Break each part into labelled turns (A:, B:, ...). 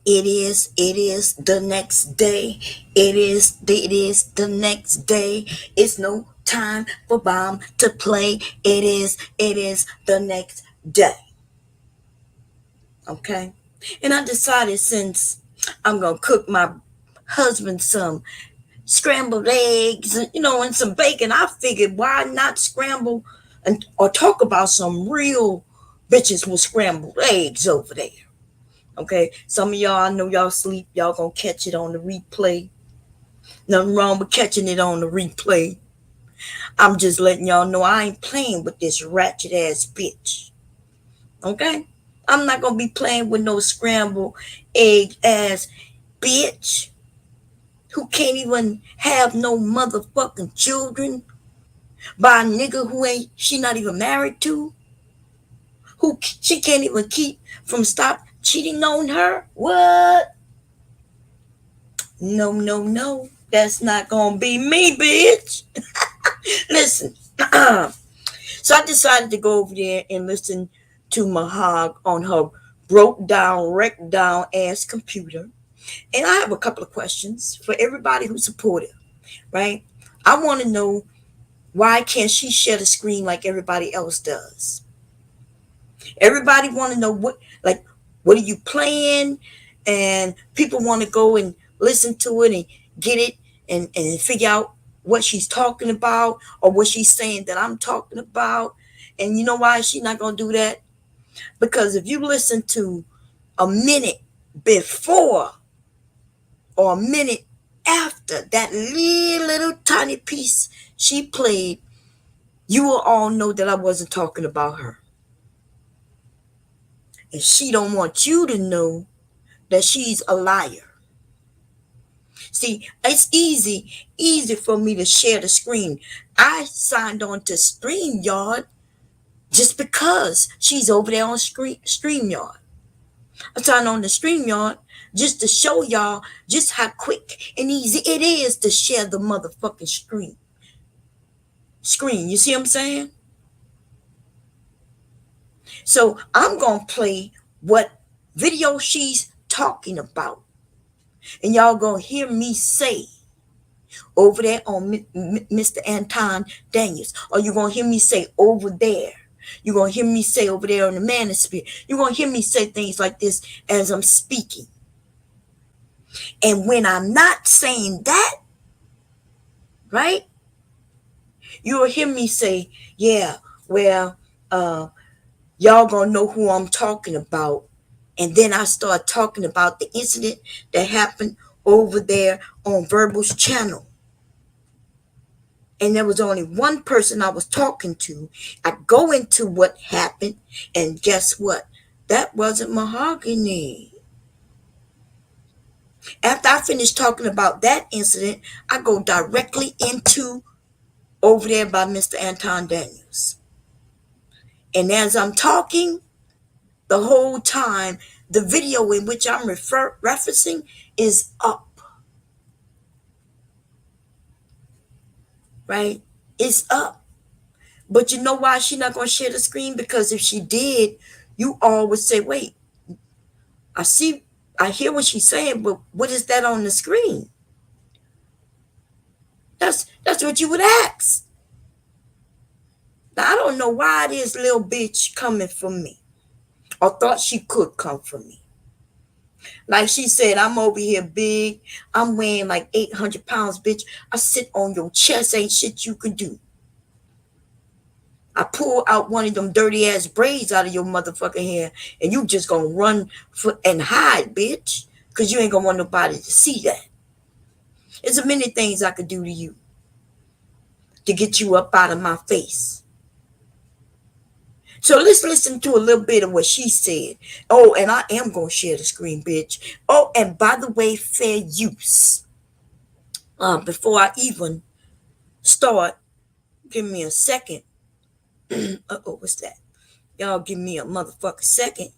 A: It is the next day. It is the next day. It's no time for bomb to play. It is the next day. Okay? And I decided since I'm going to cook my husband some scrambled eggs, and some bacon, I figured why not scramble or talk about some real bitches with scrambled eggs over there. Okay, some of y'all, I know y'all sleep. Y'all gonna catch it on the replay. Nothing wrong with catching it on the replay. I'm just letting y'all know I ain't playing with this ratchet ass bitch. Okay, I'm not gonna be playing with no scrambled egg ass bitch who can't even have no motherfucking children by a nigga who ain't she not even married to, who she can't even keep from stop cheating on her. What? No, no, no. That's not gonna be me, bitch. Listen. So I decided to go over there and listen to Mahog on her broke down, wrecked down ass computer. And I have a couple of questions for everybody who supported, right? I want to know, why can't she share the screen like everybody else does? Everybody want to know what are you playing, and people want to go and listen to it and get it and figure out what she's talking about or what she's saying that I'm talking about. And you know why she's not gonna do that? Because if you listen to a minute before or a minute after that little tiny piece she played, you will all know that I wasn't talking about her. And she don't want you to know that she's a liar. See, it's easy for me to share the screen. I signed on to StreamYard just because she's over there on StreamYard. I signed on to StreamYard just to show y'all just how quick and easy it is to share the motherfucking screen. You see what I'm saying? So I'm going to play what video she's talking about. And y'all going to hear me say over there on Mr. Anton Daniels. Or you're going to hear me say over there. You're going to hear me say over there on the manosphere. You're going to hear me say things like this as I'm speaking. And when I'm not saying that, right, you'll hear me say, yeah, well, y'all going to know who I'm talking about. And then I start talking about the incident that happened over there on Verbal's channel. And there was only one person I was talking to. I go into what happened, and guess what? That wasn't Mahogany. After I finish talking about that incident, I go directly into over there by Mr. Anton Daniels. And as I'm talking, the whole time, the video in which I'm referencing is up. Right? It's up. But you know why she's not going to share the screen? Because if she did, you all would say, wait, I hear what she's saying, but what is that on the screen? That's what you would ask. Now, I don't know why this little bitch coming for me or thought she could come for me. Like she said, I'm over here big. I'm weighing like 800 pounds, bitch. I sit on your chest. Ain't shit you can do. I pull out one of them dirty ass braids out of your motherfucking hair, and you just gonna run and hide, bitch, because you ain't gonna want nobody to see that. There's a many things I could do to you to get you up out of my face. So let's listen to a little bit of what she said. Oh, and I am gonna share the screen, bitch. Oh, and by the way, fair use. Before I even start, give me a second. What's that? Y'all give me a motherfucking second.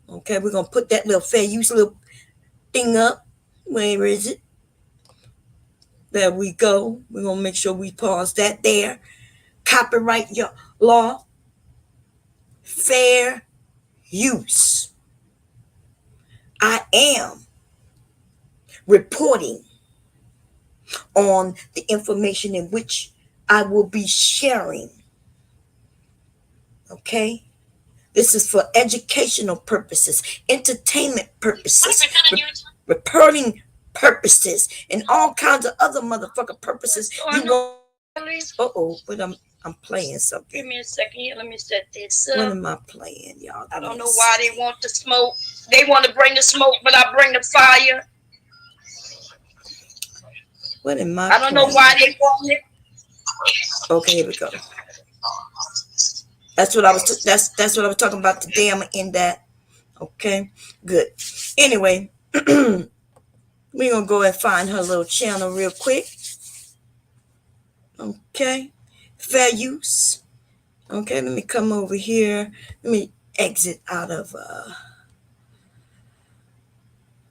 A: Okay, we're gonna put that little fair use little thing up. Where is it? There we go. We're gonna make sure we pause that there. Copyright law. Fair use. I am reporting on the information in which I will be sharing. Okay? This is for educational purposes, entertainment purposes, reporting purposes, and all kinds of other motherfucking purposes you want. Uh-oh, but I'm playing something.
B: Give me a second here. Let me set this up.
A: What am I playing, y'all?
B: I don't know why they want the smoke. They want to bring the smoke, but I bring the fire.
A: What am I?
B: I don't know why they want it.
A: Okay, here we go. That's what I was. That's what I was talking about today. I'm in that. Okay, good. Anyway, we're gonna go and find her little channel real quick. Okay, fair use. Okay, let me come over here. Let me exit out of that.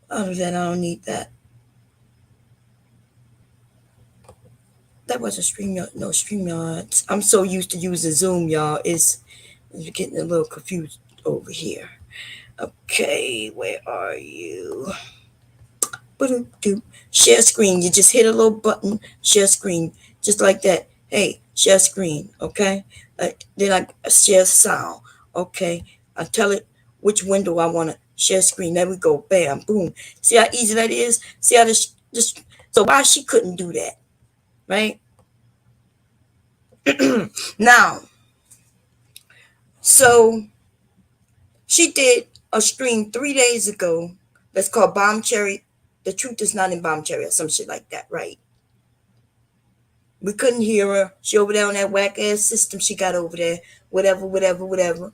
A: I don't need that. That wasn't StreamYard. No, StreamYard. I'm so used to using Zoom, y'all. It's getting a little confused over here. Okay, where are you? Share screen. You just hit a little button. Share screen. Just like that. Hey, share screen. Okay. Then I share sound. Okay. I tell it which window I want to share screen. There we go. Bam. Boom. See how easy that is? See how this. So why she couldn't do that? Right? Now, so she did a stream 3 days ago that's called Bomb Cherry. The truth is not in Bomb Cherry or some shit like that, right? We couldn't hear her. She over there on that whack ass system she got over there. Whatever.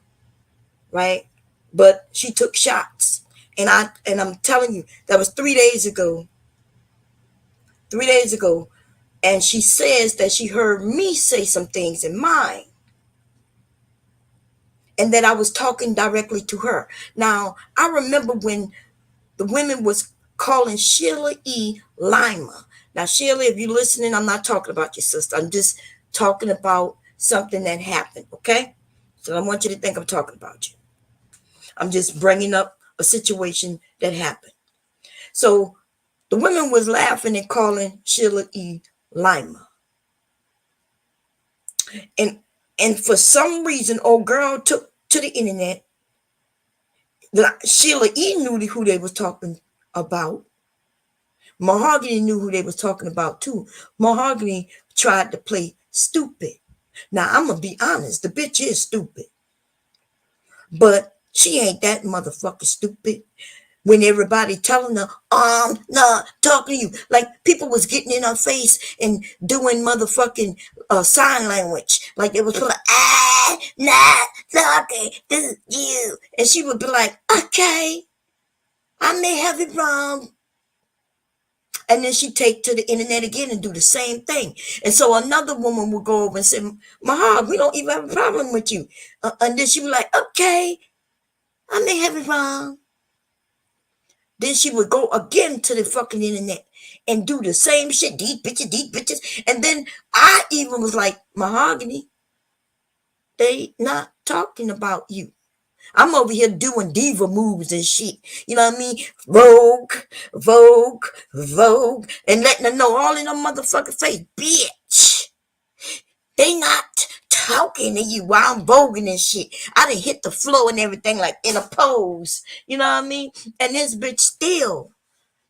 A: Right? But she took shots. And I'm telling you, that was 3 days ago. 3 days ago. And she says that she heard me say some things in mine. And that I was talking directly to her. Now, I remember when the women was calling Sheila E. Lima. Now, Sheila, if you're listening, I'm not talking about your sister. I'm just talking about something that happened, okay? So I want you to think I'm talking about you. I'm just bringing up a situation that happened. So the women was laughing and calling Sheila E. Lima. And for some reason, old girl took to the internet. Sheila E. knew who they was talking about. Mahogany knew who they was talking about too. Mahogany tried to play stupid. Now, I'm going to be honest. The bitch is stupid. But she ain't that motherfucker stupid. When everybody telling her, I'm not talking to you. Like people was getting in her face and doing motherfucking sign language. Like it was like, I'm not talking to you. And she would be like, okay, I may have it wrong. And then she'd take to the internet again and do the same thing. And so another woman would go over and say, Mahog, we don't even have a problem with you. And then she would be like, okay, I may have it wrong. Then she would go again to the fucking internet and do the same shit. These bitches. And then I even was like, Mahogany, they not talking about you. I'm over here doing diva moves and shit. You know what I mean? Vogue, and letting them know all in them motherfucking face. Bitch, they not talking to you while I'm voguing and shit. I done hit the floor and everything like in a pose. You know what I mean? And this bitch still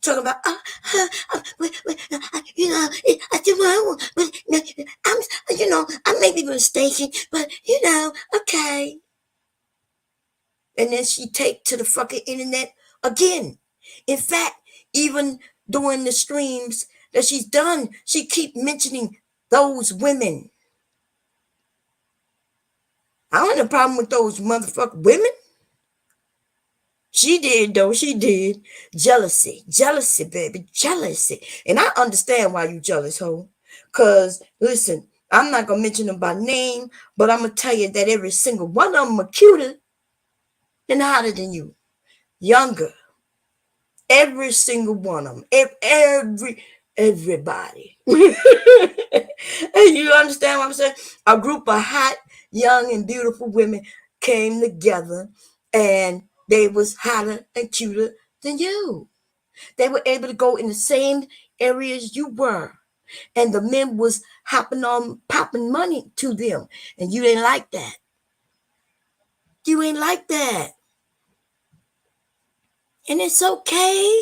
A: talking about, you know, I do what I want, but you know, I may be mistaken, but you know, okay. And then she take to the fucking internet again. In fact, even during the streams that she's done, she keep mentioning those women. I don't have a problem with those motherfucking women. She did, though. She did. Jealousy, baby. Jealousy. And I understand why you jealous, ho. Because, listen, I'm not going to mention them by name, but I'm going to tell you that every single one of them are cuter and hotter than you. Younger. Every single one of them. Everybody. And you understand what I'm saying? A group of hot, young, and beautiful women came together and they was hotter and cuter than you. They were able to go in the same areas you were. And the men was hopping on, popping money to them. And you didn't like that. You ain't like that. And it's okay.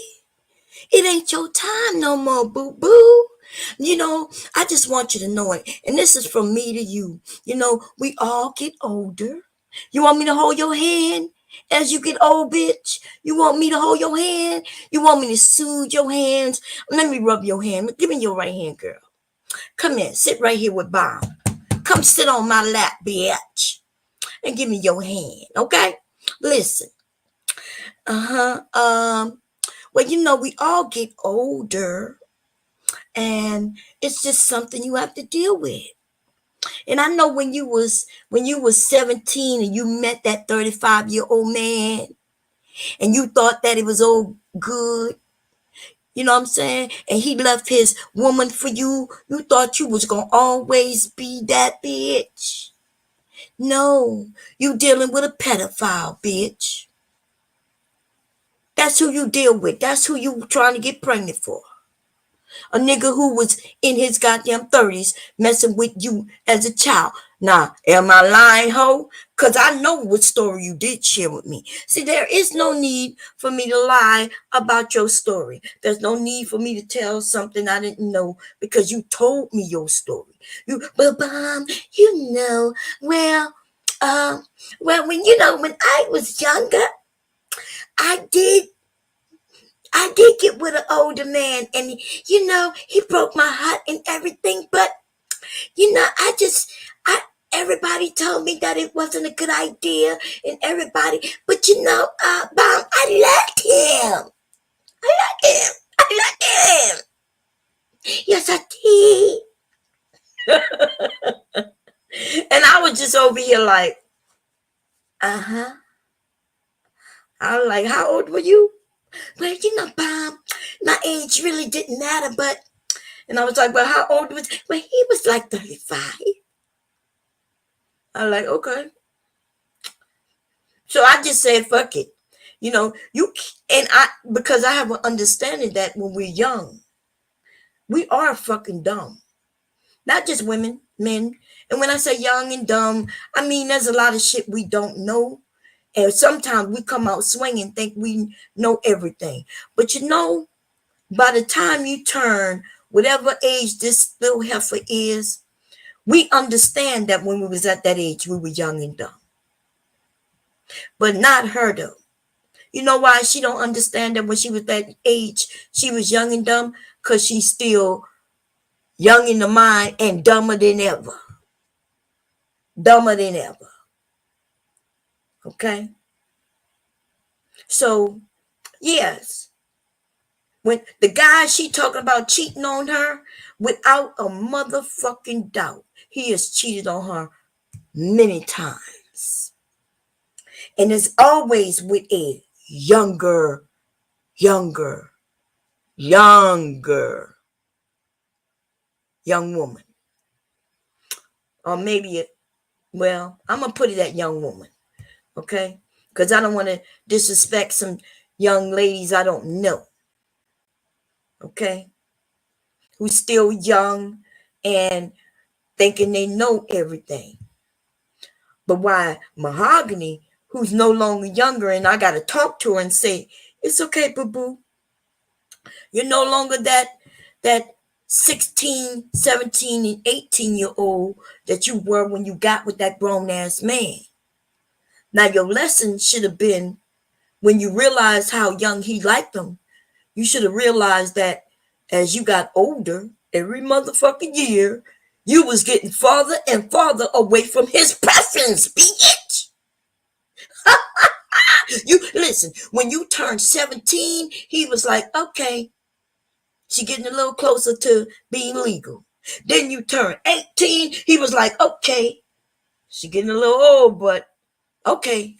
A: It ain't your time no more, boo-boo. I just want you to know it. And this is from me to you. We all get older. You want me to hold your hand as you get old, bitch? You want me to hold your hand? You want me to soothe your hands? Let me rub your hand. Give me your right hand, girl. Come here. Sit right here with Bob. Come sit on my lap, bitch. And give me your hand, okay? Listen. Well, we all get older, and it's just something you have to deal with. And I know when you was 17 and you met that 35-year-old man and you thought that it was all good, you know what I'm saying? And he left his woman for you. You thought you was gonna always be that bitch. No, you dealing with a pedophile, bitch. That's who you deal with. That's who you trying to get pregnant for. A nigga who was in his goddamn 30s messing with you as a child. Now, am I lying, ho? Because I know what story you did share with me. See, there is no need for me to lie about your story. There's no need for me to tell something I didn't know because you told me your story. Well, Mom, well, when I was younger, I did get with an older man, and he broke my heart and everything, but I everybody told me that it wasn't a good idea, and but Mom, I loved him. I loved him. I loved him. Yes, I did. And I was just over here like, uh-huh. I was like, how old were you? Well, Mom, my age really didn't matter, but, and I was like, well, how old was, well, he was like 35. I was like, okay. So I just said, fuck it. Because I have an understanding that when we're young, we are fucking dumb. Not just women, men. And when I say young and dumb, I mean, there's a lot of shit we don't know. And sometimes we come out swinging, think we know everything. But by the time you turn whatever age this little heifer is, we understand that when we was at that age, we were young and dumb. But not her, though. You know why she don't understand that when she was that age, she was young and dumb? Because she's still young in the mind and dumber than ever. Dumber than ever. Okay? So, yes. When the guy she talking about cheating on her, without a motherfucking doubt, he has cheated on her many times. And it's always with a younger young woman. Or maybe I'm going to put it at young woman. Okay? Because I don't want to disrespect some young ladies I don't know. Okay? Who's still young and thinking they know everything. But why Mahogany, who's no longer younger, and I got to talk to her and say, it's okay, boo-boo. You're no longer that 16, 17, and 18-year-old that you were when you got with that grown-ass man. Now, your lesson should have been when you realized how young he liked them, you should have realized that as you got older, every motherfucking year, you was getting farther and farther away from his preference, bitch. You listen, when you turned 17, he was like, okay, she getting a little closer to being legal. Then you turn 18, he was like, okay, she getting a little old, but okay.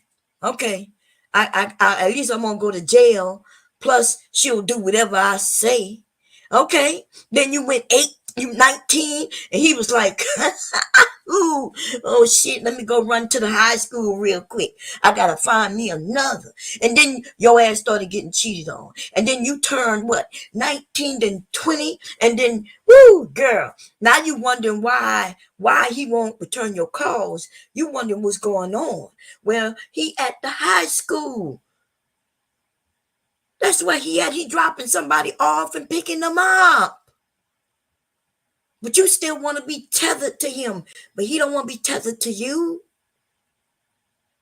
A: I at least I'm gonna go to jail. Plus, she'll do whatever I say. Okay. Then you went You 19? And he was like, ooh, oh shit, let me go run to the high school real quick. I gotta find me another. And then your ass started getting cheated on. And then you turned what? 19 then 20. And then, woo, girl. Now you wondering why he won't return your calls. You wondering what's going on. Well, he at the high school. That's where he at. He dropping somebody off and picking them up. But you still want to be tethered to him, but he don't want to be tethered to you.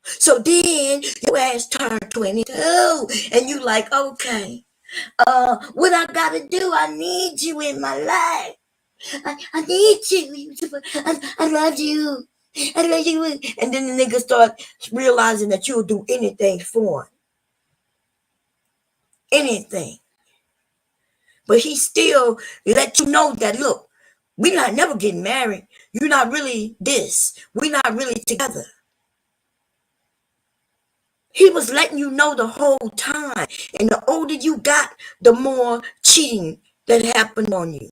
A: So then your ass turned 22 and you like, okay, what I gotta do? I need you in my life. I need you. I love you. I love you. And then the nigga start realizing that you'll do anything for him. Anything. But he still let you know that, look, we're not never getting married. You're not really this. We're not really together. He was letting you know the whole time. And the older you got, the more cheating that happened on you.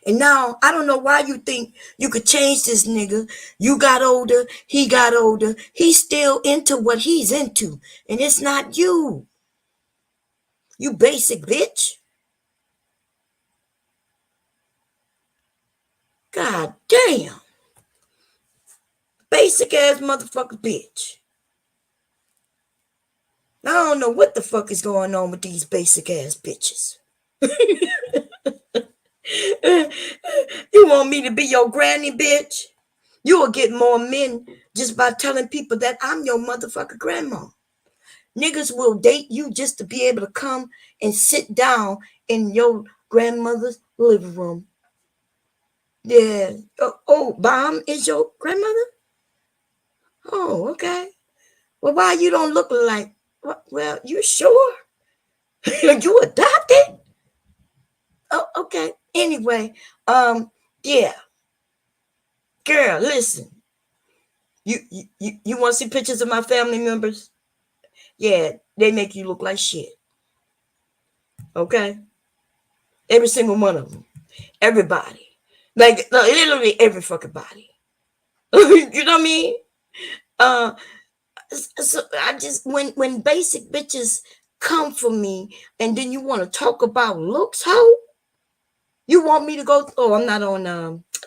A: And now, I don't know why you think you could change this nigga. You got older. He got older. He's still into what he's into. And it's not you. You basic bitch. God damn. Basic ass motherfucker bitch. I don't know what the fuck is going on with these basic ass bitches. You want me to be your granny, bitch? You will get more men just by telling people that I'm your motherfucker grandma. Niggas will date you just to be able to come and sit down in your grandmother's living room. Yeah. Bomb is your grandmother? Oh, okay. Well, why you don't look like? Well, you sure? You adopted? Oh, okay. Anyway, yeah. Girl, listen. You want to see pictures of my family members? Yeah, they make you look like shit. Okay? Every single one of them. Everybody. Like, literally every fucking body. You know what I mean? So I just, when basic bitches come for me and then you want to talk about looks, how? You want me to go? Oh, I'm not on,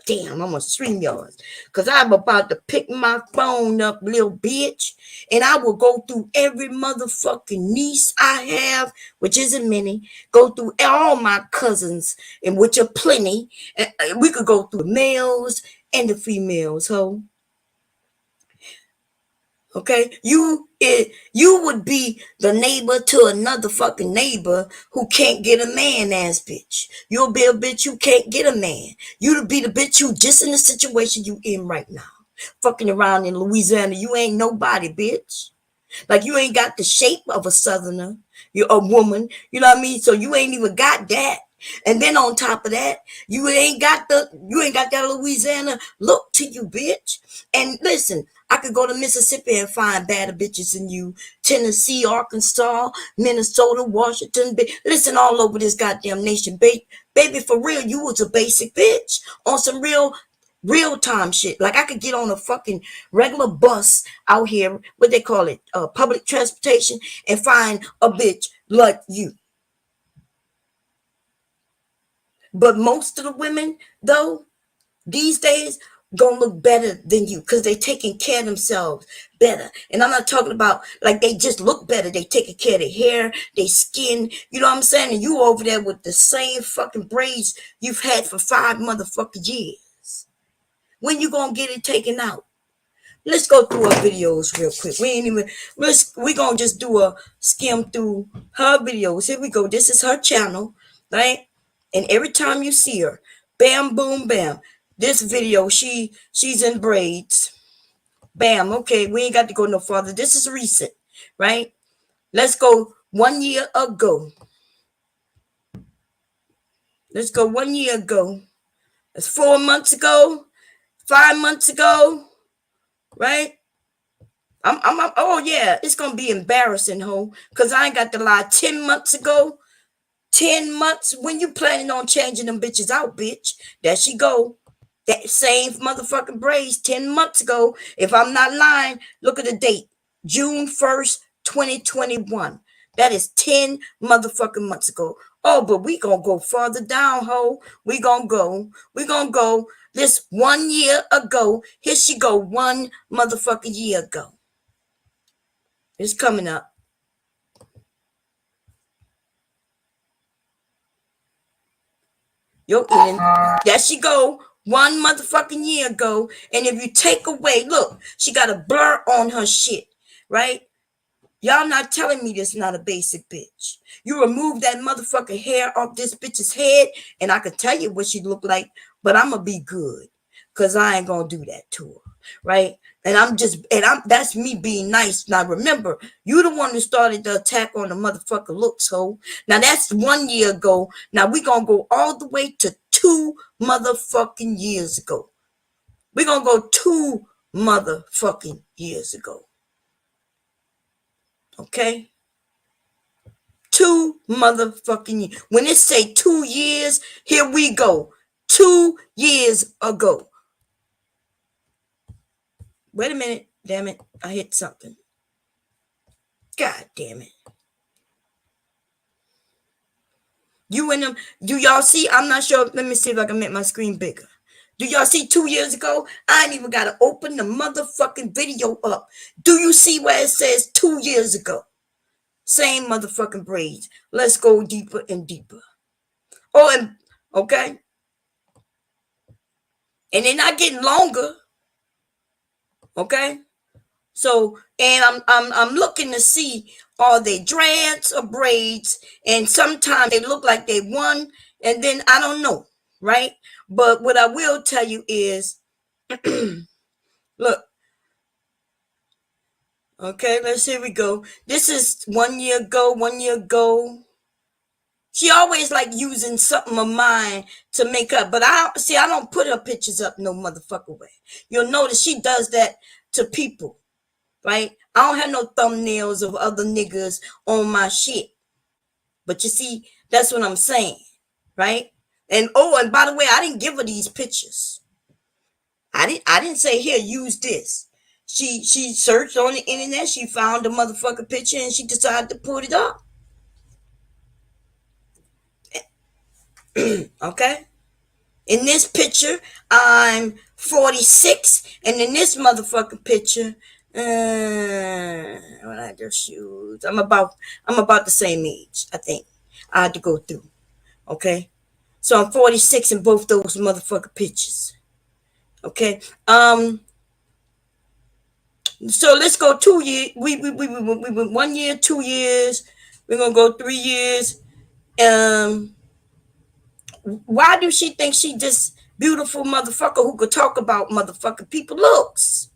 A: damn, I'm on StreamYards. Because I'm about to pick my phone up, little bitch. And I will go through every motherfucking niece I have, which isn't many. Go through all my cousins, and which are plenty. And we could go through the males and the females, ho. Okay, you would be the neighbor to another fucking neighbor who can't get a man ass bitch. You'll be a bitch who can't get a man. You'll be the bitch who just in the situation you in right now. Fucking around in Louisiana, you ain't nobody, bitch. Like you ain't got the shape of a southerner. You're a woman, you know what I mean? So you ain't even got that. And then on top of that, you ain't got that Louisiana look to you, bitch. And listen, I could go to Mississippi and find badder bitches than you. Tennessee, Arkansas, Minnesota, Washington. Listen, all over this goddamn nation, baby, for real, you was a basic bitch on some real time shit. Like I could get on a fucking regular bus out here, what they call it, public transportation, and find a bitch like you. But most of the women, though, these days, gonna look better than you because they taking care of themselves better. And I'm not talking about like they just look better. They taking care of their hair, their skin. You know what I'm saying? And you over there with the same fucking braids you've had for 5 motherfucking years. When you gonna get it taken out? Let's go through our videos real quick. We gonna just do a skim through her videos. Here we go. This is her channel, right? And every time you see her, bam, boom, bam. This video, she's in braids. Bam. Okay, we ain't got to go no farther. This is recent, right? Let's go 1 year ago. Let's go 1 year ago. That's 4 months ago, 5 months ago, right? Oh yeah, it's gonna be embarrassing, ho, because I ain't got to lie. 10 months ago, 10 months. When you planning on changing them bitches out, bitch? There she go. That same motherfucking braids 10 months ago. If I'm not lying, look at the date. June 1st, 2021. That is 10 motherfucking months ago. Oh, but we gonna go further down, ho. We gonna go. We gonna go. This 1 year ago. Here she go. 1 year ago. It's coming up. Yo, Eden. There she go. 1 year ago. And if you take away, look, she got a blur on her shit, right? Y'all not telling me this not a basic bitch. You remove that motherfucking hair off this bitch's head, and I can tell you what she look like, but I'm gonna be good. Cause I ain't gonna do that to her. Right? And that's me being nice. Now remember, you the one who started the attack on the motherfucker looks, ho. Now that's 1 year ago. Now we gonna go all the way to 2 years ago. We gonna go 2 years ago. Okay? 2 years. When it say 2 years, here we go. 2 years ago. Wait a minute. Damn it. I hit something. God damn it. You and them. Do y'all see? I'm not sure. Let me see if I can make my screen bigger. Do y'all see 2 years ago? I ain't even got to open the motherfucking video up. Do you see where it says 2 years ago? Same motherfucking braids. Let's go deeper and deeper. Oh, and okay. And they're not getting longer. Okay. So, and I'm looking to see, are they dreads or braids? And sometimes they look like they won, and then I don't know, right? But what I will tell you is, look, okay, here we go. This is 1 year ago, 1 year ago. She always like using something of mine to make up, but I don't put her pictures up no motherfucker way. You'll notice she does that to people, right? I don't have no thumbnails of other niggas on my shit. But you see, that's what I'm saying, right? And oh, and by the way, I didn't give her these pictures. I didn't say, here, use this. She searched on the internet, she found the motherfucking picture, and she decided to put it up. Okay? In this picture, I'm 46, and in this motherfucking picture, when I just shoes, I'm about the same age, I think. I had to go through. Okay? So I'm 46 in both those motherfucking pictures. Okay? So let's go 2 years. We went 1 year, 2 years. We're gonna go 3 years. Why do she think she just beautiful motherfucker who could talk about motherfucking people looks?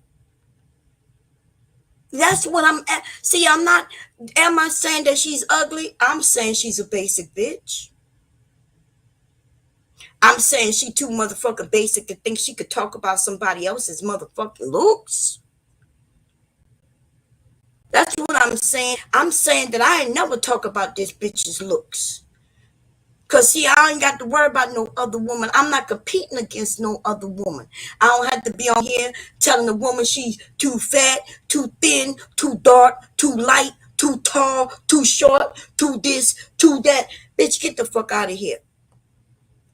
A: That's what I'm at. See, I'm not. Am I saying that she's ugly? I'm saying she's a basic bitch. I'm saying she too motherfucking basic to think she could talk about somebody else's motherfucking looks. That's what I'm saying. I'm saying that I ain't never talk about this bitch's looks. Cause see, I ain't got to worry about no other woman. I'm not competing against no other woman. I don't have to be on here telling the woman she's too fat, too thin, too dark, too light, too tall, too short, too this, too that. Bitch, get the fuck out of here.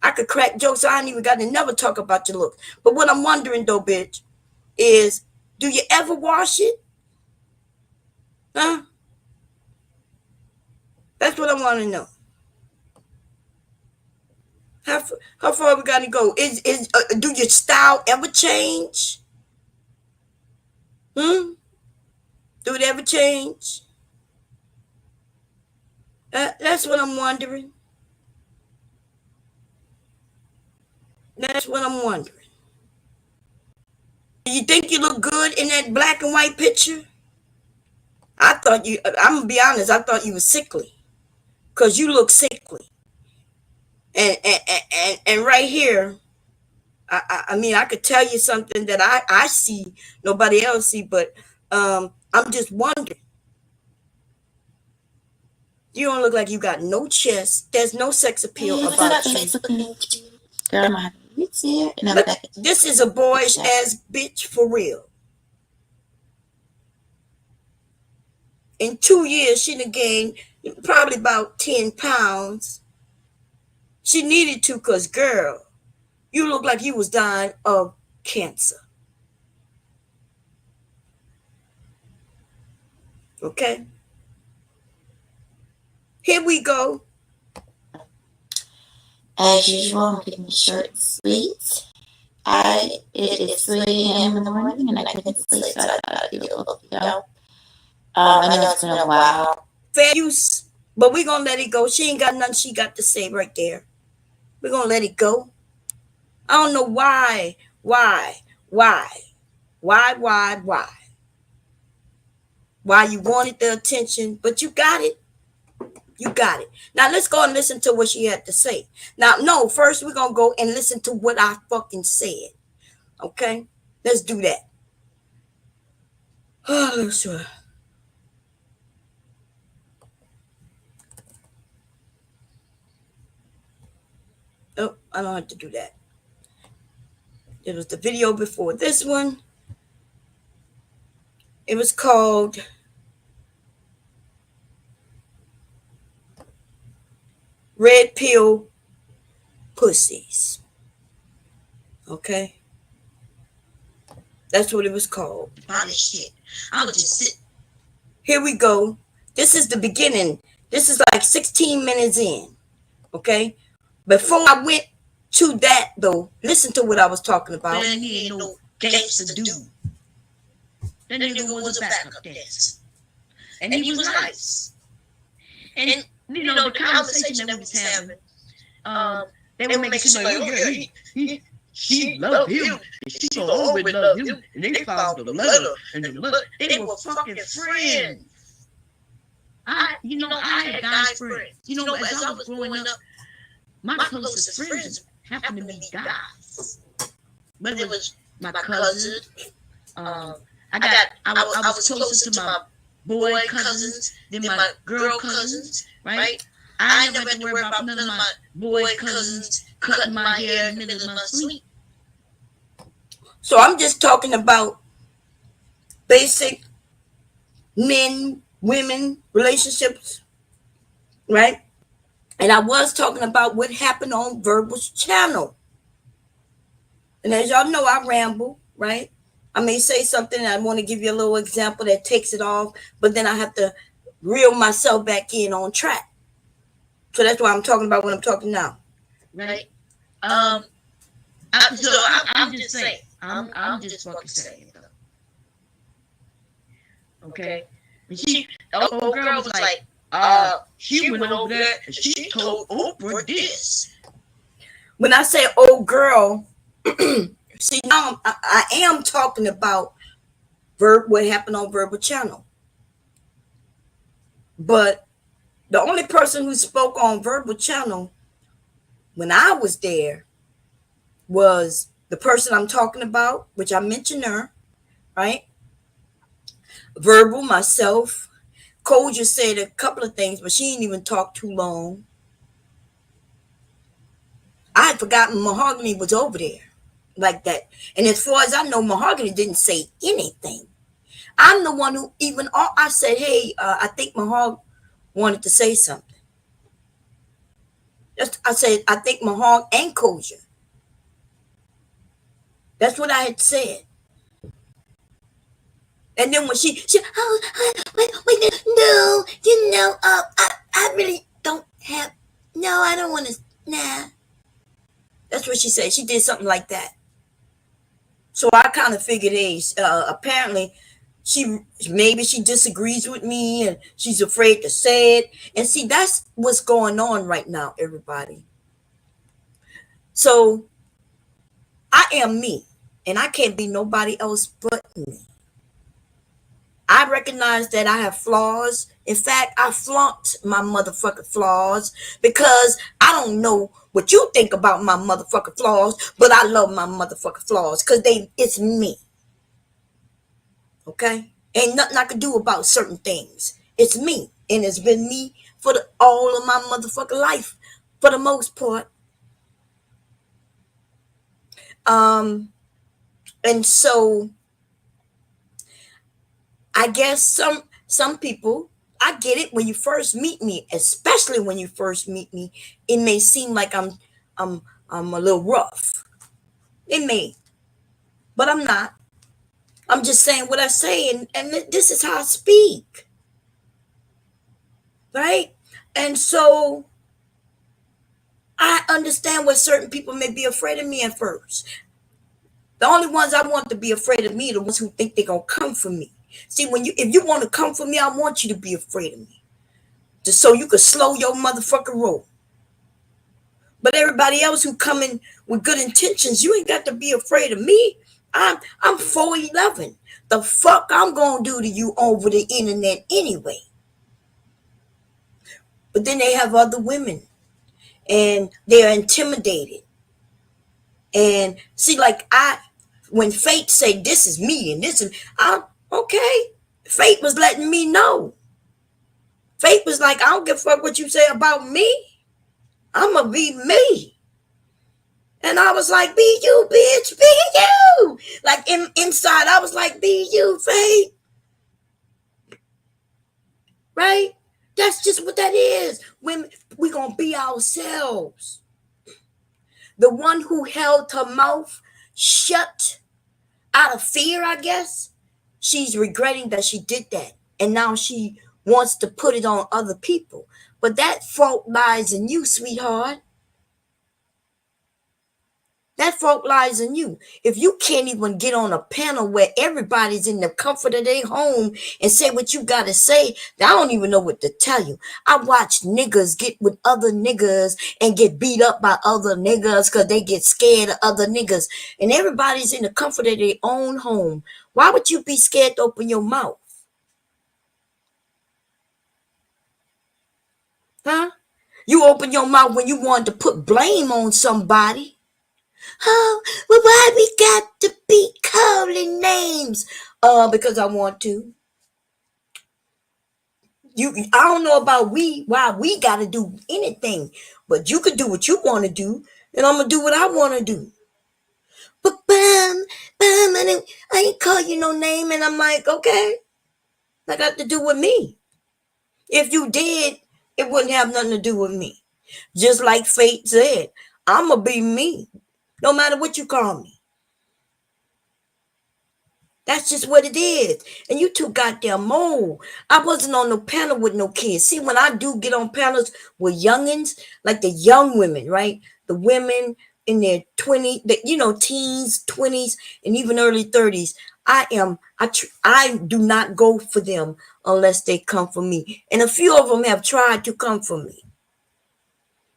A: I could crack jokes. I ain't even got to never talk about your look. But what I'm wondering though, bitch, is do you ever wash it? Huh? That's what I want to know. How far we got to go? Do your style ever change? Do it ever change? That's what I'm wondering. That's what I'm wondering. Do you think you look good in that black and white picture? I thought you. I'm gonna be honest. I thought you were sickly, cause you look sickly. And right here, I mean, I could tell you something that I see, nobody else see, but I'm just wondering. You don't look like you got no chest. There's no sex appeal about you.
C: Girl, my it's here, and I'm
A: Look,
C: back.
A: this is a boyish ass bitch for real. In 2 years, she done gained probably about 10 pounds. She needed to because, girl, you look like you was dying of cancer. Okay? Here we go.
C: As usual, I'm keeping it short and sweet. It is 3 a.m. in the morning, and I couldn't sleep, so I thought I'd do a little video. I know it's been a while.
A: Fair use, but we're going to let it go. She ain't got nothing she got to say right there. We're going to let it go. I don't know why. Why you wanted the attention, but you got it. You got it. Now let's go and listen to what she had to say. Now, no, first we're going to go and listen to what I fucking said. Okay? Let's do that. Oh, let's try. Oh, I don't have to do that. It was the video before this one. It was called Red Pill Pussies. Okay? That's what it was called.
C: Shit. I would just sit.
A: Here we go. This is the beginning. This is like 16 minutes in. Okay? Before I went to that, though, listen to what I was talking about.
C: Man, he ain't no gangster dude. That nigga was a backup dancer. And he was nice. And, you know, the conversation that we was having, they were making sure, she loved him, and she gonna always love him, and they found the letter, and the letter, they were fucking friends. I had guy friends. You know, as I was growing up, my closest friends happened to be guys. But it was my cousin. I was closer to my boy cousins than my girl cousins, right? I never had to worry about none of my boy cousins cutting my hair in the middle of my sleep.
A: So I'm just talking about basic men, women relationships, right? And I was talking about what happened on Verbal's channel. And as y'all know, I ramble, right? I may say something and I want to give you a little example that takes it off, but then I have to reel myself back in on track. So that's why I'm talking about what I'm talking now.
C: Right? I'm just saying. I'm just fucking saying. Okay? And the old girl was like, she went over there and she told Oprah this.
A: When I say old girl, see, now I am talking about what happened on Verbal Channel. But the only person who spoke on Verbal Channel when I was there was the person I'm talking about, which I mentioned her, right? Verbal, myself. Koja said a couple of things, but she didn't even talk too long. I had forgotten Mahogany was over there like that. And as far as I know, Mahogany didn't say anything. I'm the one who I said, hey, I think Mahog wanted to say something. I said, I think Mahog and Koja. That's what I had said. And then when she oh, wait, no, I really don't have, no, I don't want to, nah. That's what she said. She did something like that. So I kind of figured, hey, apparently she disagrees with me and she's afraid to say it. And see, that's what's going on right now, everybody. So I am me, and I can't be nobody else but me. I recognize that I have flaws. In fact, I flaunt my motherfucking flaws because I don't know what you think about my motherfucking flaws, but I love my motherfucking flaws because it's me. Okay? Ain't nothing I can do about certain things. It's me, and it's been me for all of my motherfucking life, for the most part. And so I guess some people, I get it, when you first meet me, especially when you first meet me, it may seem like I'm a little rough. It may, but I'm not. I'm just saying what I say, and this is how I speak, right? And so I understand why certain people may be afraid of me at first. The only ones I want to be afraid of me are the ones who think they're gonna come for me. See, if you want to come for me, I want you to be afraid of me, just so you could slow your motherfucking roll. But everybody else who come in with good intentions, you ain't got to be afraid of me. I'm 4'11". The fuck I'm gonna do to you over the internet anyway? But then they have other women, and they're intimidated. And see, like when Fate say this is me and this is, okay. Fate was letting me know. Fate was like, I don't give a fuck what you say about me. I'ma be me. And I was like, be you, bitch, be you. Like inside, I was like, be you, Fate. Right? That's just what that is. Women, we gonna be ourselves. The one who held her mouth shut out of fear, I guess, she's regretting that she did that. And now she wants to put it on other people. But that fault lies in you, sweetheart. That fault lies in you. If you can't even get on a panel where everybody's in the comfort of their home and say what you got to say, I don't even know what to tell you. I watch niggas get with other niggas and get beat up by other niggas because they get scared of other niggas. And everybody's in the comfort of their own home. Why would you be scared to open your mouth? Huh? You open your mouth when you want to put blame on somebody. Oh, well, why we got to be calling names? Because I want to. I don't know about why we got to do anything, but you could do what you want to do, and I'm gonna do what I want to do. But I ain't call you no name, and I'm like, okay, that got to do with me. If you did, it wouldn't have nothing to do with me. Just like Fate said, I'm gonna be me. No matter what you call me. That's just what it is. And you too goddamn old. I wasn't on no panel with no kids. See, when I do get on panels with youngins, like the young women, right? The women in their 20s, teens, 20s, and even early 30s. I do not go for them unless they come for me. And a few of them have tried to come for me,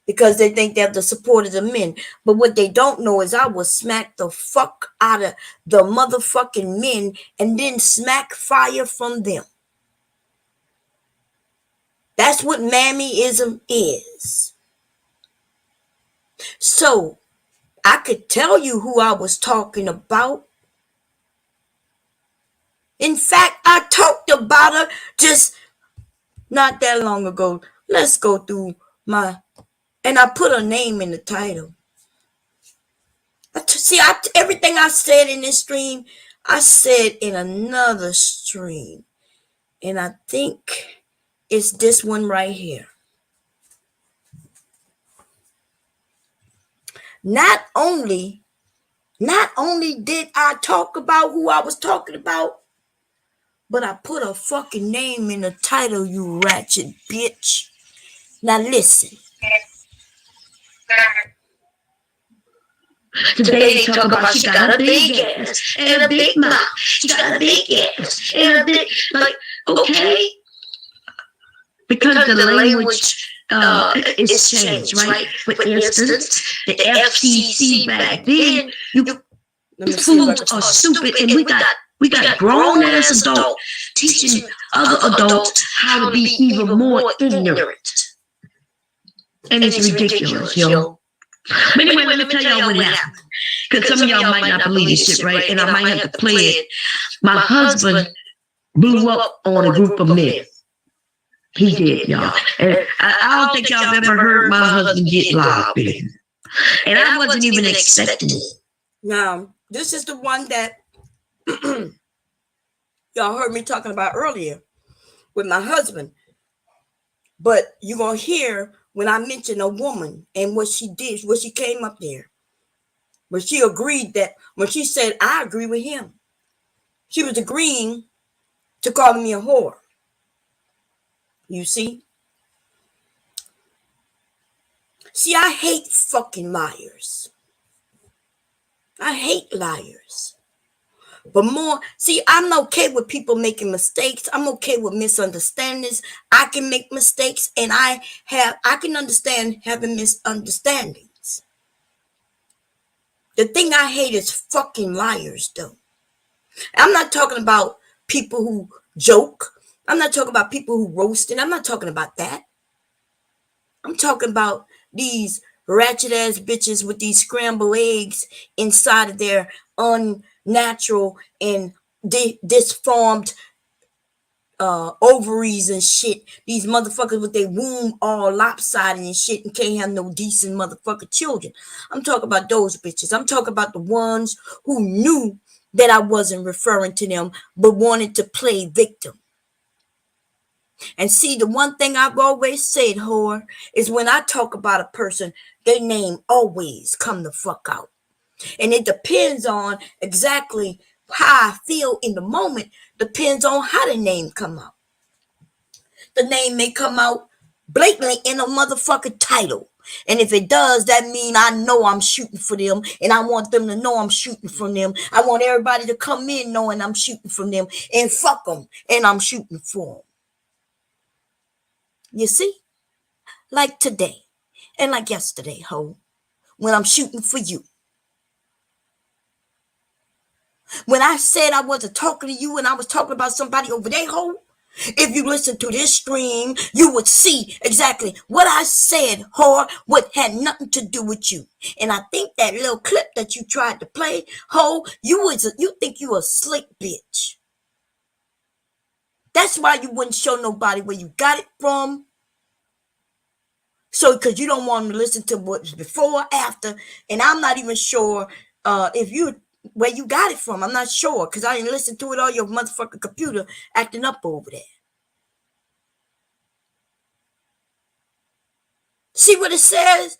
A: because they think they have the support of the men. But what they don't know is I will smack the fuck out of the motherfucking men and then smack fire from them. That's what mammyism is. So I could tell you who I was talking about. In fact, I talked about her just not that long ago. Let's go through and I put her name in the title. See, everything I said in this stream, I said in another stream. And I think it's this one right here. Not only did I talk about who I was talking about, but I put a fucking name in the title, you ratchet bitch. Now listen.
C: Today they talk about she got a big ass and a big mouth. She got a big ass and a big, like, okay. Because the language is changed, right? For instance, the FCC back then, these fools are stupid, and we got grown ass adults teaching other adults how to be even more ignorant. And it's ridiculous, yo. But anyway, let me tell y'all what happened. Because some of y'all might not believe this shit, right? And I might have to play it. My husband blew up on a group of men. He did, y'all. And I don't think y'all have ever heard my husband get loud, baby. And I wasn't even expecting it.
A: Now, this is the one that y'all heard me talking about earlier with my husband. But you're going to hear when I mention a woman and what she did, what she came up there. But she agreed that when she said, I agree with him, she was agreeing to calling me a whore. You see? See, I hate fucking liars. I hate liars. But more, see, I'm okay with people making mistakes. I'm okay with misunderstandings. I can make mistakes, and I can understand having misunderstandings. The thing I hate is fucking liars, though. I'm not talking about people who joke. I'm not talking about people who roasting. I'm not talking about that. I'm talking about these ratchet ass bitches with these scrambled eggs inside of their unnatural and disformed ovaries and shit. These motherfuckers with their womb all lopsided and shit and can't have no decent motherfucking children. I'm talking about those bitches. I'm talking about the ones who knew that I wasn't referring to them but wanted to play victim. And see, the one thing I've always said, whore, is when I talk about a person, their name always come the fuck out. And it depends on exactly how I feel in the moment, depends on how the name come out. The name may come out blatantly in a motherfucking title. And if it does, that means I know I'm shooting for them, and I want them to know I'm shooting from them. I want everybody to come in knowing I'm shooting from them, and fuck them, and I'm shooting for them. You see? Like today, and like yesterday, ho, when I'm shooting for you. When I said I wasn't talking to you and I was talking about somebody over there, ho, if you listen to this stream, you would see exactly what I said, whore, what had nothing to do with you. And I think that little clip that you tried to play, ho, you think you a slick bitch. That's why you wouldn't show nobody where you got it from. So, because you don't want to listen to what's before or after. And I'm not even sure where you got it from. I'm not sure, because I didn't listen to it on your motherfucking computer acting up over there. See what it says?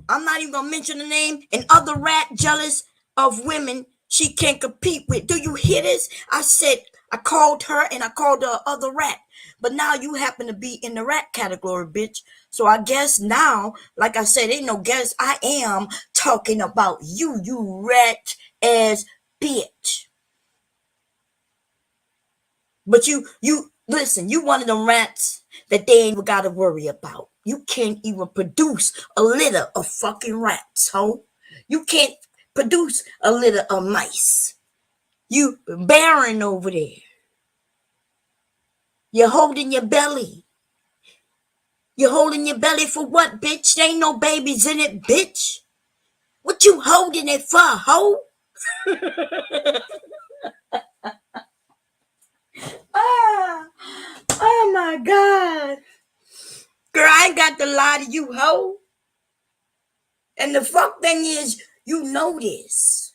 A: I'm not even going to mention the name. And other rat jealous of women she can't compete with. Do you hear this? I said, I called her and I called the other rat. But now you happen to be in the rat category, bitch. So I guess now, like I said, ain't no guess. I am talking about you, you rat ass bitch. But you listen, you one of them rats that they ain't even got to worry about. You can't even produce a litter of fucking rats, ho. You can't produce a litter of mice. You barren over there. You're holding your belly. You're holding your belly for what, bitch? There ain't no babies in it, bitch. What you holding it for, ho? Oh my God. Girl, I ain't got to lie to you, ho. And the fuck thing is, you know this.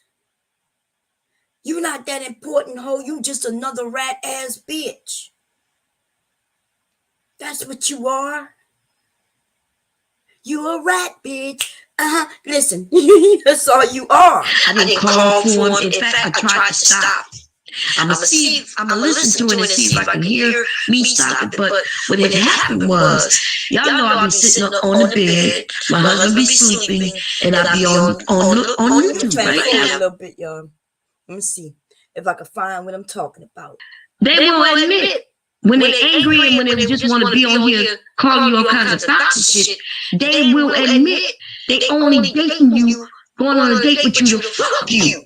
A: You not that important, ho. You just another rat ass bitch. That's what you are. You a rat, bitch. Listen, that's all you are.
C: I didn't call for him. In fact, I tried to stop. I'm gonna listen to it and see if I can hear me stop it. But what had happened was, y'all know I've been sitting on the bed, my husband be sleeping, and I'd be on YouTube right now.
A: A little bit, y'all. Let me see if I can find what I'm talking about.
C: They will admit when they're angry and when they just want to be on here calling you all kinds of thoughts and shit. They will admit they only dating you, going on a date with you to fuck you.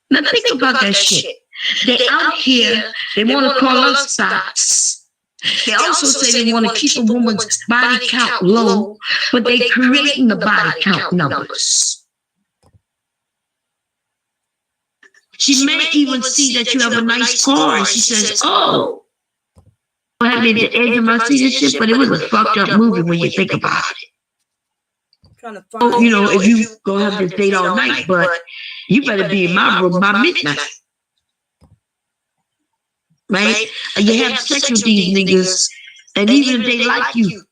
C: Now think about that shit. They out here, they want to call us thoughts. They also say they want to keep a woman's body count low, but they creating the body count numbers. She may even see that you have a nice car and she says, oh, be at the edge of my seat and shit, but it was a fucked up movie when you think about it.
A: Trying to find,
C: If you go have this date all night, but you better be in my room by midnight. Right? You have sex with these niggas, and even if they like you,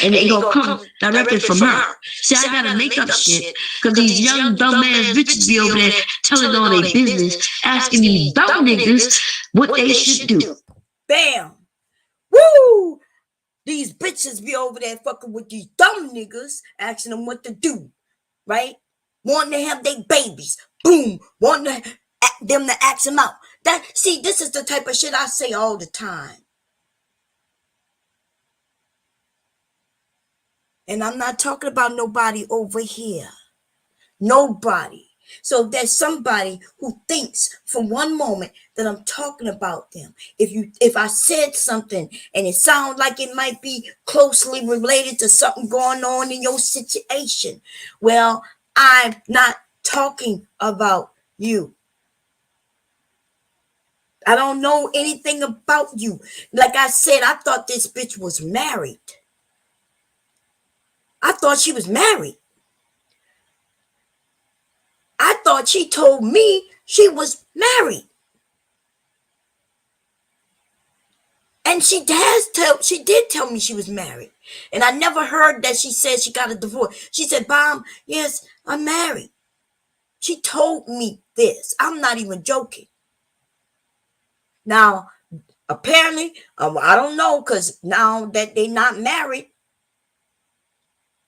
C: and they gonna come directly from her. See, I gotta make up shit, because these young dumbass bitches be over there telling all their business, asking these dumb niggas what they should do.
A: Bam! Woo! These bitches be over there fucking with these dumb niggas, asking them what to do, right? Wanting to have their babies. Boom! Wanting them to ask them out. See, this is the type of shit I say all the time. And I'm not talking about nobody over here. Nobody. So there's somebody who thinks for one moment that I'm talking about them. If I said something and it sounds like it might be closely related to something going on in your situation, well, I'm not talking about you. I don't know anything about you. Like I said, I thought this bitch was married. I thought she was married. I thought she told me she was married. And she did tell me she was married. And I never heard that she said she got a divorce. She said, Mom, yes, I'm married. She told me this. I'm not even joking. Now, apparently, I don't know, because now that they're not married,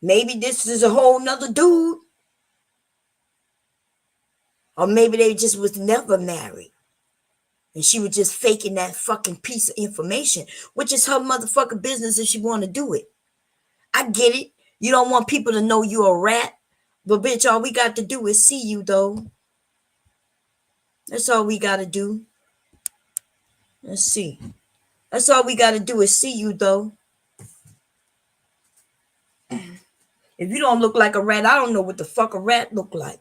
A: maybe this is a whole nother dude. Or maybe they just was never married. And she was just faking that fucking piece of information, which is her motherfucking business if she want to do it. I get it. You don't want people to know you're a rat. But bitch, all we got to do is see you, though. That's all we got to do. Let's see. That's all we got to do is see you, though. If you don't look like a rat, I don't know what the fuck a rat look like.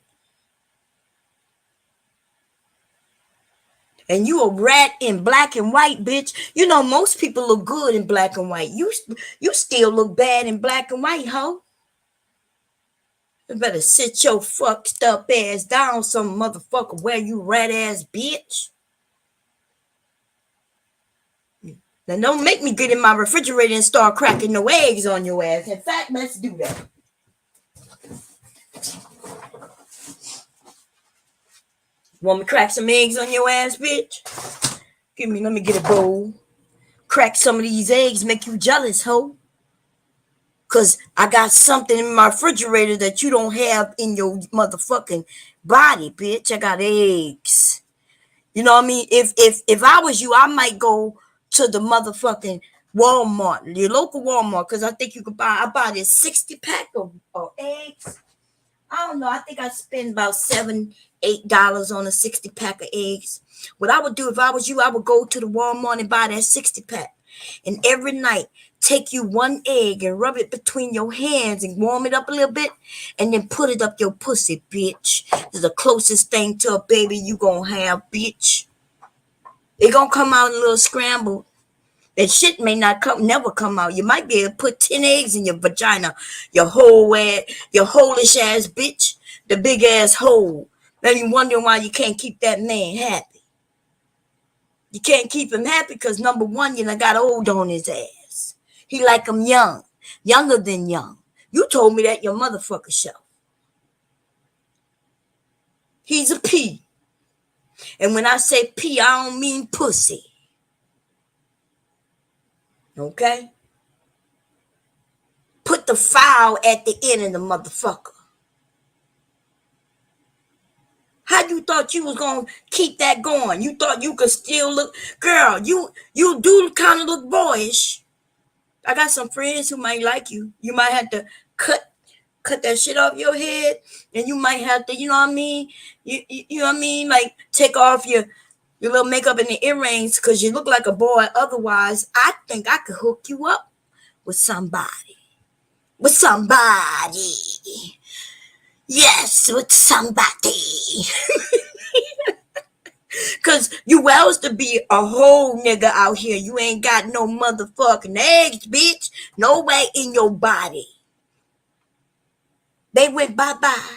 A: And you a rat in black and white, bitch. You know, most people look good in black and white. You still look bad in black and white, ho. You better sit your fucked up ass down, some motherfucker, where you rat ass bitch. Now, don't make me get in my refrigerator and start cracking no eggs on your ass. In fact, let's do that. Want me to crack some eggs on your ass, bitch? Let me get a bowl. Crack some of these eggs, make you jealous, ho. Because I got something in my refrigerator that you don't have in your motherfucking body, bitch. I got eggs. You know what I mean? If I was you, I might go to the motherfucking Walmart, your local Walmart, because I think you could I buy this 60-pack of eggs. I don't know. I think I spend about $7-8 on a 60-pack of eggs. What I would do if I was you, I would go to the Walmart and buy that 60-pack. And every night, take you one egg and rub it between your hands and warm it up a little bit. And then put it up your pussy, bitch. It's the closest thing to a baby you gonna have, bitch. It gonna come out a little scrambled. That shit may not never come out. You might be able to put 10 eggs in your vagina. Your hole-ish ass bitch. The big ass hole. Then you wondering why you can't keep that man happy. You can't keep him happy because, number one, you done got old on his ass. He like him young. Younger than young. You told me that your motherfucker show. He's a P. And when I say P, I don't mean pussy. Okay? Put the file at the end of the motherfucker. How you thought you was going to keep that going? You thought you could still look... Girl, you do kind of look boyish. I got some friends who might like you. You might have to cut that shit off your head. And you might have to, you know what I mean? You know what I mean? Like, take off your little makeup and the earrings because you look like a boy. Otherwise, I think I could hook you up with somebody. With somebody. Yes, with somebody. Because You else to be a whole nigga out here. You ain't got no motherfucking eggs, bitch. No way in your body. They went bye-bye.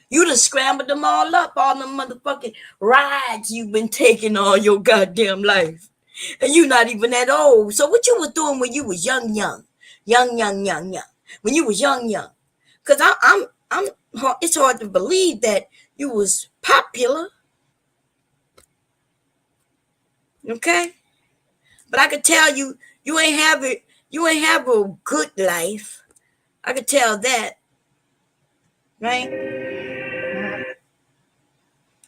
A: You done scrambled them all up, all them motherfucking rides you've been taking all your goddamn life. And you not even that old. So what you was doing when you was young? When you was young. Cause I'm it's hard to believe that you was popular. Okay? But I could tell you ain't have a good life. I could tell that. Right?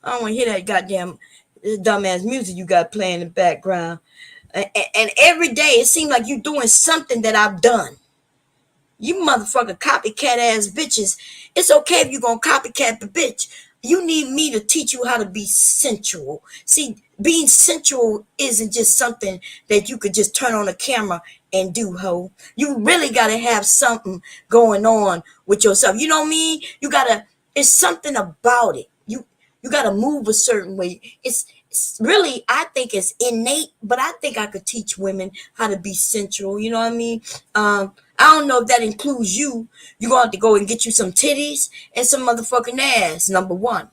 A: I don't want to hear that goddamn dumbass music you got playing in the background. And every day it seems like you doing something that I've done. You motherfucker copycat ass bitches. It's okay if you gonna copycat the bitch. You need me to teach you how to be sensual. See, being sensual isn't just something that you could just turn on a camera and do, ho. You really gotta have something going on with yourself. You know what I mean? It's something about it. You gotta move a certain way. It's really, I think it's innate, but I think I could teach women how to be sensual. You know what I mean? I don't know if that includes you. You're going to have to go and get you some titties and some motherfucking ass, number one.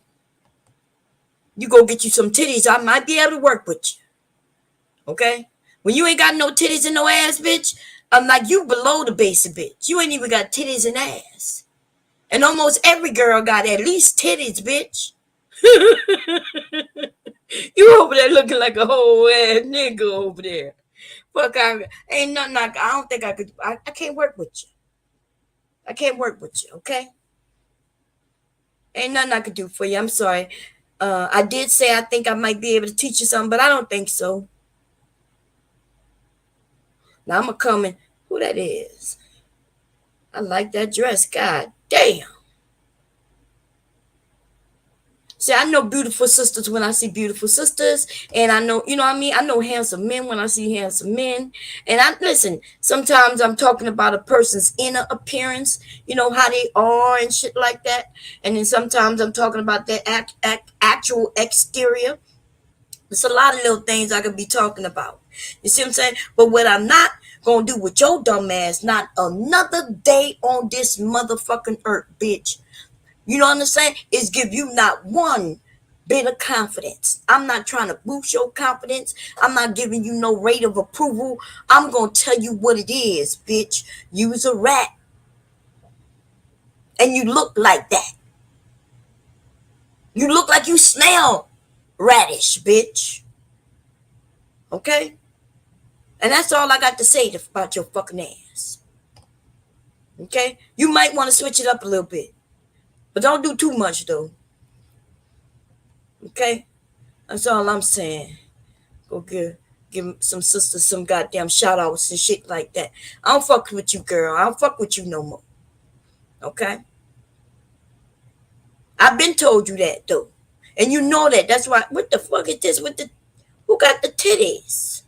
A: You go get you some titties, I might be able to work with you. Okay? When you ain't got no titties and no ass, bitch, I'm like, you below the basic bitch. You ain't even got titties and ass. And almost every girl got at least titties, bitch. You over there looking like a whole ass nigga over there. Fuck, ain't nothing like, I don't think I could, I can't work with you. I can't work with you, okay? Ain't nothing I could do for you. I'm sorry. I did say I think I might be able to teach you something, but I don't think so. Now I'm gonna come in. Who that is? I like that dress. God damn. See, I know beautiful sisters when I see beautiful sisters, and I know, you know what I mean? I know handsome men when I see handsome men. And listen, sometimes I'm talking about a person's inner appearance, you know, how they are and shit like that. And then sometimes I'm talking about their actual exterior. There's a lot of little things I could be talking about. You see what I'm saying? But what I'm not gonna do with your dumb ass, not another day on this motherfucking earth, bitch. You know what I'm saying? Is give you not one bit of confidence. I'm not trying to boost your confidence. I'm not giving you no rate of approval. I'm going to tell you what it is, bitch. You's a rat. And you look like that. You look like you smell radish, bitch. Okay? And that's all I got to say about your fucking ass. Okay? You might want to switch it up a little bit. But don't do too much, though. Okay? That's all I'm saying. Go give some sisters some goddamn shout outs and shit like that. I don't fuck with you, girl. I don't fuck with you no more. Okay? I've been told you that, though. And you know that. That's why. What the fuck is this with the... Who got the titties?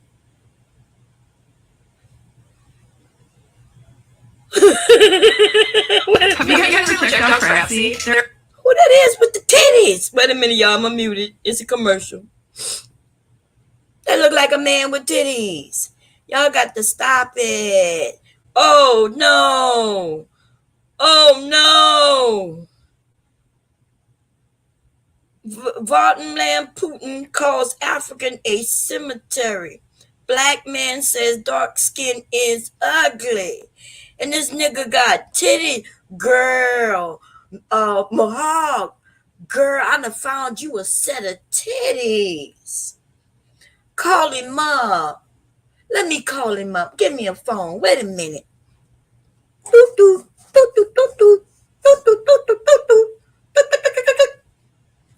D: Have you guys ever checked out Craftsy?
A: Who that is with the titties? Wait a minute, y'all. I'm muted. It's a commercial. That look like a man with titties. Y'all got to stop it. Oh, no. Oh, no. Vladimir Putin calls African a cemetery. Black man says dark skin is ugly. And this nigga got titty. Girl. Mahog. Girl, I done found you a set of titties. Call him up. Let me call him up. Give me a phone. Wait a minute.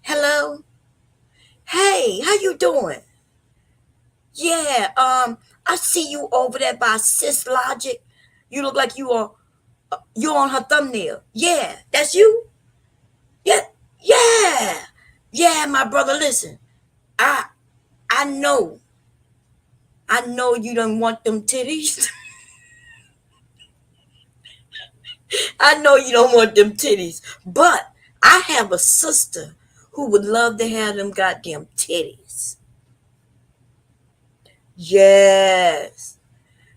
A: Hello? Hey, how you doing? Yeah, I see you over there by Sis Logic. You look like you're on her thumbnail. Yeah, that's you? Yeah. Yeah, my brother, listen. I know you don't want them titties. I know you don't want them titties. But I have a sister who would love to have them goddamn titties. Yes.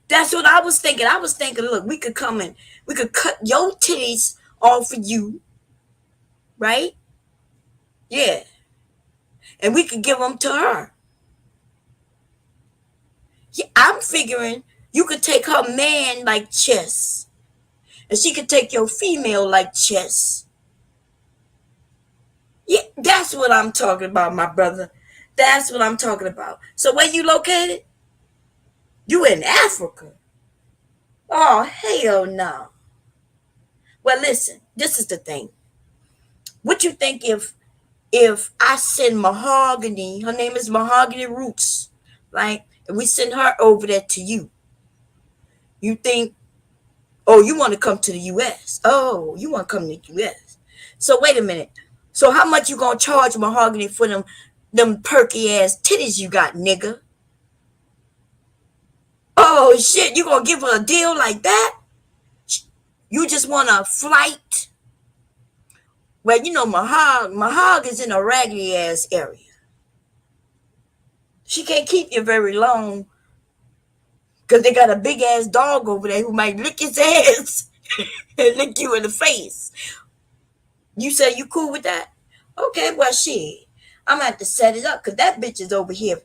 A: That's what I was thinking. I was thinking, look, we could come and we could cut your titties off of you, right? Yeah. And we could give them to her. Yeah, I'm figuring you could take her man like chess, and she could take your female like chess. Yeah, that's what I'm talking about, my brother. That's what I'm talking about. So where you located? You in Africa? Oh, hell no. Well, listen, this is the thing. What you think if I send Mahogany, her name is Mahogany Rootz, right? And we send her over there to you. You think, oh, you want to come to the U.S. Oh, you want to come to the U.S. So wait a minute. So how much you gonna charge Mahogany for them perky ass titties you got, nigga? Oh shit, you gonna give her a deal like that? You just want a flight? Well, you know, Mahog is in a raggedy ass area. She can't keep you very long because they got a big ass dog over there who might lick his ass and lick you in the face. You say you cool with that? Okay, well, shit. I'm gonna have to set it up because that bitch is over here.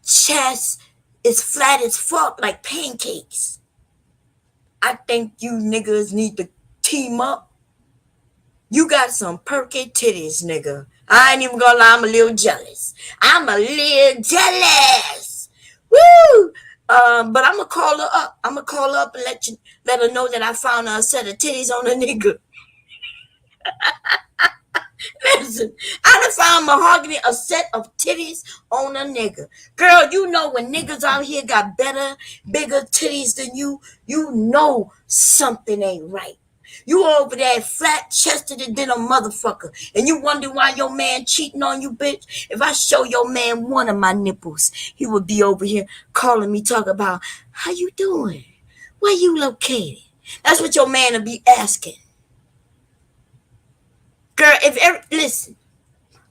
A: Chest is flat as fuck like pancakes. I think you niggas need to team up. You got some perky titties, nigga. I ain't even gonna lie, I'm a little jealous. I'm a little jealous. Woo! But I'm gonna call her up. I'm gonna call her up and let her know that I found her a set of titties on a nigga. Listen, I done found Mahogany a set of titties on a nigga. Girl, you know when niggas out here got better, bigger titties than you know something ain't right. You over there flat-chested than a motherfucker, and you wonder why your man cheating on you, bitch. If I show your man one of my nipples, he would be over here calling me, talking about, how you doing? Where you located? That's what your man will be asking. Girl, listen,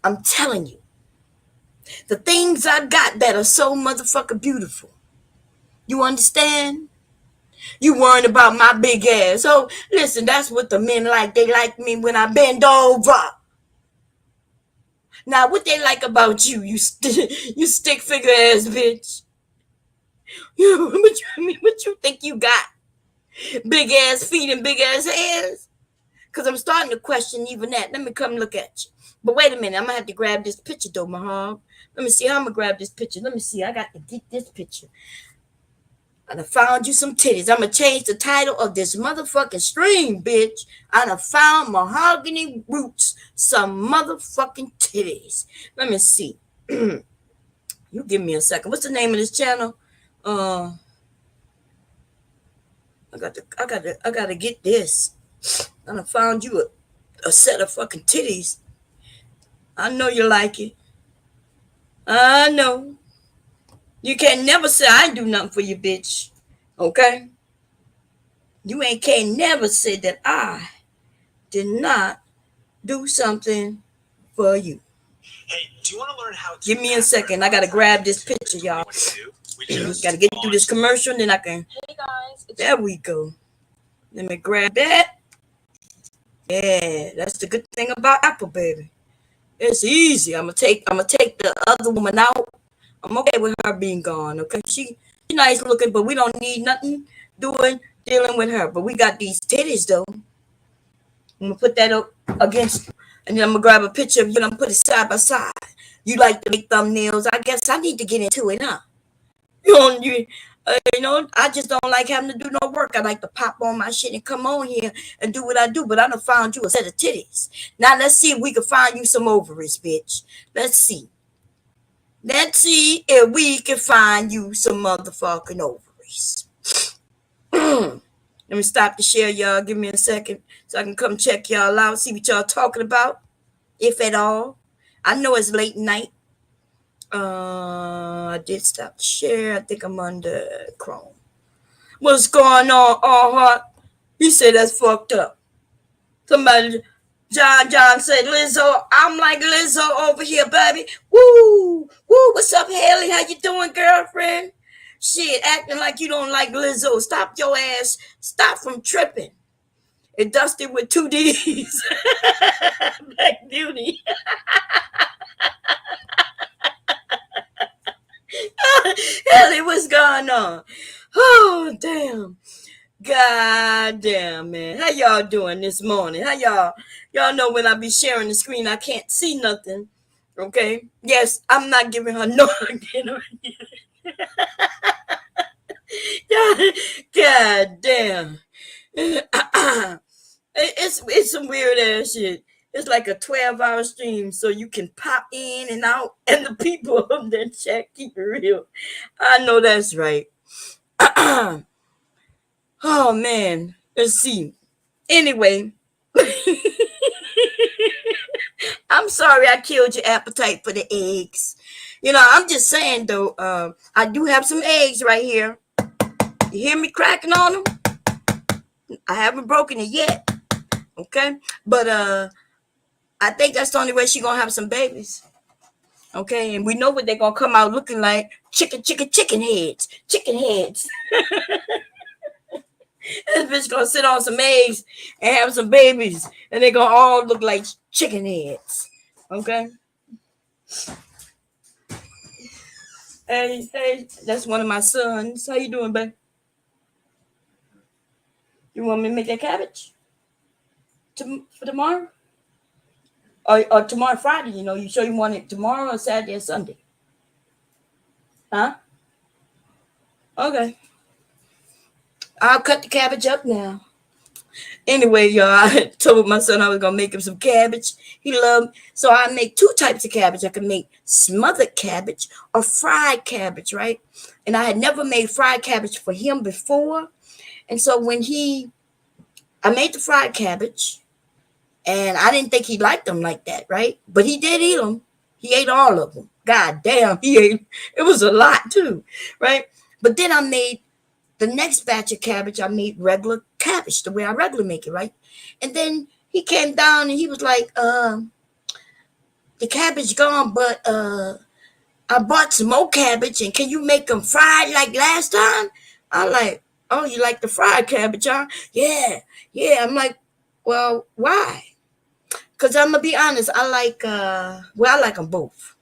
A: I'm telling you, the things I got that are so motherfucking beautiful. You understand? You worrying about my big ass. So listen, that's what the men like. They like me when I bend over. Now, what they like about you, you stick figure ass bitch. What you think you got? Big ass feet and big ass hands? Because I'm starting to question even that. Let me come look at you. But wait a minute. I'm going to have to grab this picture, though, Mahog. Let me see how I'm going to grab this picture. Let me see. I got to get this picture. I done found you some titties. I'm going to change the title of this motherfucking stream, bitch. I done found Mahogany Rootz some motherfucking titties. Let me see. You give me a second. What's the name of this channel? I gotta get this. I done found you a set of fucking titties. I know you like it. I know. You can never say I ain't do nothing for you, bitch. Okay? You can't never say that I did not do something for you.
E: Hey, do you want to learn how to
A: give me a second. I gotta grab this picture, y'all. Gotta get through this commercial, and then I can. Hey guys. There we go. Let me grab that. Yeah, that's the good thing about Apple, baby. It's easy. I'm gonna take the other woman out. I'm okay with her being gone. Okay, she nice looking, but we don't need nothing dealing with her. But we got these titties though. I'm gonna put that up against, and then I'm gonna grab a picture of you and I'm gonna put it side by side. You like to make thumbnails? I guess I need to get into it, huh? I just don't like having to do no work. I like to pop on my shit and come on here and do what I do. But I done found you a set of titties. Now let's see if we can find you some ovaries, bitch. Let's see. Let's see if we can find you some motherfucking ovaries. Let me stop the share, y'all. Give me a second so I can come check y'all out, see what y'all talking about, if at all. I know it's late night. I did stop the share. I think I'm under Chrome. What's going on, All Heart? He said that's fucked up. Somebody, John said, Lizzo, I'm like Lizzo over here, baby. Woo, woo, what's up, Haley? How you doing, girlfriend? Shit, acting like you don't like Lizzo. Stop your ass. Stop from tripping. It dusted with 2 D's. Black Beauty. Haley, what's going on? Oh, damn. God damn, man. How y'all doing this morning? How y'all know when I be sharing the screen, I can't see nothing. Okay? Yes, I'm not giving her no again. God damn. It's some weird ass shit. It's like a 12-hour stream, so you can pop in and out, and the people of that chat keep it real. I know that's right. Oh man, let's see. Anyway, I'm sorry I killed your appetite for the eggs. You know, I'm just saying though, I do have some eggs right here. You hear me cracking on them? I haven't broken it yet. Okay? But I think that's the only way she's gonna have some babies. Okay, and we know what they're gonna come out looking like. Chicken heads. Chicken heads. This bitch gonna sit on some eggs and have some babies, and they gonna all look like chicken heads. Okay. Hey, that's one of my sons. How you doing, babe? You want me to make that cabbage for tomorrow? Or tomorrow Friday? You know, you sure you want it tomorrow or Saturday or Sunday? Huh? Okay. I'll cut the cabbage up now. Anyway, y'all, I told my son I was gonna make him some cabbage. He loved, so I make 2 types of cabbage. I can make smothered cabbage or fried cabbage, right? And I had never made fried cabbage for him before. And so when I made the fried cabbage, and I didn't think he liked them like that, right? But he did eat them. He ate all of them. God damn, he ate. It was a lot too, right? But then I made the next batch of cabbage. I made regular cabbage, the way I regularly make it, right? And then he came down and he was like, the cabbage gone, but I bought some more cabbage, and can you make them fried like last time? I'm like, oh, you like the fried cabbage, huh? Yeah. I'm like, well, why? Because I'm going to be honest, I like them both.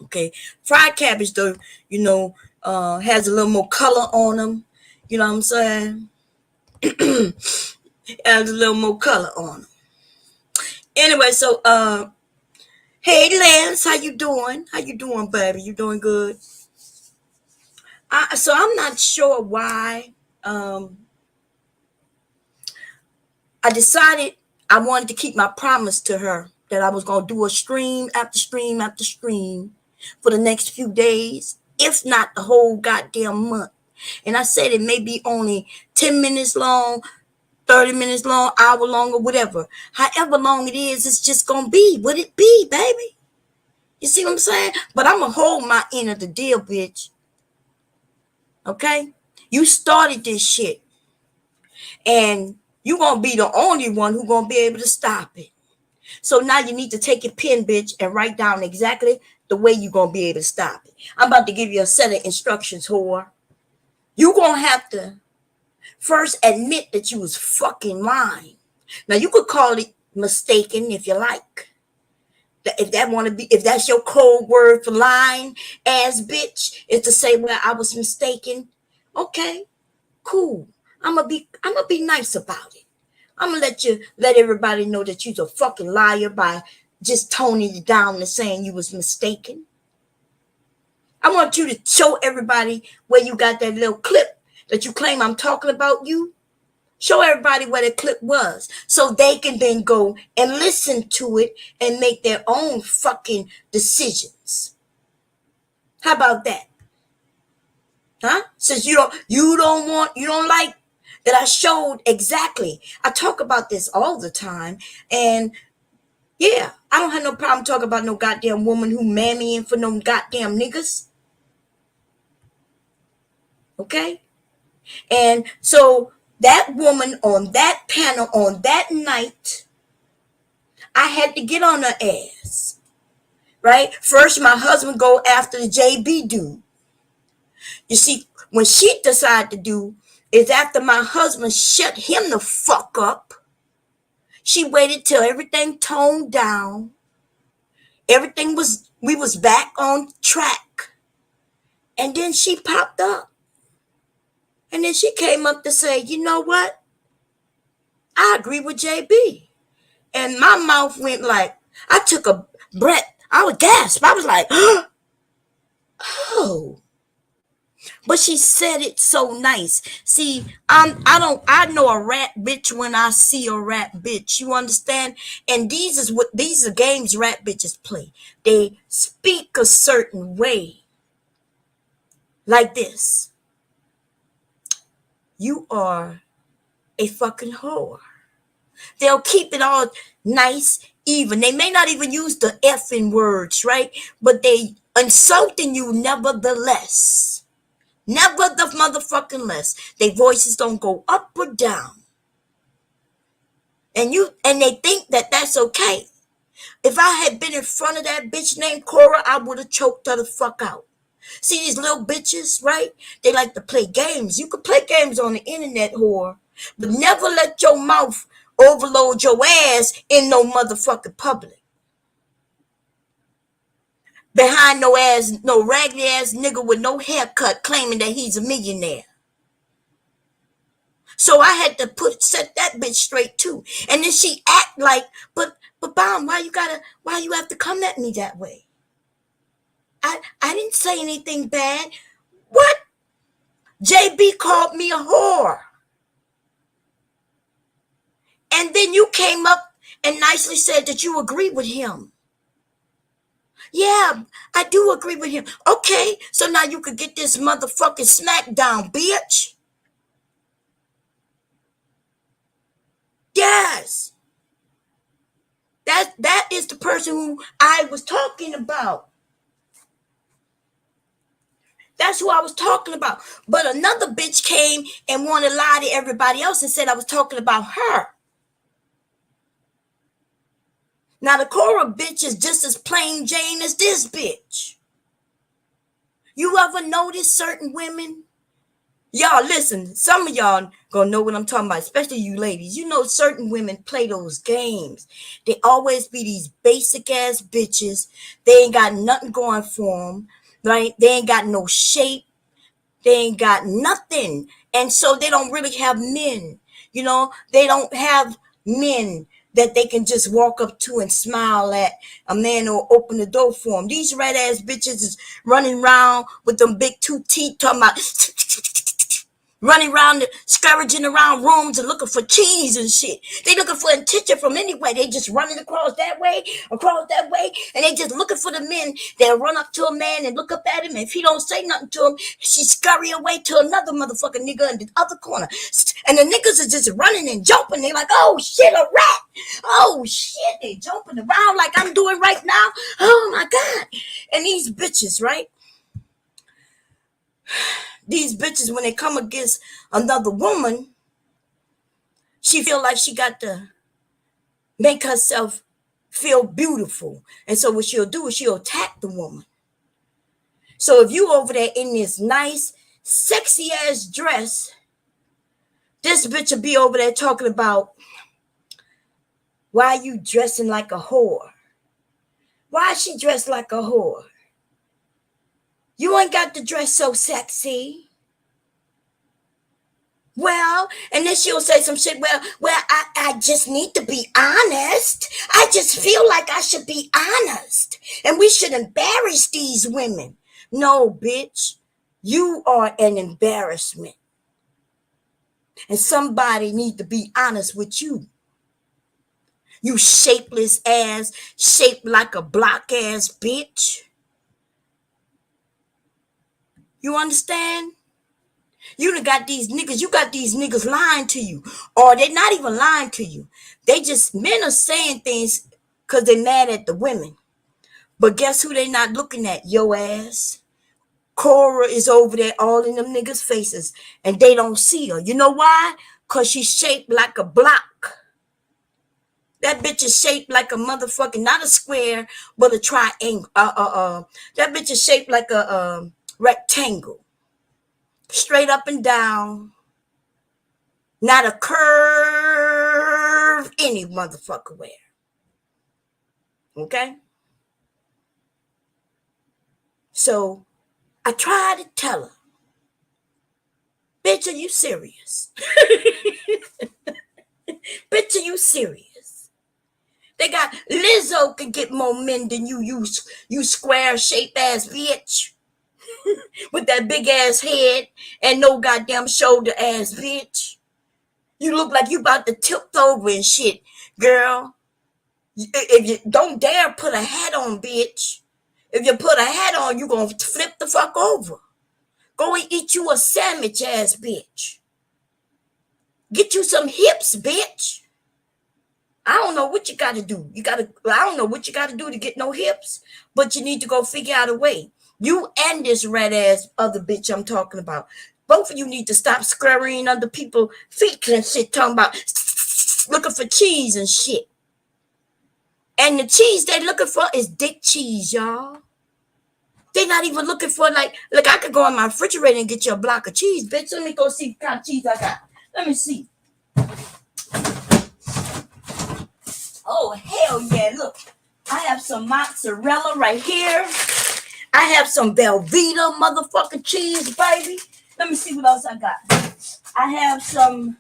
A: Okay. Fried cabbage, though, you know, has a little more color on them. You know what I'm saying? Has a little more color on them. Anyway, so, hey, Lance, how you doing? How you doing, baby? You doing good? So I'm not sure why. I decided I wanted to keep my promise to her that I was going to do a stream after stream after stream for the next few days, if not the whole goddamn month. And I said it may be only 10 minutes long, 30 minutes long, hour long, or whatever. However long it is, it's just going to be what it be, baby. You see what I'm saying? But I'm going to hold my end of the deal, bitch. Okay? You started this shit. And you're going to be the only one who's going to be able to stop it. So now you need to take your pen, bitch, and write down exactly the way you're going to be able to stop it. I'm about to give you a set of instructions, whore. You're going to have to first admit that you was fucking lying. Now, you could call it mistaken if you like. If that's your code word for lying, ass bitch, is to say, well, I was mistaken. Okay, cool. I'm gonna be nice about it. I'm gonna let everybody know that you's a fucking liar by just toning you down and saying you was mistaken. I want you to show everybody where you got that little clip that you claim I'm talking about you. Show everybody where the clip was so they can then go and listen to it and make their own fucking decisions. How about that? Huh? Since you don't like that I showed exactly. I talk about this all the time. And yeah, I don't have no problem talking about no goddamn woman who mammying for no goddamn niggas. Okay? And so that woman on that panel on that night I had to get on her ass. Right? First, my husband go after the JB dude. You see, when she decided to do is after my husband shut him the fuck up, she waited till everything toned down. We was back on track. And then she popped up. And then she came up to say, you know what? I agree with JB. And my mouth went like, I took a breath. I was gasped. I was like, oh. But she said it so nice. See, I know a rat bitch when I see a rat bitch. You understand? And these are games rat bitches play. They speak a certain way. Like this. You are a fucking whore. They'll keep it all nice, even. They may not even use the effing words, right? But they insulting you nevertheless. Never the motherfucking less. Their voices don't go up or down. And they think that that's okay. If I had been in front of that bitch named Cora, I would have choked her the fuck out. See these little bitches, right? They like to play games. You can play games on the internet, whore. But never let your mouth overload your ass in no motherfucking public. Behind no raggedy ass nigga with no haircut claiming that he's a millionaire. So I had to set that bitch straight too. And then she act like, but Bomb, why you have to come at me that way? I didn't say anything bad. What? JB called me a whore. And then you came up and nicely said that you agree with him. Yeah, I do agree with him. Okay, so now you could get this motherfucking smackdown, bitch. Yes. That is the person who I was talking about. That's who I was talking about. But another bitch came and wanted to lie to everybody else and said I was talking about her. Now, the Cora bitch is just as plain Jane as this bitch. You ever notice certain women? Y'all, listen, some of y'all gonna know what I'm talking about, especially you ladies. You know certain women play those games. They always be these basic-ass bitches. They ain't got nothing going for them, right? They ain't got no shape. They ain't got nothing. And so they don't really have men. You know, they don't have men that they can just walk up to and smile at a man or open the door for them. These red ass bitches is running around with them big two teeth talking about running around, scavenging around rooms and looking for cheese and shit. They looking for attention from anywhere. They just running across that way, and they just looking for the men that run up to a man and look up at him. And if he don't say nothing to him, she scurry away to another motherfucking nigga in the other corner. And the niggas are just running and jumping. They like, oh shit, a rat. Oh shit, they jumping around like I'm doing right now. Oh my God. And these bitches, right? These bitches, when they come against another woman, she feel like she got to make herself feel beautiful. And so what she'll do is she'll attack the woman. So if you over there in this nice, sexy ass dress, this bitch will be over there talking about, why you dressing like a whore? Why is she dressed like a whore? You ain't got to dress so sexy. Well, and then she'll say some shit. Well, I just need to be honest. I just feel like I should be honest. And we should embarrass these women. No, bitch. You are an embarrassment. And somebody need to be honest with you. You shapeless ass, shaped like a block ass bitch. You understand? You done got these niggas, you got these niggas lying to you. Or they're not even lying to you. Men are saying things because they're mad at the women. But guess who they not looking at? Your ass. Cora is over there all in them niggas' faces. And they don't see her. You know why? Because she's shaped like a block. That bitch is shaped like a motherfucking, not a square, but a triangle. That bitch is shaped like a rectangle. Straight up and down. Not a curve any motherfucker wear. Okay? So I tried to tell her, bitch, are you serious? Bitch, are you serious? They got Lizzo can get more men than you square shaped ass bitch. With that big ass head and no goddamn shoulder ass bitch. You look like you about to tip over and shit, girl. If you don't dare put a hat on, bitch. If you put a hat on, you gonna flip the fuck over. Go and eat you a sandwich ass bitch. Get you some hips, bitch. I don't know what you gotta do. I don't know what you gotta do to get no hips, but you need to go figure out a way. You and this red ass other bitch I'm talking about. Both of you need to stop scurrying under people's feet and shit, talking about looking for cheese and shit. And the cheese they looking for is dick cheese, y'all. They not even looking for look, I could go in my refrigerator and get you a block of cheese, bitch. Let me go see what kind of cheese I got. Let me see. Oh, hell yeah, look. I have some mozzarella right here. I have some Velveeta motherfucking cheese, baby. Let me see what else I got. I have some,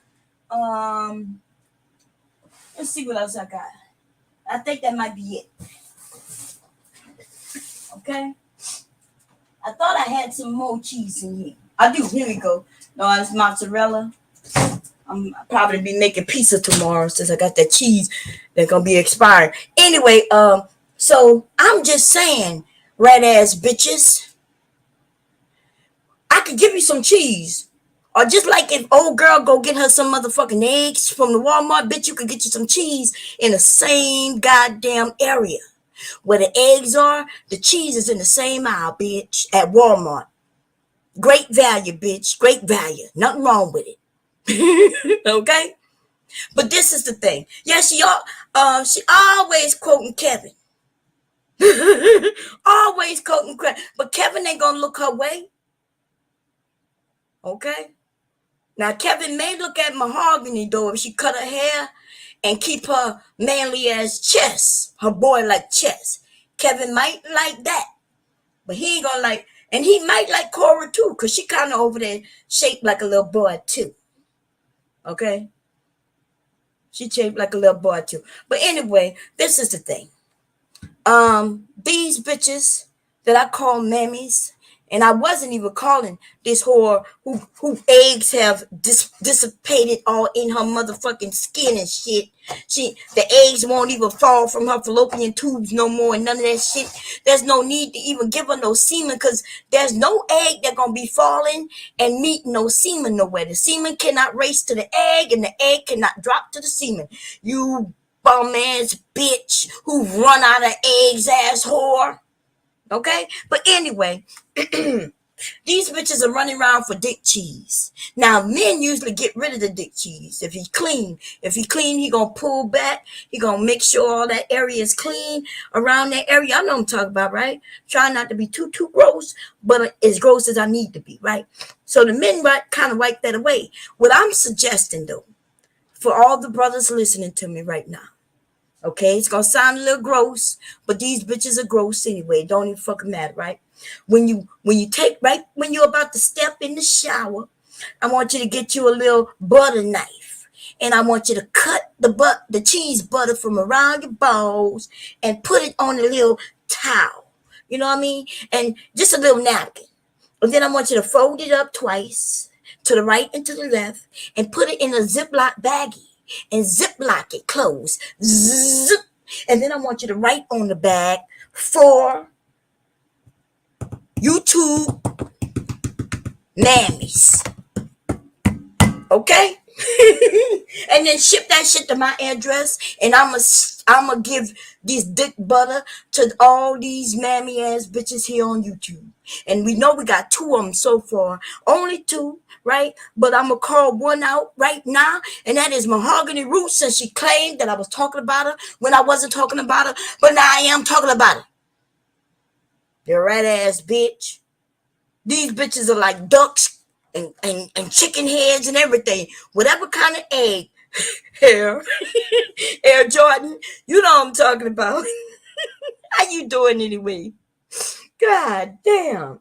A: let's see what else I got. I think that might be it. Okay. I thought I had some more cheese in here. I do. Here we go. No, it's mozzarella. I'll probably be making pizza tomorrow since I got that cheese that's gonna be expired. Anyway, so I'm just saying, red ass bitches, I could give you some cheese. Or just like if old girl go get her some motherfucking eggs from the Walmart, bitch, you could get you some cheese in the same goddamn area. Where the eggs are, the cheese is in the same aisle, bitch, at Walmart. Great value, bitch. Great value. Nothing wrong with it. Okay? But this is the thing. Yeah, she always quoting Kevin. Always quoting Kevin. But Kevin ain't gonna look her way. Okay? Now, Kevin may look at Mahogany, though, if she cut her hair and keep her manly as chest, her boy like chest. Kevin might like that, but he ain't gonna like, and he might like Cora too, because she kind of over there shaped like a little boy too. Okay? She shaped like a little boy too. But anyway, this is the thing. These bitches that I call mammies, and I wasn't even calling this whore who eggs have dissipated all in her motherfucking skin and shit. The eggs won't even fall from her fallopian tubes no more and none of that shit. There's no need to even give her no semen because there's no egg that's gonna be falling and meeting no semen nowhere. The semen cannot race to the egg and the egg cannot drop to the semen. You bum ass bitch who run out of eggs ass whore. Okay? But anyway, these bitches are running around for dick cheese. Now, men usually get rid of the dick cheese. If he clean, he gonna pull back. He gonna make sure all that area is clean around that area. I know what I'm talking about, right? Trying not to be too gross, but as gross as I need to be, right? So the men kind of wipe that away. What I'm suggesting, though, for all the brothers listening to me right now, okay, it's gonna sound a little gross, but these bitches are gross anyway. It don't even fucking matter, right? When you're about to step in the shower, I want you to get you a little butter knife, and I want you to cut the cheese butter from around your balls and put it on a little towel. You know what I mean? And just a little napkin. And then I want you to fold it up twice, to the right and to the left, and put it in a Ziploc baggie. And ziplock it closed. Zip. And then I want you to write on the bag for YouTube mammies. Okay. And then ship that shit to my address, and I'ma give this dick butter to all these mammy ass bitches here on YouTube. And we know we got two of them so far, only two, right? But I'm gonna call one out right now, and that is Mahogany Rootz, since she claimed that I was talking about her when I wasn't talking about her, but now I am talking about her. You rat ass bitch. These bitches are like ducks and chicken heads and everything. Whatever kind of egg. Hair. Air Jordan. You know what I'm talking about. How you doing anyway? God damn.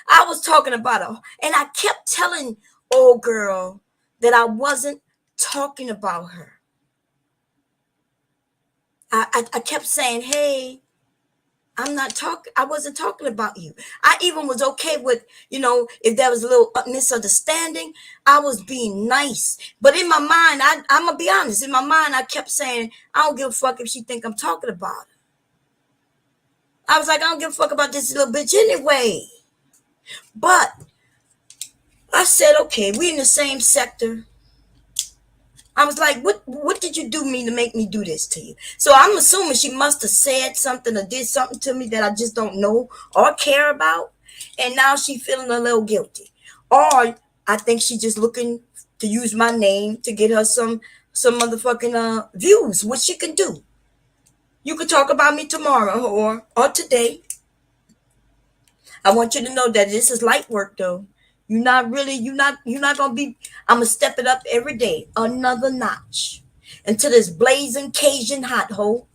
A: I was talking about her. And I kept telling old girl that I wasn't talking about her. I kept saying, hey, I wasn't talking about you. I even was okay with, if there was a little misunderstanding, I was being nice. But in my mind, I'm going to be honest. In my mind, I kept saying, I don't give a fuck if she think I'm talking about her. I was like, I don't give a fuck about this little bitch anyway. But I said, okay, we in the same sector. I was like, what did you do me to make me do this to you? So I'm assuming she must have said something or did something to me that I just don't know or care about. And now she feeling a little guilty. Or I think she just looking to use my name to get her some motherfucking views, which she can do. You could talk about me tomorrow or today. I want you to know that this is light work though. You're not gonna be. I'm gonna step it up every day, another notch, until this blazing Cajun hot hole.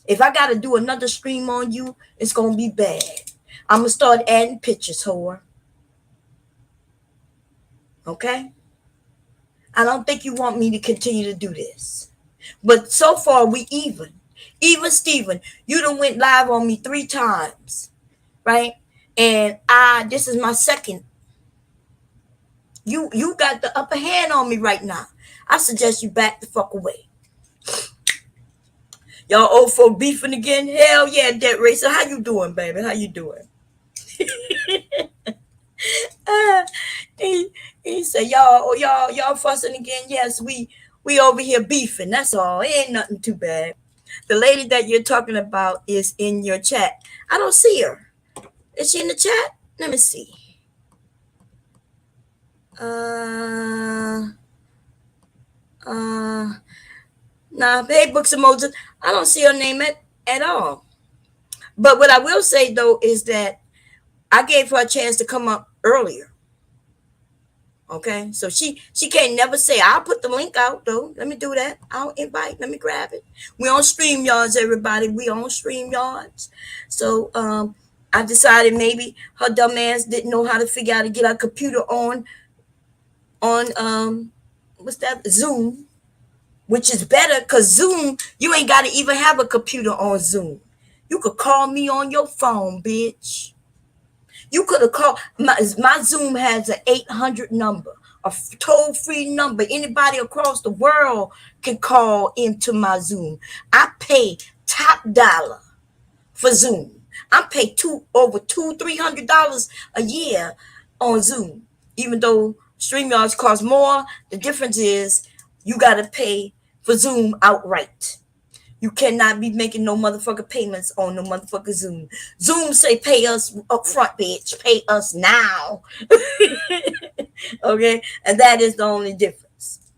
A: If I gotta do another stream on you, it's gonna be bad. I'm gonna start adding pictures, whore. Okay? I don't think you want me to continue to do this, but so far we even. Even Steven, you done went live on me 3 times, right? And this is my second. You got the upper hand on me right now. I suggest you back the fuck away. Y'all old folk beefing again? Hell yeah, Dead Racer. How you doing, baby? How you doing? He said, y'all fussing again. Yes, we over here beefing. That's all. It ain't nothing too bad. The lady that you're talking about is in your chat. I don't see her. Is she in the chat? Let me see. Nah, hey, Books and Moses. I don't see her name at all. But what I will say though is that I gave her a chance to come up earlier. Okay, so she can't never say I'll put the link out though. Let me do that. I'll invite. Let me grab it. We on StreamYards, everybody. We on StreamYards. So I decided maybe her dumb ass didn't know how to figure out to get our computer on what's that, Zoom, which is better because Zoom, you ain't got to even have a computer on Zoom. You could call me on your phone, bitch. You could have called. My Zoom has an 800 number, a toll-free number. Anybody across the world can call into my Zoom. I pay top dollar for Zoom. I pay over $200-300 a year on Zoom, even though StreamYards cost more. The difference is you got to pay for Zoom outright. You cannot be making no motherfucker payments on no motherfucker Zoom. Zoom say pay us up front, bitch. Pay us now. Okay? And that is the only difference.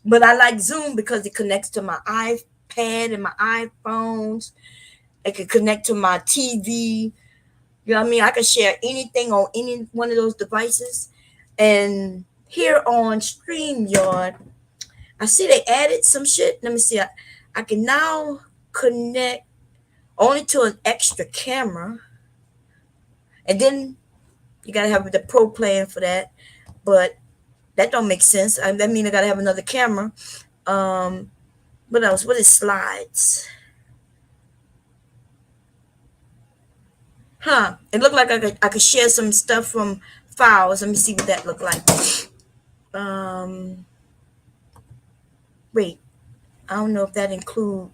A: But I like Zoom because it connects to my iPad and my iPhones. It can connect to my TV. You know what I mean? I can share anything on any one of those devices. And here on StreamYard, I see they added some shit. Let me see. I can now connect only to an extra camera. And then you got to have the pro plan for that. But that don't make sense. That means I got to have another camera. What else? What is slides? Huh. It looked like I could share some stuff from files. Let me see what that looked like. Wait. I don't know if that include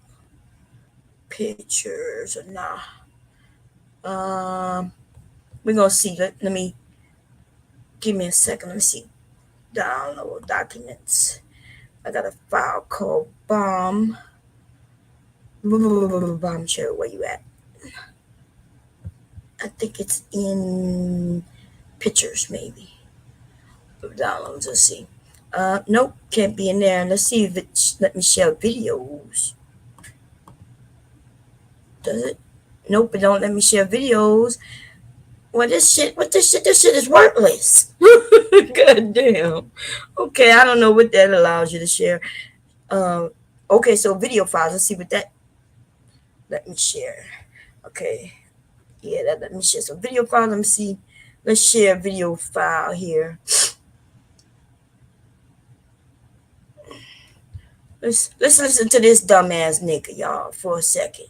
A: pictures or not. We're gonna see. Let me give me a second. Let me see. Download documents. I got a file called bomb. Bomb share. Where you at? I think it's in pictures, maybe. Downloads. Let's see. Nope, can't be in there. Let's see if it let me share videos. Does it? Nope, it don't let me share videos. What this shit? This shit is worthless. God damn. Okay, I don't know what that allows you to share. Um, okay, so video files. Let's see what that let me share. Okay, yeah, that let me share some video files. Let me see. Let's share a video file here. Let's listen to this dumbass nigga, y'all, for a second.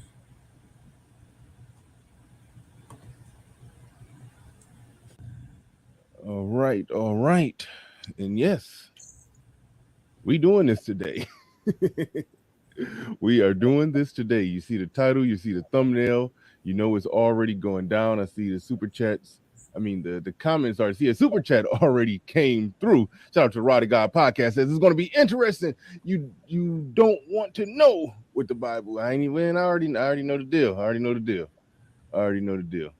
F: All right. And yes, we doing this today. We are doing this today. You see the title, you see the thumbnail, you know it's already going down. I see the super chats. I mean the comments are see a super chat already came through. Shout out to Roddy God Podcast says it's gonna be interesting. You don't want to know with the Bible. I already know the deal. I already know the deal.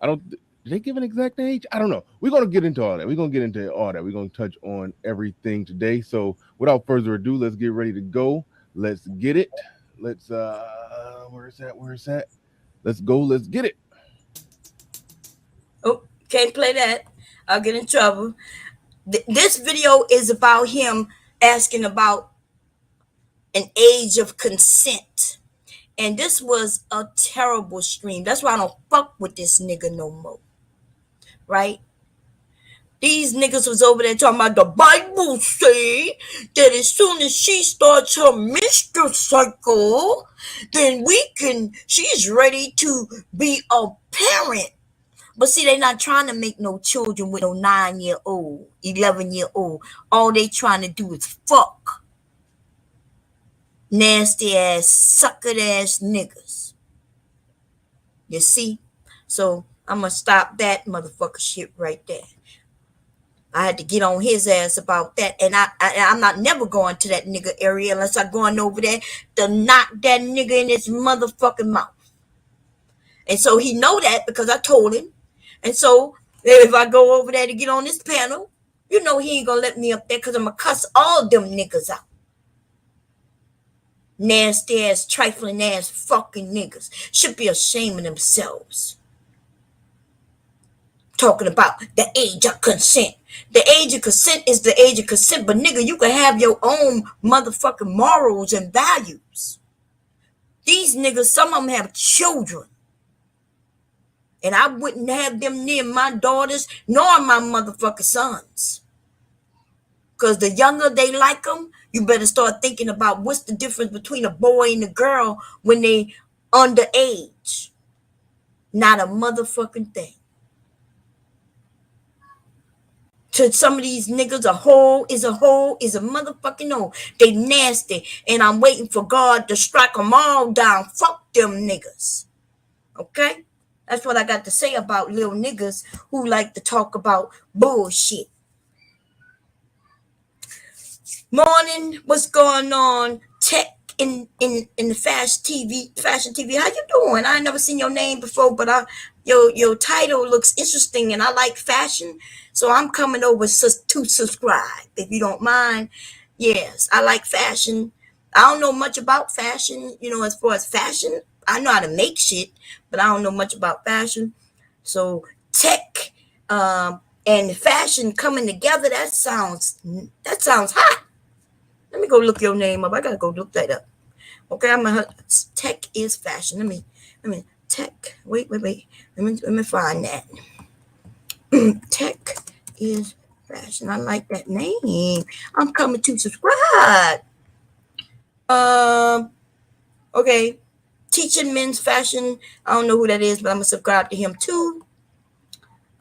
F: I don't did they give an exact age? I don't know. We're going to get into all that. We're going to touch on everything today. So without further ado, let's get ready to go. Let's get it. Let's, where's that? Let's go. Let's get it.
A: Oh, can't play that. I'll get in trouble. This video is about him asking about an age of consent. And this was a terrible stream. That's why I don't fuck with this nigga no more. Right? These niggas was over there talking about the Bible say that as soon as she starts her menstrual cycle, then she's ready to be a parent. But see, they not trying to make no children with no 9-year-old, 11-year-old. All they trying to do is fuck. Nasty ass, suckered ass niggas. You see? So I'm gonna stop that motherfucker shit right there. I had to get on his ass about that, and I'm not never going to that nigga area unless I'm going over there to knock that nigga in his motherfucking mouth. And so he know that because I told him. And so if I go over there to get on this panel, you know he ain't gonna let me up there because I'm gonna cuss all them niggas out. Nasty ass, trifling ass fucking niggas should be ashamed of themselves. Talking about the age of consent. The age of consent is the age of consent, but nigga, you can have your own motherfucking morals and values. These niggas, some of them have children. And I wouldn't have them near my daughters nor my motherfucking sons. Because the younger they like them, you better start thinking about what's the difference between a boy and a girl when they underage. Not a motherfucking thing. To some of these niggas, a hole is a motherfucking hole. They nasty. And I'm waiting for God to strike them all down. Fuck them niggas. Okay? That's what I got to say about little niggas who like to talk about bullshit. Morning, what's going on? Tech in the fashion TV. How you doing? I ain't never seen your name before, but your title looks interesting, and I like fashion, so I'm coming over to subscribe if you don't mind. Yes, I like fashion. I don't know much about fashion, as far as fashion. I know how to make shit, but I don't know much about fashion. So tech and fashion coming together, that sounds hot. Let me go look your name up. I gotta go look that up. Okay, tech is fashion. Let me tech. Wait. Let me find that. Tech is fashion. I like that name. I'm coming to subscribe. Okay. Teaching men's fashion. I don't know who that is, but I'm gonna subscribe to him too.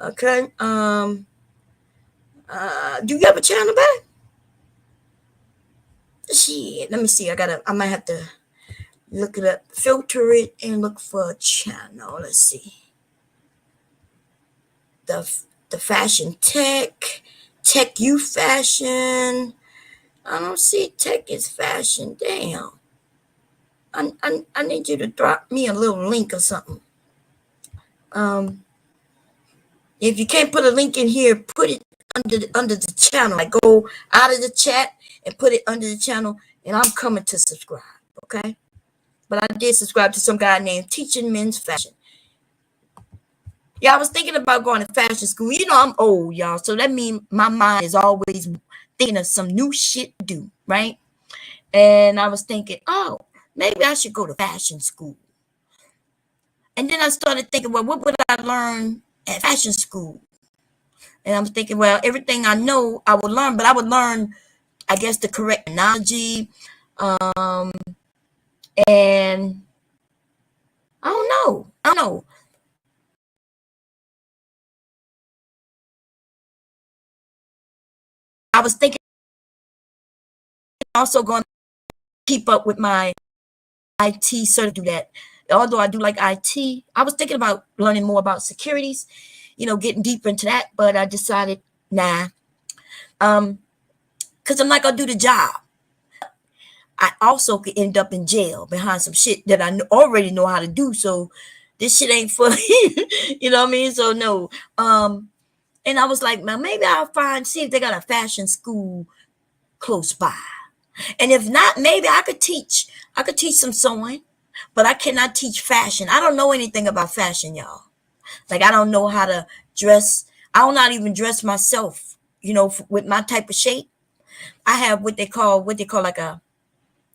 A: Okay. Do you have a channel back? Shit, let me see. I might have to look it up, filter it, and look for a channel. Let's see. The fashion tech Tech you fashion. I don't see tech is fashion. Damn. I need you to drop me a little link or something. If you can't put a link in here, put it under the channel. Like go out of the chat and put it under the channel, and I'm coming to subscribe. Okay. But I did subscribe to some guy named Teaching Men's Fashion. Yeah, I was thinking about going to fashion school. You know, I'm old, y'all. So that means my mind is always thinking of some new shit to do, right? And I was thinking, oh, maybe I should go to fashion school. And then I started thinking, well, what would I learn at fashion school? And I'm thinking, well, everything I know I would learn, but I would learn, I guess, the correct terminology. And I don't know. I was thinking also going to keep up with my IT sort of do that. Although I do like IT, I was thinking about learning more about securities, getting deeper into that, but I decided, nah. Because I'm not going to do the job. I also could end up in jail behind some shit that I already know how to do. So this shit ain't for you know what I mean? So no. And I was like, now maybe I'll see if they got a fashion school close by. And if not, maybe I could teach some sewing, but I cannot teach fashion. I don't know anything about fashion, y'all. Like I don't know how to dress. I don't not even dress myself, with my type of shape. I have what they call like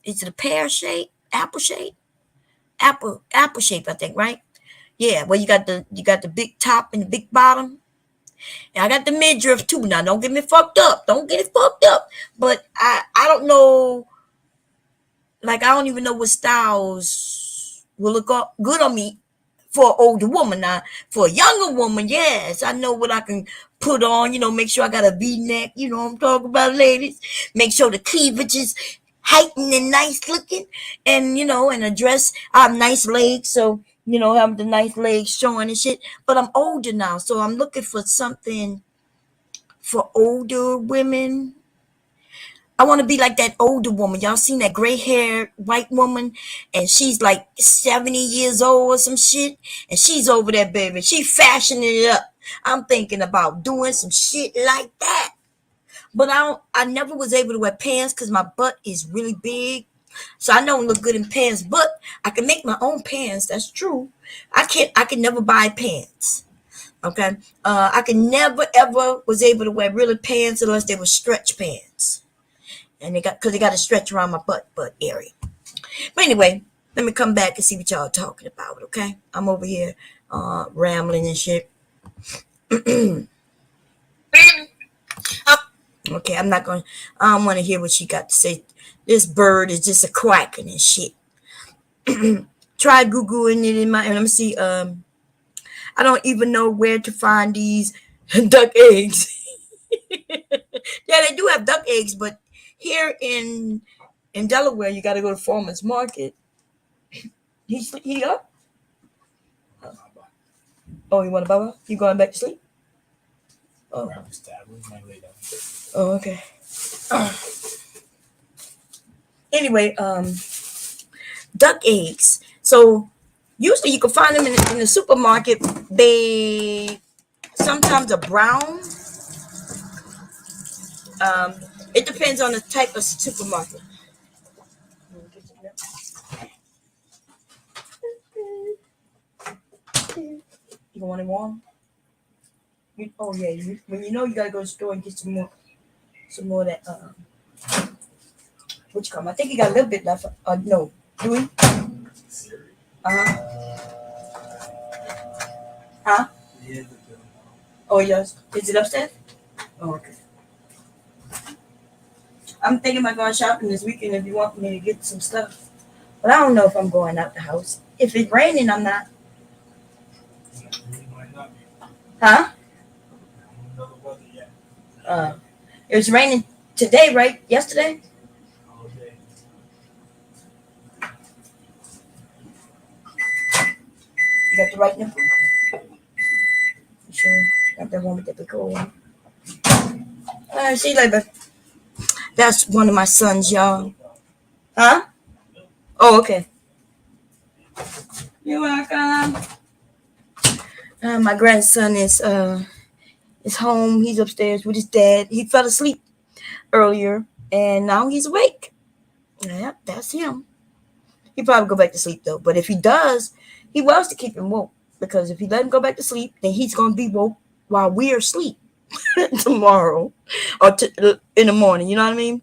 A: is it a pear shape, apple shape, apple shape, I think, right? Yeah. Well, you got the big top and the big bottom. And I got the midriff too. Now, don't get me fucked up. Don't get it fucked up. But I don't know. Like, I don't even know what styles will look good on me for an older woman. Now, for a younger woman, yes, I know what I can put on. Make sure I got a V-neck. You know what I'm talking about, ladies. Make sure the cleavage is heightened and nice looking. And, and a dress. I have nice legs, so have the nice legs showing and shit. But I'm older now, so I'm looking for something for older women. I want to be like that older woman. Y'all seen that gray haired white woman? And she's like 70 years old or some shit. And she's over there, baby. She fashioning it up. I'm thinking about doing some shit like that. But I never was able to wear pants because my butt is really big. So I don't look good in pants, but I can make my own pants. That's true. I can never buy pants. Okay. I can never ever was able to wear really pants unless they were stretch pants. And they got to stretch around my butt area. But anyway, let me come back and see what y'all are talking about. Okay. I'm over here rambling and shit. Okay, I don't want to hear what she got to say. This bird is just a quacking and shit. Try Googling it let me see. I don't even know where to find these duck eggs. Yeah, they do have duck eggs, but here in Delaware, you got to go to Farmer's Market. He up? Oh, you want to bubble? You going back to sleep? Oh. Oh, okay. Anyway, duck eggs. So usually you can find them in the supermarket. They sometimes are brown. It depends on the type of supermarket. You want it warm? Oh yeah. When you gotta go to the store and get some more of that. What you call? I think you got a little bit left. No. Do we? Huh? Oh yes. Is it upstairs? Oh, okay. I'm thinking about going shopping this weekend if you want me to get some stuff. But I don't know if I'm going out the house. If it's raining, I'm not. Huh? It was raining today, right? Yesterday? You got the right nipple? You sure? Got that one with the big old one? All right, see you later. That's one of my sons, y'all. Huh? Oh, okay. You're welcome. My grandson is home. He's upstairs with his dad. He fell asleep earlier, and now he's awake. Yeah, that's him. He probably go back to sleep though. But if he does, he wants to keep him woke because if he let him go back to sleep, then he's gonna be woke while we're asleep tomorrow or in the morning. You know what I mean?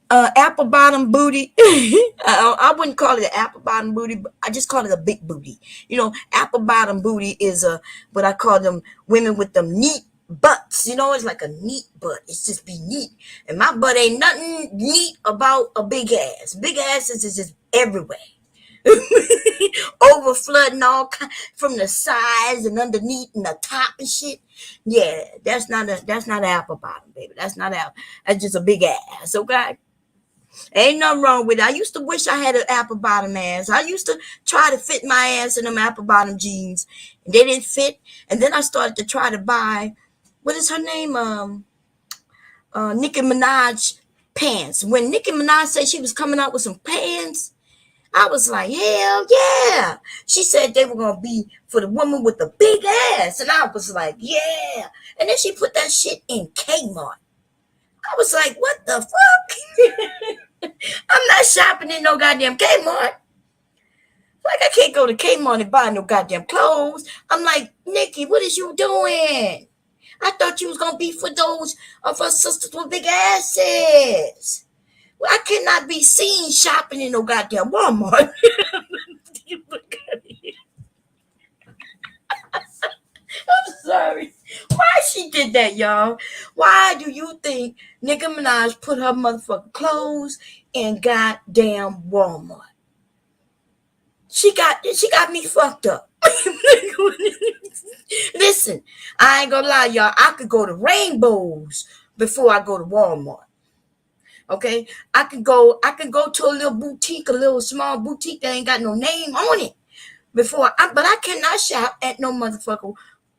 A: Apple bottom booty. I wouldn't call it an apple bottom booty, but I just call it a big booty. You know, apple bottom booty is what I call them women with them neat butts. You know, it's like a neat butt. It's just be neat. And my butt ain't nothing neat about a big ass. Big asses is just everywhere. Over flooding all from the sides and underneath and the top and shit. Yeah, that's not an apple bottom, baby. That's not apple. That's just a big ass, okay? Ain't nothing wrong with it. I used to wish I had an apple bottom ass. I used to try to fit my ass in them apple bottom jeans. And they didn't fit. And then I started to try to buy, what is her name? Nicki Minaj pants. When Nicki Minaj said she was coming out with some pants, I was like, hell yeah. She said they were going to be for the woman with the big ass. And I was like, yeah. And then she put that shit in Kmart. I was like, what the fuck? I'm not shopping in no goddamn Kmart. Like, I can't go to Kmart and buy no goddamn clothes. I'm like, Nikki, what is you doing? I thought you was going to be for those of us sisters with big asses. Well, I cannot be seen shopping in no goddamn Walmart. I'm sorry. Why she did that, y'all? Why do you think Nicki Minaj put her motherfucking clothes in goddamn Walmart? She got me fucked up. Listen, I ain't gonna lie, y'all. I could go to Rainbows before I go to Walmart. Okay, I could go to a little boutique, a little small boutique that ain't got no name on it but I cannot shop at no motherfucker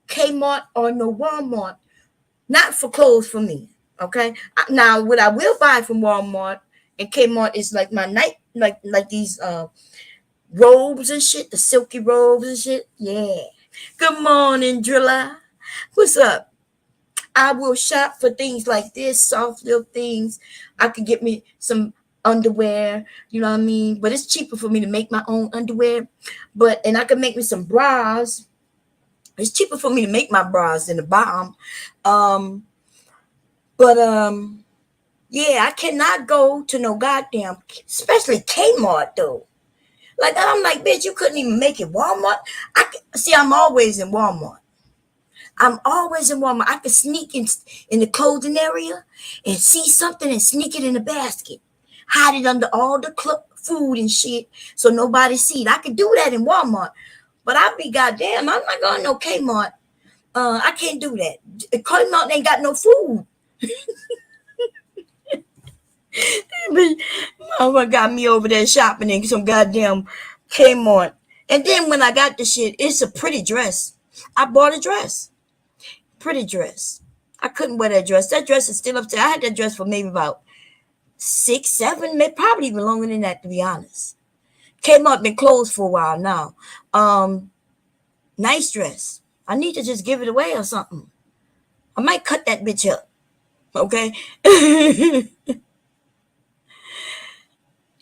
A: Kmart or no Walmart. Not for clothes for me. Okay. Now what I will buy from Walmart and Kmart is like my night, like these robes and shit, the silky robes and shit. Yeah. Good morning, Drilla. What's up? I will shop for things like this, soft little things. I could get me some underwear, you know what I mean? But it's cheaper for me to make my own underwear. And I could make me some bras. It's cheaper for me to make my bras than to buy them. Yeah, I cannot go to no goddamn, especially Kmart though. Like, I'm like, bitch, you couldn't even make it Walmart. I'm always in Walmart. I could sneak in the clothing area and see something and sneak it in the basket. Hide it under all the food and shit so nobody see it. I could do that in Walmart. But I'd be goddamn, I'm not going to no Kmart. I can't do that. Kmart ain't got no food. Mama got me over there shopping in some goddamn Kmart. And then when I got the shit, it's a pretty dress. I bought a dress. Pretty dress. I couldn't wear that dress. That dress is still up there. I had that dress for maybe about 6, 7, maybe probably even longer than that, to be honest. Kmart been closed for a while now. Nice dress. I need to just give it away or something. I might cut that bitch up. Okay?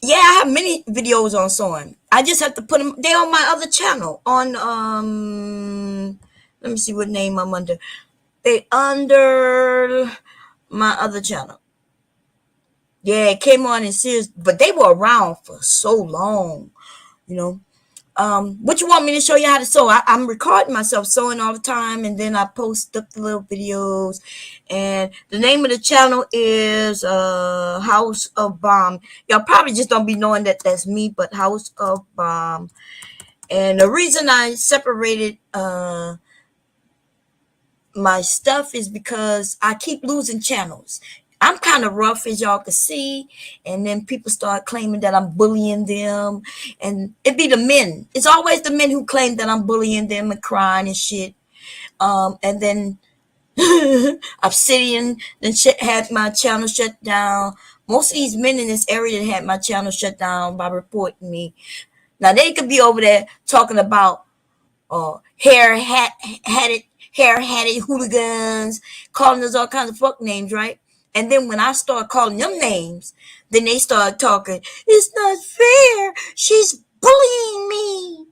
A: Yeah, I have many videos on sewing. I just have to put them. They're on my other channel. On let me see what name I'm under. They under my other channel. Yeah, it came on in series, but they were around for so long, you know. What you want me to show you how to sew? I'm recording myself sewing all the time, and then I post up the little videos. And the name of the channel is House of Bomb. Y'all probably just don't be knowing that that's me, but House of Bomb. And the reason I separated my stuff is because I keep losing channels. I'm kind of rough, as y'all can see, and then people start claiming that I'm bullying them, and it be the men. It's always the men who claim that I'm bullying them and crying and shit. And then Obsidian then had my channel shut down. Most of these men in this area had my channel shut down by reporting me. Now they could be over there talking about hair hatted hooligans, calling us all kinds of fuck names, right? And then when I start calling them names, then they start talking, it's not fair. She's bullying me.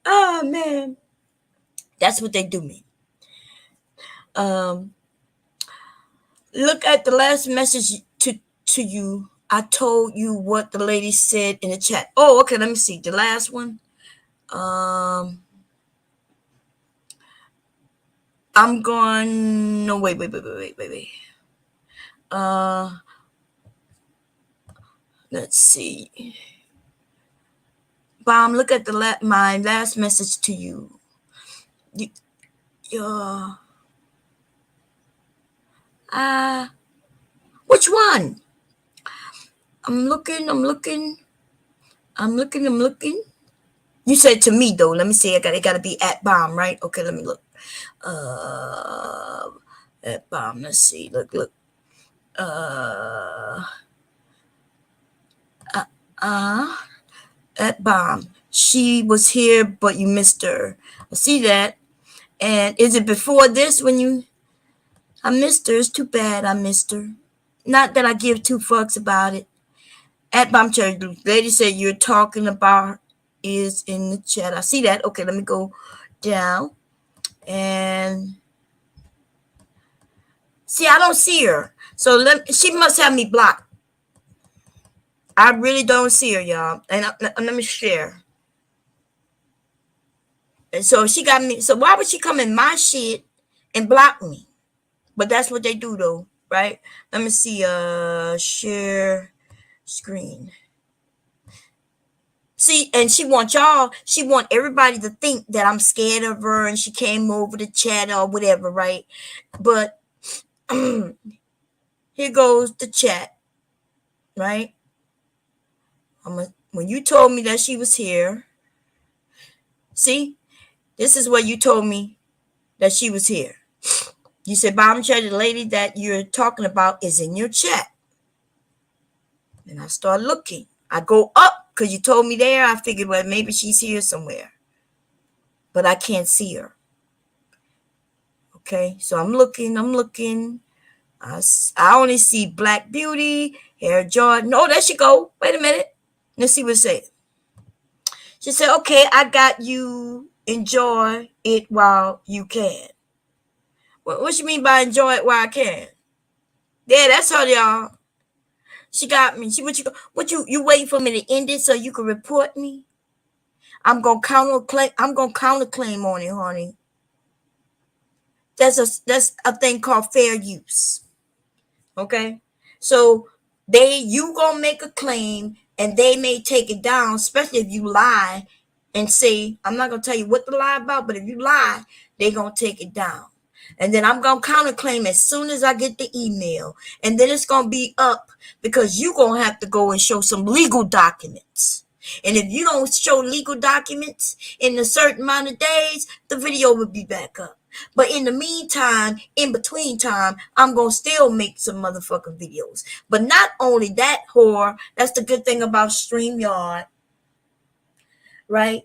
A: Oh man. That's what they do me. Um Look at the last message to you. I told you what the lady said in the chat. Oh, okay, let me see. The last one. I'm going. No, wait. Let's see. Bomb, look at my last message to you. Which one? I'm looking. You said to me though. Let me see. It gotta be at bomb, right? Okay, let me look. At bomb. Let's see. Look. At bomb. She was here, but you missed her. I see that. And is it before this when you? I missed her. It's too bad I missed her. Not that I give two fucks about it. At bomb cherry, the lady said you're talking about her is in the chat. I see that. Okay, let me go down and see. I don't see her, so she must have me blocked. I really don't see her, y'all. And let me share. And so she got me. So why would she come in my shit and block me? But that's what they do, though, right? Let me see. Share screen. See, and she want everybody to think that I'm scared of her and she came over to chat or whatever, right? But here goes the chat, right? When you told me that she was here, see, this is what you told me that she was here. You said, Bomb Chat, the lady that you're talking about is in your chat. And I start looking. I go up because you told me there. I figured, well, maybe she's here somewhere. But I can't see her. Okay, so I'm looking. I only see Black Beauty, Hair Jordan. Oh, there she go. Wait a minute. Let's see what it says. She said, okay, I got you. Enjoy it while you can. What you mean by enjoy it while I can? Yeah, that's her, y'all. She got me. You waiting for me to end it so you can report me? I'm gonna counterclaim on it, honey. That's a thing called fair use. Okay? So you gonna make a claim and they may take it down, especially if you lie and say, I'm not gonna tell you what to lie about, but if you lie, they gonna take it down. And then I'm gonna counterclaim as soon as I get the email. And then it's gonna be up because you gonna have to go and show some legal documents. And if you don't show legal documents in a certain amount of days, the video will be back up. But in the meantime, in between time, I'm going to still make some motherfucking videos. But not only that, whore, that's the good thing about StreamYard, right?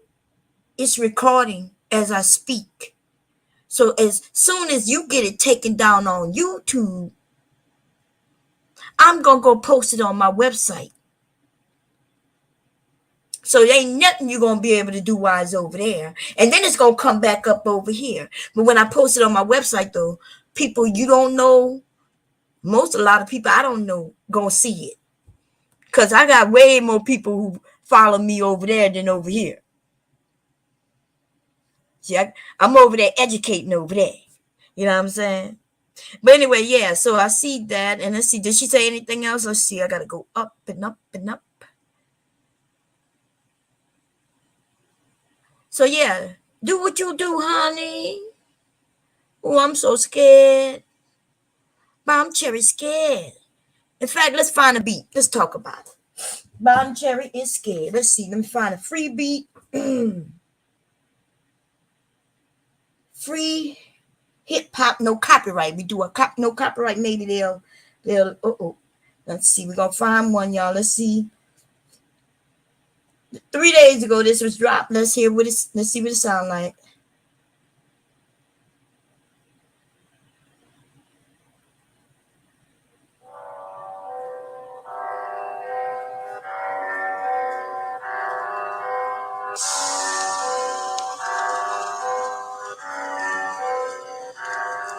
A: It's recording as I speak. So as soon as you get it taken down on YouTube, I'm going to go post it on my website. So there ain't nothing you're going to be able to do while it's over there. And then it's going to come back up over here. But when I post it on my website, though, people you don't know, a lot of people I don't know, going to see it. Because I got way more people who follow me over there than over here. See, I'm over there educating over there. You know what I'm saying? But anyway, yeah, so I see that. And let's see, did she say anything else? Let's see, I got to go up and up and up. So yeah, do what you do, honey. Oh, I'm so scared. Bomb Cherry scared. In fact, let's find a beat. Let's talk about it. Bomb Cherry is scared. Let's see. Let me find a free beat. free hip hop, no copyright. We do a no copyright. Maybe they'll. Let's see. We're gonna find one, y'all. Let's see. 3 days ago, this was dropped. Let's hear what it's. Let's see what it sound like.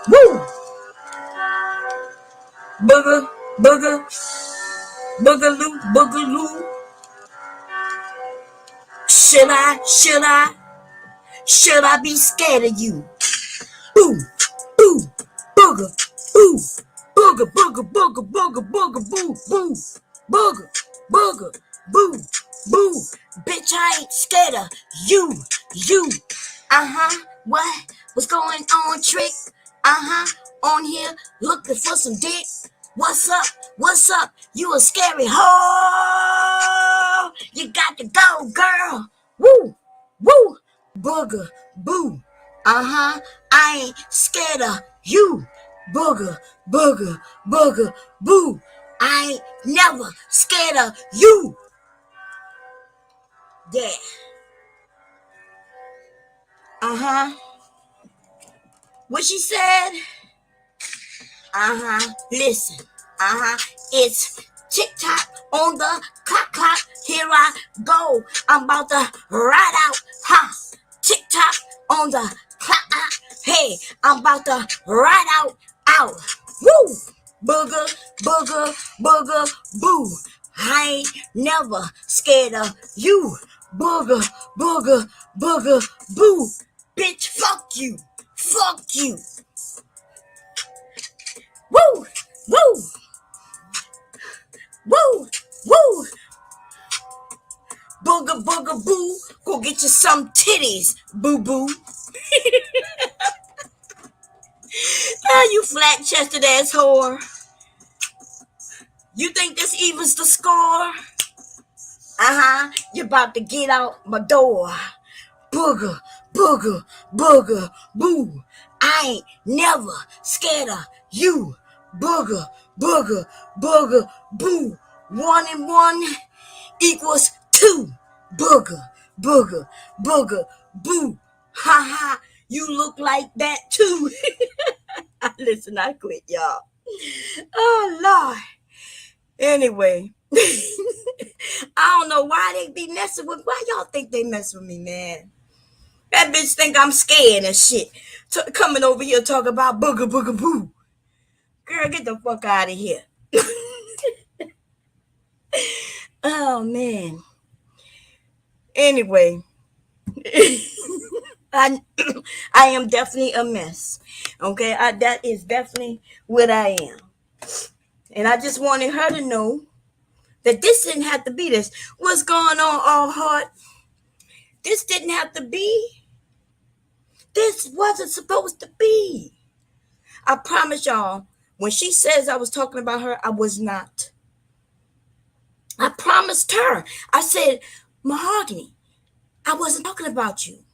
A: Woo! Booger, booger, boogaloo, boogaloo. Should I be scared of you? Boo, boo, booger, boo, booger, booger, booger, booger, booger, boo, boo, booger, booger, boo, boo. Bitch, I ain't scared of you. What's going on, trick? On here looking for some dick. What's up? You a scary hoe. You got to go, girl. Woo, booger, boo. I ain't scared of you. Booger, boo. I ain't never scared of you. Yeah. What she said? Listen. It's TikTok on the clock. Here I go. I'm about to ride out. TikTok on the clock. Hey, I'm about to ride out. Woo! Booger, boo. I ain't never scared of you. Booger, boo. Bitch, fuck you. Woo! Booger, boo. Go get you some titties, boo. You flat-chested ass whore. You think this evens the score? You about to get out my door. Booger, boo. I ain't never scared of you. Booger, boo. 1 and 1 equals 2. Booger, boo. You look like that too. Listen, I quit, y'all. Oh, Lord. Anyway. I don't know why they be messing with. Why y'all think they mess with me, man? That bitch think I'm scared and shit. Coming over here talking about booger, boo. Girl, get the fuck out of here. Oh, man. Anyway. I am definitely a mess. Okay? That is definitely what I am. And I just wanted her to know that this didn't have to be this. What's going on, all heart? This didn't have to be. This wasn't supposed to be. I promise y'all, when she says I was talking about her, I was not. I promised her. I said, Mahogany, I wasn't talking about you.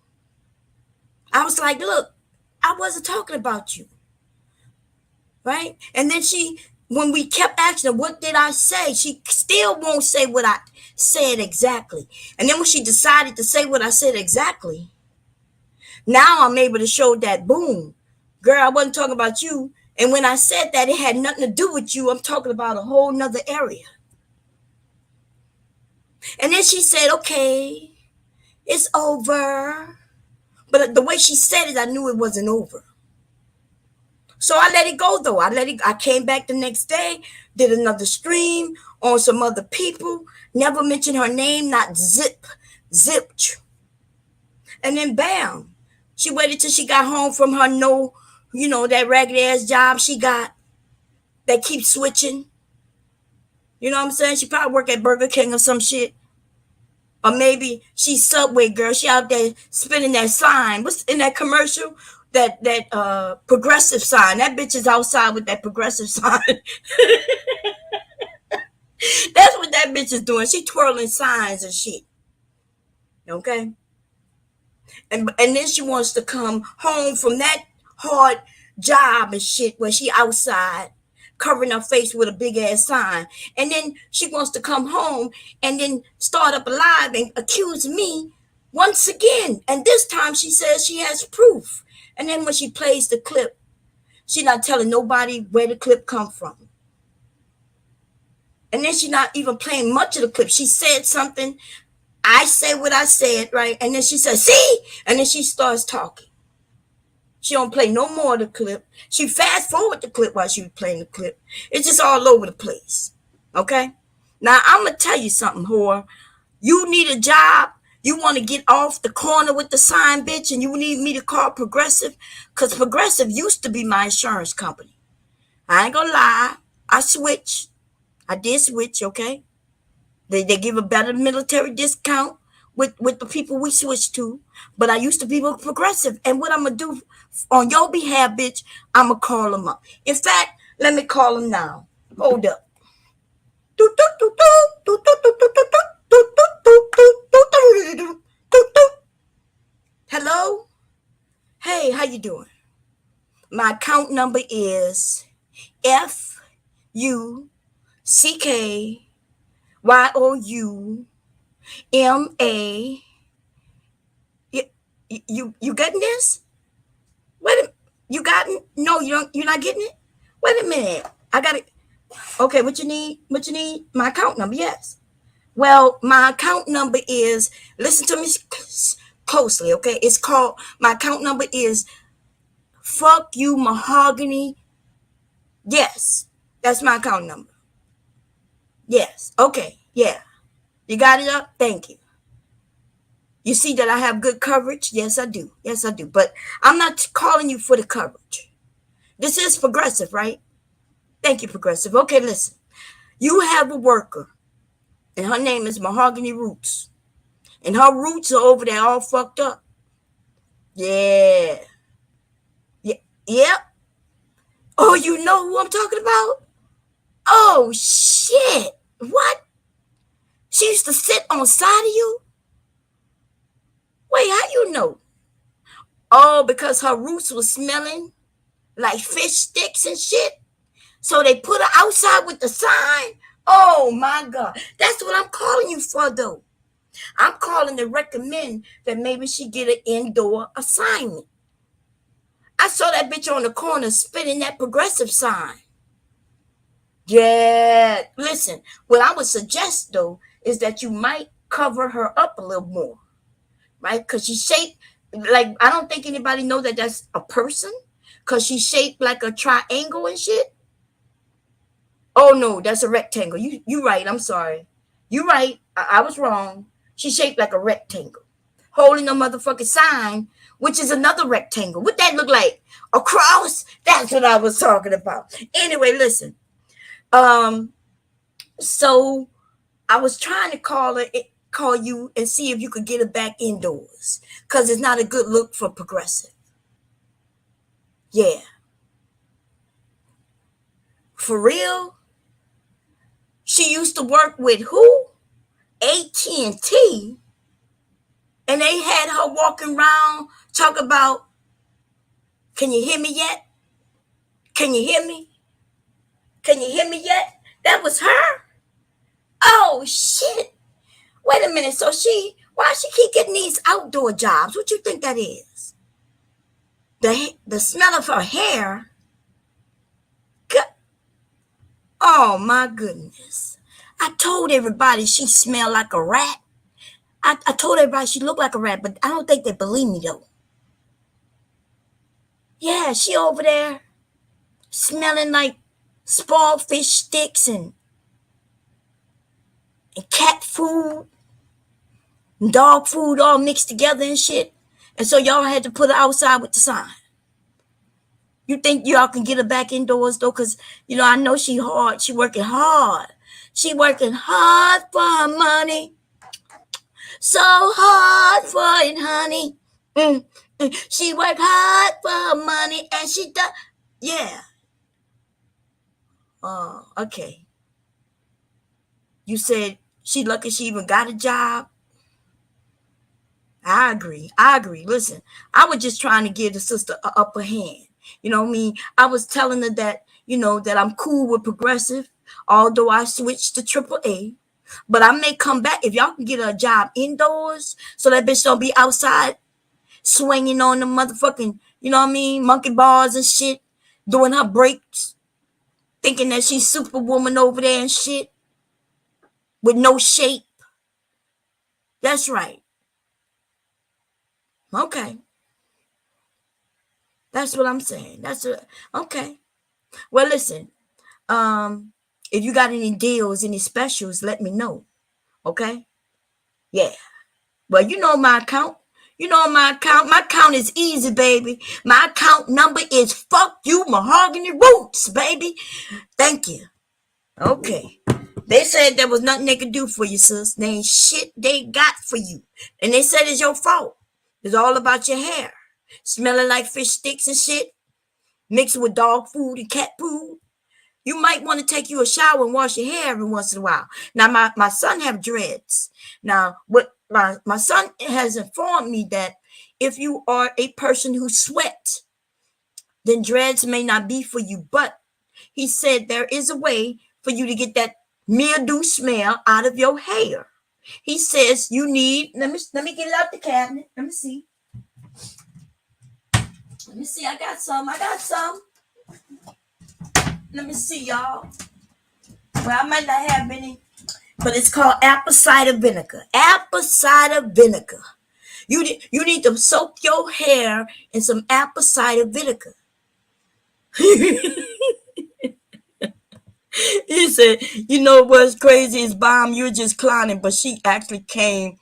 A: I was like, look, I wasn't talking about you. Right? And then when we kept asking her, what did I say? She still won't say what I said exactly. And then when she decided to say what I said exactly, now I'm able to show that, boom, girl, I wasn't talking about you. And when I said that, it had nothing to do with you. I'm talking about a whole nother area. And then she said, okay, it's over. But the way she said it, I knew it wasn't over. So I let it go, though. I came back the next day, did another stream on some other people, never mentioned her name, not zipped. And then bam, she waited till she got home from her that ragged ass job she got that keeps switching. You know what I'm saying? She probably work at Burger King or some shit. Or maybe she's Subway girl. She out there spinning that sign. What's in that commercial? That progressive sign. That bitch is outside with that progressive sign. That's what that bitch is doing. She twirling signs and shit. Okay? And then she wants to come home from that hard job and shit where she outside covering her face with a big ass sign. And then she wants to come home and then start up a live and accuse me once again. And this time she says she has proof. And then when she plays the clip, she's not telling nobody where the clip come from. And then she's not even playing much of the clip. She said something. I said what I said, right? And then she says, see? And then she starts talking. She don't play no more of the clip. She fast forward the clip while she was playing the clip. It's just all over the place. Okay? Now, I'm going to tell you something, whore. You need a job. You want to get off the corner with the sign, bitch, and you need me to call Progressive? Because Progressive used to be my insurance company. I ain't going to lie. I switched. I did switch, okay? They give a better military discount with the people we switched to. But I used to be with Progressive. And what I'm going to do on your behalf, bitch, I'm going to call them up. In fact, let me call them now. Hold up. Hello? Hey, how you doing? My account number is FUCKYOUMA. You getting this? Wait a, you got it? No, you don't. You're not getting it. Wait a minute. I got it. Okay, what you need? What you need? My account number. Yes. Well, my account number is. Listen to me closely, okay? It's called. My account number is. Fuck you, Mahogany. Yes, that's my account number. Yes. Okay. Yeah. You got it up? Thank you. You see that I have good coverage? Yes, I do. Yes, I do. But I'm not calling you for the coverage. This is Progressive, right? Thank you, Progressive. Okay, listen. You have a worker, and her name is Mahogany Rootz. And her roots are over there all fucked up. Yeah. Yeah. Yep. Oh, you know who I'm talking about? Oh, shit. What? She used to sit on the side of you? Wait, how you know? Oh, because her roots was smelling like fish sticks and shit. So they put her outside with the sign. Oh, my God. That's what I'm calling you for, though. I'm calling to recommend that maybe she get an indoor assignment. I saw that bitch on the corner spitting that Progressive sign. Yeah. Listen, what I would suggest, though, is that you might cover her up a little more. Right? Because she's shaped like, I don't think anybody know that that's a person. Because she's shaped like a triangle and shit. Oh, no, that's a rectangle. You right. I'm sorry. You right. I was wrong. She's shaped like a rectangle. Holding a motherfucking sign, which is another rectangle. What that look like? A cross? That's what I was talking about. Anyway, listen. So I was trying to call you and see if you could get her back indoors. Because it's not a good look for Progressive. Yeah. For real? She used to work with who? AT&T. And they had her walking around talk about, can you hear me yet? Can you hear me? Can you hear me yet? That was her? Oh, shit. Wait a minute. So why she keep getting these outdoor jobs? What you think that is? The smell of her hair? Oh, my goodness. I told everybody she smelled like a rat. I told everybody she looked like a rat, but I don't think they believe me, though. Yeah, she over there smelling like spoiled fish sticks and cat food and dog food all mixed together and shit. And so y'all had to put her outside with the sign. You think y'all can get her back indoors, though? Because, I know she hard. She working hard. She working hard for her money. So hard for it, honey. She worked hard for her money and she does. Yeah. Oh, okay. You said she lucky she even got a job. I agree. I agree. Listen, I was just trying to give the sister an upper hand. You know what I mean? I was telling her that, that I'm cool with progressive, although I switched to triple A. But I may come back if y'all can get her a job indoors so that bitch don't be outside swinging on the motherfucking, monkey bars and shit, doing her breaks, thinking that she's superwoman over there and shit with no shape. That's right. Okay. That's what I'm saying. Okay. Well, listen. If you got any deals, any specials, let me know. Okay? Yeah. Well, you know my account. You know my account. My account is easy, baby. My account number is fuck you, Mahogany Rootz, baby. Thank you. Okay. They said there was nothing they could do for you, sis. There ain't shit they got for you. And they said it's your fault. It's all about your hair. Smelling like fish sticks and shit. Mixed with dog food and cat food. You might want to take you a shower and wash your hair every once in a while. Now, my son have dreads. Now, what my son has informed me that if you are a person who sweats, then dreads may not be for you. But he said there is a way for you to get that mildew smell out of your hair. He says you need, let me get it out the cabinet. Let me see. I got some. Let me see, y'all. Well, I might not have any, but it's called apple cider vinegar. Apple cider vinegar. You need to soak your hair in some apple cider vinegar. He said, you know what's crazy is, Bomb, you're just clowning, but she actually came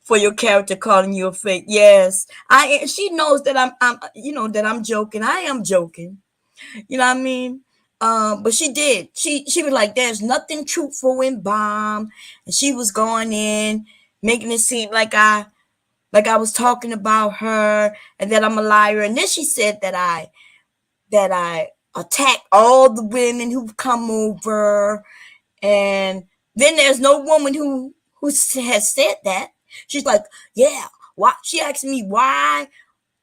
A: for your character calling you a fake. Yes. She knows that I'm joking. I am joking. You know what I mean? But she did. She was like, there's nothing truthful in Bomb. And she was going in, making it seem like I was talking about her and that I'm a liar. And then she said that I attack all the women who've come over. And then there's no woman who has said that. She's like, yeah, why? She asked me why.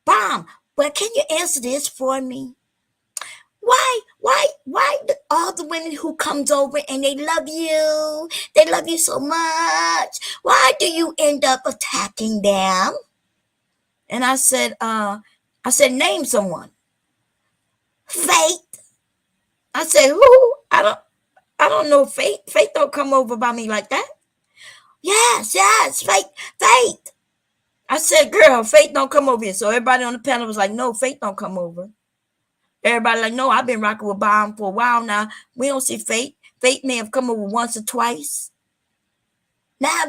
A: Bomb, well, can you answer this for me? Why all the women who comes over and they love you so much, why do you end up attacking them? And I said, name someone. Faith. I said, who? I don't know Faith. Faith don't come over by me like that. Yes, Faith. I said, girl, Faith don't come over here. So everybody on the panel was like, no, Faith don't come over. Everybody like, no, I've been rocking with Bomb for a while now. We don't see Faith. Faith may have come over once or twice. Nah,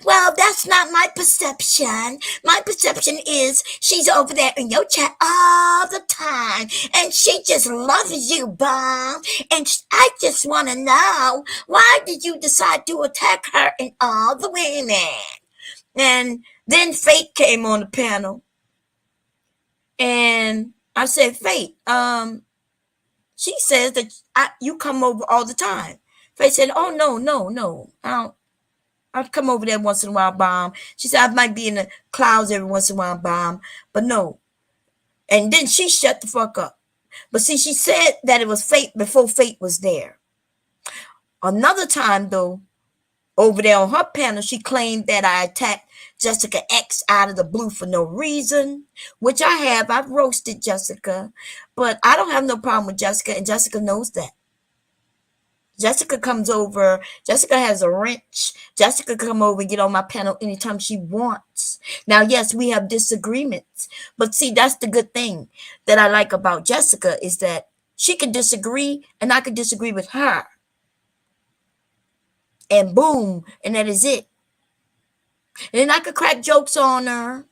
A: well, that's not my perception. My perception is she's over there in your chat all the time, and she just loves you, Bomb. And I just want to know, why did you decide to attack her and all the women? And then Faith came on the panel, and I said, Faith, she says that you come over all the time. Faith said, oh, no, I'll come over there once in a while, Bomb. She said, I might be in the clouds every once in a while, Bomb, but no. And then she shut the fuck up. But see, she said that it was Faith before Faith was there. Another time, though, over there on her panel, she claimed that I attacked Jessica X out of the blue for no reason, which I have. I've roasted Jessica, but I don't have no problem with Jessica, and Jessica knows that. Jessica comes over. Jessica has a wrench. Jessica come over and get on my panel anytime she wants. Now, yes, we have disagreements, but see, that's the good thing that I like about Jessica is that she can disagree and I can disagree with her. And boom, and that is it. And then I could crack jokes on her,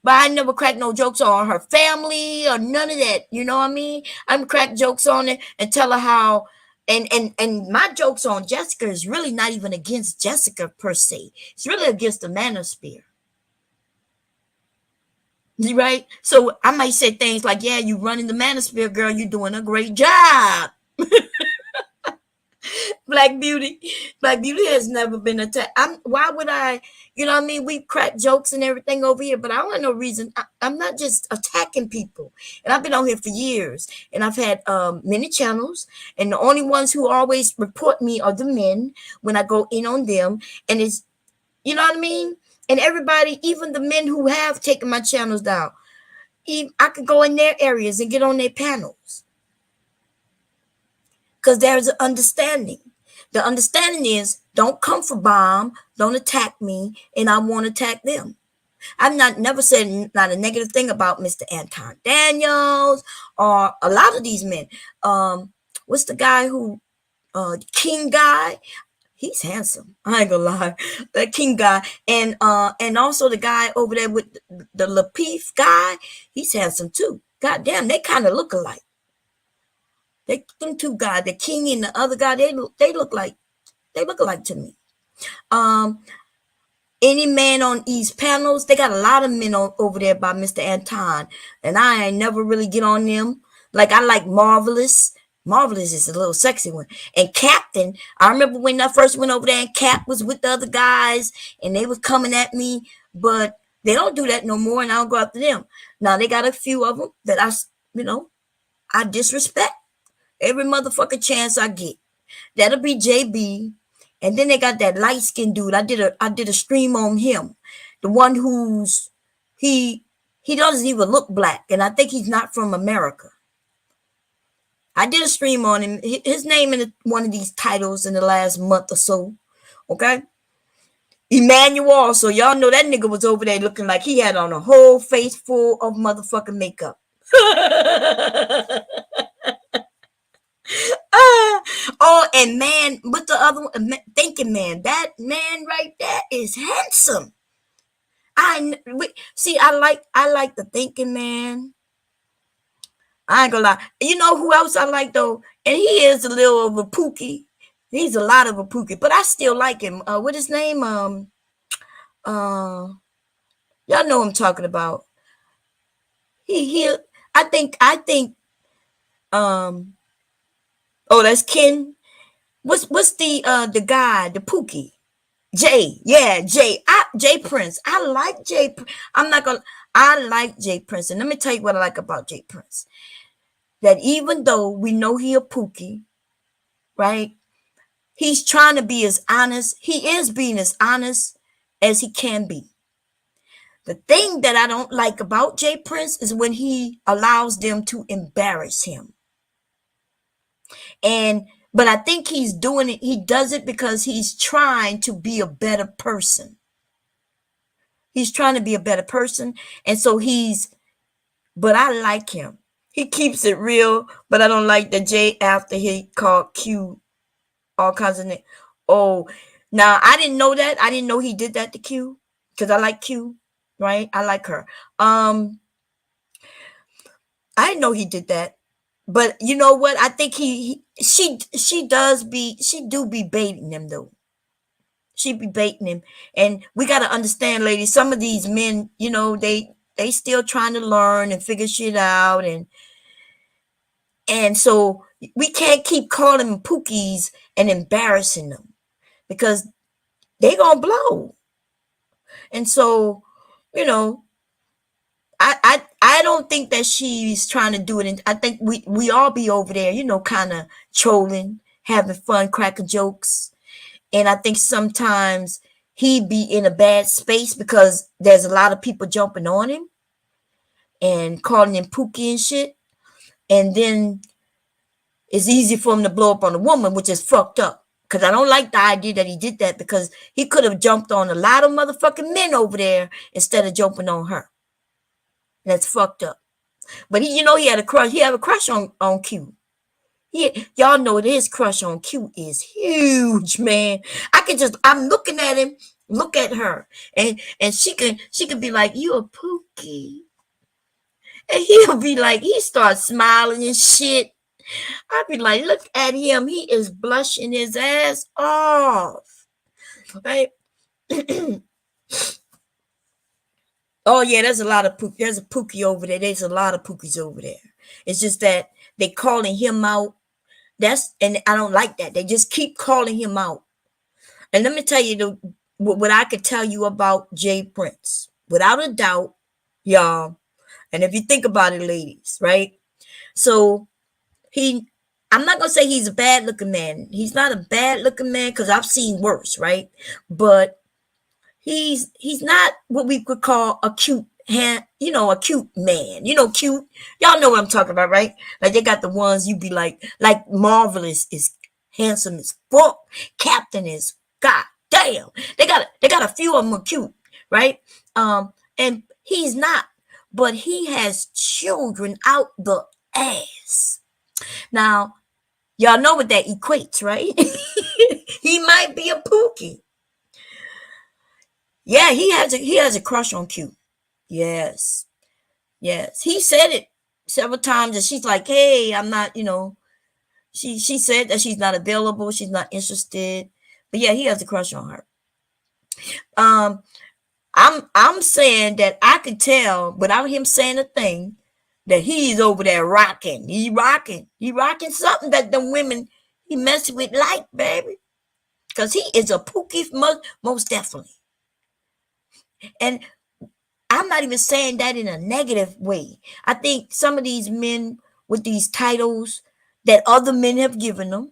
A: but I never crack no jokes on her family or none of that. You know what I mean? I'm crack jokes on it and tell her how. And my jokes on Jessica is really not even against Jessica per se. It's really against the manosphere. Right? So I might say things like, yeah, you running the manosphere, girl. You're doing a great job. Black Beauty. Black Beauty has never been attacked. Why would I? You know what I mean? We crack jokes and everything over here, but I don't have no reason. I'm not just attacking people. And I've been on here for years, and I've had many channels, and the only ones who always report me are the men when I go in on them, and it's, you know what I mean. And everybody, even the men who have taken my channels down, I could go in their areas and get on their panels because there's an understanding. The understanding is don't come for bomb, don't attack me, and I won't attack them. I've never said not a negative thing about Mr. Anton Daniels or a lot of these men. What's the guy who King guy? He's handsome. I ain't gonna lie. That King guy. And also the guy over there with the Lapeef guy, he's handsome too. God damn, they kind of look alike. Them two guys, the King and the other guy, they look alike to me. Any man on these panels, they got a lot of men over there by Mr. Anton, and I ain't never really get on them. Like I like Marvelous. Marvelous is a little sexy one. And Captain, I remember when I first went over there and Cap was with the other guys and they was coming at me, but they don't do that no more, and I don't go after them. Now they got a few of them that I disrespect every motherfucking chance I get. That'll be JB. And then they got that light-skinned dude. I did a stream on him. The one who's he doesn't even look black, and I think he's not from America. I did a stream on him. His name in one of these titles in the last month or so. Okay? Emmanuel. So y'all know that nigga was over there looking like he had on a whole face full of motherfucking makeup. Oh, and man, with the other one, thinking man, that man right there is handsome. I like the thinking man. I ain't gonna lie. You know who else I like though? And he is a little of a pookie. He's a lot of a pookie, but I still like him. What his name? Y'all know what I'm talking about. I think oh, that's Ken. What's the guy, the Pookie? Jay. Yeah, Jay. Jay Prince. I like Jay. I like Jay Prince. And let me tell you what I like about Jay Prince. That even though we know he a Pookie, right? He's trying to be as honest. He is being as honest as he can be. The thing that I don't like about Jay Prince is when he allows them to embarrass him. But I think he's doing it. He does it because he's trying to be a better person. He's trying to be a better person. And so but I like him. He keeps it real, but I don't like the J after he called Q all kinds of names. Oh, now I didn't know that. I didn't know he did that to Q because I like Q, right? I like her. I didn't know he did that. But you know what? I think she do be baiting him though. She be baiting him. And we got to understand, ladies, some of these men, they still trying to learn and figure shit out. And so we can't keep calling them pookies and embarrassing them because they going to blow. And so, I don't think that she's trying to do it. And I think we all be over there, kind of trolling, having fun, cracking jokes. And I think sometimes he be in a bad space because there's a lot of people jumping on him and calling him Pookie and shit. And then it's easy for him to blow up on a woman, which is fucked up. Because I don't like the idea that he did that because he could have jumped on a lot of motherfucking men over there instead of jumping on her. That's fucked up. But he had a crush. He had a crush on Q. Y'all know his crush on Q is huge, man. I'm looking at him, look at her, and she can be like, "You a Pookie," and he'll be like, he starts smiling and shit. I'd be like, look at him, he is blushing his ass off, right? Oh yeah, there's a Pookie over there. There's a lot of Pookies over there. It's just that they calling him out And I don't like that. They just keep calling him out. And let me tell you what I could tell you about Jay Prince, without a doubt, y'all. And if you think about it, ladies, right? So I'm not gonna say he's a bad looking man. He's not a bad looking man because I've seen worse, right? But he's not what we could call a cute a cute man. Cute. Y'all know what I'm talking about, right? Like they got the ones you be like Marvelous is handsome as fuck. Captain is god damn. They got a few of them are cute, right? And he's not, but he has children out the ass. Now, y'all know what that equates, right? He might be a Pookie. Yeah, he has a crush on Q. Yes. He said it several times, and she's like, "Hey, I'm not." She said that she's not available. She's not interested. But yeah, he has a crush on her. I'm saying that I could tell without him saying a thing that he's over there rocking. He rocking something that the women he messing with like, baby. Because he is a Pookie, most definitely. And I'm not even saying that in a negative way. I think some of these men with these titles that other men have given them,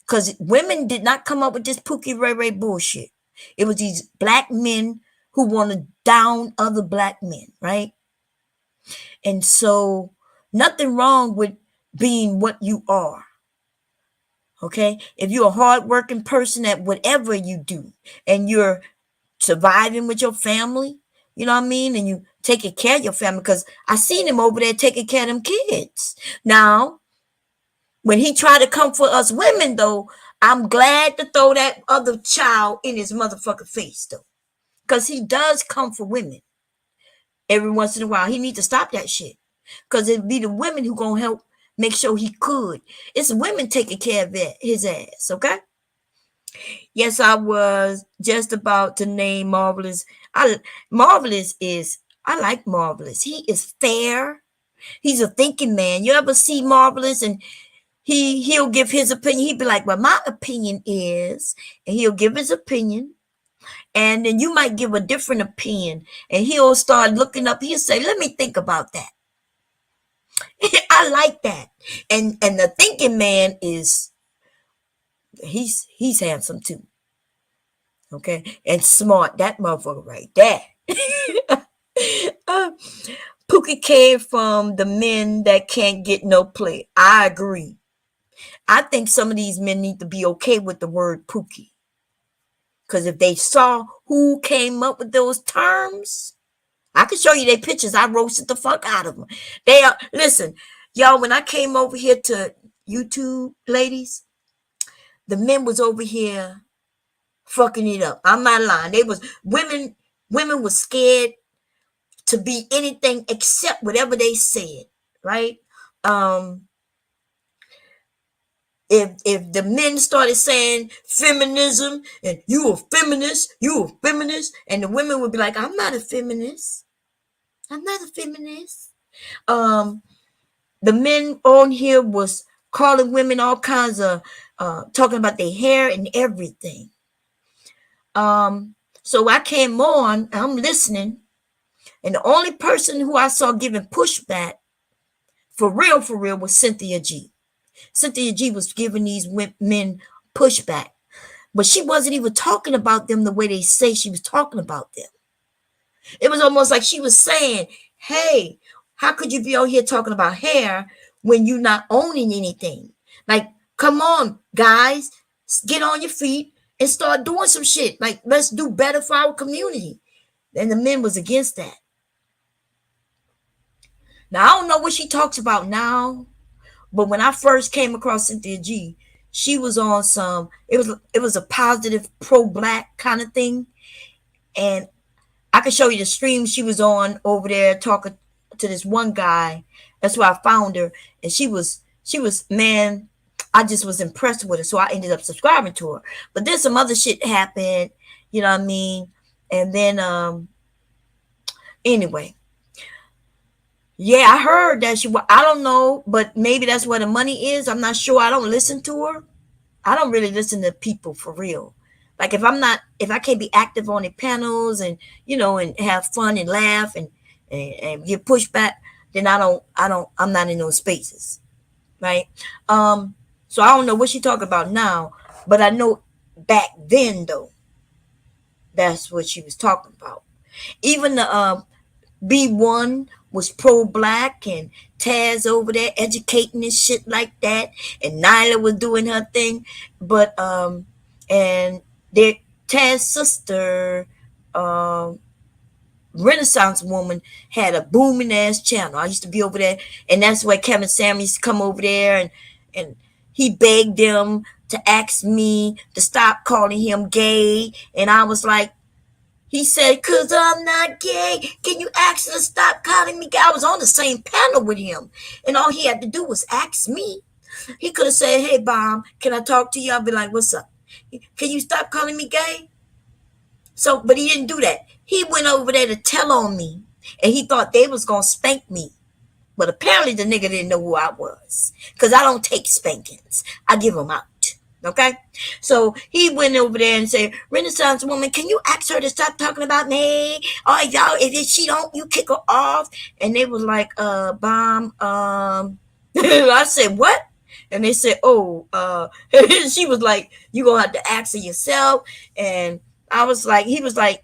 A: because women did not come up with this Pookie Ray Ray bullshit. It was these black men who want to down other black men, right? And so nothing wrong with being what you are. Okay? If you're a hardworking person at whatever you do and you're surviving with your family, you know what I mean? And you taking care of your family, because I seen him over there taking care of them kids. Now, when he tried to come for us women, though, I'm glad to throw that other child in his motherfucking face, though. Because he does come for women every once in a while. He needs to stop that shit. Because it'd be the women who gonna help make sure he could. It's women taking care of his ass, okay? Yes, I was just about to name Marvelous. I like Marvelous. He is fair. He's a thinking man. You ever see Marvelous and he'll give his opinion. He'd be like, well, my opinion is, and he'll give his opinion. And then you might give a different opinion, and he'll start looking up. He'll say, let me think about that. I like that. And the thinking man is, he's handsome too. Okay. And smart. That motherfucker right there. Pookie came from the men that can't get no play. I agree. I think some of these men need to be okay with the word Pookie. Because if they saw who came up with those terms, I can show you their pictures. I roasted the fuck out of them. Listen, y'all, when I came over here to YouTube, ladies, the men was over here fucking it up. I'm not lying. They was women were scared to be anything except whatever they said, right? If the men started saying feminism and you a feminist, and the women would be like, I'm not a feminist. The men on here was calling women all kinds of talking about their hair and everything. So I came on, I'm listening, and the only person who I saw giving pushback for real was Cynthia G. Cynthia G was giving these men pushback, but she wasn't even talking about them the way they say she was talking about them. It was almost like she was saying, hey, how could you be out here talking about hair when you're not owning anything? Like, come on, guys, get on your feet and start doing some shit. Like, let's do better for our community. And the men was against that. Now, I don't know what she talks about now, but when I first came across Cynthia G, she was on some, it was a positive pro-black kind of thing. And I can show you the stream she was on over there talking to this one guy. That's where I found her. And she was, man, I just was impressed with her. So I ended up subscribing to her. But then some other shit happened, you know what I mean? And then, anyway, Yeah, I heard that she. I don't know, but maybe that's where the money is. I'm not sure. I don't listen to her. I don't really listen to people for real. Like if I can't be active on the panels and and have fun and laugh and get pushback, then I'm not in those spaces, right? So I don't know what she talking about now, but I know back then though, that's what she was talking about. Even the B1 was pro-black and Taz over there educating and shit like that, and Nyla was doing her thing, but and their Taz's sister, um Renaissance Woman, had a booming ass channel. I used to be over there, and that's where Kevin Samuels used to come over there, and he begged them to ask me to stop calling him gay, and I was like, he said, "Cause I'm not gay. Can you ask her to stop calling me gay?" I was on the same panel with him, and all he had to do was ask me. He could have said, "Hey, Bomb, can I talk to you?" I'll be like, "What's up? Can you stop calling me gay?" So, but he didn't do that. He went over there to tell on me, and he thought they was gonna spank me. But apparently the nigga didn't know who I was, because I don't take spankings. I give them out. Okay? So he went over there and said, "Renaissance Woman, can you ask her to stop talking about me? Oh, y'all, if she don't, you kick her off." And they was like, Bomb, I said, "What?" And they said, "Oh, she was like, you gonna have to ask her yourself." And I was like, he was like,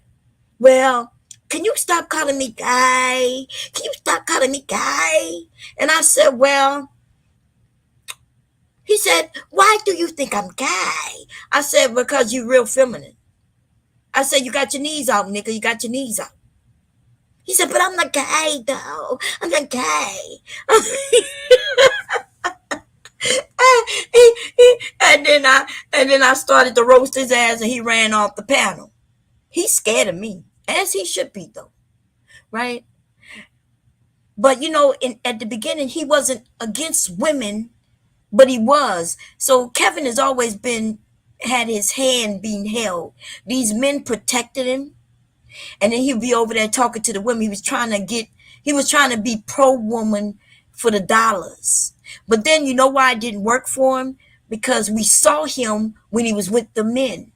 A: "Well, can you stop calling me guy? Can you stop calling me guy?" And I said, "Well," he said, "Why do you think I'm guy?" I said, "Because you're real feminine." I said, "You got your knees out, nigga. You got your knees out." He said, "But I'm not gay, though. I'm not gay." and then I started to roast his ass, and he ran off the panel. He's scared of me, as he should be, though, right? But at the beginning, he wasn't against women, but he was. So Kevin has always been had his hand being held. These men protected him, and then he'd be over there talking to the women. He was trying to be pro woman for the dollars. But then you know why it didn't work for him? Because we saw him when he was with the men.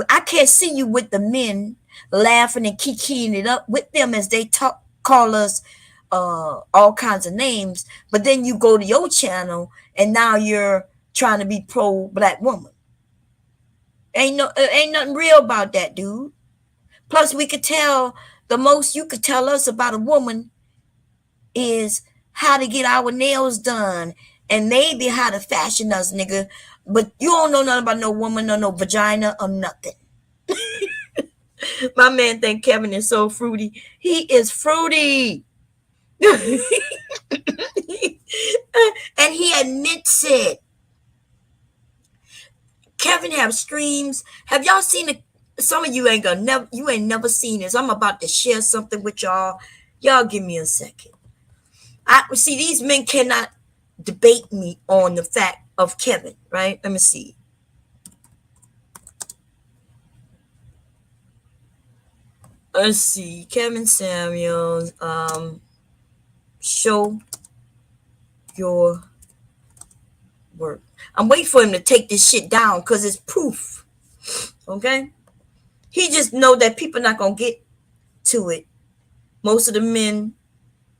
A: I can't see you with the men laughing and kikiing it up with them as they call us all kinds of names. But then you go to your channel and now you're trying to be pro black woman. Ain't nothing real about that, dude. Plus, we could tell the most you could tell us about a woman is how to get our nails done and maybe how to fashion us, nigga. But you don't know nothing about no woman or no vagina or nothing. My man think Kevin is so fruity. He is fruity. And he admits it. Kevin have streams. Have y'all seen it? Some of you ain't never seen this. I'm about to share something with y'all. Y'all give me a second. I see these men cannot debate me on the fact of Kevin, right? Let me see. Let's see. Kevin Samuels, show your work. I'm waiting for him to take this shit down because it's proof. Okay? He just know that people not gonna get to it. Most of the men,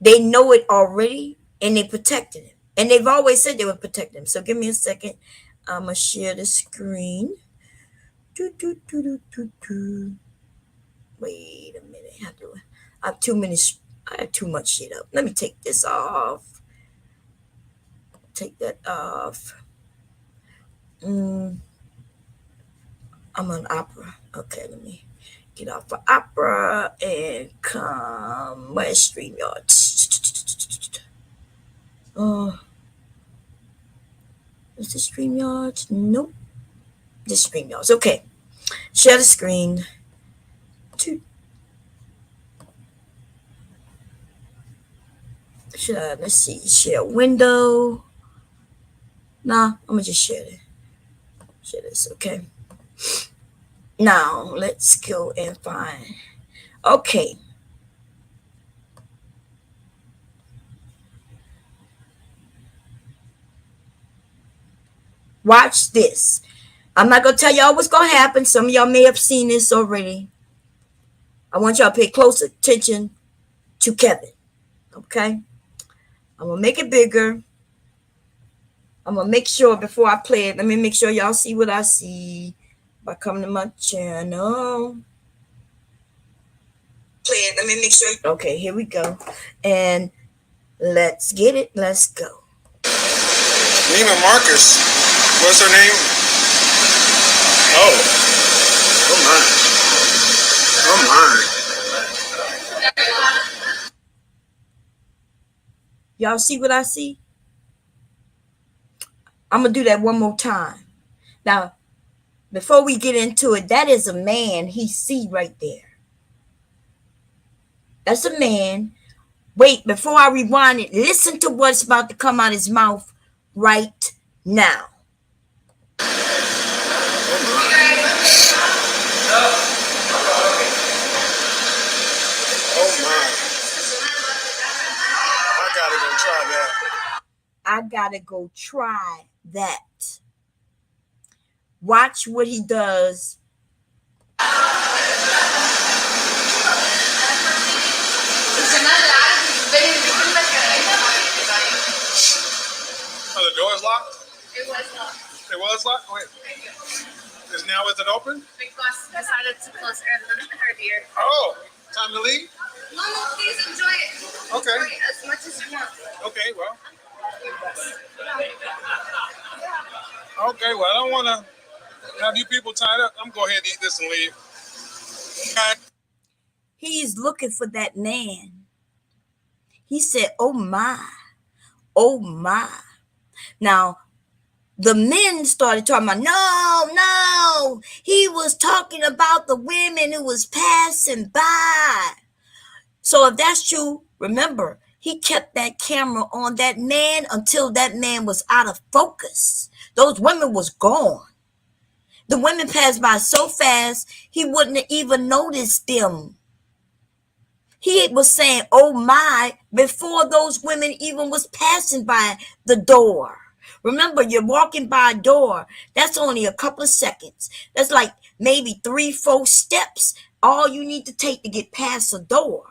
A: they know it already and they protected him. And they've always said they would protect him. So give me a second. I'm gonna share the screen. Wait a minute. I have too much shit up. Let me take this off. Take that off. I'm on Opera. Okay, let me get off of Opera and come. Where's StreamYard? Is this StreamYard? Nope. This StreamYard. Okay. Share the screen. Let's see. Share window. Nah, I'm gonna just share it. Share this. Okay. Now let's go and find. Okay. Watch this. I'm not going to tell y'all what's going to happen. Some of y'all may have seen this already. I want y'all to pay close attention to Kevin. Okay? I'm going to make it bigger. I'm going to make sure before I play it, let me make sure y'all see what I see by coming to my channel. Play it. Let me make sure. Okay, here we go. And let's get it. Let's go.
G: Neiman Marcus. What's her name? Oh. Oh my. Oh my.
A: Y'all see what I see? I'm going to do that one more time. Now, before we get into it, that is a man he see right there. That's a man. Wait, before I rewind it, listen to what's about to come out his mouth right now.
G: Oh my.
A: I gotta go try that. Watch what he does.
G: Oh, the door is locked?
H: It was locked.
G: It was locked? Wait. Is it open?
H: Because decided to close earlier.
G: Oh, time to leave?
H: No, please enjoy it.
G: Okay.
H: Enjoy it as much as you want.
G: Okay, well. Okay, well, I don't want to have you people tied up. I'm going to go ahead and eat this and leave. Okay.
A: He's looking for that man. He said, oh my, oh my. Now, the men started talking about, no, he was talking about the women who was passing by. So if that's true, remember, he kept that camera on that man until that man was out of focus. Those women was gone. The women passed by so fast, he wouldn't have even noticed them. He was saying, oh my, before those women even was passing by the door. Remember, you're walking by a door. That's only a couple of seconds. That's like maybe 3-4 steps. All you need to take to get past a door.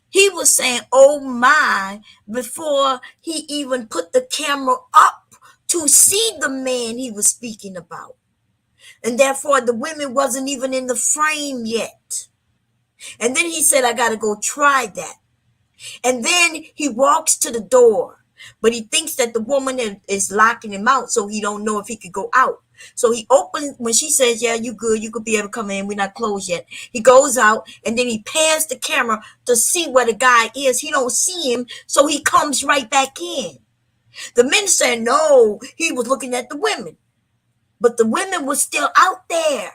A: He was saying, oh my, before he even put the camera up to see the man he was speaking about. And therefore, the women wasn't even in the frame yet. And then he said, I got to go try that. And then he walks to the door, but he thinks that the woman is locking him out, so he don't know if he could go out. So he opens, when she says, yeah, you good, you could be able to come in, we're not closed yet. He goes out, and then he pans the camera to see where the guy is. He don't see him, so he comes right back in. The men said, no, he was looking at the women. But the women were still out there.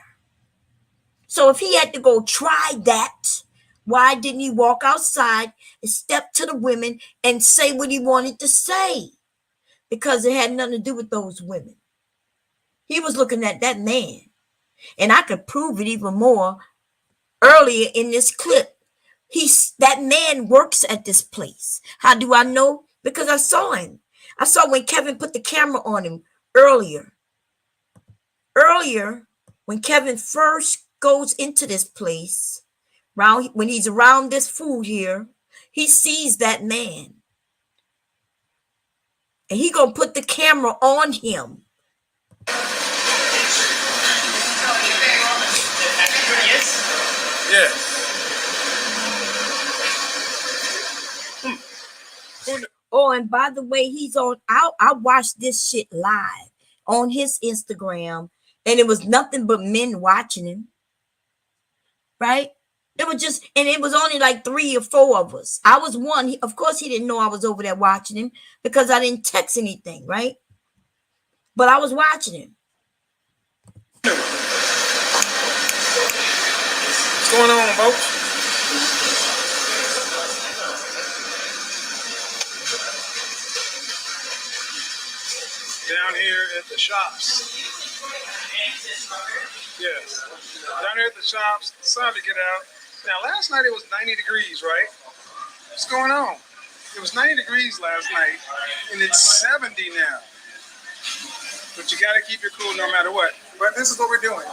A: So if he had to go try that, why didn't he walk outside and step to the women and say what he wanted to say? Because it had nothing to do with those women. He was looking at that man. And I could prove it even more earlier in this clip. That man works at this place. How do I know? Because I saw him. I saw when Kevin put the camera on him earlier. Earlier, when Kevin first goes into this place, when he's around this food here, he sees that man. And he gonna put the camera on him.
G: Yes.
A: Oh, and by the way, he's on. I watched this shit live on his Instagram, and it was nothing but men watching him. Right? It was just, and it was only like 3 or 4 of us. I was one. Of course, he didn't know I was over there watching him because I didn't text anything, right? But I was watching him.
G: What's going on, folks? Down here at the shops. Yes. Down here at the shops, decided to get out. Now, last night it was 90 degrees, right? What's going on? It was 90 degrees last night, and it's 70 now. But you gotta keep your cool no matter what. But this is what we're doing.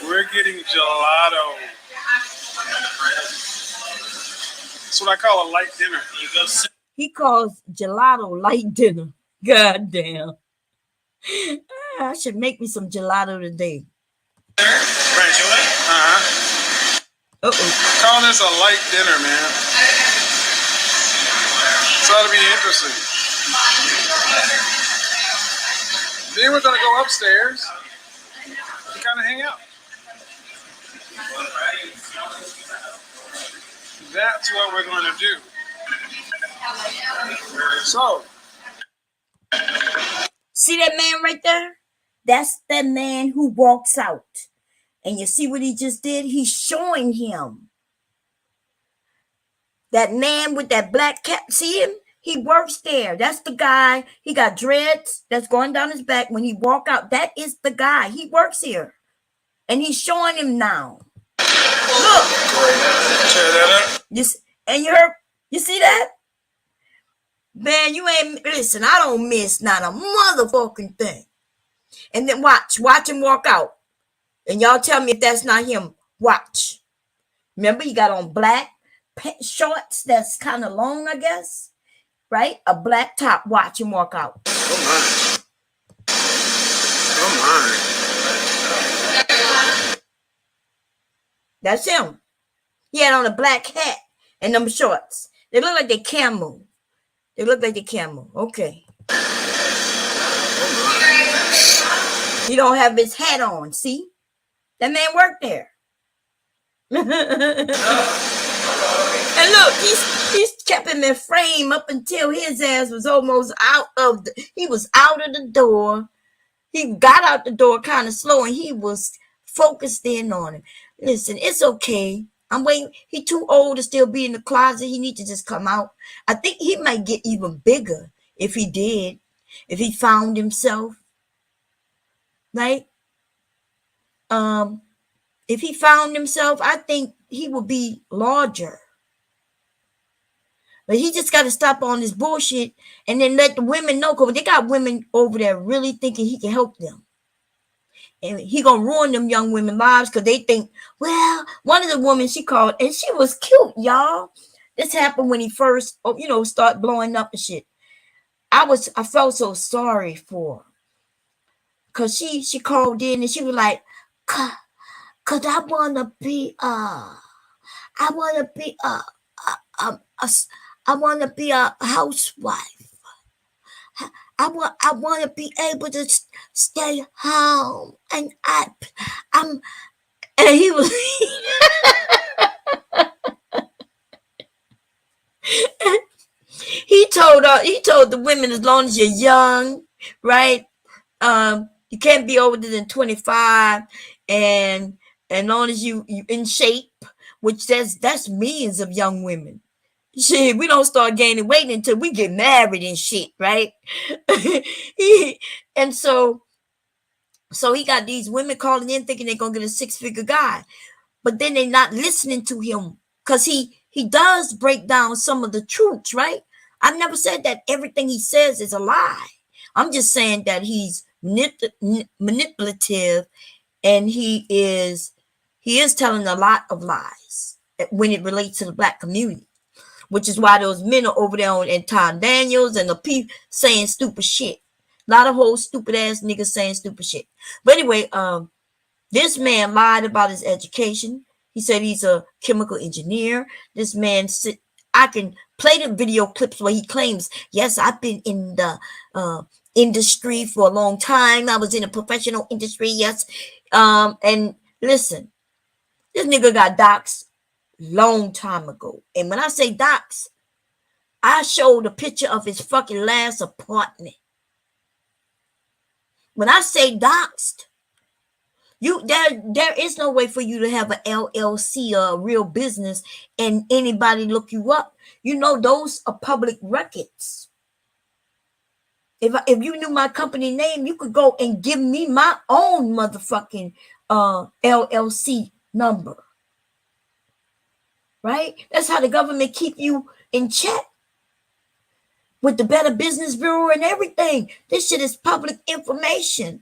G: We're getting gelato. That's what I call a light dinner.
A: He calls gelato light dinner. God damn. I should make me some gelato today.
G: Right.
A: Uh-oh.
G: Call this a light dinner, man. This ought to be interesting. Then we're gonna go upstairs and kind of hang out. That's what we're gonna do. So,
A: see that man right there? That's the man who walks out. And you see what he just did? He's showing him. That man with that black cap, see him? He works there. That's the guy. He got dreads that's going down his back. When he walk out, that is the guy. He works here. And he's showing him now. Look.
G: tear that up.
A: And you heard, you see that? Man, you ain't, listen, I don't miss not a motherfucking thing. And then watch him walk out. And y'all tell me if that's not him. Watch. Remember, he got on black shorts that's kind of long, I guess. Right? A black top. Watch him walk out.
G: Oh my.
A: That's him. He had on a black hat and them shorts. They look like they camel. Okay. He don't have his hat on. See? That man worked there. And look, he's kept him in frame up until his ass was almost out of the door. He got out the door kind of slow and he was focused in on him. Listen, it's okay. I'm waiting. He too old to still be in the closet. He needs to just come out. I think he might get even bigger if he did. If he found himself. Right? If he found himself, I think he would be larger. But he just got to stop on this bullshit and then let the women know, because they got women over there really thinking he can help them. And he gonna ruin them young women's lives because they think, well, one of the women she called, and she was cute, y'all. This happened when he first, start blowing up and shit. I felt so sorry for her. Cause she called in and she was like, cause I wanna be a housewife. I want to be able to stay home, and and he was. He told the women, as long as you're young, right? You can't be older than 25, and as long as you in shape, which that's millions of young women. Shit, we don't start gaining weight until we get married and shit, right? And so he got these women calling in thinking they're gonna get a 6-figure guy, but then they're not listening to him because he does break down some of the truths, right? I've never said that everything he says is a lie. I'm just saying that he's manipulative, and he is telling a lot of lies when it relates to the black community. Which is why those men are over there and Tom Daniels and the people saying stupid shit. A lot of whole stupid ass niggas saying stupid shit. But anyway, this man lied about his education. He said he's a chemical engineer. This man I can play the video clips where he claims, yes, I've been in the industry for a long time. I was in a professional industry, yes. And listen, this nigga got doxxed long time ago. And when I say doxxed, I showed a picture of his fucking last apartment. When I say doxxed, there is no way for you to have an LLC or a real business and anybody look you up. Those are public records. If you knew my company name, you could go and give me my own motherfucking LLC number. Right? That's how the government keep you in check. with the Better Business Bureau and everything. This shit is public information.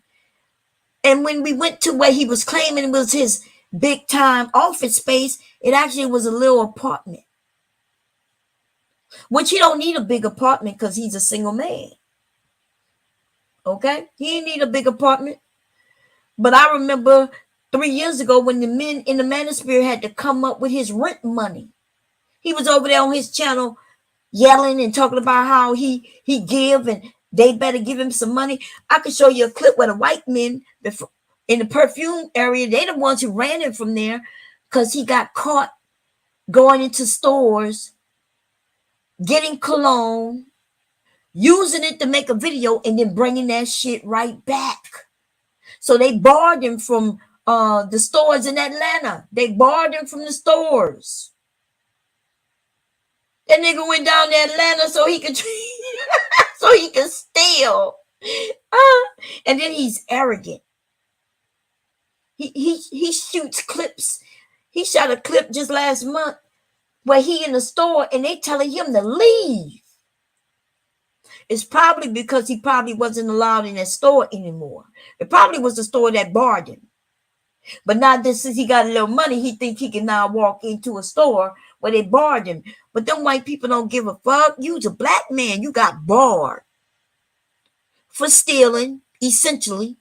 A: And when we went to where he was claiming was his big time office space, it actually was a little apartment. Which he don't need a big apartment because he's a single man. Okay? He didn't need a big apartment. But I remember 3 years ago when the men in the manosphere had to come up with his rent money. He was over there on his channel yelling and talking about how he give and they better give him some money. I could show you a clip where the white men in the perfume area, they the ones who ran him from there because he got caught going into stores, getting cologne, using it to make a video, and then bringing that shit right back. So they barred him from the stores in Atlanta. They barred him from the stores. That nigga went down to Atlanta so he could so he could steal. And then he's arrogant. He shoots clips. He shot a clip just last month where he in the store and they telling him to leave. It's probably because he probably wasn't allowed in that store anymore. It probably was the store that barred him. But now this since he got a little money, he think he can now walk into a store where they barred him. But them white people don't give a fuck. You's a black man. You got barred for stealing, essentially.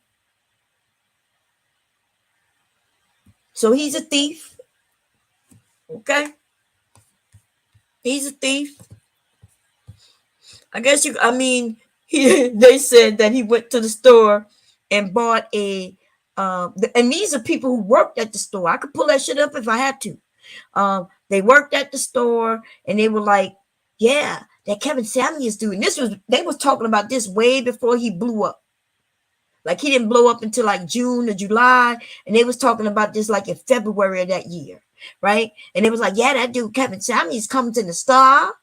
A: So he's a thief. Okay? He's a thief. I guess they said that he went to the store and bought and these are people who worked at the store. I could pull that shit up if I had to. They worked at the store and they were like, yeah, that Kevin Samuels dude. And they was talking about this way before he blew up. Like he didn't blow up until like June or July. And they was talking about this like in February of that year. Right. And it was like, yeah, that dude Kevin Samuels comes in the store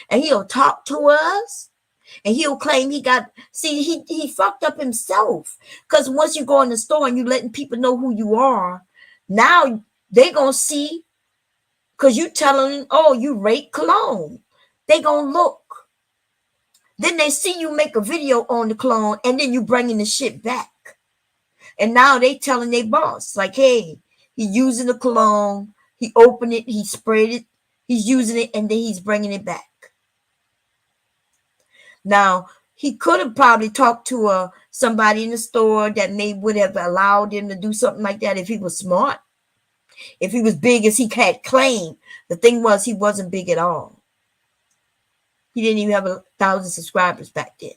A: and he'll talk to us. And he'll claim he fucked up himself. Because once you go in the store and you letting people know who you are, now they gonna see, because you telling them, oh, you rate cologne. They gonna look. Then they see you make a video on the cologne and then you bringing the shit back. And now they telling their boss, like, hey, he using the cologne, he opened it, he sprayed it, he's using it, and then he's bringing it back. Now, he could have probably talked to somebody in the store that would have allowed him to do something like that if he was smart. If he was big as he had claimed. The thing was, he wasn't big at all. He didn't even have 1,000 subscribers back then.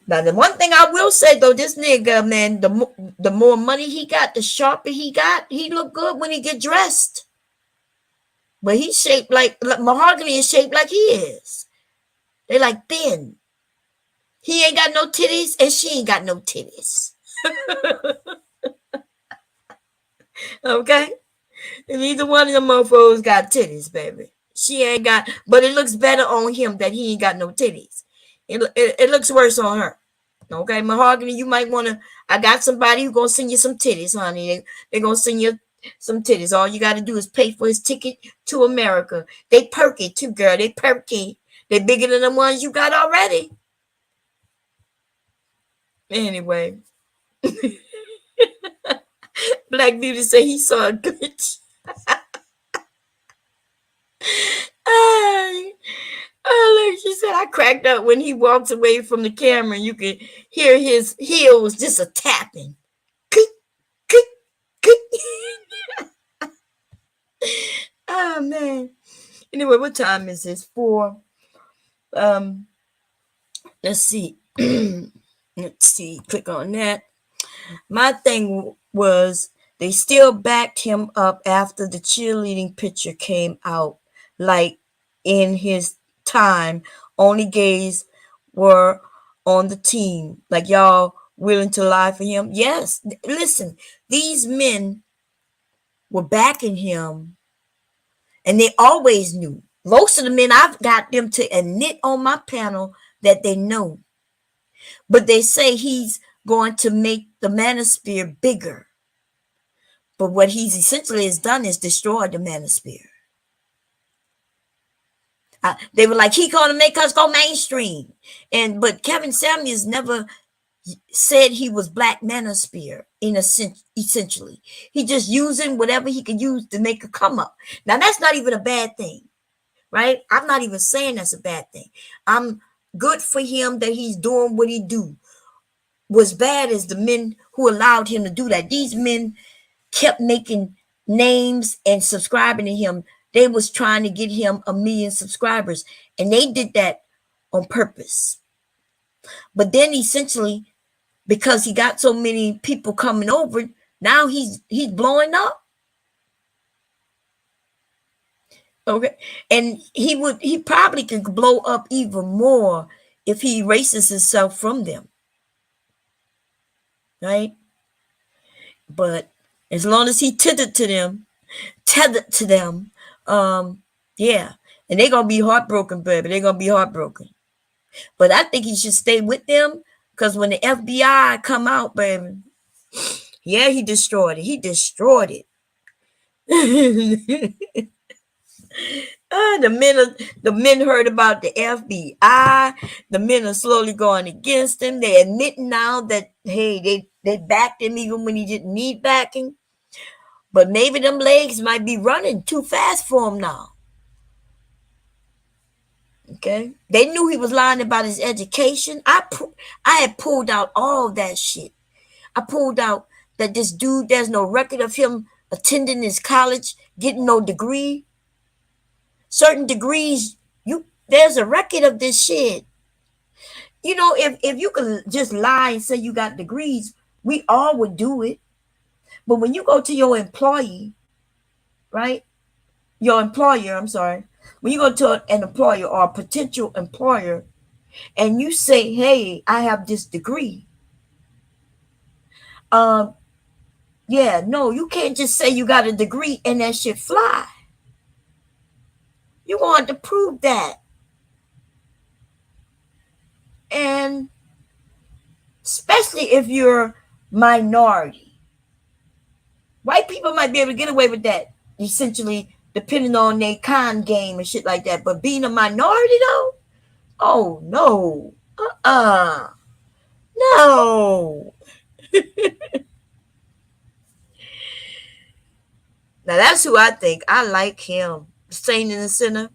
A: Now, the one thing I will say, though, this nigga, man, the more money he got, the sharper he got. He look good when he get dressed. But he's shaped like Mahogany is shaped like he is. They like thin. He ain't got no titties and she ain't got no titties. Okay? And neither one of them mofos got titties, baby. She ain't got, but it looks better on him that he ain't got no titties. It looks worse on her. Okay, Mahogany, you might want to, I got somebody who gonna send you some titties, honey. They're gonna send you some titties. All you got to do is pay for his ticket to America. They perky too, girl. They perky. They bigger than the ones you got already. Anyway. Black Beauty said he saw a glitch. Look, she said I cracked up when he walks away from the camera and you can hear his heels just a tapping. Click, click, click. Oh man. Anyway, what time is this? 4. Let's see. Let's see. Click on that. My thing was they still backed him up after the cheerleading picture came out. Like in his time, only gays were on the team. Like y'all willing to lie for him? Yes. Listen, these men were backing him. And they always knew. Most of the men, I've got them to admit on my panel that they know. But they say he's going to make the manosphere bigger. But what he's essentially has done is destroyed the manosphere. They were like, he gonna make us go mainstream. But Kevin Samuels never said he was Black Manosphere in a sense. Essentially, he just using whatever he could use to make a come up. Now that's not even a bad thing, right? I'm not even saying that's a bad thing. I'm good for him that he's doing what he do. What's bad is the men who allowed him to do that. These men kept making names and subscribing to him. They was trying to get him 1 million subscribers, and they did that on purpose. But then essentially, because he got so many people coming over, now he's blowing up. Okay. And he probably could blow up even more if he erases himself from them. Right? But as long as he tethered to them, yeah. And they're gonna be heartbroken, baby. They're gonna be heartbroken. But I think he should stay with them, because when the FBI come out, baby, yeah, he destroyed it. He destroyed it. The men heard about the FBI. The men are slowly going against him. They're admitting now that, hey, they backed him even when he didn't need backing. But maybe them legs might be running too fast for him now. Okay, they knew he was lying about his education. I had pulled out all that shit. I pulled out that this dude, there's no record of him attending his college, getting no degree. Certain degrees, there's a record of this shit. You know, if you could just lie and say you got degrees, we all would do it. But when you go to your employee, right? Your employer, I'm sorry. When you go to an employer or a potential employer and you say, hey, I have this degree. Yeah, no, you can't just say you got a degree and that shit fly. You want to prove that. And especially if you're minority. White people might be able to get away with that, essentially, depending on their con game and shit like that. But being a minority, though, oh, no. No. Now, that's who I think. I like him. Saint in the Sinner.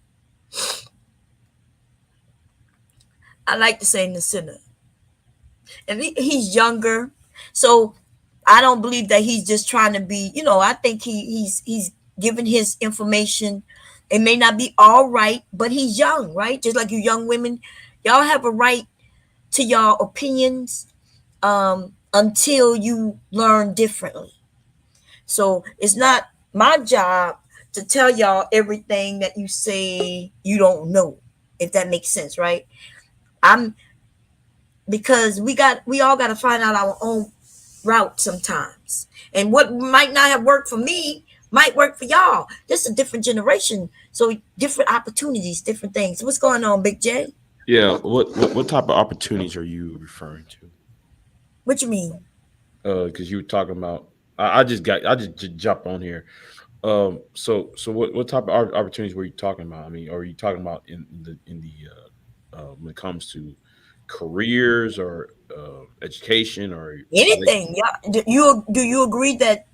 A: I like the Saint in the Sinner. And he's younger. So I don't believe that he's just trying to be, I think he's giving his information. It may not be all right, but he's young, right? Just like you young women, y'all have a right to y'all opinions until you learn differently. So it's not my job to tell y'all everything that you say you don't know, if that makes sense, right? Because we all got to find out our own route sometimes. And what might not have worked for me might work for y'all. This is a different generation. So different opportunities, different things. What's going on, Big J?
I: Yeah. What type of opportunities are you referring to?
A: What you mean?
I: Because you were talking about. I just jumped on here. So what type of opportunities were you talking about? I mean, are you talking about in the when it comes to careers or education or
A: Anything? Yeah. Do you agree that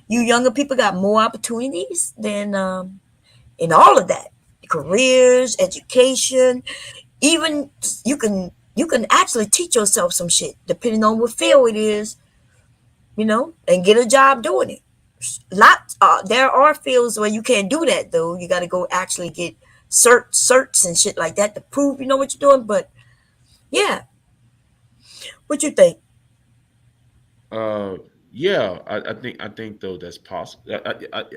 A: you younger people got more opportunities than in all of that? Careers, education, even you can actually teach yourself some shit depending on what field it is, and get a job doing it. There are fields where you can't do that though. You got to go actually get certs and shit like that to prove you know what you're doing. But yeah, what you think?
I: Yeah, I think though that's possible.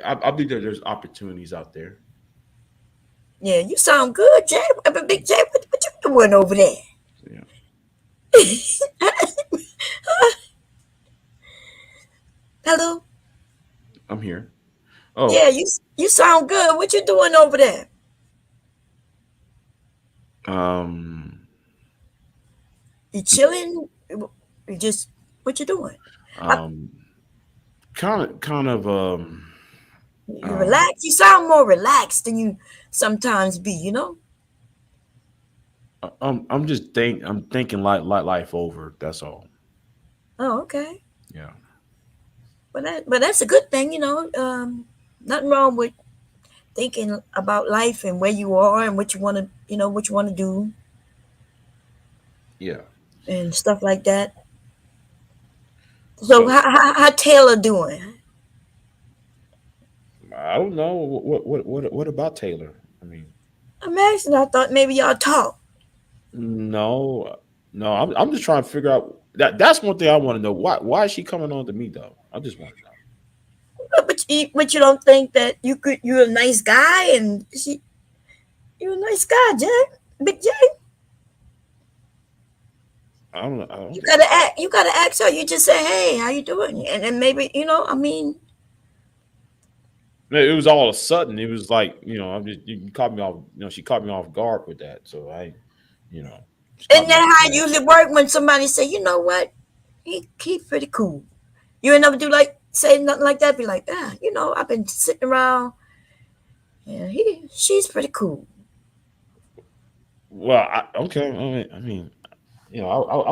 I: I believe that there's opportunities out there.
A: Yeah, you sound good, Jay. Big Jay, what you doing over there?
I: Yeah.
A: Hello.
I: I'm here. Oh,
A: Yeah, you sound good. What you doing over there?
I: um,
A: You chilling? You what you doing? I,
I: um, kind of.
A: You
I: Um,
A: relax. You sound more relaxed than you sometimes be. You know.
I: I'm just I'm thinking like life over. That's all.
A: Oh, okay.
I: Yeah.
A: But that's a good thing. You know. Nothing wrong with thinking about life and where you are and what you want to. You know what you want to do
I: Yeah.
A: and stuff like that. So
I: So
A: how Taylor doing?
I: I don't know what about Taylor. I mean,
A: Imagine I thought maybe y'all talk.
I: no, no. I'm just trying to figure out that. That's one thing I want to know. Why is she coming on to me though? I just want to know.
A: But you don't think that you're a nice guy and you're a nice guy, Jay. Big J.
I: I don't
A: You
I: think.
A: gotta act. You gotta ask her. You just say, "Hey, how you doing?" And then maybe you know. I mean,
I: It was all of a sudden. It was like I'm just you caught me off. She caught me off guard with that. So you know, she caught
A: and
I: me off
A: then how it
I: guard.
A: usually work when somebody say, "You know what? He pretty cool." You ain't never do like say nothing like that. Be like, you know, I've been sitting around. Yeah, she's pretty cool.
I: Well, okay. I mean, I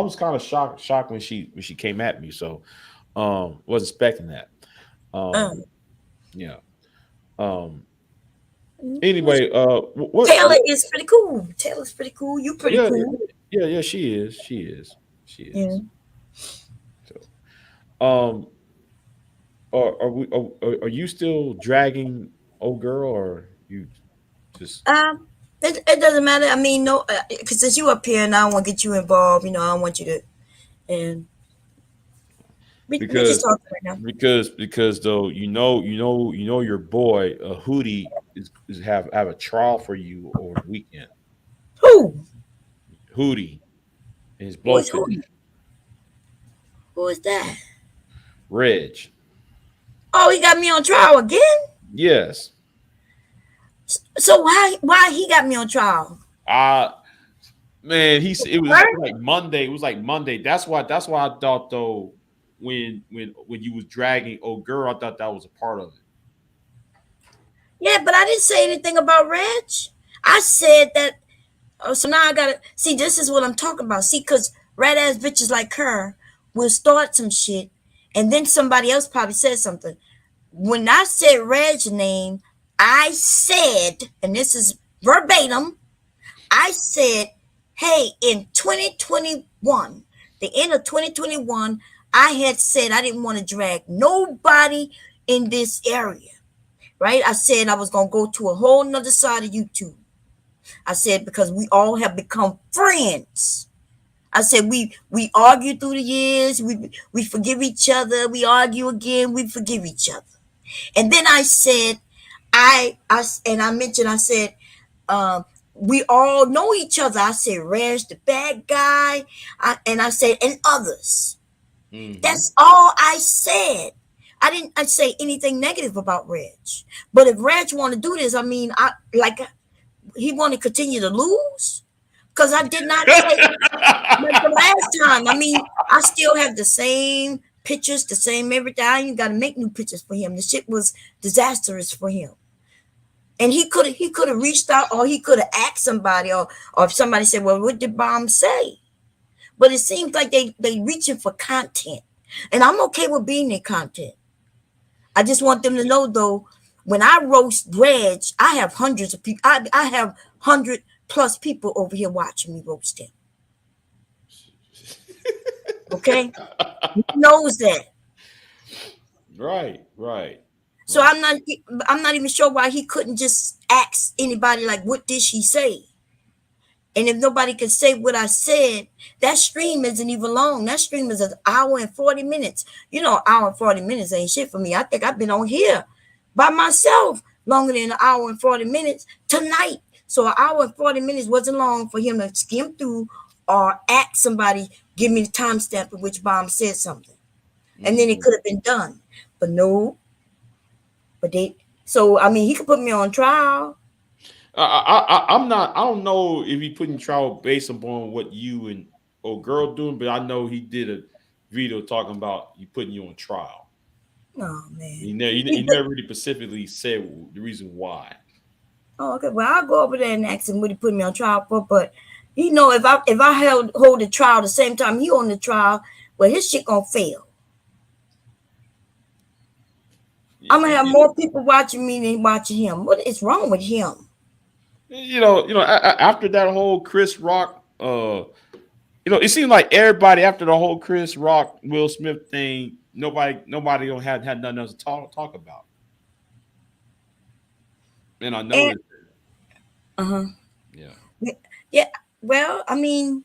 I: was kind of shocked when she came at me. So, wasn't expecting that. Um,
A: Um,
I: yeah. Um. Anyway,
A: Taylor is pretty cool. Taylor's pretty cool. You pretty
I: Yeah,
A: cool.
I: yeah. She is. She is. She
A: Yeah.
I: is. So, um, are you still dragging old girl, or you just
A: Um, it doesn't matter. I mean, no, because since you up here and I don't want to get you involved, you know, I don't want you to. And we just
I: because
A: talking right now.
I: because though your boy Hootie is have a trial for you over the weekend.
A: Who?
I: Hootie and his
A: Who is who?
I: blowfish,
A: Who is that?
I: Reg.
A: Oh, he got me on trial again.
I: Yes.
A: So why he got me on trial?
I: Uh Man, it was
A: Right?
I: like Monday. It was like Monday. That's why I thought though when you was dragging old girl, I thought that was a part of it.
A: Yeah, but I didn't say anything about Reg. I said that. Oh, so now I gotta see. This is what I'm talking about. See, because rat ass bitches like her will start some shit, and then somebody else probably said something. When I said Reg's name, I said, and this is verbatim, I said, hey, in 2021, the end of 2021, I had said I didn't want to drag nobody in this area, right? I said I was going to go to a whole nother side of YouTube. I said, because we all have become friends. I said we argue through the years, we forgive each other, we argue again, we forgive each other. And then I said, I mentioned, I said, um, we all know each other. I said, Reg, the bad guy, and I said, and others.
I: Mm-hmm.
A: That's all I said. I didn't say anything negative about Reg. But if Reg want to do this, I mean, I like he want to continue to lose because I did not say like the last time. I mean, I still have the same pictures, the same everything. I ain't got to make new pictures for him. The shit was disastrous for him. And he could have reached out or he could have asked somebody or if somebody said, well, what did Bomb say? But it seems like they reaching for content. And I'm okay with being their content. I just want them to know though, when I roast Reg, I have hundreds of people. I have 100+ people over here watching me roast him. Okay? He knows that.
I: Right, right,
A: So
I: right.
A: I'm not even sure why he couldn't just ask anybody like what did she say? And if nobody can say what I said, that stream isn't even long. That stream is an hour and 40 minutes. You know, an hour and 40 minutes ain't shit for me. I think I've been on here by myself longer than an hour and 40 minutes tonight. So an hour and 40 minutes wasn't long for him to skim through or ask somebody, give me the timestamp at which Bomb said something. And then it
I: Mhm.
A: could have been done. But no, but they, so I mean, he could put me on trial.
I: I'm not. I don't know if he put in trial based upon what you and old girl doing, but I know he did a video talking about he putting you on trial.
A: Oh man.
I: You never really specifically said the reason why.
A: Oh, okay. Well, I'll go over there and ask him what he put me on trial for. But if I hold the trial the same time he on the trial, well, his shit gonna fail. I'm gonna have more people watching me than watching him. What is wrong with him?
I: After that whole Chris Rock, it seemed like everybody after the whole Chris Rock Will Smith thing, nobody don't had nothing else to talk about. And I noticed. Yeah.
A: Yeah. Well, I mean,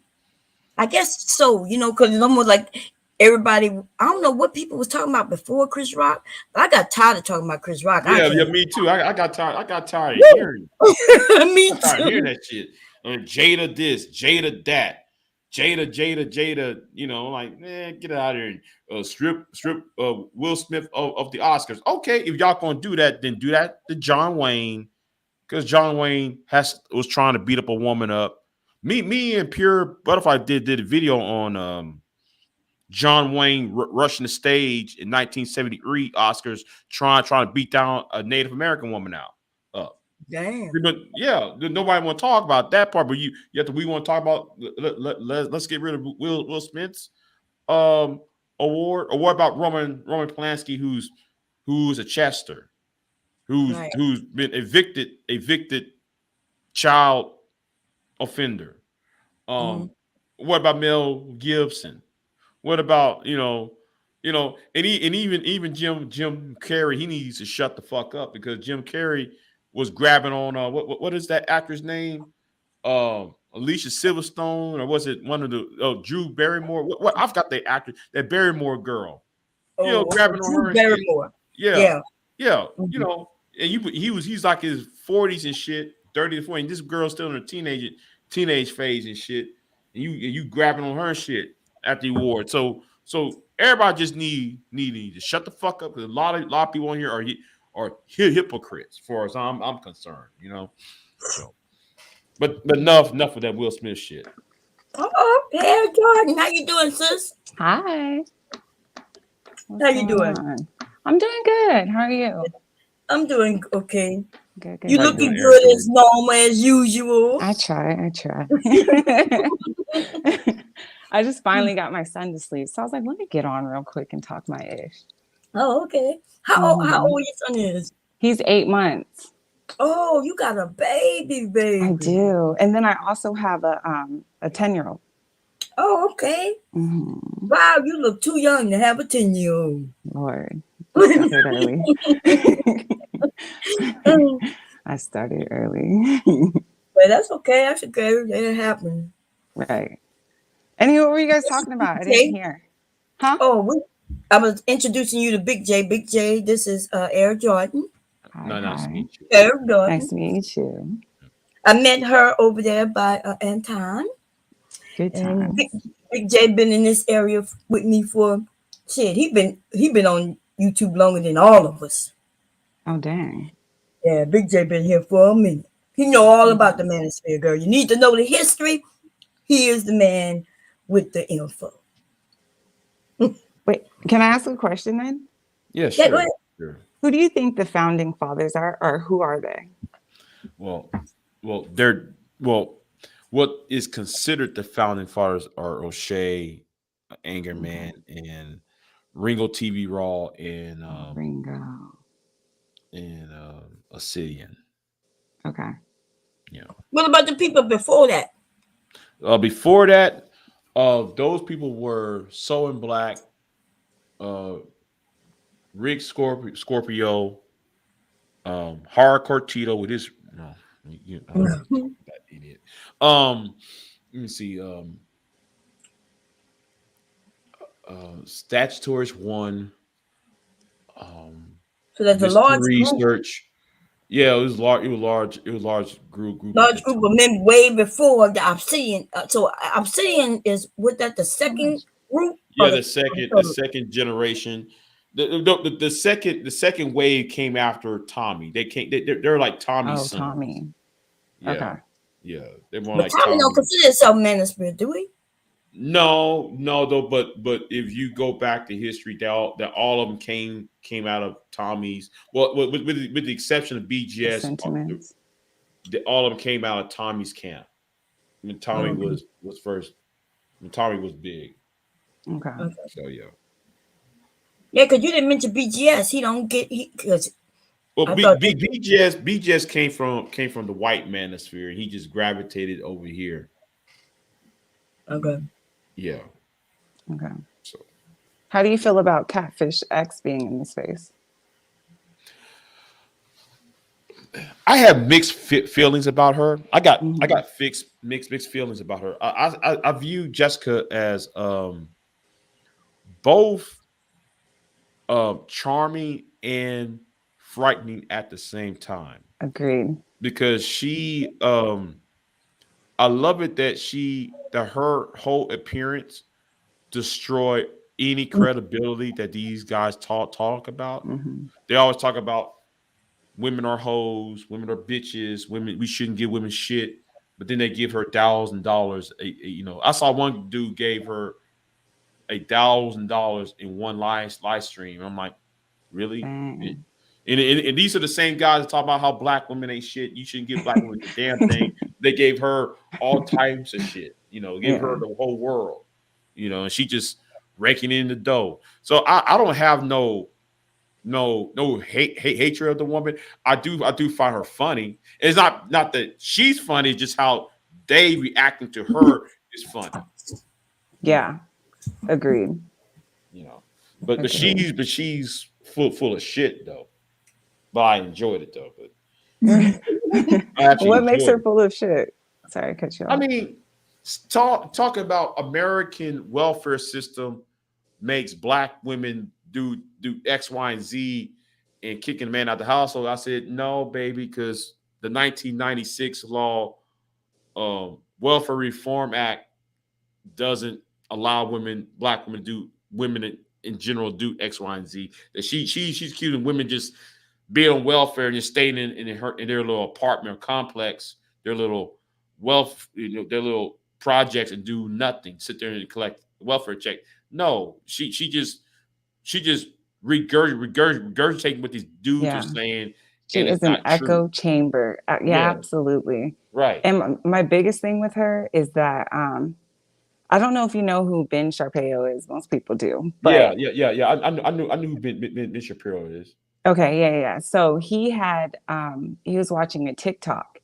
A: I guess so. Because it's almost like everybody. I don't know what people was talking about before Chris Rock, but I got tired of talking about Chris Rock.
I: Yeah, me too. I got tired. I got tired of hearing.
A: Me too.
I: Tired of hearing that shit. Jada this, Jada that, Jada. Like, man, get out of here and strip Will Smith of the Oscars. Okay, if y'all gonna do that, then do that to John Wayne, because John Wayne was trying to beat up a woman up. Me and Pure Butterfly did a video on John Wayne rushing the stage in 1973 Oscars, trying to beat down a Native American woman out.
A: Damn.
I: But yeah, nobody want to talk about that part. But we want to talk about. Let's get rid of Will Smith's award. Or what about Roman Polanski, who's a Chester, who's been evicted child offender. What about Mel Gibson? What about and even Jim Carrey? He needs to shut the fuck up, because Jim Carrey was grabbing on what is that actor's name? Alicia Silverstone, or was it one of the Drew Barrymore? What I've got the actor, that Barrymore girl. Grabbing on her.
A: Barrymore.
I: Yeah. And he's like his 40s and shit, 30 to 40. And this girl's still in her teenage phase and shit. And you grabbing on her shit at the award. So everybody just need to shut the fuck up, because a lot of people on here are hypocrites, as far as I'm concerned. So, but enough of that Will Smith shit.
A: Oh, hey Jordan, how you doing, sis?
J: Hi.
A: How you doing?
J: I'm doing good. How are you?
A: I'm doing okay.
J: Good.
A: You looking good as normal as usual.
J: I try. I just finally got my son to sleep, so I was like, let me get on real quick and talk my ish.
A: Oh, okay. How old your son is?
J: He's 8 months.
A: Oh, you got a baby.
J: I do, and then I also have a 10-year-old.
A: Oh, okay.
J: Mm-hmm.
A: Wow, you look too young to have a 10-year-old.
J: Lord, I started early. I started early.
A: But that's okay. That's okay. It happened.
J: Right. Anyway, what were you guys talking about? I didn't hear. Huh?
A: Oh, I was introducing you to Big J. Big J, this is Air Jordan.
I: Nice to meet you.
A: Air Jordan.
J: Nice to meet you.
A: I met her over there by Anton.
J: Good time.
A: Big J been in this area with me for shit. He been on YouTube longer than all of us.
J: Oh dang.
A: Yeah, Big J been here for a minute. He know all about the manosphere, girl. You need to know the history. He is the man with the info.
J: Wait, can I ask a question then?
I: Yeah, sure.
A: Yeah, go ahead.
I: Sure.
J: Who do you think the founding fathers are, or who are they?
I: Well, what is considered the founding fathers are O'Shea, Anger Man, and Ringo TV Raw, and
J: Ringo,
I: and Obsidian.
J: Okay.
I: Yeah.
A: What about the people before that?
I: Before that, those people were So in Black, Rick Scorpio, Hardcore Tito with his that idiot. Let me see. Statutory's one.
A: So that's a large
I: research. Group. Yeah, it was large. It was large group.
A: Large group of men way before the Obsidian. So Obsidian is that the second group?
I: Yeah, the second generation. The second wave came after Tommy. They're like Tommy's sons.
J: Tommy.
I: Yeah.
J: Okay.
I: Yeah, they're more
A: but
I: like
A: Tommy. Don't consider himself manosphere, do we?
I: No, though. But if you go back to history, that all of them came out of Tommy's. Well, with the exception of
J: The
I: BGS,
J: sentiments.
I: all of them came out of Tommy's camp. When Tommy
J: Okay.
I: was first, when Tommy was big.
J: Okay.
I: So yeah.
A: Yeah, because you didn't mention BGS. He don't get he because
I: Well,
A: I thought
I: BGS came from the white manosphere, and he just gravitated over here.
A: okay.
I: Yeah.
J: Okay.
I: So
J: How do you feel about Catfish X being in the space?
I: I have feelings about her. I got
J: Mm-hmm.
I: mixed feelings about her. I view Jessica as both charming and frightening at the same time,
J: Agreed.
I: because I love it that her whole appearance destroy any credibility that these guys talk about.
J: Mm-hmm.
I: They always talk about women are hoes, women are bitches, women we shouldn't give women shit, but then they give her $1,000. I saw one dude gave her $1,000 in one live stream. I'm like, really?
J: Dang.
I: And these are the same guys that talk about how black women ain't shit. You shouldn't give black women a damn thing. They gave her all types of shit. Give her
J: Yeah.
I: the whole world. And she just raking in the dough. So I don't have no hatred of the woman. I do find her funny. It's not that she's funny, it's just how they reacting to her is funny.
J: Yeah. Agreed.
I: But
J: Agreed.
I: she's full of shit though. But I enjoyed it though. But I actually
J: What makes her
I: enjoyed it.
J: full of shit? Sorry, I cut you
I: I
J: off.
I: mean, talk about American welfare system makes black women do X, Y, and Z and kicking a man out the household. I said, no, baby, because the 1996 law, Welfare Reform Act, doesn't allow black women women in general do X, Y, and Z. That she's accusing women just being on welfare and just staying in their little apartment or complex, their little their little projects, and do nothing, sit there and collect welfare check. No, she just regurgitating what these dudes are
J: Yeah.
I: saying,
J: She
I: and
J: is
I: it's
J: an
I: not true.
J: echo chamber. Yeah,
I: Yeah,
J: absolutely.
I: right.
J: And my biggest thing with her is that I don't know if you know who Ben Sharpeo is. Most people do,
I: Yeah,
J: but
I: yeah. I knew who Ben Shapiro is.
J: okay, yeah. So he was watching a TikTok,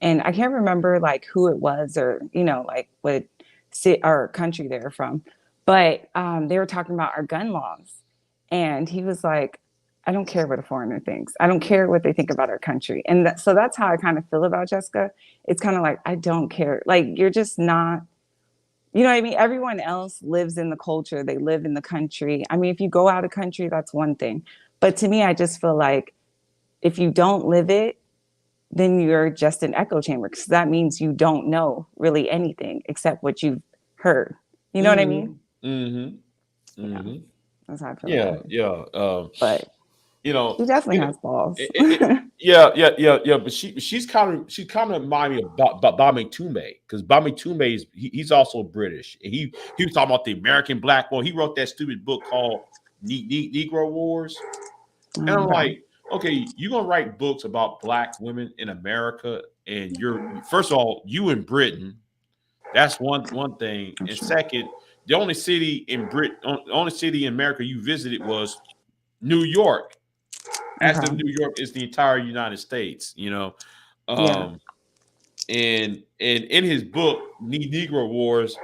J: and I can't remember like who it was, or like what city or country they're from, but they were talking about our gun laws, and he was like, I don't care what a foreigner thinks. I don't care what they think about our country. And so that's how I kind of feel about Jessica. It's kind of like, I don't care. Like, you're just not, you know what I mean? Everyone else lives in the culture, they live in the country. I mean, if you go out of country, that's one thing. But to me, I just feel like if you don't live it, then you're just an echo chamber, because that means you don't know really anything except what you've heard. You know what I mean?
I: Mm-hmm. Mm-hmm.
J: Yeah,
I: Mm-hmm.
J: that's how I feel
I: Yeah,
J: about her.
I: yeah.
J: But
I: You know,
J: she definitely
I: you know,
J: has balls.
I: yeah. But she's kind of remind me of Bame Tume, because Bame Tume he's also British, and he was talking about the American black boy. He wrote that stupid book called Negro Wars, and I'm
J: Okay.
I: like, okay, you're gonna write books about black women in America, and you're first of all you in Britain. That's one thing,
J: I'm
I: and
J: sure.
I: second, only city in America you visited was New York, as if
J: Okay.
I: New York is the entire United States,
J: Yeah.
I: Um, and in his book, Negro Wars,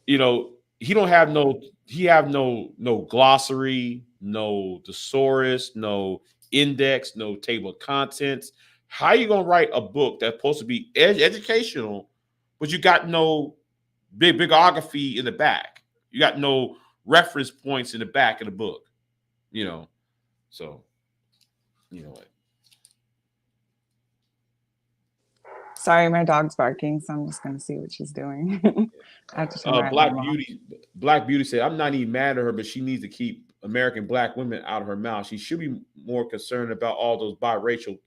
I: he don't have no glossary, no thesaurus, no index, no table of contents. How you gonna write a book that's supposed to be educational, but you got no bibliography in the back? You got no reference points in the back of the book, you know. So you know what?
J: Sorry, my dog's barking, so I'm just gonna see what she's doing. I have to turn my alarm off.
I: Black Beauty said, "I'm not even mad at her, but she needs to keep American black women out of her mouth. She should be more concerned about all those biracial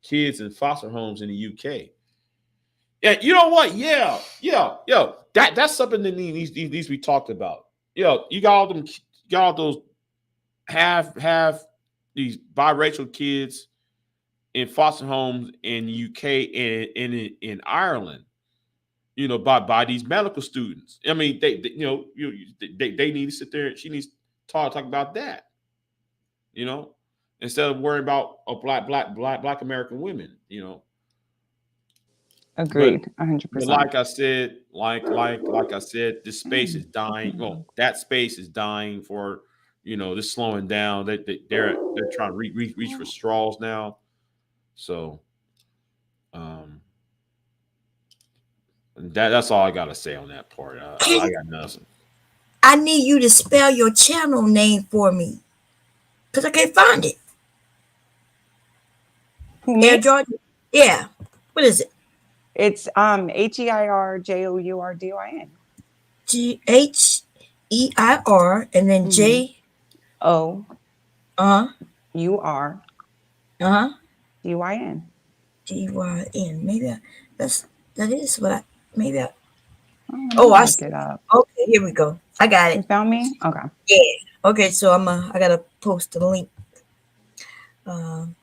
I: kids in foster homes in the UK." Yeah, you know what? Yeah, yo. That's something that needs to be talked about. Yo, you got all them, you got all those have these biracial kids in foster homes in the UK and in Ireland. By these medical students. I mean, they need to sit there. She needs to talk about that. You know, instead of worrying about black American women. But
J: Agreed,
I: but
J: 100%.
I: like I said, like I said, this space is dying. Well, that space is dying for this slowing down. They're trying to reach for straws now. So um that's all I gotta say on that part. I got nothing.
A: I need you to spell your channel name for me because I can't find it.
J: Who,
A: Air
J: me?
A: Jordan. Yeah. What is it?
J: It's HEIRJOURDOIN.
A: GHEIR and then
J: Mm-hmm.
A: J.
J: O
A: Uh huh.
J: U R
A: Uh huh.
J: D Y N.
A: GYN. Maybe that is what I maybe I.
J: Let
A: Oh,
J: me
A: I
J: look
A: see.
J: it up.
A: Okay, here we go. I got
J: You
A: it.
J: found me? Okay.
A: Yeah. Okay, so I gotta post the link. Um,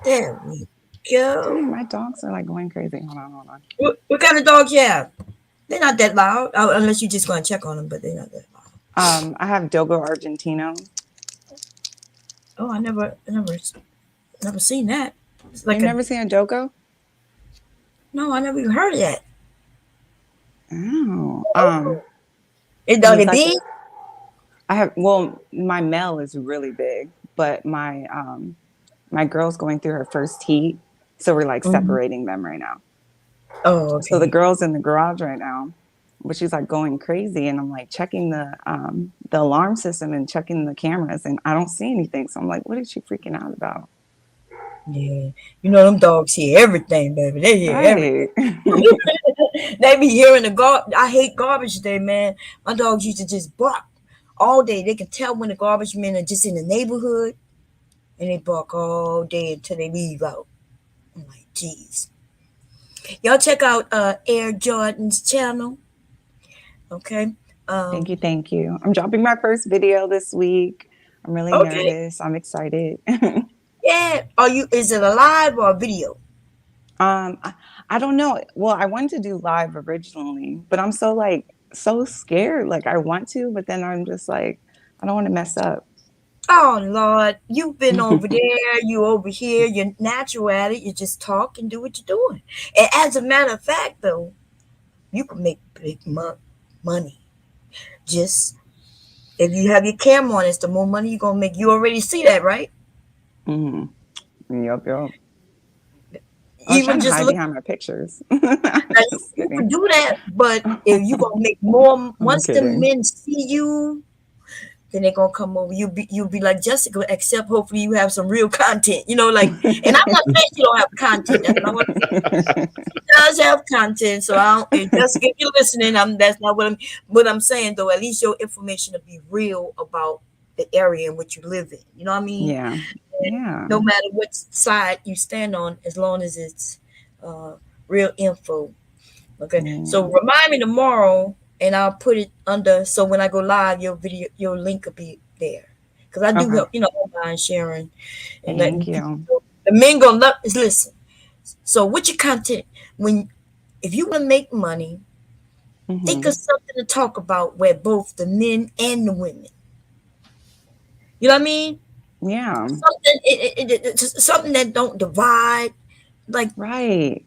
A: there we go.
J: Dang, my dogs are like going crazy. Hold on.
A: What kind of dogs you have? They're not that loud, unless you're just gonna check on them, but they're not that loud.
J: I have Dogo Argentino.
A: Oh, I never seen that. It's like
J: You've never seen a Dogo?
A: no, I never even heard of that.
J: Oh.
A: Is
J: He's
A: they
J: like
A: big?
J: my male is really big, but my girl's going through her first heat, so we're like separating them right now.
A: Oh,
J: So the
A: okay.
J: girl's in the garage right now, but she's like going crazy, and I'm like checking the alarm system and checking the cameras, and I don't see anything. So I'm like, what is she freaking out about?
A: Yeah, you know them dogs hear everything, baby. They hear everything.
J: Right.
A: They be hearing the I hate garbage day, man. My dogs used to just bark all day. They can tell when the garbage men are just in the neighborhood, and they bark all day until they leave out. I'm like, jeez. Y'all check out Air Jordan's channel, okay? Um,
J: Thank you. I'm dropping my first video this week. I'm really
A: okay,
J: nervous. I'm excited.
A: yeah. Are you? Is it a live or a video?
J: I don't know. Well, I wanted to do live originally, but I'm so scared. Like I want to, but then I'm just like, I don't want to mess up.
A: Oh Lord, you've been over there, you over here, you're natural at it. You just talk and do what you're doing. And as a matter of fact, though, you can make big money. Just if you have your camera on, it's the more money you're gonna make. You already see that, right?
J: Hmm. Yep. I was trying
A: Even
J: to
A: just
J: hide
A: look.
J: behind my pictures.
A: Now,
J: Just
A: you can
J: kidding.
A: do that, but if you gonna make more,
J: I'm
A: once the
J: kidding.
A: men see you, then they're gonna come over. You'll be like Jessica, except hopefully you have some real content. And I'm not saying you don't have content. That's not what she does have content. So I don't. And Jessica, if you're listening, that's not what I'm saying though. At least your information will be real about the area in which you live in. You know what I mean?
J: Yeah.
A: And
J: Yeah.
A: no matter what side you stand on, as long as it's uh, real info. Okay. So
J: Yeah.
A: remind me tomorrow, and I'll put it under. So when I go live, your link will be there. Because I do
J: Okay.
A: help, online sharing and letting
J: Thank
A: people
J: you.
A: know. The men gonna love is listen. So with your content, if you wanna make money, think of
J: Hmm.
A: something to talk about where both the men and the women. You know what I mean?
J: Yeah.
A: Something that don't divide. Like
J: Right.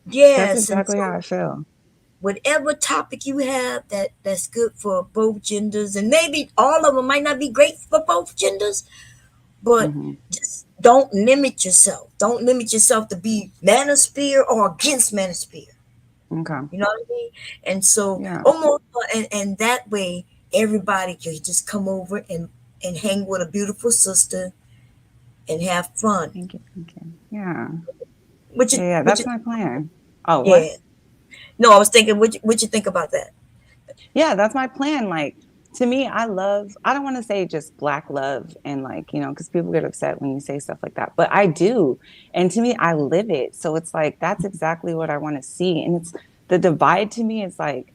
J: That's
A: yes, and
J: exactly how
A: so
J: I feel.
A: whatever topic you have that's good for both genders, and maybe all of them might not be great for both genders, but
J: Hmm.
A: just don't limit yourself. Don't limit yourself to be manosphere or against manosphere.
J: Okay.
A: You know what I mean? And so
J: Yeah.
A: almost and that way everybody can just come over and hang with a beautiful sister and have fun.
J: Thank you. Yeah.
A: What you
J: Yeah.
A: what you
J: That's my plan. Oh, what?
A: yeah. No, I was thinking what you think about that?
J: Yeah, that's my plan. Like, to me, I don't want to say just black love and like, because people get upset when you say stuff like that, but I do. And to me, I live it. So it's like, that's exactly what I want to see. And it's the divide to me is like,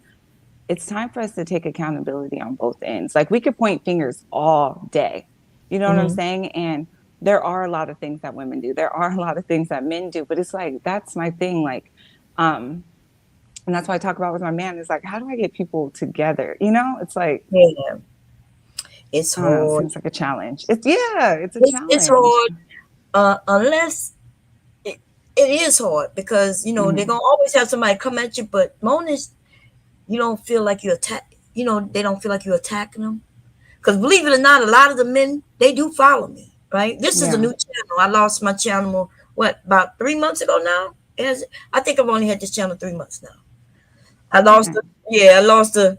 J: it's time for us to take accountability on both ends. Like we could point fingers all day. You know what I'm saying? And there are a lot of things that women do. There are a lot of things that men do, but it's like, that's my thing. Like, and that's why I talk about with my man is like, how do I get people together? It's like,
A: Yeah, it's
J: I don't know, it
A: hard.
J: seems like a challenge. It's a challenge.
A: It's hard, unless it is hard because they're gonna always have somebody come at you. But Monish, you don't feel like you attack. They don't feel like you're attacking them. Because believe it or not, a lot of the men, they do follow me. Right? This is a new channel. I lost my channel about 3 months ago now. I think I've only had this channel 3 months now. I lost the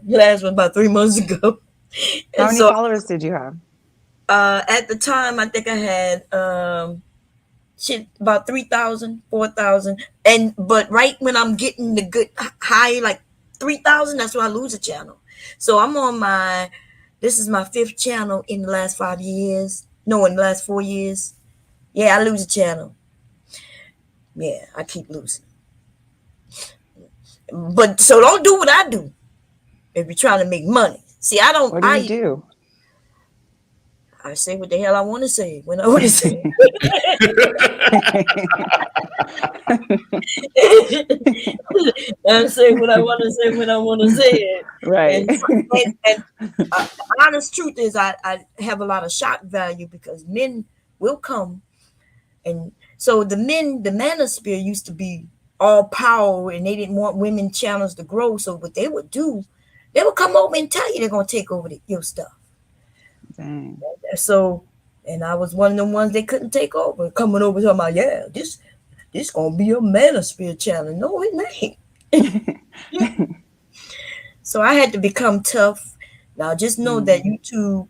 A: last one about 3 months ago.
J: How many followers did you have?
A: At the time, I think I had about 3,000, 4,000. But right when I'm getting the good high, like 3,000, that's when I lose a channel. So I'm on this is my 5th channel in the last 5 years. No, in the last 4 years. Yeah, I lose a channel. Yeah, I keep losing. But so don't do what I do if you're trying to make money. See, I don't.
J: What do you do?
A: I say what the hell I want to say when I want to say it. I say what I want to say when I want to say it.
J: Right.
A: And the honest truth is I have a lot of shock value because men will come. And so the manosphere used to be all power and they didn't want women channels to grow. So what they would do, they would come over and tell you they're going to take over your stuff.
J: Dang.
A: So, and I was one of them ones they couldn't take over. Coming over talking about, yeah, this going to be a manosphere channel. No, it ain't. So I had to become tough. Now just know that YouTube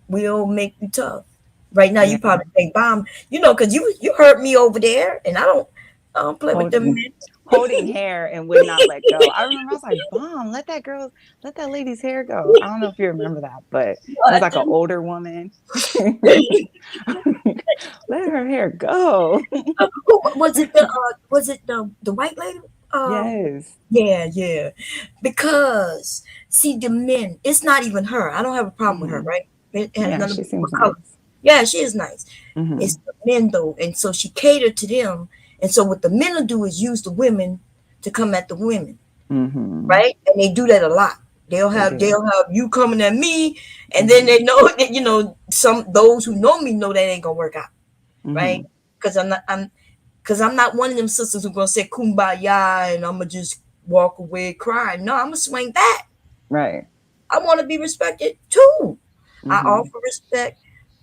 A: will make you tough. Right now, you probably think, Bomb, because you hurt me over there, and I don't play with them men.
J: Holding hair and would not let go. I remember I was like, Bomb, let that lady's hair go. I don't know if you remember that, but it was like an older woman. Let her hair go.
A: Was it the white lady?
J: Yes.
A: Yeah. Because see, the men, it's not even her. I don't have a problem with her, right?
J: She seems nice.
A: Yeah, she is nice. It's the men though, and so she catered to them. And so what the men will do is use the women to come at the women, right? And they do that a lot. They'll have you coming at me, and then they know that those who know me know that ain't gonna work out, right? Because I'm not one of them sisters who gonna say kumbaya and I'm gonna just walk away crying. No, I'm gonna swing back.
J: Right.
A: I want to be respected too. I offer respect.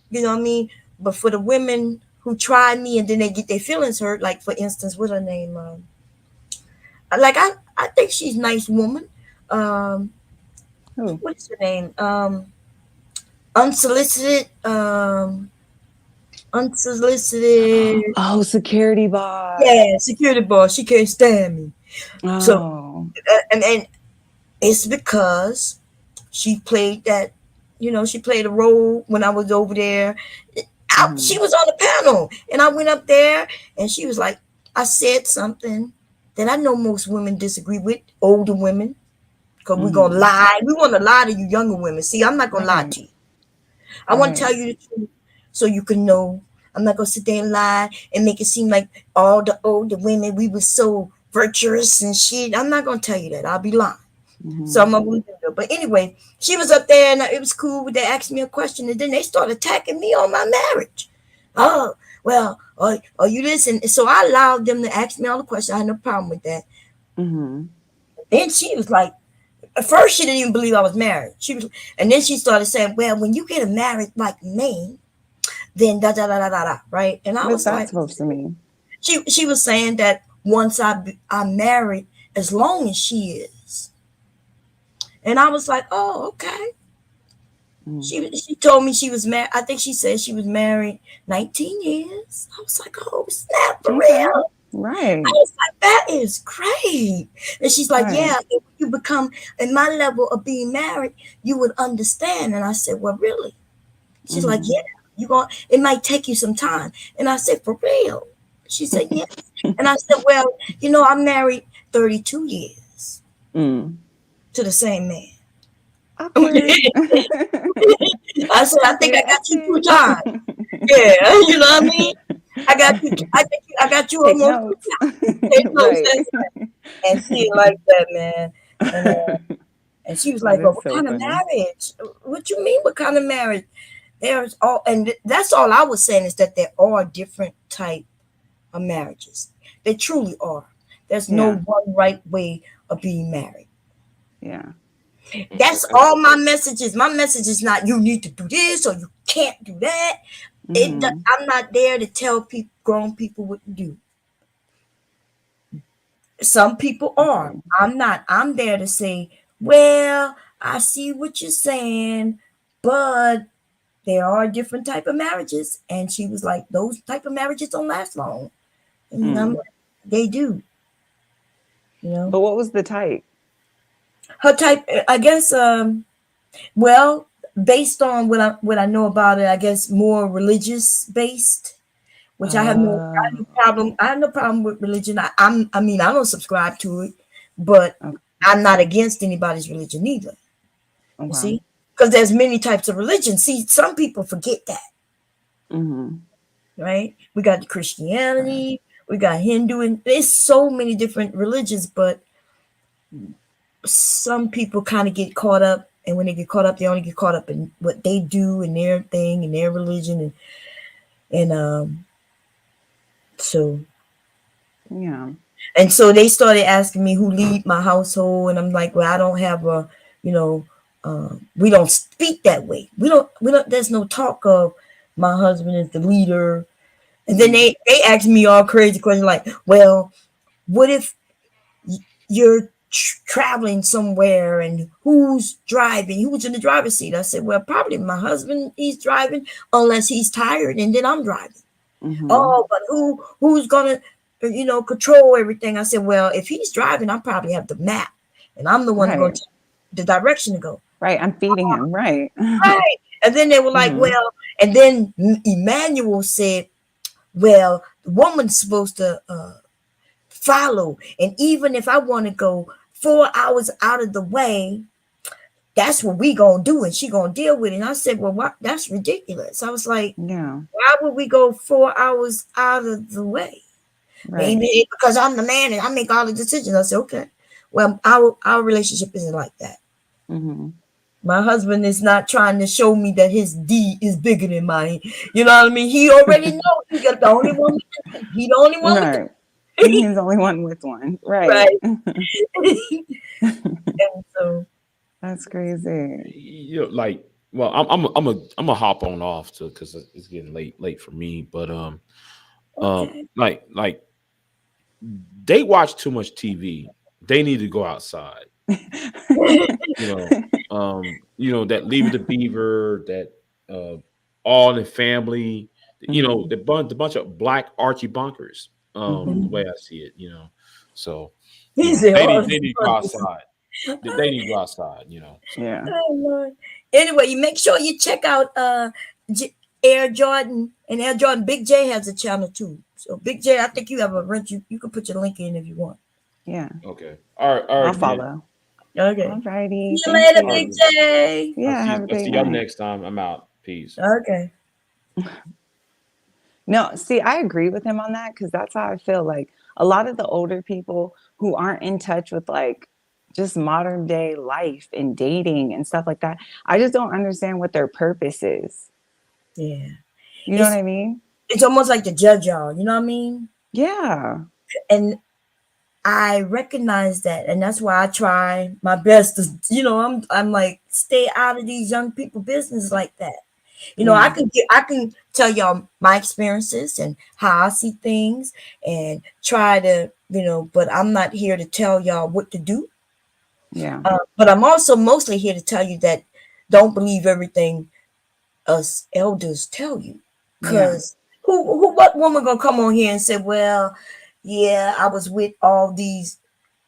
A: You know what I mean? But for the women who try me and then they get their feelings hurt, like for instance, what's her name? I think she's a nice woman. What's her name? Unsolicited.
J: Oh, security boss.
A: Yeah, security boss. She can't stand me.
J: Oh.
A: So, and it's because she played that. She played a role when I was over there. She was on the panel, and I went up there, and she was like, I said something that I know most women disagree with, older women, because we're going to lie. We want to lie to you younger women. See, I'm not going to lie to you. I want to tell you the truth so you can know. I'm not going to sit there and lie and make it seem like all the older women, we were so virtuous and shit. I'm not going to tell you that. I'll be lying. So I'm not going to do that. But anyway, she was up there and it was cool. They asked me a question and then they started attacking me on my marriage. Oh, well, are you listening? So I allowed them to ask me all the questions. I had no problem with that. Then she was like, at first she didn't even believe I was married. And then she started saying, well, when you get married like me, then da da da da da da, right? And I was like,
J: what's that supposed to mean?
A: She was saying that once I'm married, as long as she is. And I was like, oh, okay. She told me she was married. I think she said she was married 19 years. I was like, oh, snap, for real.
J: Right.
A: I was like, that is great. And she's like,
J: Right.
A: yeah, if you become in my level of being married, you would understand. And I said, well, really? She's like,
J: Mhm.
A: yeah, it might take you some time. And I said, for real? She said, yes. And I said, well, I'm married 32 years
J: Mm.
A: to the same man.
J: Awkward.
A: I said, I think I
J: Yeah,
A: got you 2
J: it.
A: times. Yeah, you know what I mean? I got you. I got you
J: Take
A: almost 2
J: notes.
A: times. Take notes.
J: Right.
A: That's right. And she like that, man. And she was like,
J: That
A: well,
J: is
A: what
J: so
A: kind of
J: funny.
A: marriage? What you mean, what kind of marriage? There's all, and that's all I was saying is that there are different type of marriages. They truly are. There's no
J: Yeah.
A: one right way of being married.
J: Yeah.
A: That's all my message is. My message is not you need to do this or you can't do that.
J: Mhm.
A: I'm not there to tell people, grown people what to do. Some people are.
J: Okay.
A: I'm not. I'm there to say, well, I see what you're saying, but there are different type of marriages. And she was like, those type of marriages don't last long. And I'm
J: Mm.
A: like, they do.
J: But what was the type?
A: Her type, I guess. Well, based on what I know about it, I guess more religious based. Which I have no problem. I have no problem with religion. I mean, I don't subscribe to it, but
J: Okay.
A: I'm not against anybody's religion either. You
J: Okay.
A: see, because there's many types of religion. See, some people forget that,
J: Mhm.
A: right? We got Christianity, we got Hindu, and there's so many different religions. But some people kind of get caught up, and when they get caught up, they only get caught up in what they do and their thing and their religion, and so.
J: Yeah.
A: And so they started asking me who lead my household, and I'm like, well, I don't have a, we don't speak that way. We don't. There's no talk of my husband is the leader. And then they asked me all crazy questions like, well, what if you're traveling somewhere and who's driving? Who's in the driver's seat? I said, well, probably my husband. He's driving unless he's tired, and then I'm driving.
J: Mhm.
A: Oh, but who's gonna control everything? I said, well, if he's driving, I probably have the map, and I'm the one going
J: Right.
A: to the direction to go.
J: Right. I'm feeding him. Right.
A: Right. And then they were like,
J: Mhm.
A: well, and then Emmanuel said, well, the woman's supposed to follow, and even if I want to go 4 hours out of the way, that's what we gonna do, and she gonna deal with it. And I said, well, what? That's ridiculous. I was like,
J: Yeah.
A: why would we go 4 hours out of the way?
J: Right.
A: Maybe because I'm the man and I make all the decisions. I said, okay. Well, our relationship isn't like that.
J: Mhm.
A: My husband is not trying to show me that his D is bigger than mine. You know what I mean? He already knows he got the only one. He the only one with
J: Right. He's the only one with one. Right.
A: right. And so
J: That's crazy.
I: Like, well, I'm a hop on off to because it's getting late for me. But
A: okay.
I: like they watch too much TV. They need to go outside. That Leave It to Beaver, that All in the Family.
J: Mhm.
I: The bunch of black Archie bunkers. The
J: Mhm.
I: way I see it, So
A: He said, oh,
I: they need to go outside. They need to go outside. So.
J: Yeah.
A: oh, Lord. Anyway, you make sure you check out Air Jordan and Air Jordan. Big J has a channel too. So Big J, I think you have a rent. You can put your link in if you want.
J: Yeah.
I: Okay. All right.
J: I'll
I: Man.
J: follow.
A: Okay.
J: All righty.
A: See you
J: Thank
A: later,
J: you.
A: Big J.
J: Yeah. Have a
I: I'll
J: great
I: see y'all
J: night.
I: next time. I'm out. Peace.
A: Okay.
J: No, see, I agree with him on that because that's how I feel. Like a lot of the older people who aren't in touch with like just modern day life and dating and stuff like that, I just don't understand what their purpose is.
A: Yeah.
J: You know what I mean?
A: It's almost like to judge y'all. You know what I mean?
J: Yeah.
A: And I recognize that, and that's why I try my best to, I'm like, stay out of these young people business like that. I can tell y'all my experiences and how I see things and try to, but I'm not here to tell y'all what to do.
J: Yeah.
A: But I'm also mostly here to tell you that don't believe everything us elders tell you.
J: Yeah.
A: Because what woman gonna come on here and say, well, Yeah, I was with all these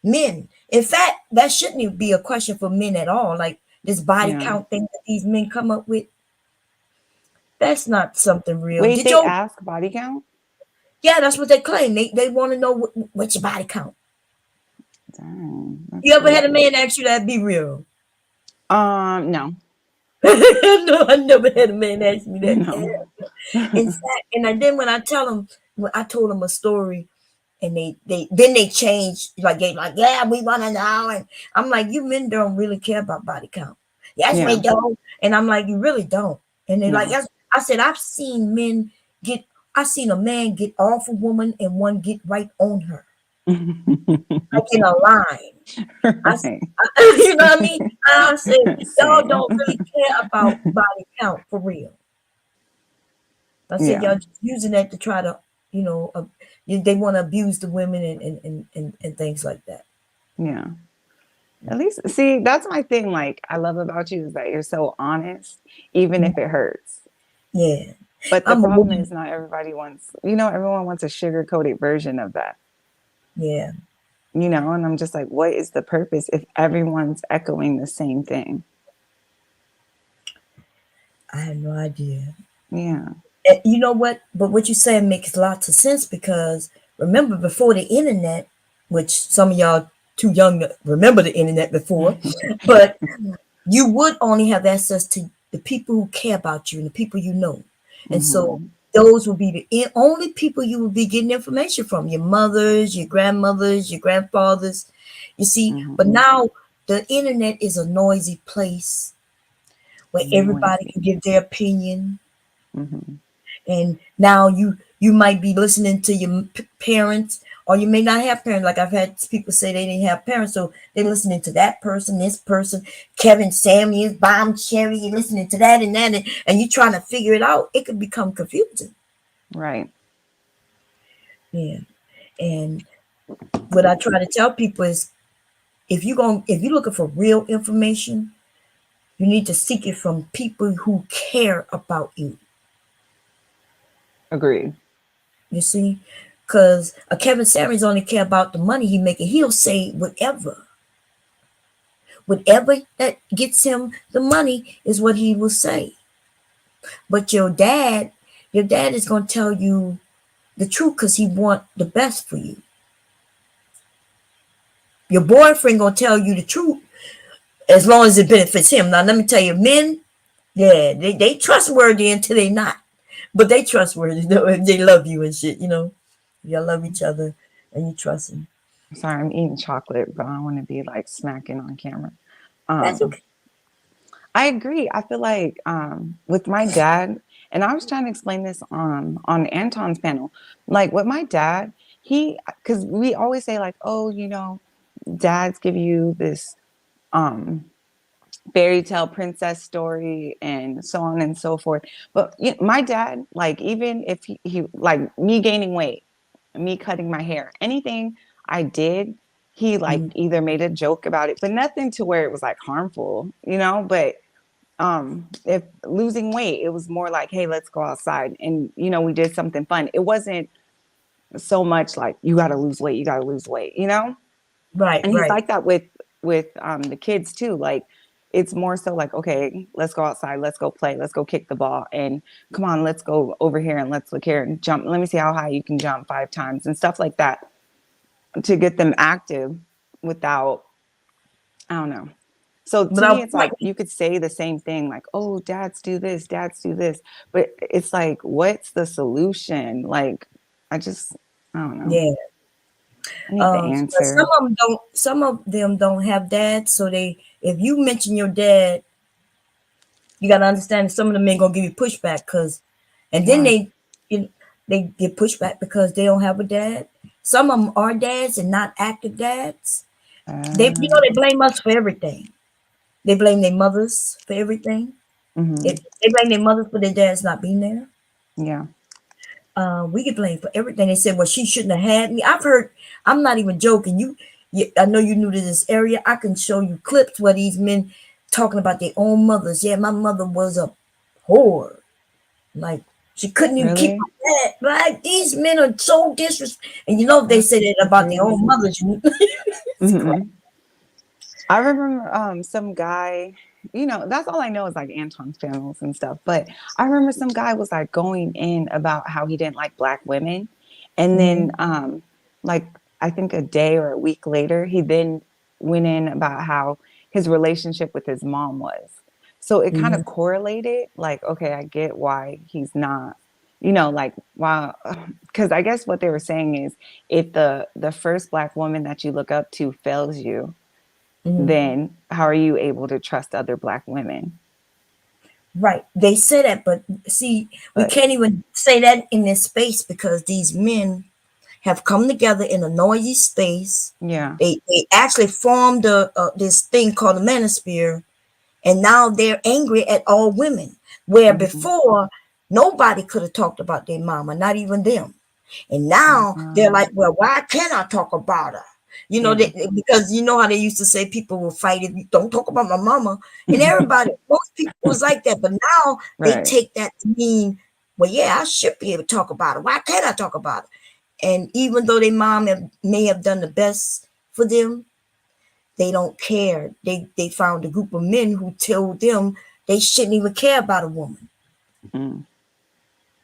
A: men. In fact, that shouldn't even be a question for men at all. Like this body
J: Yeah.
A: count thing that these men come up with, that's not something real.
J: Wait,
A: Did
J: they
A: you?
J: ask body count?
A: Yeah, that's what they claim. They want to know what's your body count.
J: Dang, that's
A: You ever had a
J: crazy.
A: man ask you that? Be real.
J: No.
A: No, I never had a man ask me that.
J: No.
A: In fact, then when I tell them, when I told them a story, and they change, like they like, yeah, we want to know, and I'm like, you men don't really care about body count. Yes, we
J: Yeah.
A: do, and I'm like, you really don't. And they're like,
J: No.
A: yes. I said, I've seen men get, I seen a man get off a woman and one get right on her, like in a line.
J: Right.
A: You know what I mean? I said, y'all
J: Same.
A: don't really care about body count for real. I said,
J: Yeah.
A: y'all just using that to try to, you know, they want to abuse the women and things like that.
J: Yeah. At least, see, that's my thing. Like, I love about you is that you're so honest, even if it hurts.
A: Yeah.
J: But the
A: I'm a
J: problem
A: woman.
J: is, not everybody wants, everyone wants a sugar coated version of that,
A: Yeah.
J: and I'm just like, what is the purpose if everyone's echoing the same thing?
A: I have no idea.
J: Yeah.
A: You know what? But what you're saying makes lots of sense because remember before the internet, which some of y'all too young to remember the internet before, but you would only have access to the people who care about you and the people you know. And so
J: Hmm.
A: those will be the only people you will be getting information from, your mothers, your grandmothers, your grandfathers. You see, but
J: Hmm.
A: now the internet is a noisy place where everybody
J: Noisy.
A: can give their opinion.
J: Hmm.
A: And now you might be listening to your parents, or you may not have parents. Like I've had people say they didn't have parents, so they're listening to that person, this person, Kevin Samuels, Bomb Cherry. You're listening to that and that, and you're trying to figure it out. It could become confusing.
J: Right.
A: Yeah. And what I try to tell people is, if you're looking for real information, you need to seek it from people who care about you.
J: Agreed.
A: You see, because a Kevin Samuels only care about the money he making. He'll say whatever that gets him the money is what he will say. But your dad is gonna tell you the truth because he want the best for you. Your boyfriend gonna tell you the truth as long as it benefits him. Now let me tell you, men, yeah, they trustworthy until they not, but they trustworthy though if they love you and shit. Y'all love each other and you trust them.
J: Sorry, I'm eating chocolate, but I don't want to be like smacking on camera.
A: That's
J: Um,
A: okay.
J: I agree. I feel like with my dad, and I was trying to explain this on Anton's panel. Like with my dad, because we always say like, oh, dads give you this um fairy tale princess story and so on and so forth. But my dad, like even if he like me gaining weight, me cutting my hair, anything I did, he like
A: Mhm.
J: either made a joke about it, but nothing to where it was like harmful, but if losing weight, it was more like, hey, let's go outside, and we did something fun. It wasn't so much like you got to lose weight,
A: Right,
J: and he's
A: right.
J: like that with the kids too. Like it's more so like, okay, let's go outside, let's go play, let's go kick the ball, and come on, let's go over here and let's look here and jump, let me see how high you can jump 5 times and stuff like that, to get them active without, I don't know. So
A: But
J: to
A: I
J: me, it's
A: like,
J: like you could say the same thing, like, oh, dads do this. But it's like, what's the solution? Like, I don't know.
A: yeah.
J: I need the
A: But
J: answer.
A: some of them don't have dads, so if you mention your dad, you gotta understand some of them ain't gonna give you pushback and then
J: Why?
A: you, they get pushback because they don't have a dad. Some of them are dads and not active dads. They
J: Uh,
A: blame us for everything. They blame their mothers for everything.
J: hmm.
A: If they blame their mothers for their dads not being there,
J: Yeah.
A: we get blamed for everything. They said, "Well, she shouldn't have had me." I've heard. I'm not even joking. I know you're new to this area. I can show you clips where these men talking about their own mothers. Yeah, my mother was a whore. Like, She couldn't even keep
J: Really?
A: her head. Like, these men are so disrespectful. And you know they
J: That's
A: say that about their own
J: crazy.
A: mothers. It's crazy.
J: Mhm. I remember some guy, that's all I know is like Anton's channels and stuff. But I remember some guy was like going in about how he didn't like black women. And then
A: Mhm.
J: like I think a day or a week later, he then went in about how his relationship with his mom was. So it kind
A: Mhm.
J: of correlated, like, okay, I get why he's not, like wow, because I guess what they were saying is if the first black woman that you look up to fails you,
A: Mhm.
J: then how are you able to trust other black women?
A: Right. They say that, but see, we
J: But
A: can't even say that in this space because these men have come together in a noisy space.
J: yeah.
A: They actually formed this thing called the manosphere, and now they're angry at all women. Where
J: Mhm.
A: before nobody could have talked about their mama, not even them. And now they're
J: Uh,
A: like, well, why can't I talk about her?
J: yeah.
A: Because you know how they used to say people will fight if you don't talk about my mama. And everybody, most people was like that. But now they
J: Right.
A: take that to mean, well, yeah, I should be able to talk about her. Why can't I talk about her? And even though their mom may have done the best for them, they don't care. They found a group of men who told them they shouldn't even care about a woman.
J: Mhm.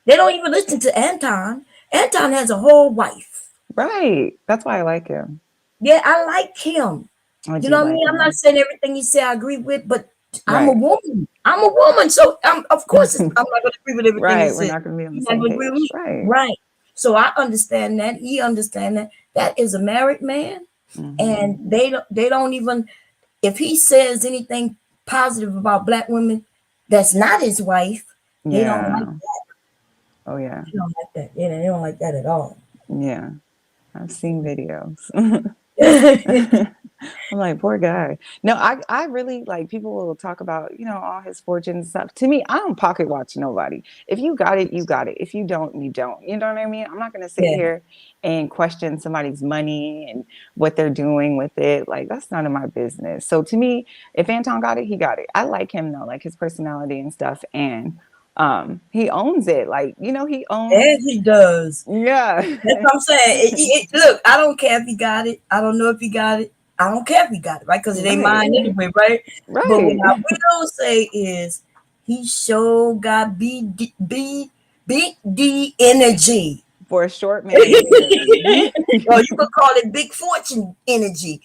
A: They don't even listen to Anton. Anton has a whole wife.
J: Right. That's why I like him.
A: Yeah, I like him.
J: I
A: You
J: do
A: know what I
J: like
A: mean? I'm not
J: him.
A: saying everything he said I agree with, but I'm a
J: Right.
A: woman. I'm a woman, so of course I'm not going to agree with everything he
J: Right. We're
A: said.
J: not going to be on the
A: He's not
J: same
A: going to agree with
J: page.
A: me,
J: Right.
A: right? So I understand that. He understand that. That is a married man,
J: Hmm.
A: and they don't even, if he says anything positive about black women, that's not his wife. They don't like
J: Yeah. Oh, yeah.
A: they don't like that. Yeah, they don't like that at all.
J: Yeah. I've seen videos. I'm like, poor guy. No, I really like people will talk about, all his fortune and stuff. To me, I don't pocket watch nobody. If you got it, you got it. If you don't, you don't. You know what I mean? I'm not gonna sit
A: Yeah.
J: here and question somebody's money and what they're doing with it. Like that's none of my business. So to me, if Anton got it, he got it. I like him though, like his personality and stuff. And he owns it. Like, he owns,
A: And he does.
J: yeah.
A: That's what I'm saying. Look, I don't care if he got it. I don't know if he got it. I don't care if he got it, right? Because it ain't
J: Right.
A: mine anyway, right? But what
J: Right.
A: I will say is he sure got big D energy.
J: For a short man, apparently.
A: Or you could call it big fortune energy.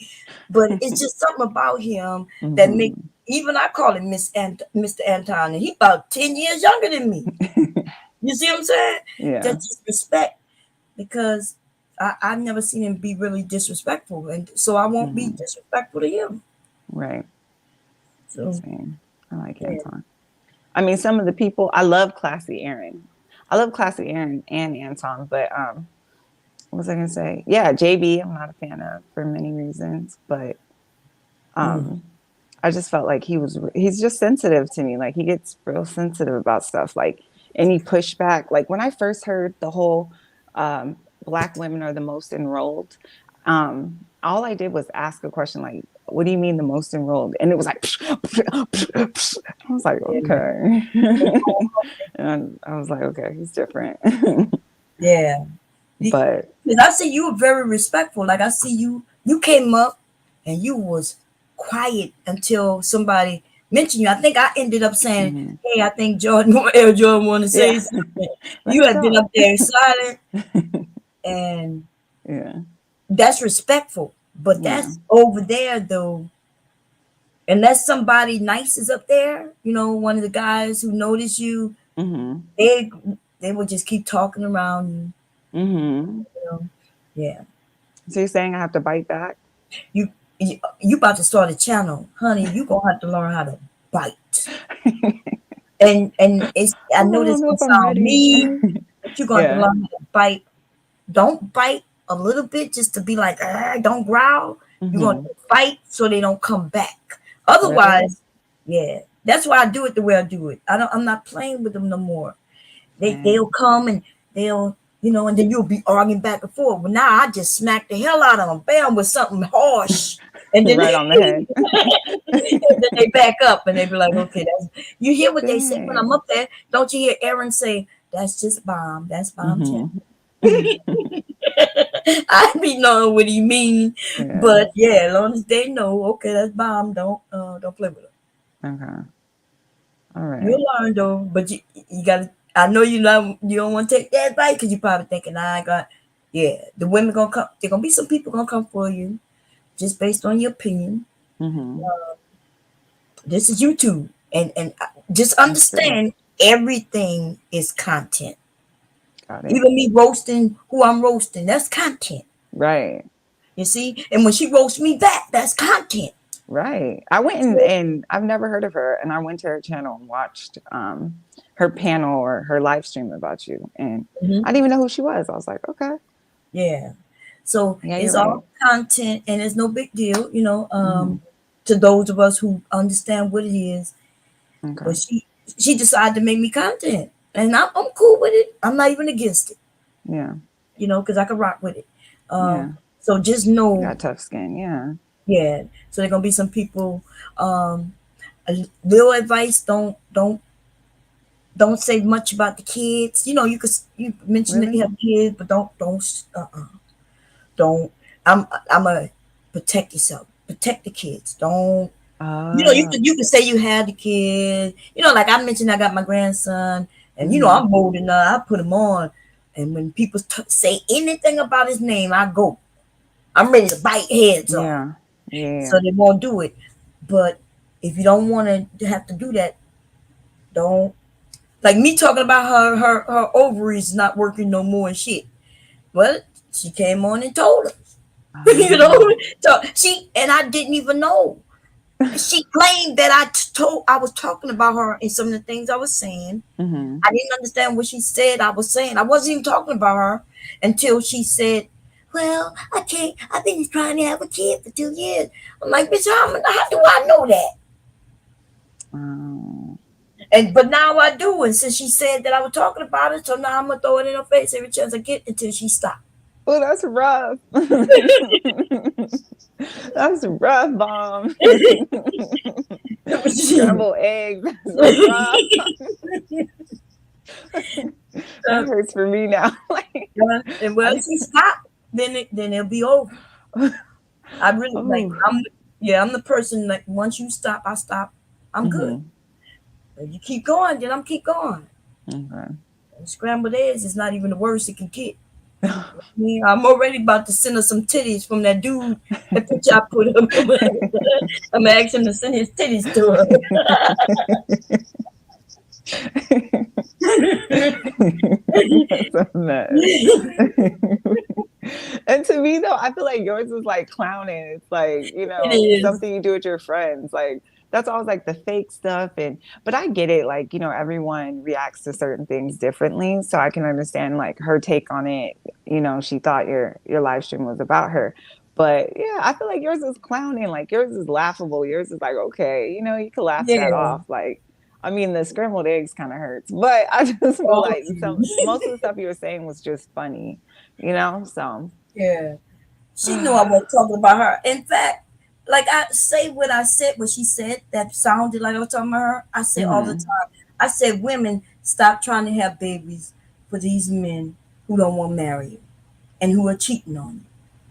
A: But it's just something about him that make,
J: Mhm.
A: even I call him Mr. Anton, and he about 10 years younger than me. You see what I'm saying?
J: Yeah.
A: That's just respect, because I've never seen him be really disrespectful, and so I won't be
J: Mhm.
A: disrespectful to him.
J: Right.
A: So
J: Same. I like
A: yeah,
J: Anton. I mean, some of the people I love Classy Aaron. I love Classy Aaron and Anton, but what was I gonna say? Yeah, JB, I'm not a fan of for many reasons, but
A: mm,
J: um I just felt like he's just sensitive to me. Like he gets real sensitive about stuff. Like any pushback. Like when I first heard the whole black women are the most enrolled, all I did was ask a question like, what do you mean the most enrolled? And it was like I was like,
A: yeah,
J: okay. And I was like, okay, he's different.
A: yeah.
J: But
A: Because I see you were very respectful. Like I see you came up and you was quiet until somebody mentioned you. I think I ended up saying,
J: mhm.
A: "Hey, I think Jordan, Air Jordan, want to say
J: Yeah,
A: something."
J: let
A: You
J: me
A: had been
J: talk.
A: up there silent, and
J: Yeah,
A: that's respectful. But
J: yeah.
A: that's over there though. Unless somebody nice is up there, one of the guys who notice you,
J: Hmm.
A: they they will just keep talking around you.
J: Hmm.
A: Yeah.
J: So you're saying I have to bite back?
A: You about to start a channel, honey. You gonna have to learn how to bite. And it's, I
J: Oh,
A: know
J: I
A: this
J: don't know
A: gonna
J: if I'm
A: sound
J: ready.
A: mean, but you're going to
J: Yeah.
A: learn how to bite. Don't bite a little bit just to be like, don't growl. You're going
J: Hmm.
A: to fight so they don't come back.
J: Really?
A: Otherwise, yeah, that's why I do it the way I do it. I'm not playing with them no more. They'll
J: Dang.
A: come and they'll, and then you'll be arguing back and forth. But now I just smack the hell out of them, bam, with something harsh, and then
J: Right on the head.
A: and then they back up and they be like, okay, you hear what they say when I'm
J: Dang.
A: up there? Don't you hear Aaron say, That's just bomb. That's bomb channel.
J: Mhm.
A: I be knowing what he mean,
J: Yeah.
A: but yeah, as long as they know, okay, that's bomb. Don't play with it.
J: Okay. All right.
A: You'll learn though, but you gotta. I know you don't want to take that advice because you probably thinking I got. Yeah, the women gonna come. There gonna be some people gonna come for you, just based on your opinion.
J: Mhm.
A: This is YouTube, and just
J: That's true.
A: understand everything is content.
J: Got it.
A: Even me roasting who I'm roasting, that's content.
J: Right.
A: You see, and when she roasts me back, that's content.
J: Right. I went and I've never heard of her, and I went to her channel and watched her panel or her live stream about you, and
A: Mhm.
J: I didn't even know who she was. I was like, okay,
A: Yeah. So
J: yeah,
A: it's
J: you're right.
A: all content, and it's no big deal,
J: Mhm.
A: to those of us who understand what it is.
J: Okay.
A: But she decided to make me content, and I'm cool with it. I'm not even against it,
J: Yeah.
A: because I can rock with it.
J: Yeah.
A: So just
J: You
A: know,
J: got tough skin. Yeah.
A: yeah. So there gonna be some people. A little advice: don't say much about the kids. You mentioned that you
J: Really?
A: have kids, but don't. I'm a protect yourself, protect the kids. Don't. You
J: Oh.
A: can say you had the kid. Like I mentioned, I got my grandson, and
J: Mhm.
A: I'm bold enough. I put him on, and when people say anything about his name, I go. I'm ready to bite heads off,
J: Yeah.
A: so
J: Yeah.
A: they won't do it. But if you don't want to have to do that, don't. Like me talking about her ovaries not working no more and shit. Well, she came on and told us. you know,
J: Oh.
A: so she and I didn't even know. She claimed that I was talking about her and some of the things I was saying.
J: Mhm.
A: I didn't understand what she said I was saying. I wasn't even talking about her until she said, "Well, I can't. I've been trying to have a kid for 2 years." I'm like, "Bitch, how do I know that?"
J: Oh.
A: But now I do, and since she said that I was talking about it, so now I'm gonna throw it in her face every chance I get until she stops.
J: Oh, that's rough. That's rough, bomb. Scrambled eggs. That's rough. That hurts for me now. Like,
A: And well, if she stop, then it'll be over. I really like.
J: oh.
A: I'm the person like once you stop, I stop. I'm good.
J: Mhm.
A: If you keep going, then I'm keep going.
J: Okay.
A: And scrambled eggs is not even the worst it can get. I'm already about to send her some titties from that dude. That picture I put up. I'm gonna ask him to send his titties to
J: That's a mess. And to me though, I feel like yours is like clowning. It's like,
A: It is.
J: something you do with your friends. Like that's always like the fake stuff. But I get it, like, everyone reacts to certain things differently. So I can understand like her take on it. She thought your live stream was about her. But yeah, I feel like yours is clowning. Like yours is laughable. Yours is like, okay, you can laugh that
A: Yeah.
J: off. Like, I mean, the scrambled eggs kind of hurts, but I just feel
A: Oh,
J: like most of the stuff you were saying was just funny, So
A: yeah. She knew I wasn't talking about her. In fact, like I say what she said that sounded like I was talking about her. I say all the
J: Mhm.
A: time. I said, women, stop trying to have babies for these men who don't want to marry you and who are cheating on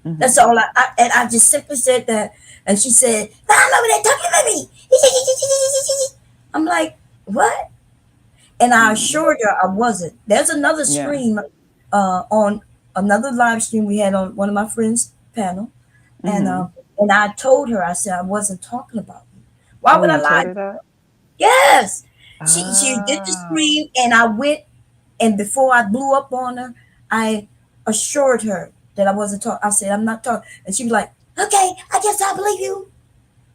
A: you. That's
J: Mhm.
A: all and I just simply said that. And she said, I'm over there talking about me. I'm like, what? And I
J: Mm.
A: assured her I wasn't. There's another
J: Yeah.
A: stream on another live stream we had on one of my friends' panel, and
J: Mhm.
A: I told her, I said I wasn't talking about you. Why
J: Oh,
A: would I
J: you
A: lie?
J: told her that?
A: Yes, she did the
J: Oh.
A: stream, and I went, and before I blew up on her, I assured her that I wasn't talking. I said I'm not talking, and she was like, "Okay, I guess I believe you.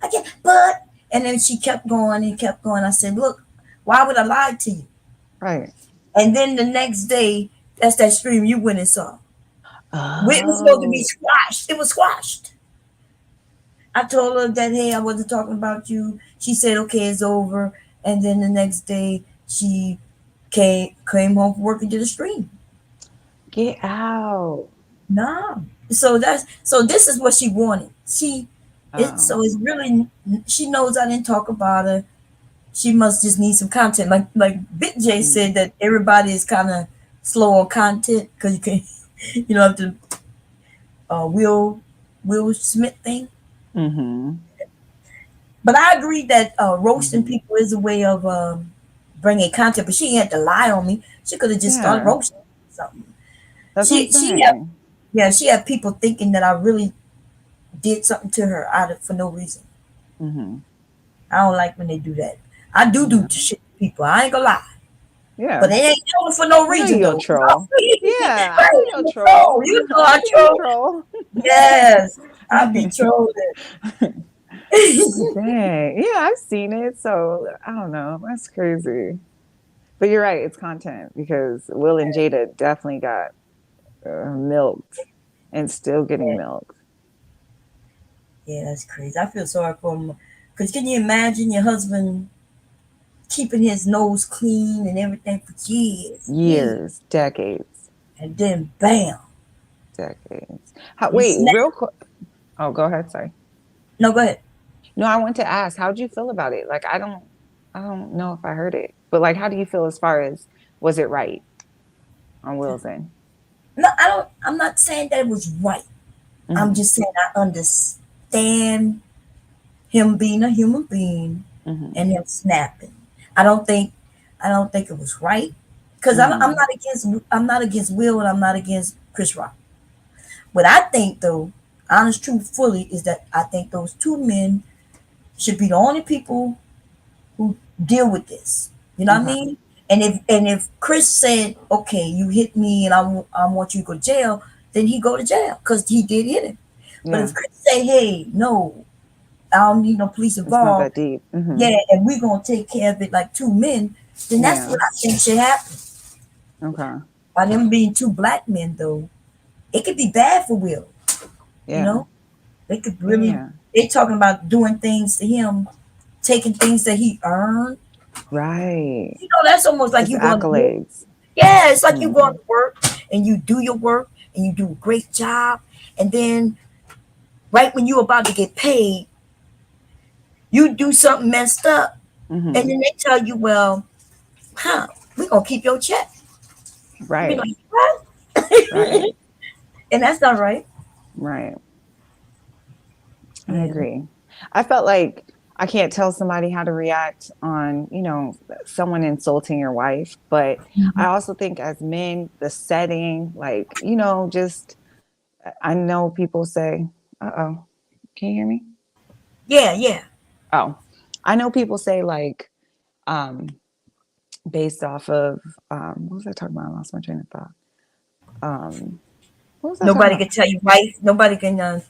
A: I guess," but and then she kept going and kept going. I said, "Look, why would I lie to you?"
J: Right.
A: And then the next day, that's that stream you went and saw. It was supposed to be
J: Oh.
A: squashed. It was squashed. I told her that, hey, I wasn't talking about you. She said, okay, it's over. And then the next day, she came home from work and did a stream.
J: Get out.
A: No. So this is what she wanted.
J: Oh.
A: It's really, she knows I didn't talk about her. she must just need some content. Like Big J said that everybody is kind of slow on content because you can, you know, have to Will Smith thing.
J: Mm-hmm.
A: But I agree that roasting
J: Mm-hmm.
A: people is a way of bringing content. But she had to lie on me. She could have just started
J: Yeah,
A: roasting something.
J: that's what I'm
A: She had,
J: saying.
A: yeah, she had people thinking that I really did something to her out of for no reason.
J: Mm-hmm.
A: I don't like when they do that. I do
J: Yeah.
A: shit to people. I ain't gonna lie. But
J: Yeah.
A: it ain't never for no
J: I know
A: reason
J: you're a
A: though.
J: troll. Yeah, I
A: Right,
J: know you're
A: I'm
J: a
A: a troll.
J: troll.
A: You know
J: I
A: I
J: know you're a
A: troll.
J: troll.
A: Yes, I be trolling.
J: Dang. Yeah, I've seen it. So I don't know. That's crazy. But you're right. It's content because Will and Jada definitely got milked and still getting milked.
A: Yeah, that's crazy. I feel sorry for him. Cause can you imagine your husband keeping his nose clean and everything for years,
J: Years, decades,
A: and then bam,
J: decades.
A: you
J: Wait,
A: snap.
J: real quick. Oh, go ahead. Sorry.
A: No, go ahead.
J: No, I want to ask, how'd you feel about it? Like, I don't know if I heard it, but like, how do you feel as far as was it right on Will's end?
A: No, I don't. I'm not saying that it was right. I'm
J: Hmm.
A: just saying I understand him being a human being
J: Hmm.
A: and him snapping. I don't think I don't think it was right because
J: Hmm.
A: I'm not against Will and I'm not against Chris Rock. What I think though, honest truth fully, is that I think those two men should be the only people who deal with this. You know what I
J: Okay.
A: mean? And if Chris said, "Okay, you hit me, and I want you to go to jail," then he go to jail because he did hit him. But
J: Yeah,
A: if Chris say, "Hey, no, I don't need no police
J: it's not
A: involved,"
J: that deep. Hmm.
A: yeah, and we're gonna take care of it like two men, then that's
J: Yeah.
A: what I think should happen.
J: Okay.
A: By them being two black men, though, it could be bad for Will. You
J: Yeah.
A: know, they could really.
J: Yeah.
A: They talking about doing things to him, taking things that he earned.
J: Right.
A: You know, that's almost like
J: His
A: you going to work.
J: accolades.
A: Yeah, it's like you going
J: Hmm.
A: to work and you do your work and you do a great job, and then right when you're about to get paid, you do something messed up, and
J: Hmm.
A: then they tell you, "Well, we're gonna keep your check." You be
J: Right.
A: like, "What?"
J: Right.
A: And that's not right.
J: Right. I
A: Yeah.
J: agree. I felt like I can't tell somebody how to react on, someone insulting your wife, but I also think as men, the setting, like, just I know people say, uh-oh, can you hear me?
A: Yeah, yeah.
J: Oh, I know people say like, um, based off of what was I talking about? I lost my train of thought. Um, what was I talking
A: Nobody
J: about?
A: can tell you wife. Nobody can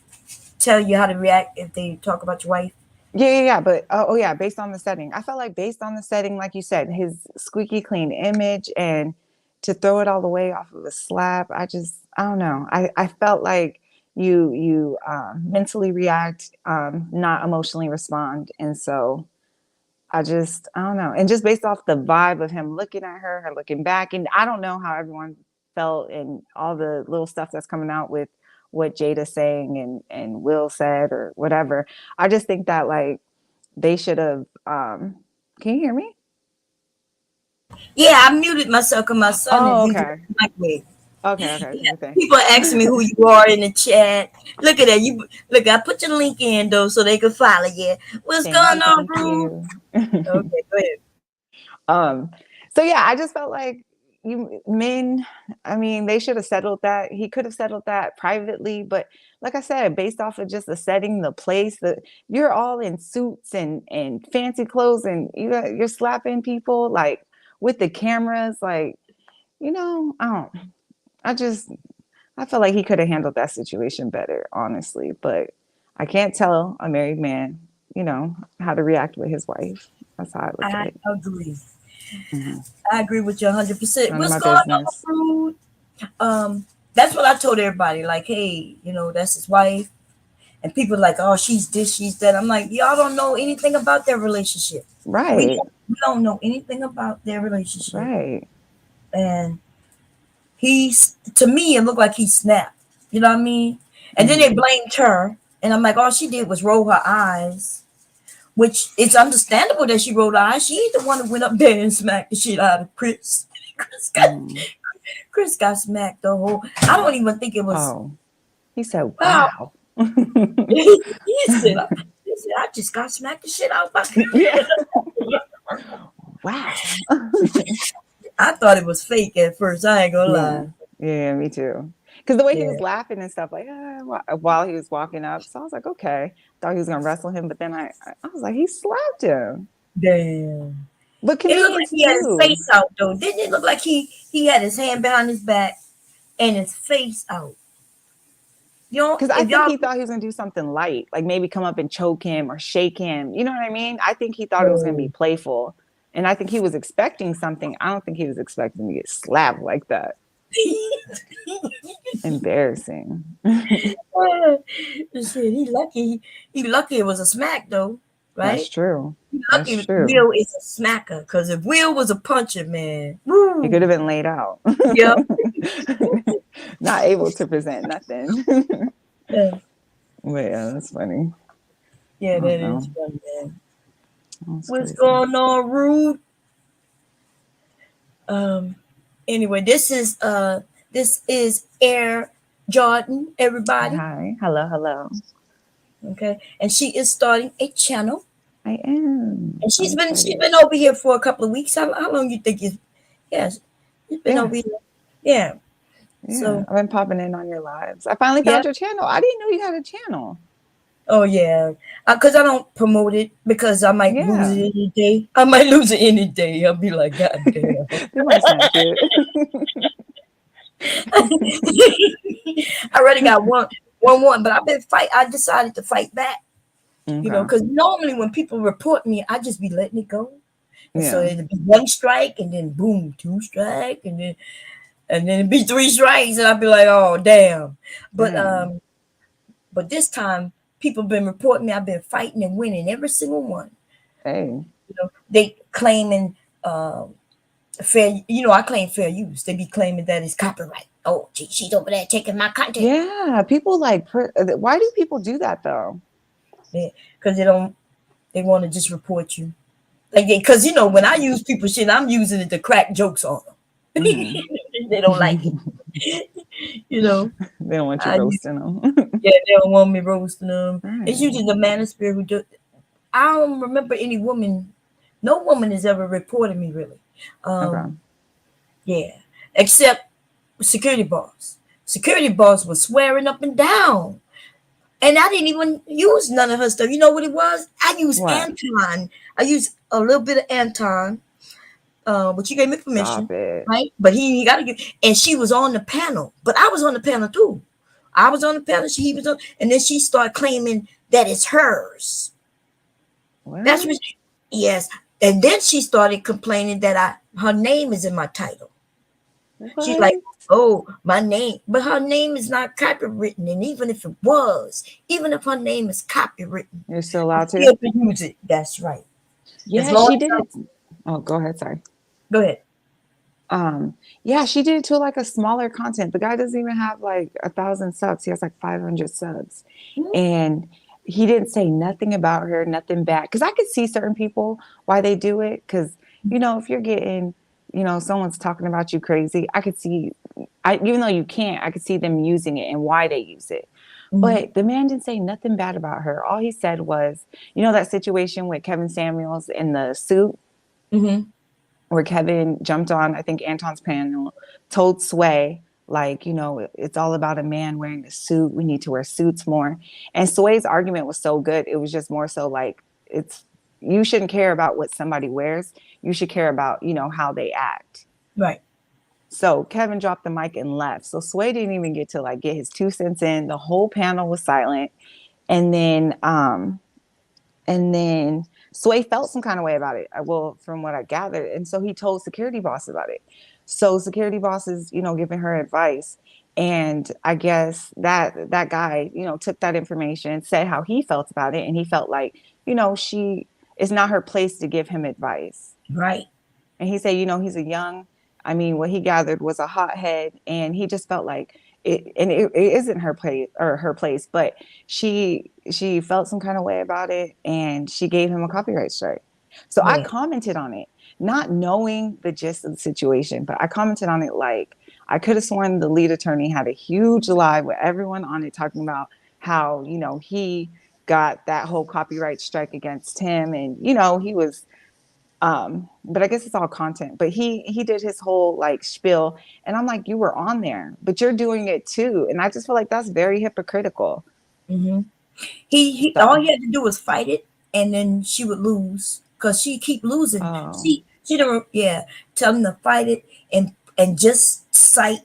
A: tell you how to react if they talk about your wife.
J: Yeah. But yeah, based on the setting, I felt like based on the setting, like you said, his squeaky clean image and to throw it all the way off of a slap, I don't know. I felt like you mentally react, not emotionally respond, and so I don't know. And just based off the vibe of him looking at her looking back, and I don't know how everyone felt and all the little stuff that's coming out with what Jada's saying and Will said or whatever. I just think that like they should have can you hear me?
A: Yeah, I muted myself because my son is
J: Oh,
A: using
J: okay.
A: the microwave.
J: Okay,
A: Yeah,
J: good thing.
A: people are asking me who you are in the chat. Look at that. You look. I put your link in though, so they can follow you. What's going on,
J: Thank
A: Bruce?
J: you.
A: Okay, go ahead.
J: Um, so yeah, I just felt like you men, I mean, they should have settled that. He could have settled that privately, but like I said, based off of just the setting, the place, that you're all in suits and fancy clothes, and you're slapping people like with the cameras, like I don't. I just I feel like he could have handled that situation better, honestly. But I can't tell a married man, how to react with his wife. That's how I look at
A: I
J: it.
A: agree.
J: Mhm.
A: I agree with you 100%.
J: None of
A: What's
J: my
A: going on,
J: business.
A: Bruce? That's what I told everybody. Like, hey, that's his wife. And people are like, oh, she's this, she's that. I'm like, y'all don't know anything about their relationship. We
J: Right.
A: don't, we don't know anything about their relationship.
J: Right.
A: And to me, it looked like he snapped. You know what I mean? And then they
J: Hmm.
A: blamed her. And I'm like, all she did was roll her eyes. which it's understandable that she rolled her eyes. She ain't the one who went up there and smacked the shit out of Chris. Chris got, Chris got smacked the whole. I don't even think it was.
J: Oh, he said,
A: Wow.
J: wow.
A: he said, I just got smacked the shit out of my.
J: Yeah. Wow.
A: I thought it was fake at first. I ain't gonna lie.
J: Yeah, me too. Because the way he
A: Yeah.
J: was laughing and stuff, like while he was walking up, so I was like, okay. Thought he was gonna wrestle him, but then I was like, he slapped him.
A: Damn.
J: But
A: It looked like
J: comedians
A: he had his
J: too.
A: face out though. Didn't it look like he had his hand behind his back and his face out? You know,
J: Because I
A: if
J: think
A: y'all
J: he thought he was gonna do something light, like maybe come up and choke him or shake him. You know what I mean? I think he thought it was gonna be playful, and I think he was expecting something. I don't think he was expecting to get slapped like that. Embarrassing.
A: Shit, he lucky. He lucky it was a smack though, right?
J: That's true.
A: He lucky
J: That's true.
A: Will is a smacker. Because if Will was a puncher, man, woo.
J: He could have been laid out.
A: Yep.
J: Not able to present nothing.
A: Yeah.
J: But yeah, that's funny.
A: Yeah, that
J: know.
A: is funny, man.
J: That's
A: What's
J: crazy.
A: going on, Rude? Anyway, this is Air Jordan, everybody.
J: Hi. Hello.
A: Okay. And she is starting a channel.
J: I am.
A: And she's
J: I'm
A: been
J: excited.
A: over here for a couple of weeks. How long you think it's yes. She's been
J: Yeah.
A: over here. Yeah.
J: Yeah,
A: So
J: I've been popping in on your lives. I finally found your channel. I didn't know you had a channel.
A: oh yeah. Because I don't promote it because I might lose it any day. I might lose it any day. I'll be like, God damn.
J: They might snatch it.
A: I already got one, but I decided to fight back.
J: Okay.
A: You know, because normally when people report me, I just be letting it go. And so
J: Yeah.
A: it'd be one strike and then boom, two strike, and then it'd be three strikes, and I'd be like, oh damn. But this time people been reporting me. I've been fighting and winning every single one.
J: Hey.
A: You know, they claiming fair, you know, I claim fair use. They be claiming that it's copyright. Oh, gee, she's over there taking my content.
J: Yeah, people why do people do that though?
A: Because they want to just report you. Like, because you know, when I use people's shit, I'm using it to crack jokes on them. They don't like it. You know,
J: They don't want you roasting them.
A: Yeah, they don't want me roasting them.
J: Right.
A: It's usually the manosphere who do. I don't remember any woman. No woman has ever reported me really.
J: Okay.
A: Yeah, except Security Boss. Security Boss was swearing up and down. And I didn't even use none of her stuff. You know what it was? I used
J: What?
A: Anton. I used a little bit of Anton. But you gave me permission,
J: Stop it.
A: right? But he got to give. And she was on the panel. But I was on the panel too. I was on the panel. He was on. And then she started claiming that it's hers.
J: What?
A: That's what. Yes. And then she started complaining that her name is in my title.
J: What?
A: She's like, oh, my name, but her name is not copywritten. And even if it was, even if her name is copywritten,
J: You're still allowed
A: still
J: to?
A: can use it. That's right.
J: Yeah,
A: As long
J: she
A: as
J: did it. Oh, go ahead. Sorry.
A: Go ahead.
J: Yeah, she did it to like a smaller content. The guy doesn't even have like 1,000 subs. He has like 500 subs. And he didn't say nothing about her, nothing bad. Because I could see certain people why they do it. Because, you know, if you're getting, you know, someone's talking about you crazy, I could see, even though you can't, I could see them using it and why they use it. But the man didn't say nothing bad about her. All he said was, you know, that situation with Kevin Samuels in the suit, where Kevin jumped on, I think, Anton's panel, told Sway, like, you know, it's all about a man wearing a suit. We need to wear suits more. And Sway's argument was so good. It was just more so like, you shouldn't care about what somebody wears. You should care about, you know, how they act.
A: Right.
J: So Kevin dropped the mic and left. So Sway didn't even get to like get his 2 cents in. The whole panel was silent. And then Sway felt some kind of way about it. Well, from what I gathered. And so he told Security Boss about it. So Security Boss is, you know, giving her advice. And I guess that guy, you know, took that information, said how he felt about it. And he felt like, you know, it's not her place to give him advice.
A: Right.
J: And he said, you know, he's a young I mean, what he gathered was a hothead, and he just felt like it. And it isn't her place, but she felt some kind of way about it, and she gave him a copyright strike. So I
A: Yeah.
J: commented on it, not knowing the gist of the situation, but I commented on it like I could have sworn the lead attorney had a huge live with everyone on it talking about how, he got that whole copyright strike against him, and he was but I guess it's all content. But he did his whole like spiel, and I'm like, you were on there, but you're doing it too, and I just feel like that's very hypocritical.
A: Hmm. He
J: So,
A: all he had to do was fight it, and then she would lose because she keep losing.
J: oh
A: She don't, yeah, tell him to fight it and just cite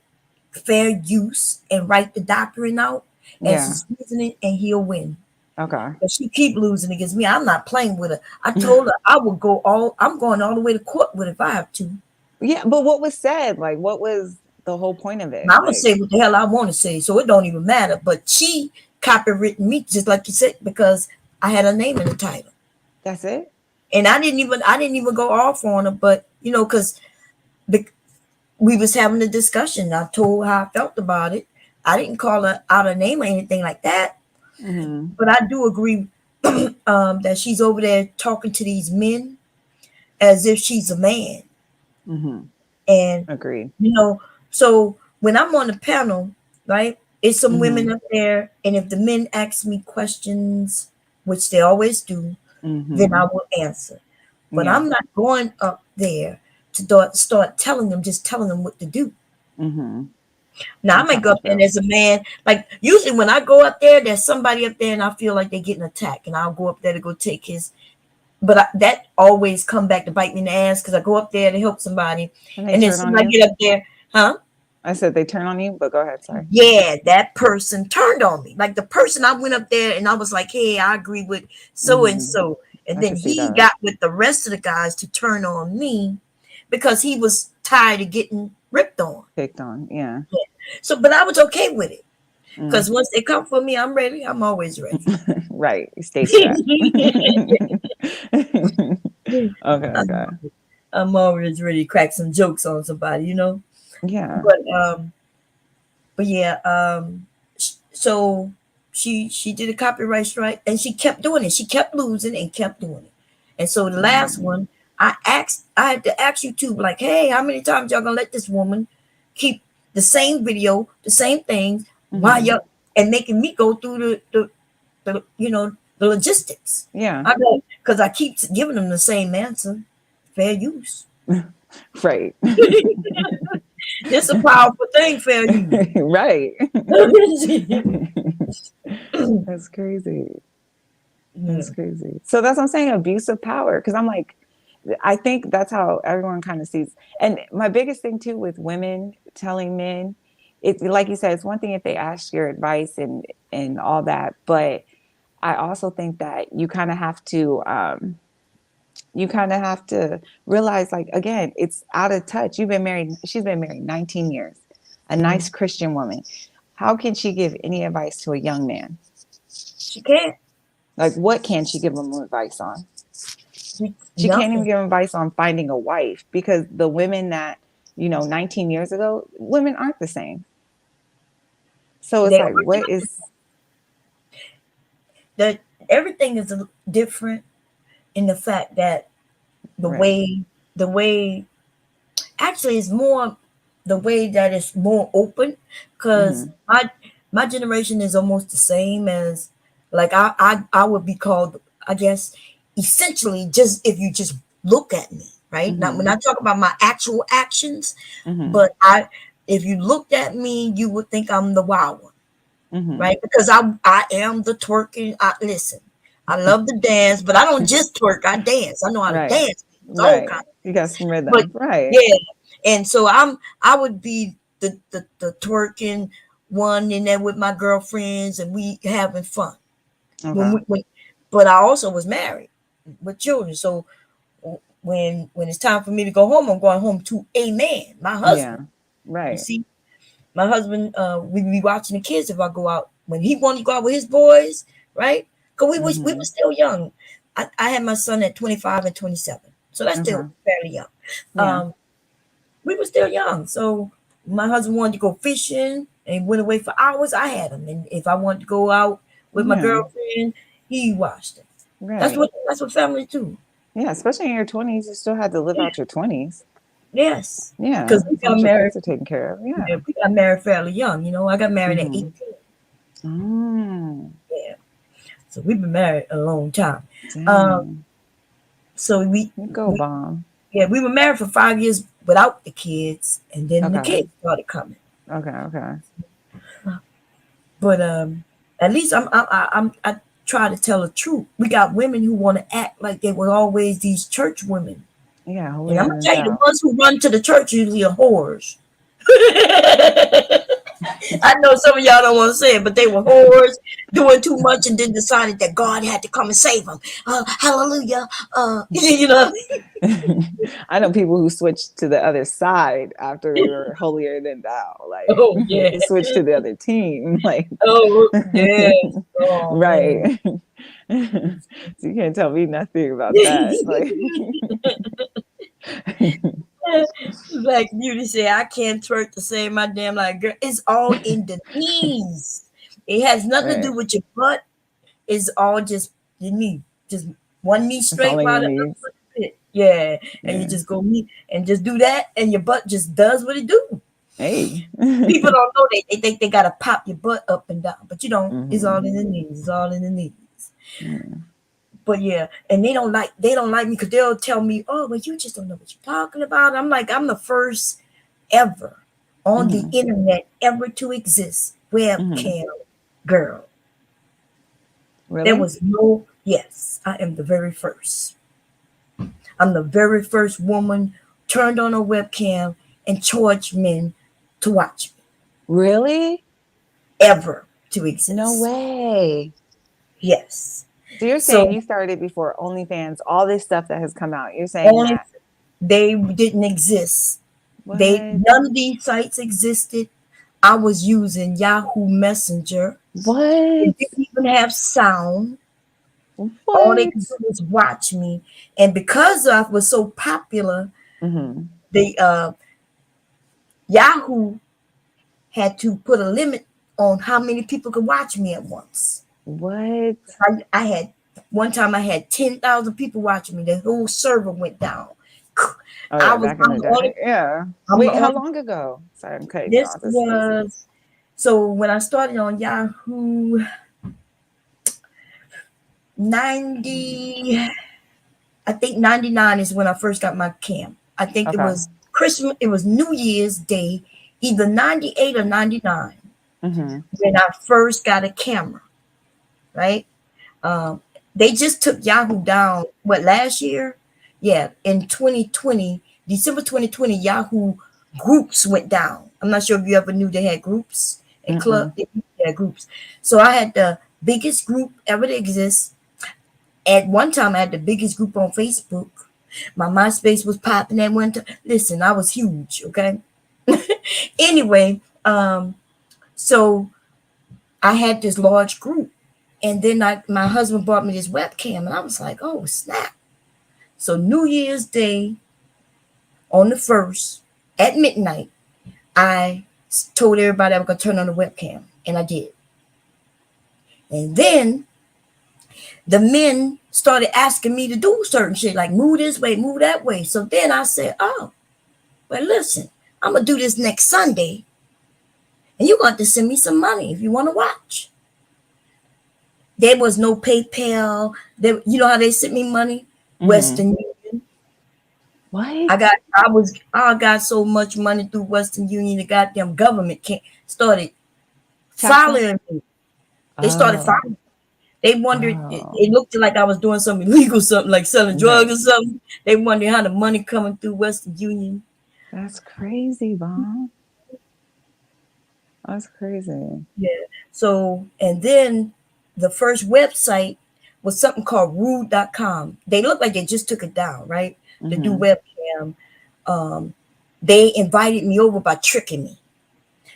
A: fair use and write the doctrine out as
J: yeah,
A: his reasoning, and he'll win.
J: okay,
A: But she keep losing against me. I'm not playing with her. I told her I will go all. I'm going all the way to court with it if I have to.
J: yeah. But what was said? Like, what was the whole point of it?
A: I'm gonna
J: Like,
A: say what the hell I want to say, so it don't even matter. But she copywritten me just like you said because I had her name in the title,
J: that's it.
A: and I didn't even go off on her, but because we was having a discussion. I told how I felt about it. I didn't call her out her name or anything like that,
J: Hmm.
A: but I do agree that she's over there talking to these men as if she's a man,
J: Hmm.
A: and
J: Agreed.
A: so when I'm on the panel, right, it's some
J: Hmm.
A: women up there, and if the men ask me questions, which they always do, then I
J: Hmm.
A: will answer. But
J: Yeah.
A: I'm not going up there to start telling them what to do.
J: Hmm.
A: Now I
J: That's
A: might
J: how
A: go
J: I
A: up there and
J: feel.
A: there's a man. Like usually when I go up there, there's somebody up there, and I feel like they're getting attacked, and I'll go up there to go take his. But that always come back to bite me in the ass because I go up there to help somebody,
J: And they
A: and then
J: turn on
A: somebody
J: you.
A: get up there, huh?
J: I said they turn on you, but go ahead. Sorry.
A: Yeah, that person turned on me. Like the person I went up there and I was like, hey, I agree with so and
J: Hmm.
A: so. And
J: I
A: then
J: can see
A: he
J: that.
A: got with the rest of the guys to turn on me because he was tired of getting ripped on.
J: Picked on. Yeah.
A: So, but I was okay with it
J: Mm.
A: because once they come for me, I'm ready. I'm always ready.
J: Right. Stay strapped. Okay. Okay.
A: I'm always ready to crack some jokes on somebody.
J: Yeah.
A: But yeah, so she did a copyright strike and she kept doing it. She kept losing and kept doing it. And so the last
J: Mm.
A: one, I had to ask you too, like, hey, how many times y'all gonna let this woman keep the same video, the same things, why
J: Hmm.
A: y'all and making me go through the logistics.
J: Yeah.
A: I go because I keep giving them the same answer, fair use.
J: Right.
A: It's a powerful thing, fair use.
J: Right. That's crazy.
A: Yeah.
J: That's crazy. So that's what I'm saying, abuse of power. Because I'm like, I think that's how everyone kind of sees. And my biggest thing too with women telling men, it's like you said, it's one thing if they ask your advice and all that, but I also think that you kind of have to realize, like, again, it's out of touch. She's been married 19 years, a nice Christian woman. How can she give any advice to a young man?
A: She can't.
J: Like, what can she give him advice on? She can't even
A: Nothing.
J: give advice on finding a wife because the women that, 19 years ago, women aren't the same. So it's
A: They
J: like, what is
A: that everything is different in the fact that the
J: right?
A: way actually is more the way that it's more open because
J: Hmm.
A: my generation is almost the same as like I would be called, I guess, essentially just if you just look at me, right? Not when
J: Hmm.
A: I talk about my actual actions,
J: Hmm.
A: but if you looked at me, you would think I'm the wild one,
J: Hmm.
A: right? Because I am the twerking. Listen, I love to dance, but I don't just twerk. I dance. I know how to
J: Right.
A: dance. It's all
J: Right.
A: kind.
J: You got some
A: But
J: rhythm. Right.
A: yeah, and so I would be the twerking one in there with my girlfriends, and we having fun.
J: Okay.
A: But I also was married with children, so when it's time for me to go home, I'm going home to a man, my
J: Yeah.
A: husband. You
J: Right.
A: see, my husband, we be watching the kids if I go out. When he wanted to go out with his boys, right? Because we were
J: Hmm.
A: still young. I had my son at 25 and 27, so that's
J: Okay.
A: still fairly young.
J: Yeah.
A: Um, we were still young. So my husband wanted to go fishing and went away for hours. I had him, and if I wanted to go out with my
J: Yeah.
A: girlfriend, he watched it.
J: Right.
A: That's what families do.
J: Yeah, especially in your 20s, you still had to live out your 20s.
A: Yes,
J: Yeah,
A: because we
J: as long
A: got
J: as your
A: married.
J: kids are taken care of. Yeah.
A: Yeah, we got married fairly young. You know, I got married at
J: Mhm.
A: 18.
J: Mm,
A: Yeah, so we've been married a long time. Um,
J: dang.
A: so
J: You go,
A: we
J: Bomb.
A: yeah, we were married for 5 years without the kids, and then the
J: Okay.
A: kids started coming.
J: Okay.
A: But at least I try to tell the truth. We got women who want to act like they were always these church women,
J: Yeah,
A: and I'm
J: holier
A: gonna
J: than
A: tell you, the
J: thou.
A: ones who run to the church usually are whores. I know some of y'all don't want to say it, but they were whores doing too much, and then decided that God had to come and save them. Hallelujah! You know.
J: I know people who switched to the other side after they were holier than thou. Like
A: Oh yeah.
J: they switched to the other team. Like
A: Oh yes. Oh man.
J: right. So you can't tell me nothing about that. Like
A: Black Beauty said, I can't twerk to save my damn life. Girl, it's all in the knees. It has nothing to do
J: right.
A: with your butt. It's all just your knee. Just one knee
J: It's all
A: straight
J: in your
A: while the other
J: knees.
A: foot fit. Yeah. And you
J: Yeah.
A: just go knee and just do that, and your butt just does what it do.
J: Hey.
A: People don't know they think they gotta pop your butt up and down, but you don't. It's all
J: Mhm.
A: in the knees. It's all in the knees.
J: Yeah.
A: But yeah, and they don't like me because they'll tell me, "Oh, well, you just don't know what you're talking about." I'm like, I'm the first ever on the
J: Mhm.
A: internet ever to exist
J: Mhm.
A: webcam girl. There
J: Really?
A: was no, yes, I am the very first. I'm the very first woman turned on a webcam and charged men to watch me
J: Really?
A: ever to exist.
J: No way.
A: Yes.
J: So you're saying
A: So
J: you started before OnlyFans, all this stuff that has come out. You're saying
A: only
J: that
A: they didn't exist.
J: what?
A: None of these sites existed. I was using Yahoo Messenger.
J: What?
A: It didn't even have sound. All they
J: What?
A: could do was watch me. And because I was so popular,
J: Mhm.
A: the Yahoo had to put a limit on how many people could watch me at once.
J: What?
A: I had one time I had 10,000 people watching me. The whole server went down.
J: Oh
A: I
J: yeah,
A: was
J: back in
A: I'm
J: the
A: the only
J: day. Yeah.
A: I'm the
J: Wait, how
A: only
J: long ago? Sorry, I'm cutting you
A: this
J: off. This is crazy.
A: was so when I started on Yahoo 90, I think 99 is when I first got my cam. I think it
J: Okay.
A: was Christmas, it was New Year's Day, either 98 or 99
J: Mhm.
A: when I first got a camera, right? Um, they just took Yahoo down, what, last year? Yeah, in 2020, December 2020, Yahoo groups went down. I'm not sure if you ever knew they had groups and club.
J: Mm-mm.
A: They had groups. So I had the biggest group ever to exist. At one time, I had the biggest group on Facebook. My MySpace was popping at one time. Listen, I was huge, okay? Anyway, so I had this large group. And then my husband bought me this webcam, and I was like, oh, snap. So New Year's Day on the 1st at midnight, I told everybody I was going to turn on the webcam, and I did. And then the men started asking me to do certain shit, like move this way, move that way. So then I said, oh, well, listen, I'm going to do this next Sunday, and you're going to send me some money if you want to watch. There was no PayPal. You know how they sent me money?
J: Mhm.
A: Western Union.
J: What?
A: I got so much money through Western Union, the goddamn government started
J: Taxing?
A: following me. They started
J: Oh.
A: following. They wondered.
J: Oh.
A: It looked like I was doing something illegal, something like selling drugs
J: Right.
A: or something. They wondered how the money coming through Western Union.
J: That's crazy, Bomb. That's crazy.
A: Yeah. So, and then the first website was something called rude.com. They look like they just took it down, right? To do
J: Mhm.
A: webcam. They invited me over by tricking me.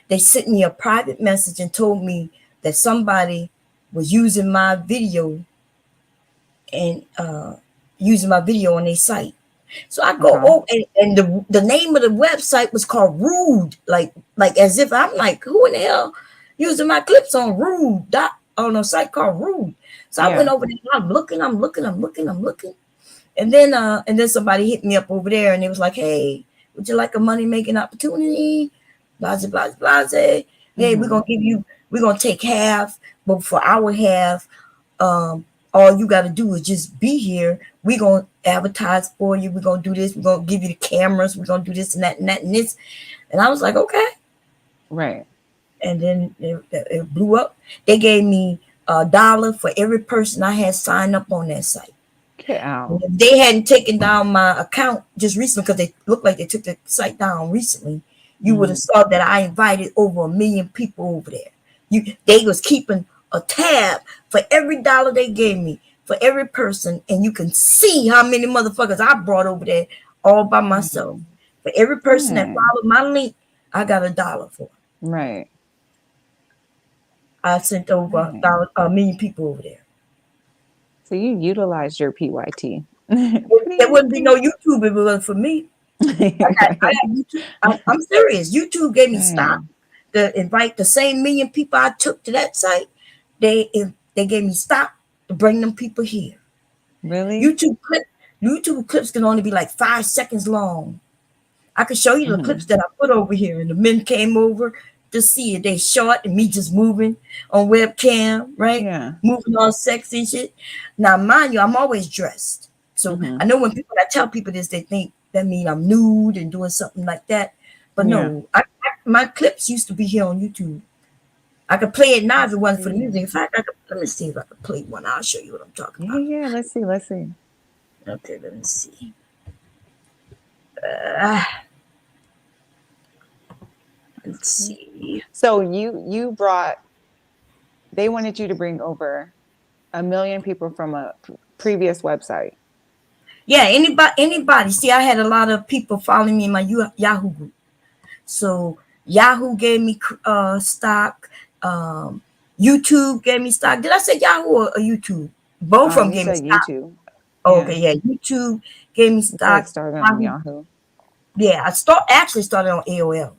A: They sent me a private message and told me that somebody was using my video and using my video on their site. So I go,
J: Okay.
A: oh, and the name of the website was called Rude, like as if I'm like, who in the hell using my clips on Rude dot on a site called Rude? So I went
J: Yeah.
A: over there. I'm looking, and then somebody hit me up over there, and it was like, hey, would you like a money making opportunity? Blase, blase, blase. Hey,
J: Hmm.
A: we're gonna take half, but for our half, all you got to do is just be here. We're going to advertise for you. We're going to do this. We're going to give you the cameras. We're going to do this and that and that and this. And I was like, okay.
J: Right.
A: And then it blew up. They gave me $1 for every person I had signed up on that site.
J: Get out.
A: If they hadn't taken down my account just recently, because they looked like they took the site down recently, you would have saw that I invited over 1 million people over there. They was keeping a tab for every dollar they gave me for every person, and you can see how many motherfuckers I brought over there all by myself. For every person that
J: Man.
A: followed my link, I got $1 for.
J: Right.
A: I sent over
J: Man.
A: 1 million people over there.
J: So you utilized your PYT.
A: There wouldn't be no YouTube if it wasn't for me. I
J: Right.
A: got YouTube. I'm serious. YouTube gave me stock
J: Dang.
A: to invite the same million people I took to that site. They gave me stock to bring them people here.
J: Really?
A: YouTube clip YouTube clips can only be like 5 seconds long. I could show you the
J: Hmm.
A: clips that I put over here, and the men came over to see it. They short and me just moving on webcam, right?
J: Yeah.
A: Moving on sexy shit. Now, mind you, I'm always dressed. So
J: Hmm.
A: I know when I tell people this, they think that mean I'm nude and doing something like that. But
J: Yeah.
A: no, my clips used to be here on YouTube. I could play it now if
J: Let's
A: it wasn't for the
J: see.
A: music. In fact, let me see if I can play one. I'll show you what I'm talking
J: Yeah,
A: about.
J: yeah. Let's see. Let's see.
A: Okay, let me see. Uh, let's see.
J: So you brought. They wanted you to bring over 1 million people from a previous website.
A: Yeah, anybody. See, I had a lot of people following me in my Yahoo group. So Yahoo gave me stock. Um, YouTube gave me stock. Did I say Yahoo or YouTube? Both of them
J: You
A: gave me
J: said
A: stock.
J: YouTube.
A: Oh,
J: Yeah.
A: okay, yeah. YouTube gave me
J: You said
A: stock.
J: started on
A: Yahoo,
J: Yahoo.
A: yeah, actually started on AOL,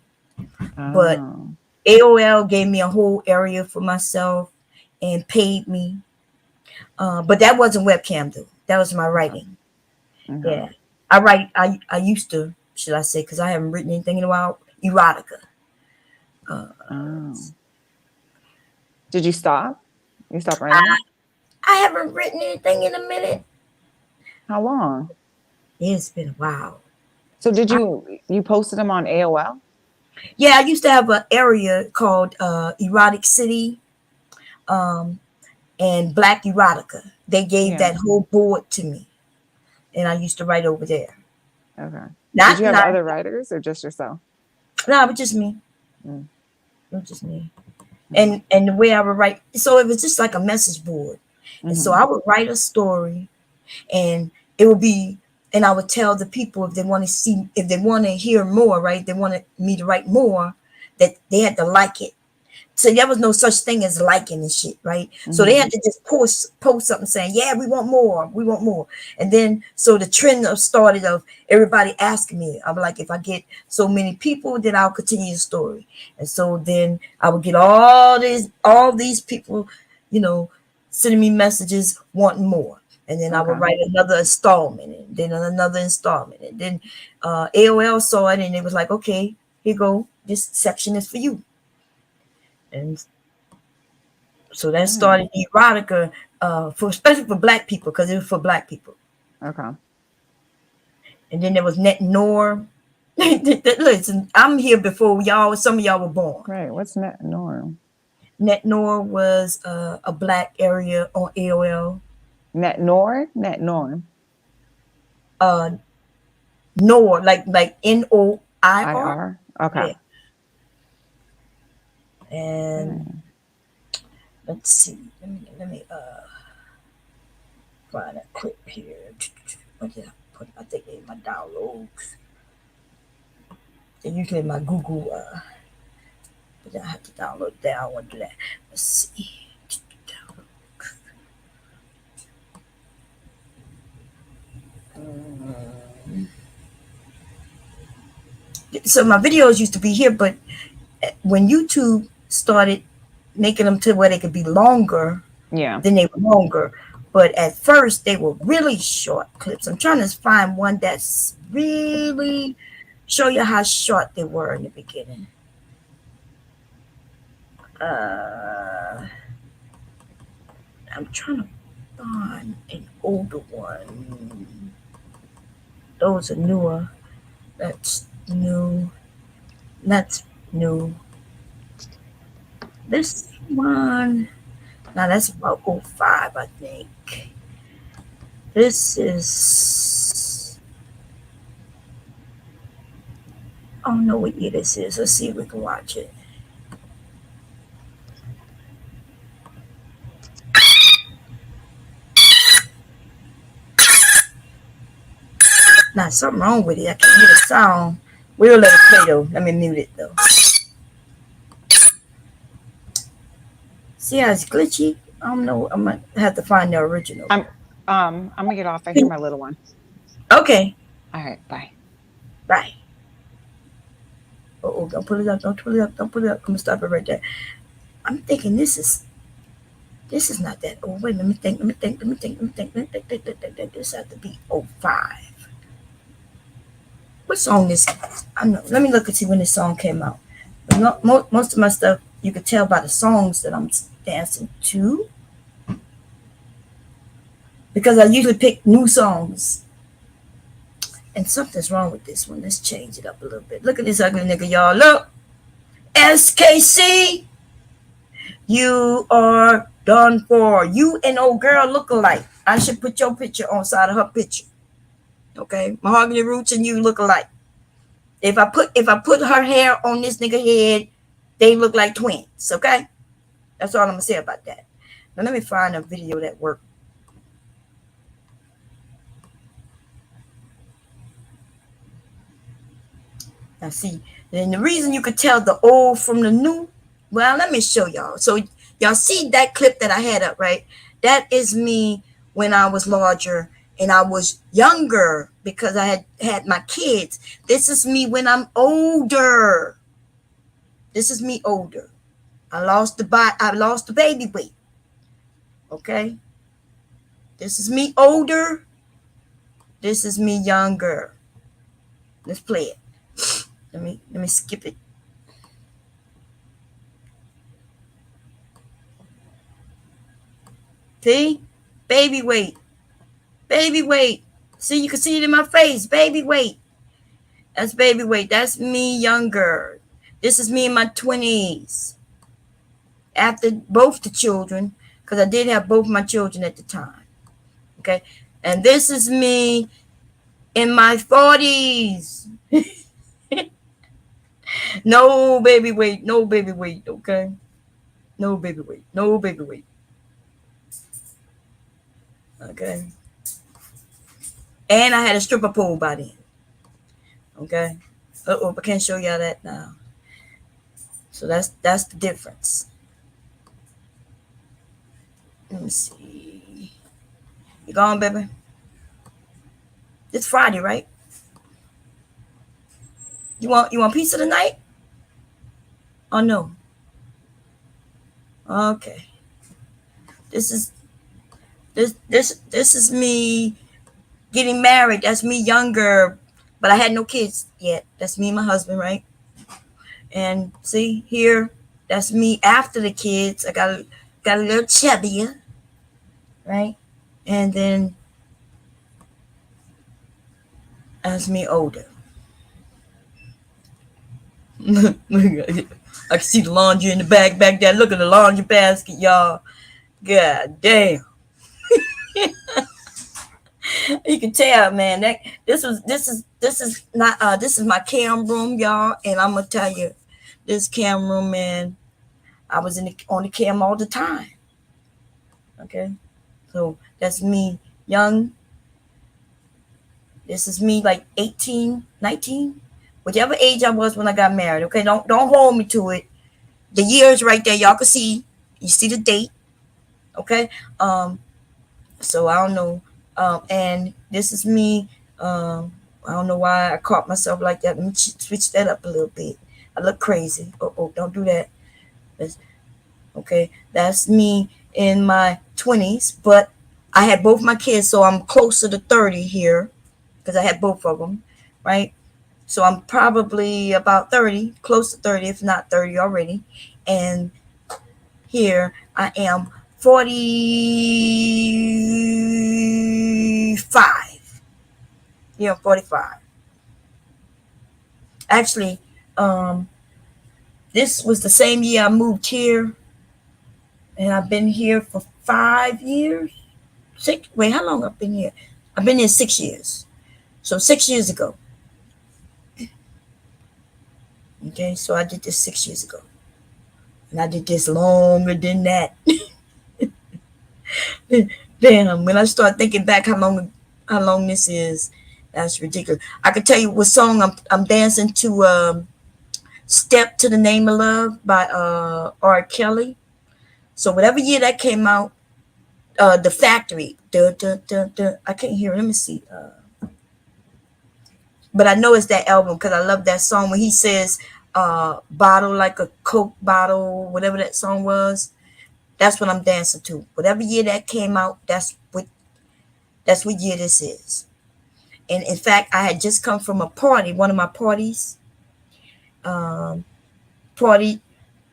A: but
J: Oh.
A: AOL gave me a whole area for myself and paid me. But that wasn't webcam though. That was my
J: Okay.
A: writing.
J: Okay.
A: Yeah, I write. I used to, should I say, because I haven't written anything in a while. Erotica. Uh,
J: Oh. Did you stop? You stopped
A: I
J: writing?
A: I haven't written anything in a minute.
J: How long?
A: It's been a while.
J: So did you posted them on AOL?
A: Yeah, I used to have an area called Erotic City um, and Black Erotica. They gave
J: Yeah.
A: that whole board to me, and I used to write over there.
J: Okay. Did
A: Not
J: you have
A: not
J: other writers or just yourself?
A: no, but just me.
J: Mm,
A: It was just me.
J: mm,
A: And the way I would write, so it was just like a message board, and so
J: mhm.
A: I would write a story, and it would be, and I would tell the people if they want to see, if they want to hear more, right? They wanted me to write more, that they had to like it. So there was no such thing as liking and shit, right? So they
J: Mhm.
A: had to just post something saying, "Yeah, we want more." And then so the trend started of everybody asking me. I'm like, if I get so many people, then I'll continue the story. And so then I would get all these people, you know, sending me messages wanting more. And then I would
J: Okay.
A: write another installment, and then another installment, and then AOL saw it, and it was like, okay, here you go. This section is for you. And so that
J: Mm,
A: started erotica, for especially for black people, because it was for black people.
J: okay.
A: And then there was Net Norm. Listen, I'm here before y'all. Some of y'all were born.
J: Right. What's net norm?
A: Net Norm was a black area on AOL.
J: Net nor? Net norm.
A: Uh, Nor, like NOIR.
J: IR. Okay.
A: Yeah. And
J: Mm.
A: let's see. Let me find a clip here. What did I put? I think in my downloads. They usually my Google. But then I have to download that. I want to do that. Let's see. So my videos used to be here, but when YouTube started making them to where they could be longer,
J: Yeah.
A: then they were longer. But at first, they were really short clips. I'm trying to find one that's really show you how short they were in the beginning. Uh, I'm trying to find an older one. Those are newer. That's new. That's new. This one, now that's about '05, I think. This is, I don't know what year this is. Let's see if we can watch it. Now, something wrong with it. I can't hear the sound. We'll let it play though. Let me mute it though. See how it's glitchy? I don't know. I'm gonna have to find the original.
J: I'm gonna get off. I hear my little one.
A: Okay.
J: All right, bye.
A: Bye. Oh, don't put it up. Don't put it up. Don't put it up. I'm gonna stop it right there. I'm thinking this is not that old. Wait, let me think. This has to be '05. What song is? I know. Let me look and see when this song came out. Most of my stuff you could tell by the songs that I'm dancing to, because I usually pick new songs. And something's wrong with this one. Let's change it up a little bit. Look at this ugly nigga, y'all. Look, SKC, you are done for. You and old girl look alike. I should put your picture on side of her picture. Okay, Mahogany, Rootz, and you look alike. If I put her hair on this nigga head, they look like twins. Okay, that's all I'm gonna say about that. Now let me find a video that worked. Now see, and the reason you could tell the old from the new, well, let me show y'all. So y'all see that clip that I had up, right? That is me when I was larger and I was younger because I had my kids. This is me when I'm older. This is me older. I lost the baby weight. Okay? This is me older. This is me younger. Let's play it. Let me skip it. See? Baby weight. Baby weight. See, you can see it in my face. Baby weight. That's baby weight. That's me younger. This is me in my 20s. After both the children, because I did have both my children at the time. Okay? And this is me in my 40s. No baby weight. No baby weight. Okay? No baby weight. No baby weight. Okay? And I had a stripper pole by then. Okay? Uh-oh, I can't show y'all that now. So that's the difference. Let me see. You gone, baby? It's Friday, right? You want pizza tonight? Oh no. Okay. This is me getting married. That's me younger, but I had no kids yet. That's me and my husband, right? And see here, that's me after the kids. I got a little chubbier, right? And then that's me older. I can see the laundry in the back there. Look at the laundry basket, y'all. God damn. You can tell, man, that this is my cam room, y'all, and I'm gonna tell you, this cam room, man, I was on the cam all the time. Okay, so that's me young. This is me like 18, 19, whichever age I was when I got married. Okay, don't hold me to it. The years right there, y'all can see. You see the date. Okay, so I don't know. And this is me. I don't know why I caught myself like that. Let me switch that up a little bit. I look crazy. Oh, don't do that. Okay, that's me in my 20s, but I had both my kids, so I'm closer to 30 here because I had both of them, right? So I'm probably about 30, close to 30, if not 30 already. And here I am 45. Yeah, 45. Actually, this was the same year I moved here, and I've been here for 5 years. Six. Wait, how long I've been here? I've been here 6 years. So 6 years ago. Okay, so I did this 6 years ago, and I did this longer than that. Damn, when I start thinking back how long this is, that's ridiculous. I could tell you what song I'm dancing to. Step to the Name of Love by R. Kelly. So whatever year that came out, The Factory. I can't hear it. Let me see. But I know it's that album because I love that song when he says bottle like a Coke bottle, whatever that song was. That's what I'm dancing to. Whatever year that came out, that's what year this is. And in fact, I had just come from a party, one of my parties. Party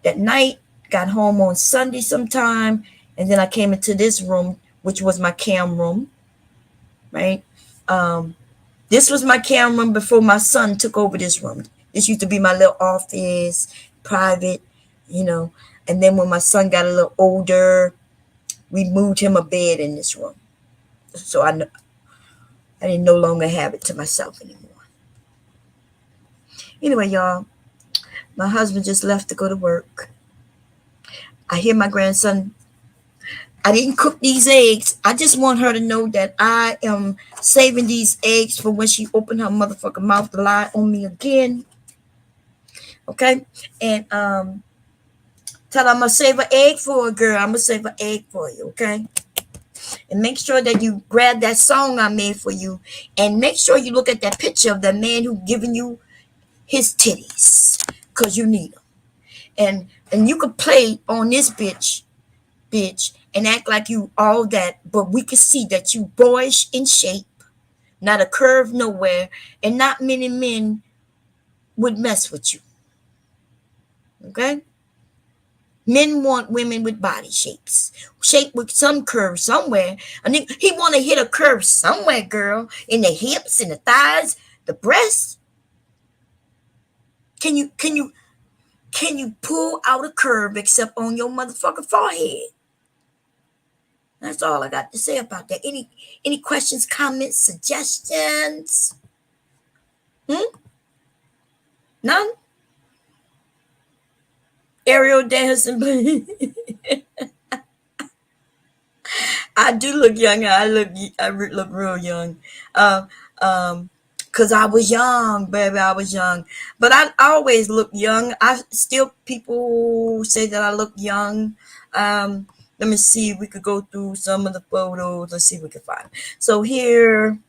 A: that night, got home on Sunday sometime, and then I came into this room, which was my cam room, right? This was my cam room before my son took over this room. This used to be my little office, private, and then when my son got a little older, we moved him a bed in this room. So I didn't no longer have it to myself anymore. Anyway, y'all, my husband just left to go to work. I hear my grandson. I didn't cook these eggs. I just want her to know that I am saving these eggs for when she open her motherfucking mouth to lie on me again. Okay? And tell her I'm going to save an egg for a girl. I'm going to save an egg for you, okay? And make sure that you grab that song I made for you. And make sure you look at that picture of the man who giving you his titties. Because you need them. And you could play on this bitch, and act like you all that, but we could see that you boyish in shape, not a curve nowhere, and not many men would mess with you. Okay? Men want women with body shapes, shaped with some curve somewhere. And he want to hit a curve somewhere, girl, in the hips, in the thighs, the breasts. Can you pull out a curve except on your motherfucking forehead? That's all I got to say about that. Any questions, comments, suggestions? None? Aerial dancing, please. I do look young. I look real young. Cause I was young, baby. I was young, but I always look young. People say that I look young. Let me see. We could go through some of the photos. Let's see if we can find. So here,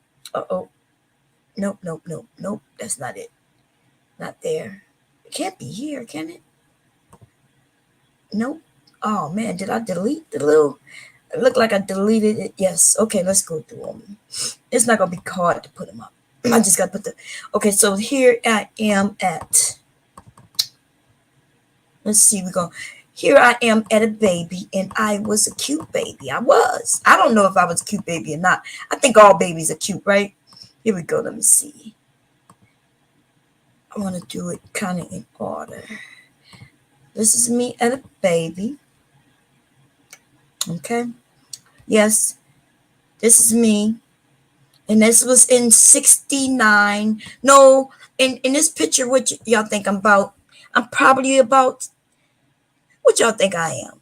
A: nope. That's not it. Not there. It can't be here, can it? Nope. Oh man, did I delete the little? It looked like I deleted it. Yes. Okay, let's go through them. It's not gonna be hard to put them up. I just got to put okay, so here I am at, let's see, here I am at a baby, and I was a cute baby. I was. I don't know if I was a cute baby or not. I think all babies are cute, right? Here we go. Let me see. I want to do it kind of in order. This is me at a baby. Okay. Yes, this is me. And this was in 69. No, in this picture, what y'all think I'm about? I'm probably about, what y'all think I am?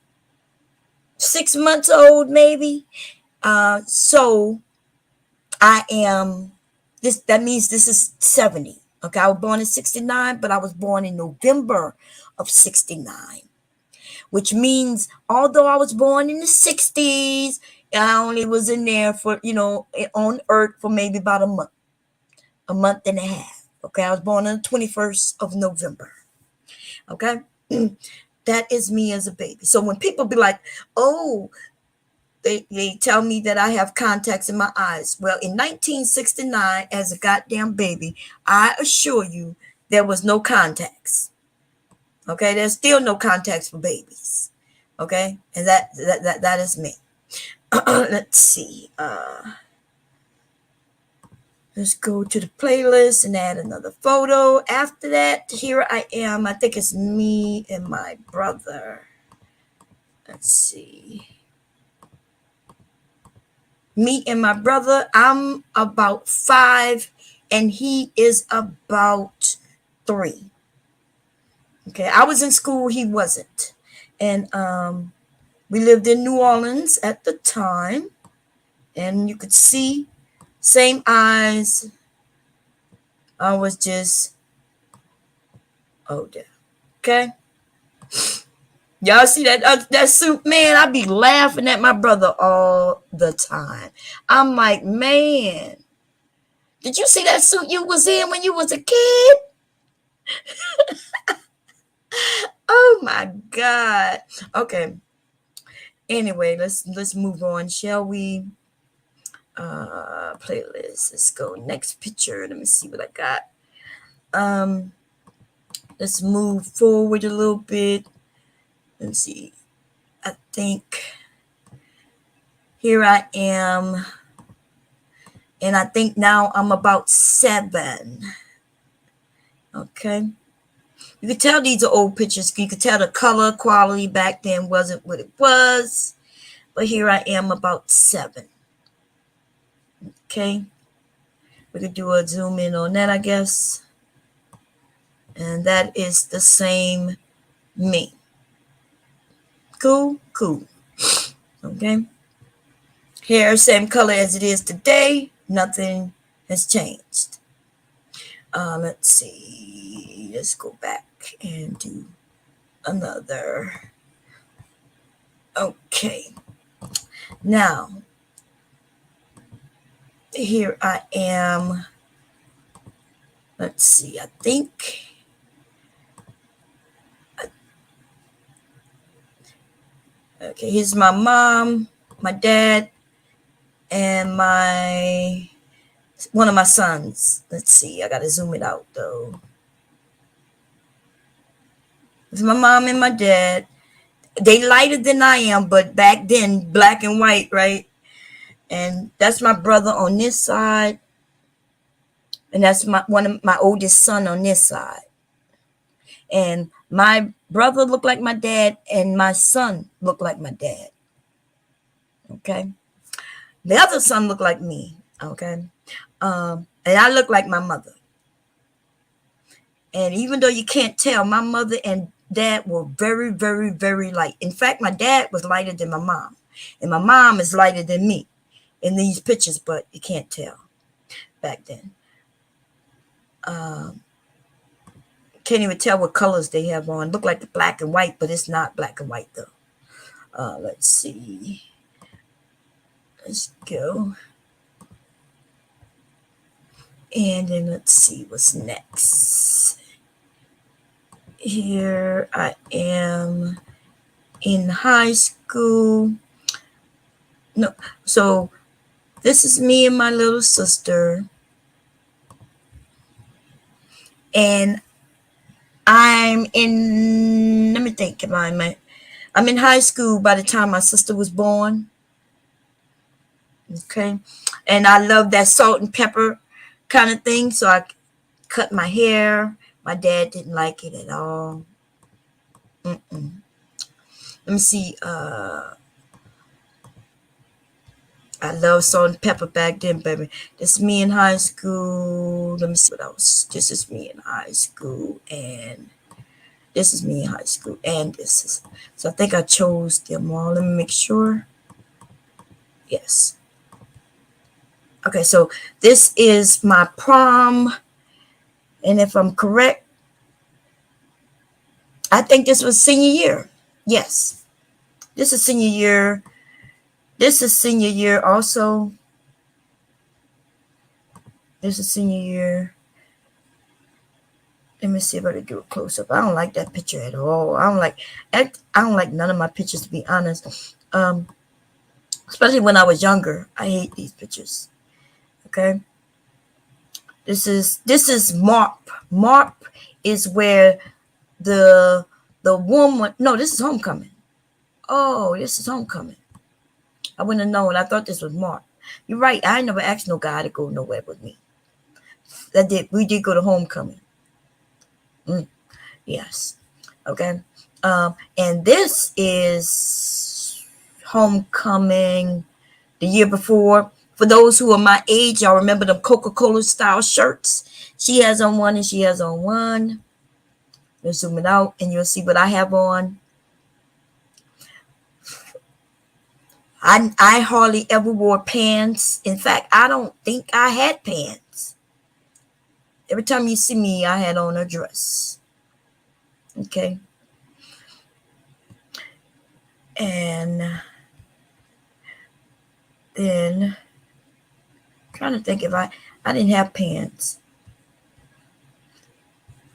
A: 6 months old, maybe? So I am, that means this is 70. Okay, I was born in 69, but I was born in November of 69. Which means, although I was born in the 60s, I only was in there for, on Earth for maybe about a month. a month and a half. Okay, I was born on the 21st of November. Okay, that is me as a baby. So when people be like, oh, they tell me that I have contacts in my eyes. Well, in 1969, as a goddamn baby, I assure you there was no contacts. Okay, there's still no contacts for babies. Okay, and that is me. Let's see. Let's go to the playlist and add another photo. After that, here I am. I think it's me and my brother. Let's see. Me and my brother. I'm about 5 and he is about 3. Okay, I was in school, he wasn't. And we lived in New Orleans at the time. And you could see, same eyes. I was just older. Okay. Y'all see that suit? Man, I be laughing at my brother all the time. I'm like, man, did you see that suit you was in when you was a kid? Oh my God. Okay. Anyway, let's move on, shall we? Playlist. Let's go next picture. Let me see what I got. Let's move forward a little bit. Let's see. I think here I am. And I think now I'm about 7. Okay. You could tell these are old pictures. You could tell the color quality back then wasn't what it was. But here I am about 7. Okay. We could do a zoom in on that, I guess. And that is the same me. Cool. Okay. Hair, same color as it is today. Nothing has changed. Let's see. Let's go back and do another. Okay. Now, here I am. Let's see. I think. Okay, here's my mom, my dad, and one of my sons. Let's see. I gotta zoom it out though. It's my mom and my dad. They lighter than I am, but back then, black and white, right? And that's my brother on this side. And that's one of my oldest son on this side. And my brother looked like my dad, and my son looked like my dad. Okay. The other son looked like me. Okay. And I look like my mother. And even though you can't tell, my mother and dad were very, very, very light. In fact, my dad was lighter than my mom. And my mom is lighter than me in these pictures, but you can't tell back then. Can't even tell what colors they have on. Look like the black and white, but it's not black and white though. Let's see. Let's go. And then let's see what's next. Here I am in high school. No, so this is me and my little sister. And I'm in, let me think, I'm in high school by the time my sister was born. Okay. And I love that salt and pepper kind of thing. So I cut my hair. My dad didn't like it at all. Let me see. I love salt and pepper back then, baby. This is me in high school. Let me see what else. This is me in high school. And this is me in high school. And this is. So I think I chose them all. Let me make sure. Yes. Okay, so this is my prom. And if I'm correct, I think this was senior year. Yes. This is senior year. This is senior year also. This is senior year. Let me see if I can do a close up. I don't like that picture at all. I don't like none of my pictures, to be honest. Especially when I was younger. I hate these pictures. Okay. This is MARP. MARP is where the woman. No, this is homecoming. Oh, this is homecoming. I wouldn't have known. I thought this was MARP. You're right. I never asked no guy to go nowhere with me. We did go to homecoming. Yes. Okay. And this is homecoming the year before. For those who are my age, y'all remember the Coca-Cola style shirts? She has on one and she has on one. Let's zoom it out and you'll see what I have on. I hardly ever wore pants. In fact, I don't think I had pants. Every time you see me, I had on a dress. Okay. And then trying to think if I didn't have pants.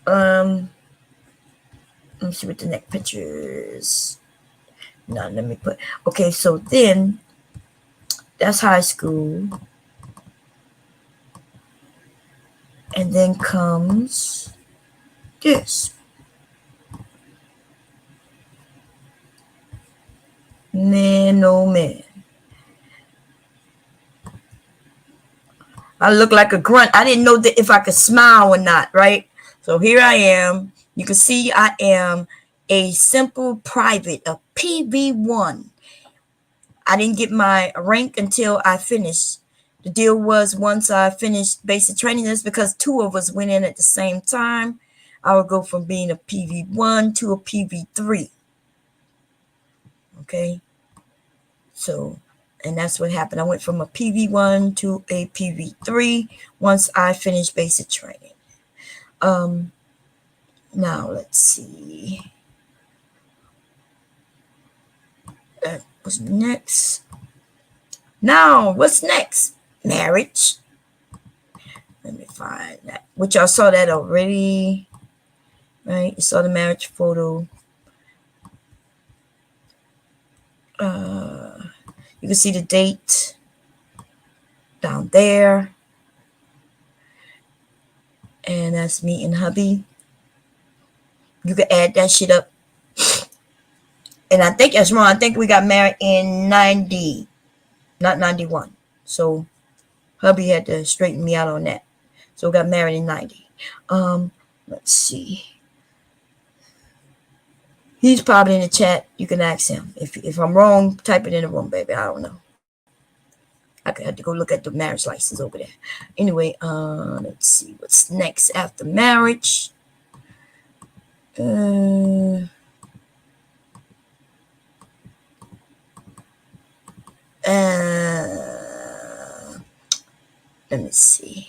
A: Let me see what the next picture is. No, let me put. Okay, so then that's high school. And then comes this. Man, oh man. I look like a grunt. I didn't know that if I could smile or not, right? So here I am. You can see I am a simple private, a PV1. I didn't get my rank until I finished. The deal was once I finished basic training, that's because two of us went in at the same time. I would go from being a PV1 to a PV3. Okay. So, and that's what happened. I went from a PV1 to a PV3 once I finished basic training. Now let's see. What's next? Now, what's next? Marriage. Let me find that. Which y'all saw that already, right? You saw the marriage photo. You can see the date down there. And that's me and hubby. You can add that shit up. And I think that's wrong. I think we got married in 90, not 91. So hubby had to straighten me out on that. So we got married in 90. Let's see. He's probably in the chat. You can ask him. If I'm wrong, type it in the room, baby. I don't know. I could have to go look at the marriage license over there. Anyway, let's see what's next after marriage. Let me see.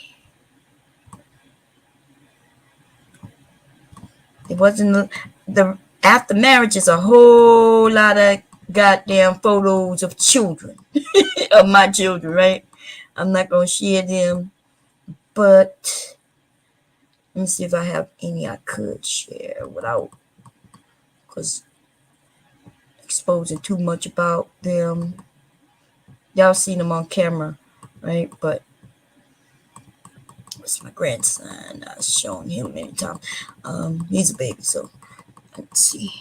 A: It wasn't the after marriage is a whole lot of goddamn photos of children, of my children, right? I'm not gonna share them, but let me see if I have any I could share without, because exposing too much about them. Y'all seen them on camera, right? But it's my grandson. I've shown him many times. He's a baby, so let's see.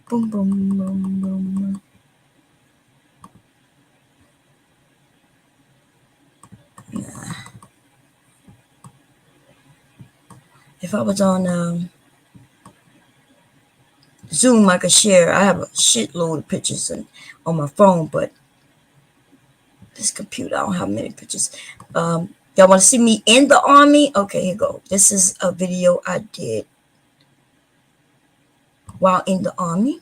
A: Boom, boom, boom, boom. Nah. If I was on Zoom, I could share. I have a shitload of pictures on my phone, but this computer, I don't have many pictures. Y'all want to see me in the army? Okay, here you go. This is a video I did while in the army.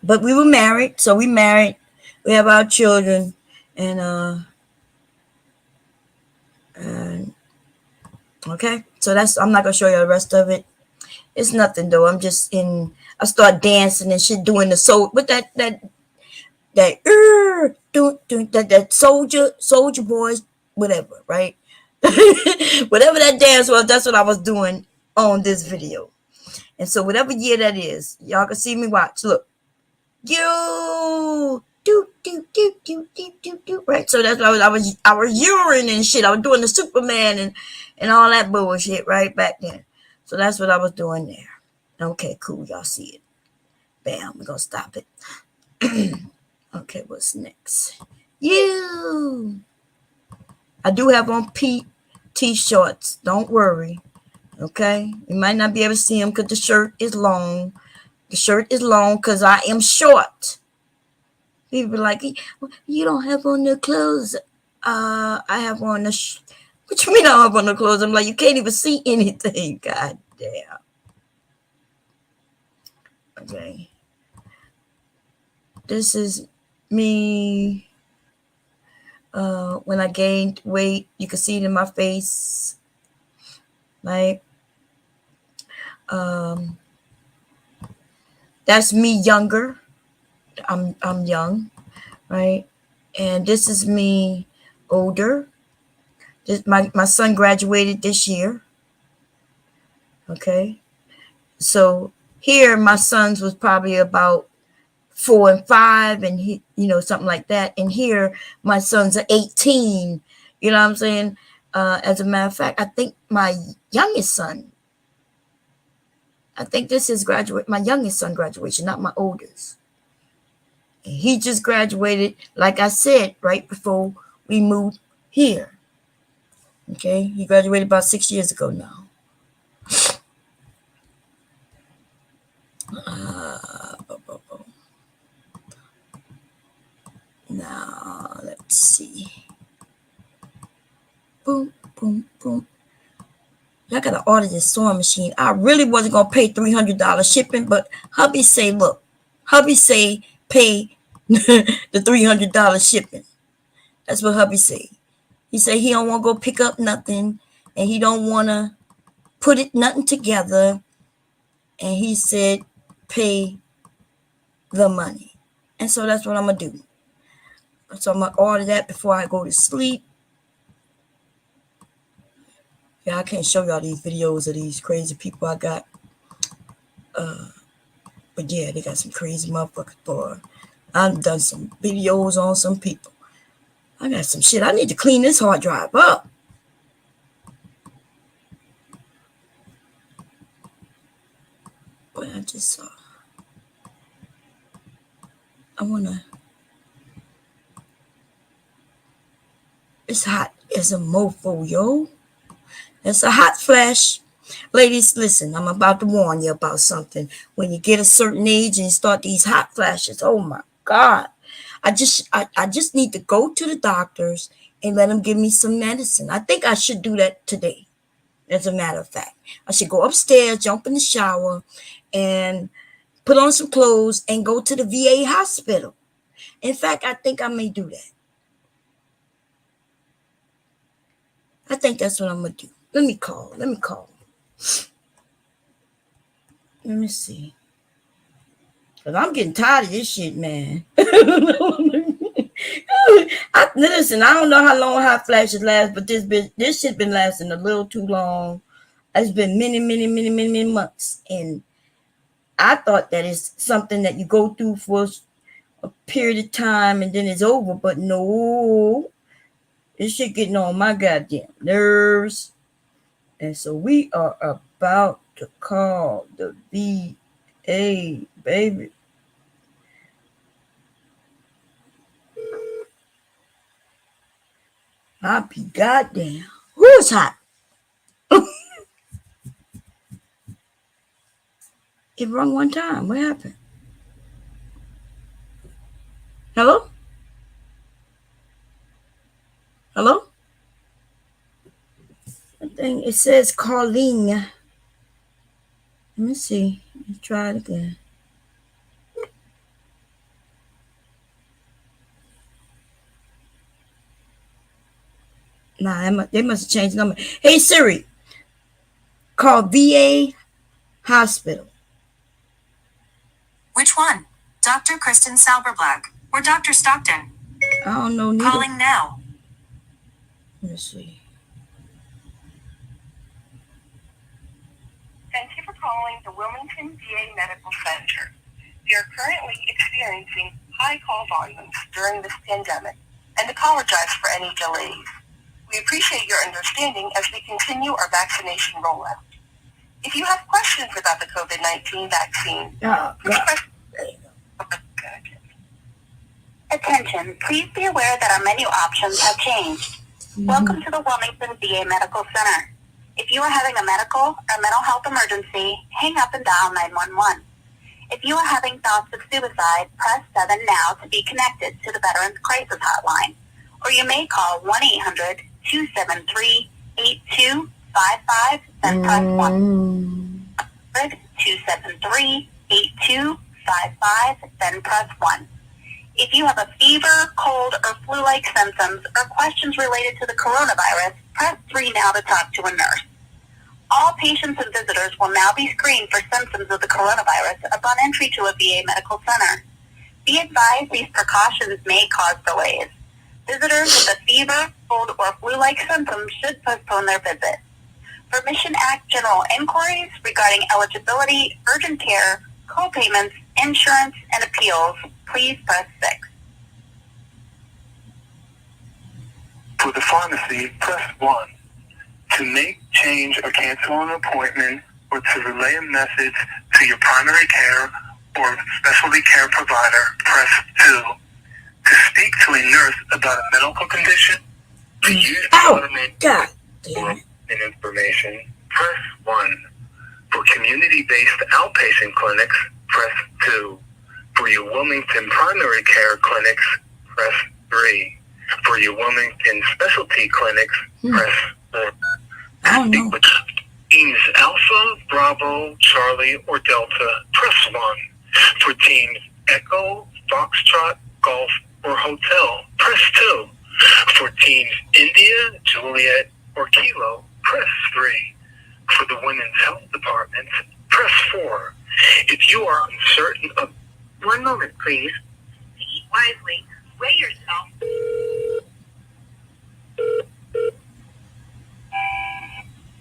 A: But we were married, so we married. We have our children, and okay. So that's. I'm not gonna show you the rest of it. It's nothing though. I'm just in. I start dancing and shit, doing the soul with that that soldier boys, whatever, right? Whatever that dance was, that's what I was doing on this video. And so whatever year that is, y'all can see me watch. Look. You do. Right. So that's what I was urine and shit. I was doing the Superman and all that bullshit right back then. So that's what I was doing there. Okay, cool. Y'all see it. Bam, we're gonna stop it. Okay, what's next? You. I do have on PT shorts. Don't worry. Okay, you might not be able to see them because the shirt is long. The shirt is long because I am short. People like, you don't have on the clothes. I have on the. What you mean I don't have on the clothes? I'm like, you can't even see anything. God damn. Okay. This is me. When I gained weight, you can see it in my face. Like, that's me younger. I'm young, right? And this is me older. My son graduated this year. Okay. So here my sons was probably about 4 and 5 and he, something like that. And here my sons are 18. You know what I'm saying? As a matter of fact, I think my youngest son, this is my youngest son graduation, not my oldest. And he just graduated, like I said, right before we moved here. Okay, he graduated about 6 years ago now. Now, let's see. Boom, boom, boom. I gotta order this sewing machine. I really wasn't gonna pay $300 shipping, but hubby say, look, pay the $300 shipping. That's what hubby say. He said he don't want to go pick up nothing, and he don't want to put nothing together. And he said, pay the money. And so that's what I'm gonna do. So I'm gonna order that before I go to sleep. Yeah, I can't show y'all these videos of these crazy people I got. But yeah, they got some crazy motherfuckers, boy. I've done some videos on some people. I got some shit. I need to clean this hard drive up. But I just saw. I wanna. It's hot as a mofo, yo. It's a hot flash. Ladies, listen, I'm about to warn you about something. When you get a certain age and you start these hot flashes, oh my God. I just need to go to the doctors and let them give me some medicine. I think I should do that today, as a matter of fact. I should go upstairs, jump in the shower, and put on some clothes and go to the VA hospital. In fact, I think I may do that. I think that's what I'm going to do. Let me call. Let me see. Because I'm getting tired of this shit, man. Listen, I don't know how long hot flashes last, but this shit been lasting a little too long. It's been many months. And I thought that it's something that you go through for a period of time and then it's over. But no, this shit getting on my goddamn nerves. And so we are about to call the VA, baby. I'll be goddamn. Who's hot? It rung one time. What happened? Hello? Hello? I think it says calling. Let me see. Let's try it again. Nah, they must have changed the number. Hey, Siri. Call VA Hospital.
K: Which one? Dr. Kristen Salberblack. or Dr. Stockton?
A: I don't know neither.
K: Calling now.
A: Let's see.
L: Thank you for calling the Wilmington VA Medical Center. We are currently experiencing high call volumes during this pandemic and apologize for any delays. We appreciate your understanding as we continue our vaccination rollout. If you have questions about the COVID-19 vaccine, please press... Attention, please be aware that our menu options have changed. Welcome to the Wilmington VA Medical Center. If you are having a medical or mental health emergency, hang up and dial 911. If you are having thoughts of suicide, press 7 now to be connected to the Veterans Crisis Hotline. Or you may call 1-800-273-8255, then press 1. 273-8255, then press 1. If you have a fever, cold, or flu-like symptoms, or questions related to the coronavirus, press 3 now to talk to a nurse. All patients and visitors will now be screened for symptoms of the coronavirus upon entry to a VA medical center. Be advised these precautions may cause delays. Visitors with a fever, cold, or flu-like symptoms should postpone their visit. For Mission Act general inquiries regarding eligibility, urgent care, co-payments, insurance, and appeals, please press 6.
M: For the pharmacy, press 1. To make, change, or cancel an appointment, or to relay a message to your primary care or specialty care provider, press 2. To speak to a nurse about a medical condition, to use automated information, press 1. For community-based outpatient clinics, press 2. For your Wilmington primary care clinics, press 3. For your Wilmington specialty clinics, press 4.
A: I don't know.
M: Teams Alpha, Bravo, Charlie, or Delta, press 1. For teams Echo, Foxtrot, Golf, or Hotel, press 2. For teams India, Juliet, or Kilo, press 3. For the Women's Health Department, press 4. If you are uncertain of... One moment, please. Eat wisely. Weigh yourself.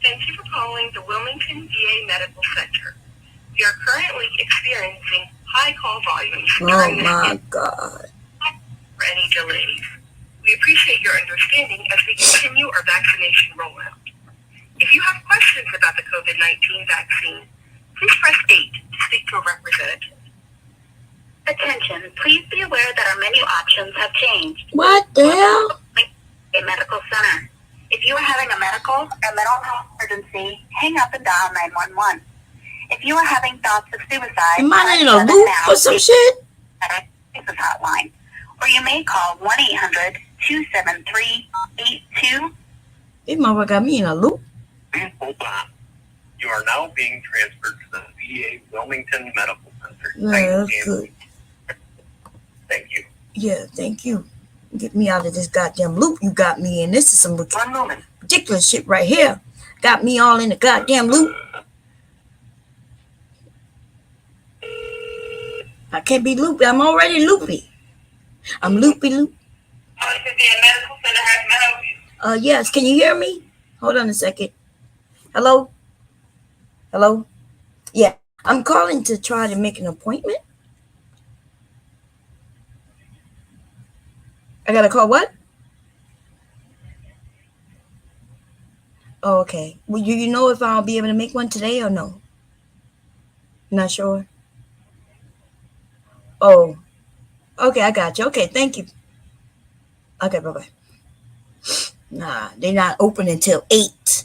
M: Thank you for calling the Wilmington VA Medical Center. We are currently experiencing high call volumes during this pandemic.
A: God.
M: For any delays. We appreciate your understanding as we continue our vaccination rollout. If you have questions about the COVID-19 vaccine, please press 8 to speak to a representative. Attention, please be aware that our menu options have changed.
A: What the hell?
M: A medical center. If you are having a medical or mental health emergency, hang up and dial 911. If you are having thoughts of suicide,
A: am I in a loop or some shit?
M: Crisis hotline. Or you may call 1-800-273-82.
A: This motherfucker got me in a loop.
M: Please hold on. You are now being transferred to the VA Wilmington Medical Center.
A: Yeah, that's good.
M: Thank you.
A: Yeah, thank you. Get me out of this goddamn loop you got me in. This is some ridiculous shit right here. Got me all in the goddamn loop. I can't be loopy. I'm already loopy. I'm loopy loop. Yes. Can you hear me? Hold on a second. Hello? Hello? Yeah. I'm calling to try to make an appointment. I gotta call what? Oh, okay. Well, you know if I'll be able to make one today or no? Not sure. Oh, okay. I got you. Okay, thank you. Okay, bye-bye. Nah, they're not open until 8.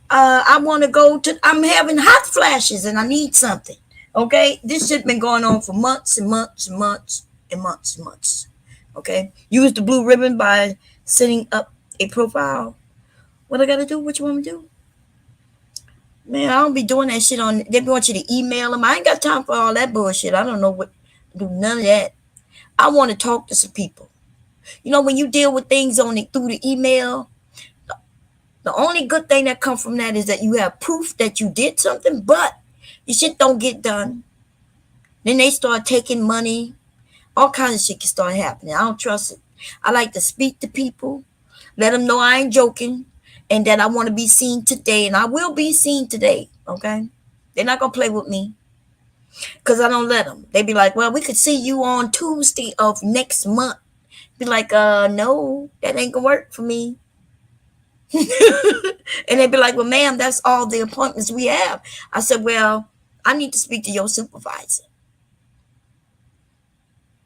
A: I want to go to, I'm having hot flashes and I need something. Okay, this shit been going on for months and months and months and months and months. Okay, use the blue ribbon by setting up a profile. What I gotta do? What you want me to do? Man, I don't be doing that shit on. They want you to email them. I ain't got time for all that bullshit. I don't know what do none of that. I want to talk to some people. You know, when you deal with things through the email, the only good thing that comes from that is that you have proof that you did something, but your shit don't get done. Then they start taking money. All kinds of shit can start happening. I don't trust it. I like to speak to people, let them know I ain't joking, and that I want to be seen today, and I will be seen today. Okay, they're not gonna play with me because I don't let them. They be like, "Well, we could see you on Tuesday of next month." Be like, no, that ain't gonna work for me. And they be like, "Well, ma'am, that's all the appointments we have." I said, "Well, I need to speak to your supervisor."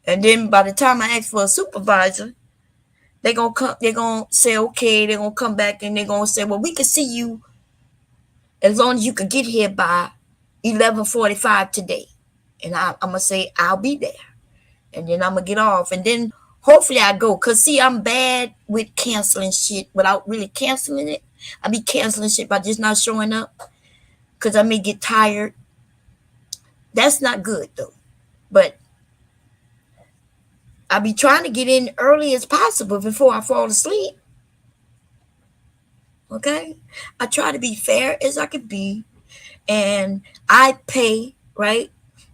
A: And then by the time I ask for a supervisor, they're gonna come, they're gonna say, okay, they're gonna come back and they're gonna say, "Well, we can see you as long as you could get here by 11:45 today." And I'm gonna say, "I'll be there." And then I'm gonna get off. And then hopefully I go. Cause see, I'm bad with canceling shit without really canceling it. I be canceling shit by just not showing up. Cause I may get tired. That's not good though. But I be trying to get in early as possible before I fall asleep. Okay? I try to be fair as I can be. And I pay, right?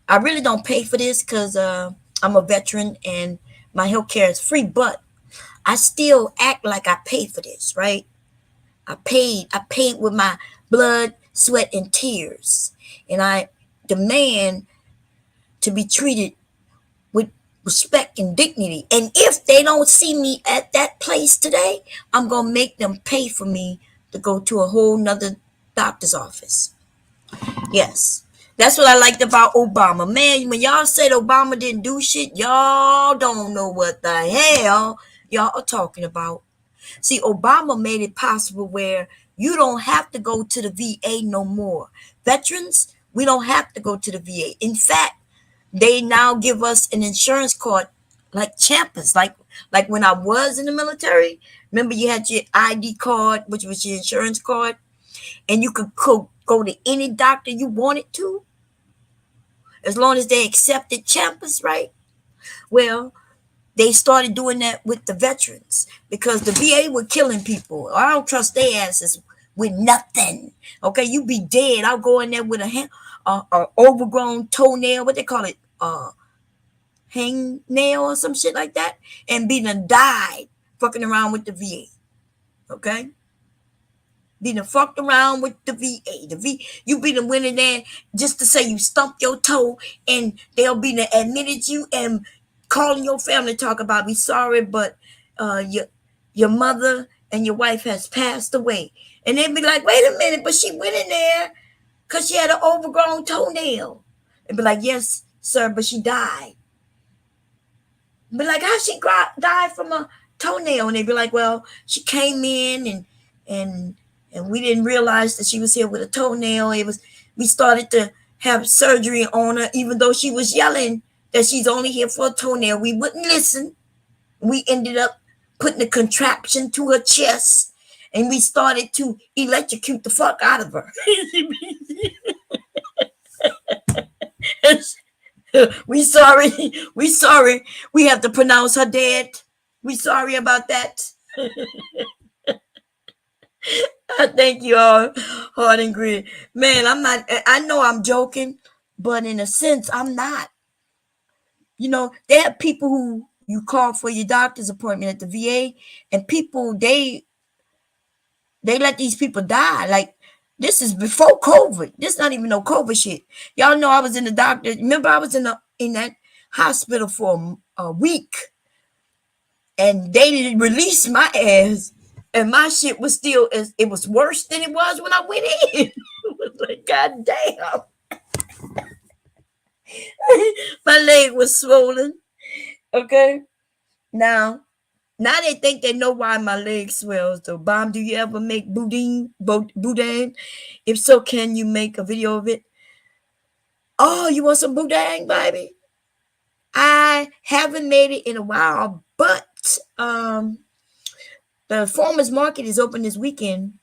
A: I really don't pay for this because I'm a veteran and my health care is free, but I still act like I pay for this, right? I paid with my blood, sweat, and tears. And I demand to be treated with respect and dignity. And if they don't see me at that place today, I'm going to make them pay for me to go to a whole nother doctor's office. Yes. That's what I liked about Obama. Man, when y'all said Obama didn't do shit, y'all don't know what the hell y'all are talking about. See, Obama made it possible where you don't have to go to the VA no more. Veterans, we don't have to go to the VA. In fact, they now give us an insurance card like Champers. Like when I was in the military, remember you had your ID card, which was your insurance card, and you could go to any doctor you wanted to, as long as they accepted Champers, right? Well, they started doing that with the veterans because the VA were killing people. I don't trust their asses with nothing. Okay, you be dead. I'll go in there with a overgrown toenail, what they call it, hang nail or some shit like that, and be done died fucking around with the VA. Okay, be done fucked around with the VA. You be done went in there just to say you stumped your toe, and they'll be done admitted you and calling your family talk about, "We sorry, but your mother and your wife has passed away." And they'd be like, "Wait a minute, but she went in there because she had an overgrown toenail." And be like, "Yes, sir, but she died." Be like, "How she died from a toenail?" And they'd be like, "Well, she came in and we didn't realize that she was here with a toenail. We started to have surgery on her, even though she was yelling that she's only here for a toenail. We wouldn't listen. We ended up putting a contraption to her chest, and we started to electrocute the fuck out of her." We sorry. We have to pronounce her dead. We sorry about that. I thank you all, hard and gritty. Man, I know I'm joking, but in a sense, I'm not. You know, they have people who you call for your doctor's appointment at the VA, and people, they let these people die. Like, this is before COVID. This not even no COVID shit. Y'all know I was in the doctor. Remember, I was in that hospital for a week, and they didn't release my ass, and my shit was still it was worse than it was when I went in. It was like, God damn. My leg was swollen. Okay. Now they think they know why my leg swells. So, Bomb, do you ever make boudin? If so, can you make a video of it? Oh, you want some boudin, baby? I haven't made it in a while, but the farmers market is open this weekend,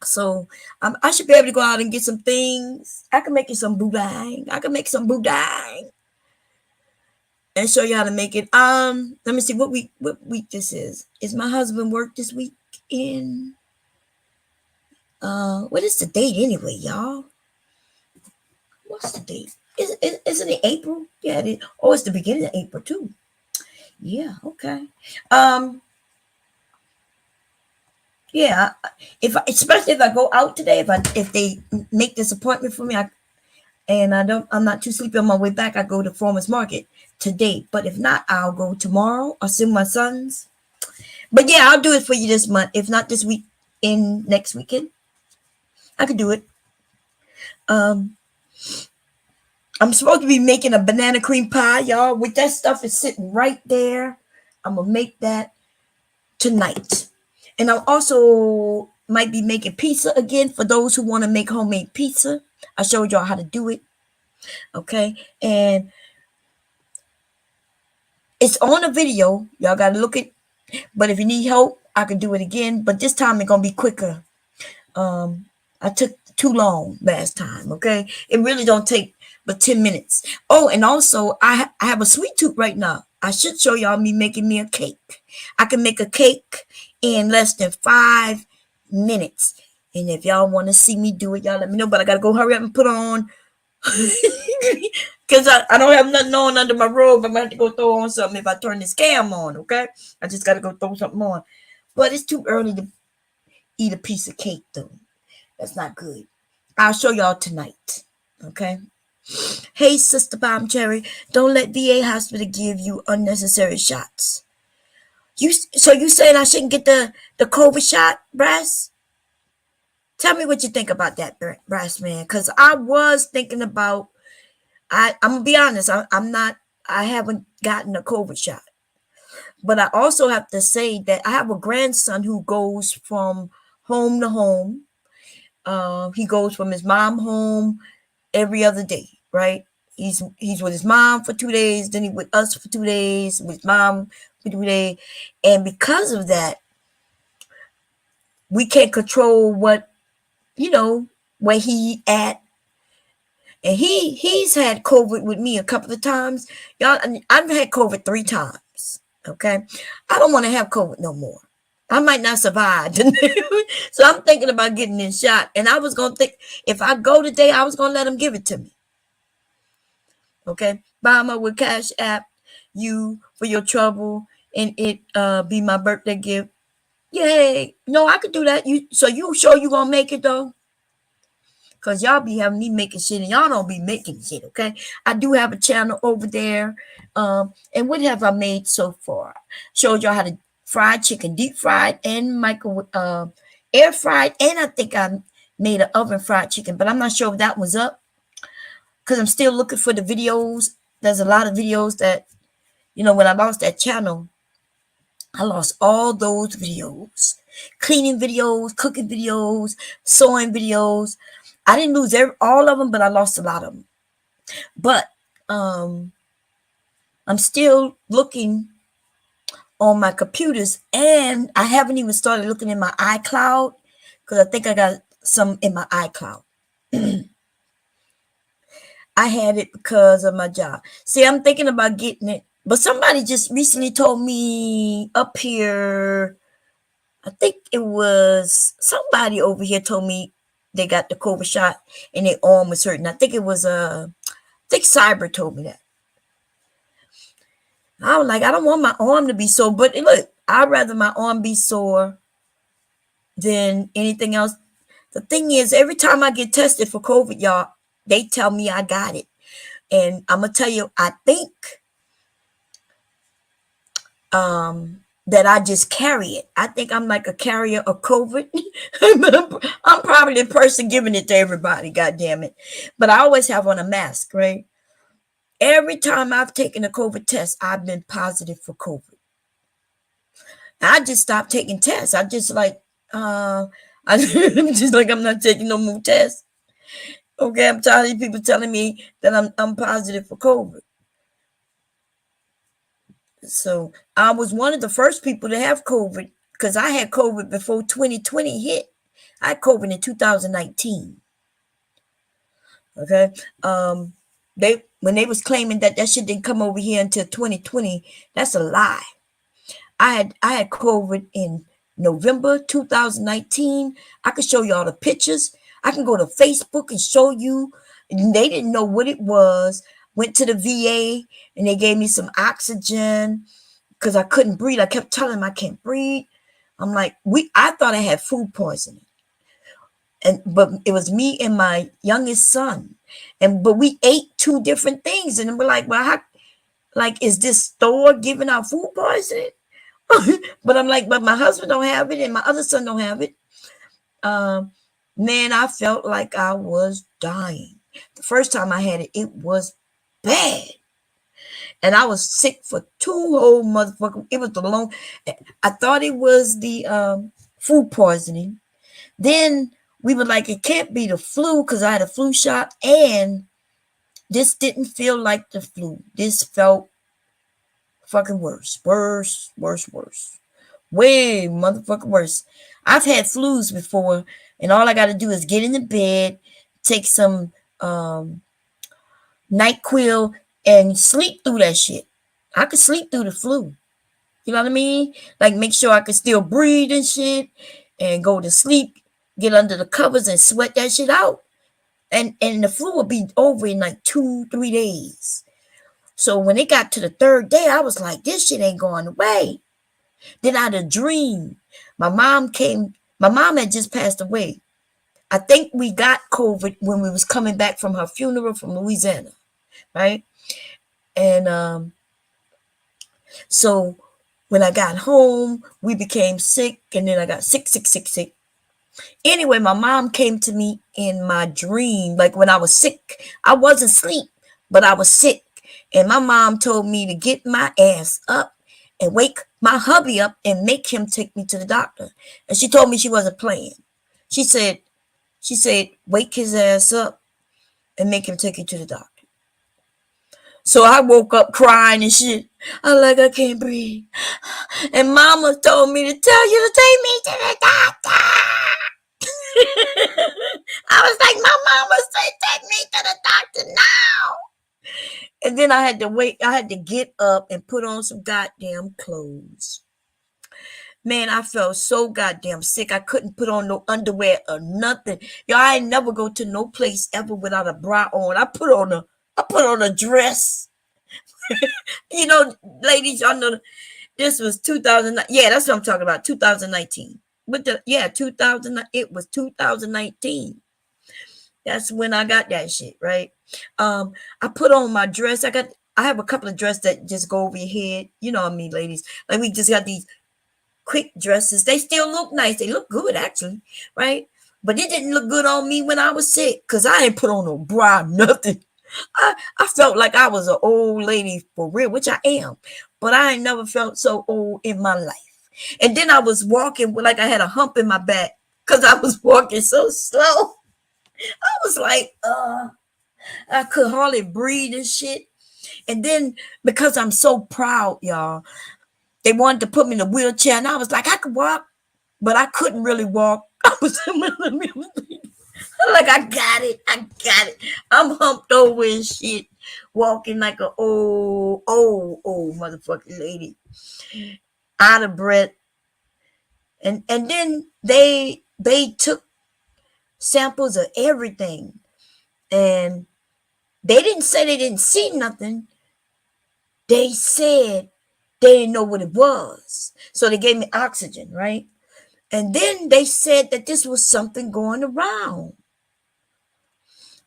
A: so I should be able to go out and get some things. I can make you some boudin. I can make some boudin and show you how to make it. Let me see what week this is. Is my husband work this week in? What is the date anyway, y'all? What's the date? Isn't it April? Yeah, it is. Oh, it's the beginning of April too. Yeah, okay. Yeah, especially if I go out today, if they make this appointment for me, I'm not too sleepy on my way back, I go to farmers market today. But if not, I'll go tomorrow. I'll send my sons. But yeah, I'll do it for you this month. If not this week, in next weekend, I could do it. I'm supposed to be making a banana cream pie, y'all. With that stuff is sitting right there. I'm gonna make that tonight. And I also might be making pizza again for those who want to make homemade pizza. I showed y'all how to do it. Okay. And it's on a video. Y'all got to look at. But if you need help, I can do it again. But this time it's going to be quicker. I took too long last time. Okay. It really don't take but 10 minutes. Oh, and also I have a sweet tooth right now. I should show y'all me making me a cake. I can make a cake in less than 5 minutes. And if y'all want to see me do it, y'all let me know. But I got to go hurry up and put on. Because I don't have nothing on under my robe. I'm going to have to go throw on something if I turn this cam on, okay? I just got to go throw something on. But it's too early to eat a piece of cake, though. That's not good. I'll show y'all tonight, okay? Hey, Sister Bomb Cherry, don't let VA hospital give you unnecessary shots. So you saying I shouldn't get the COVID shot, Brass? Tell me what you think about that, Brass man. Because I was thinking about, I'm gonna be honest, I haven't gotten a COVID shot. But I also have to say that I have a grandson who goes from home to home. He goes from his mom home every other day, right? He's with his mom for 2 days, then he's with us for 2 days, with his mom for 2 days. And because of that, we can't control what, where he at. And he's had COVID with me a couple of times. Y'all, I've had COVID 3 times. Okay. I don't want to have COVID no more. I might not survive. So I'm thinking about getting this shot. And I was going to think, if I go today, I was going to let him give it to me. Okay. Mama will Cash App you for your trouble and it be my birthday gift. Yay. No, I could do that. So you sure you going to make it though? Because y'all be having me making shit and y'all don't be making shit, okay? I do have a channel over there. And what have I made so far? Showed y'all how to fry chicken, deep fried and air fried. And I think I made an oven fried chicken, but I'm not sure if that was up. Because I'm still looking for the videos. There's a lot of videos that, when I lost that channel, I lost all those videos. Cleaning videos, cooking videos, sewing videos. I didn't lose all of them, but I lost a lot of them. But I'm still looking on my computers, and I haven't even started looking in my iCloud because I think I got some in my iCloud. I had it because of my job. See, I'm thinking about getting it, but somebody just recently told me up here, I think it was somebody over here told me they got the COVID shot and their arm was hurting. I think it was I think Cyber told me that. I was like, I don't want my arm to be sore, but look, I'd rather my arm be sore than anything else. The thing is, every time I get tested for COVID, y'all, they tell me I got it. And I'm gonna tell you, I think that I just carry it. I think I'm like a carrier of COVID. I'm probably the person giving it to everybody, God damn it. But I always have on a mask, right? Every time I've taken a COVID test, I've been positive for COVID. I just stopped taking tests. I'm just like, I'm not taking no more tests. Okay, I'm tired of people telling me that I'm positive for COVID. So I was one of the first people to have COVID because I had COVID before 2020 hit. I had COVID in 2019. Okay. When they was claiming that shit didn't come over here until 2020, that's a lie. I had COVID in November 2019. I could show y'all the pictures. I can go to Facebook and show you. And they didn't know what it was. Went to the VA and they gave me some oxygen because I couldn't breathe. I kept telling them I can't breathe. I'm like, I thought I had food poisoning. But it was me and my youngest son. But we ate two different things. And we're like, well, is this store giving out food poisoning? But I'm like, but my husband don't have it and my other son don't have it. Man, I felt like I was dying. The first time I had it, it was bad. And I was sick for 2 whole motherfuckers. It was the long. I thought it was the food poisoning. Then we were like, it can't be the flu because I had a flu shot. And this didn't feel like the flu. This felt fucking worse. Way motherfucking worse. I've had flus before, and all I got to do is get in the bed, take some NyQuil, and sleep through that shit. I could sleep through the flu. You know what I mean? Like, make sure I could still breathe and shit, and go to sleep, get under the covers, and sweat that shit out. And the flu would be over in like 2-3 days. So when it got to the 3rd day, I was like, this shit ain't going away. Then I had a dream. My mom had just passed away. I think we got COVID when we was coming back from her funeral from Louisiana, right? And so when I got home, we became sick, and then I got sick. Anyway, my mom came to me in my dream, like when I was sick. I wasn't asleep, but I was sick. And my mom told me to get my ass up and wake my hubby up and make him take me to the doctor. And she told me she wasn't playing. She said, wake his ass up and make him take you to the doctor. So I woke up crying and shit. I can't breathe. And mama told me to tell you to take me to the doctor. I was like, my mama said, take me to the doctor now. And then I had to wait. I had to get up and put on some goddamn clothes. Man, I felt so goddamn sick. I couldn't put on no underwear or nothing. Y'all, I ain't never go to no place ever without a bra on. I put on a dress. You know, ladies, y'all know this was 2000. Yeah, that's what I'm talking about. 2019. It was 2019. That's when I got that shit, right? I put on my dress. I have a couple of dresses that just go over your head. You know what I mean, ladies? Like, we just got these quick dresses. They still look nice. They look good, actually, right? But it didn't look good on me when I was sick because I didn't put on no bra, nothing. I felt like I was an old lady for real, which I am. But I ain't never felt so old in my life. And then I was walking like I had a hump in my back because I was walking so slow. I was like, I could hardly breathe and shit. And then because I'm so proud, y'all, they wanted to put me in a wheelchair, and I was like, I could walk, but I couldn't really walk. I was like, I got it. I'm humped over and shit, walking like an old motherfucking lady, out of breath. And then they took samples of everything, and they didn't say they didn't see nothing. They said they didn't know what it was. So they gave me oxygen, right? And then they said that this was something going around.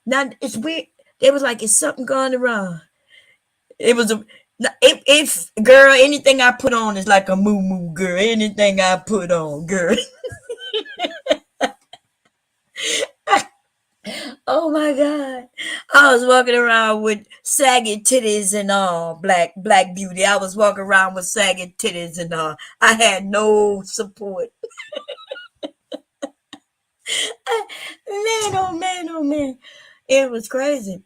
A: Now, it's weird. They was like, it's something going around. It was if girl, anything I put on is like a moo girl. Anything I put on, girl. Oh my God. I was walking around with saggy titties and all, black beauty. I was walking around with saggy titties and all. I had no support. Man, oh man. It was crazy.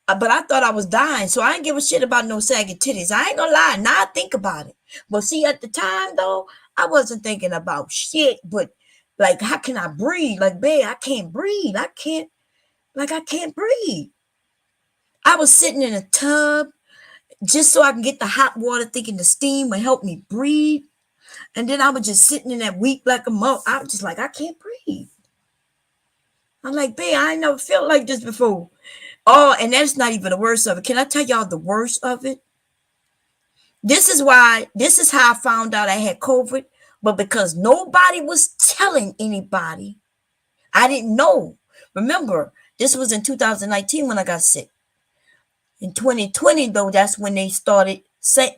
A: But I thought I was dying, so I ain't give a shit about no saggy titties. I ain't gonna lie. Now I think about it. But see, at the time though, I wasn't thinking about shit. But like, how can I breathe? Like, babe, I can't breathe. I can't breathe. I was sitting in a tub just so I can get the hot water, thinking the steam would help me breathe. And then I was just sitting in that weak like a mug. I was just like, I can't breathe. I'm like, babe, I ain't never felt like this before. Oh, and that's not even the worst of it. Can I tell y'all the worst of it? This is how I found out I had COVID, but because nobody was telling anybody, I didn't know. Remember, this was in 2019 when I got sick. In 2020, though, that's when they started saying,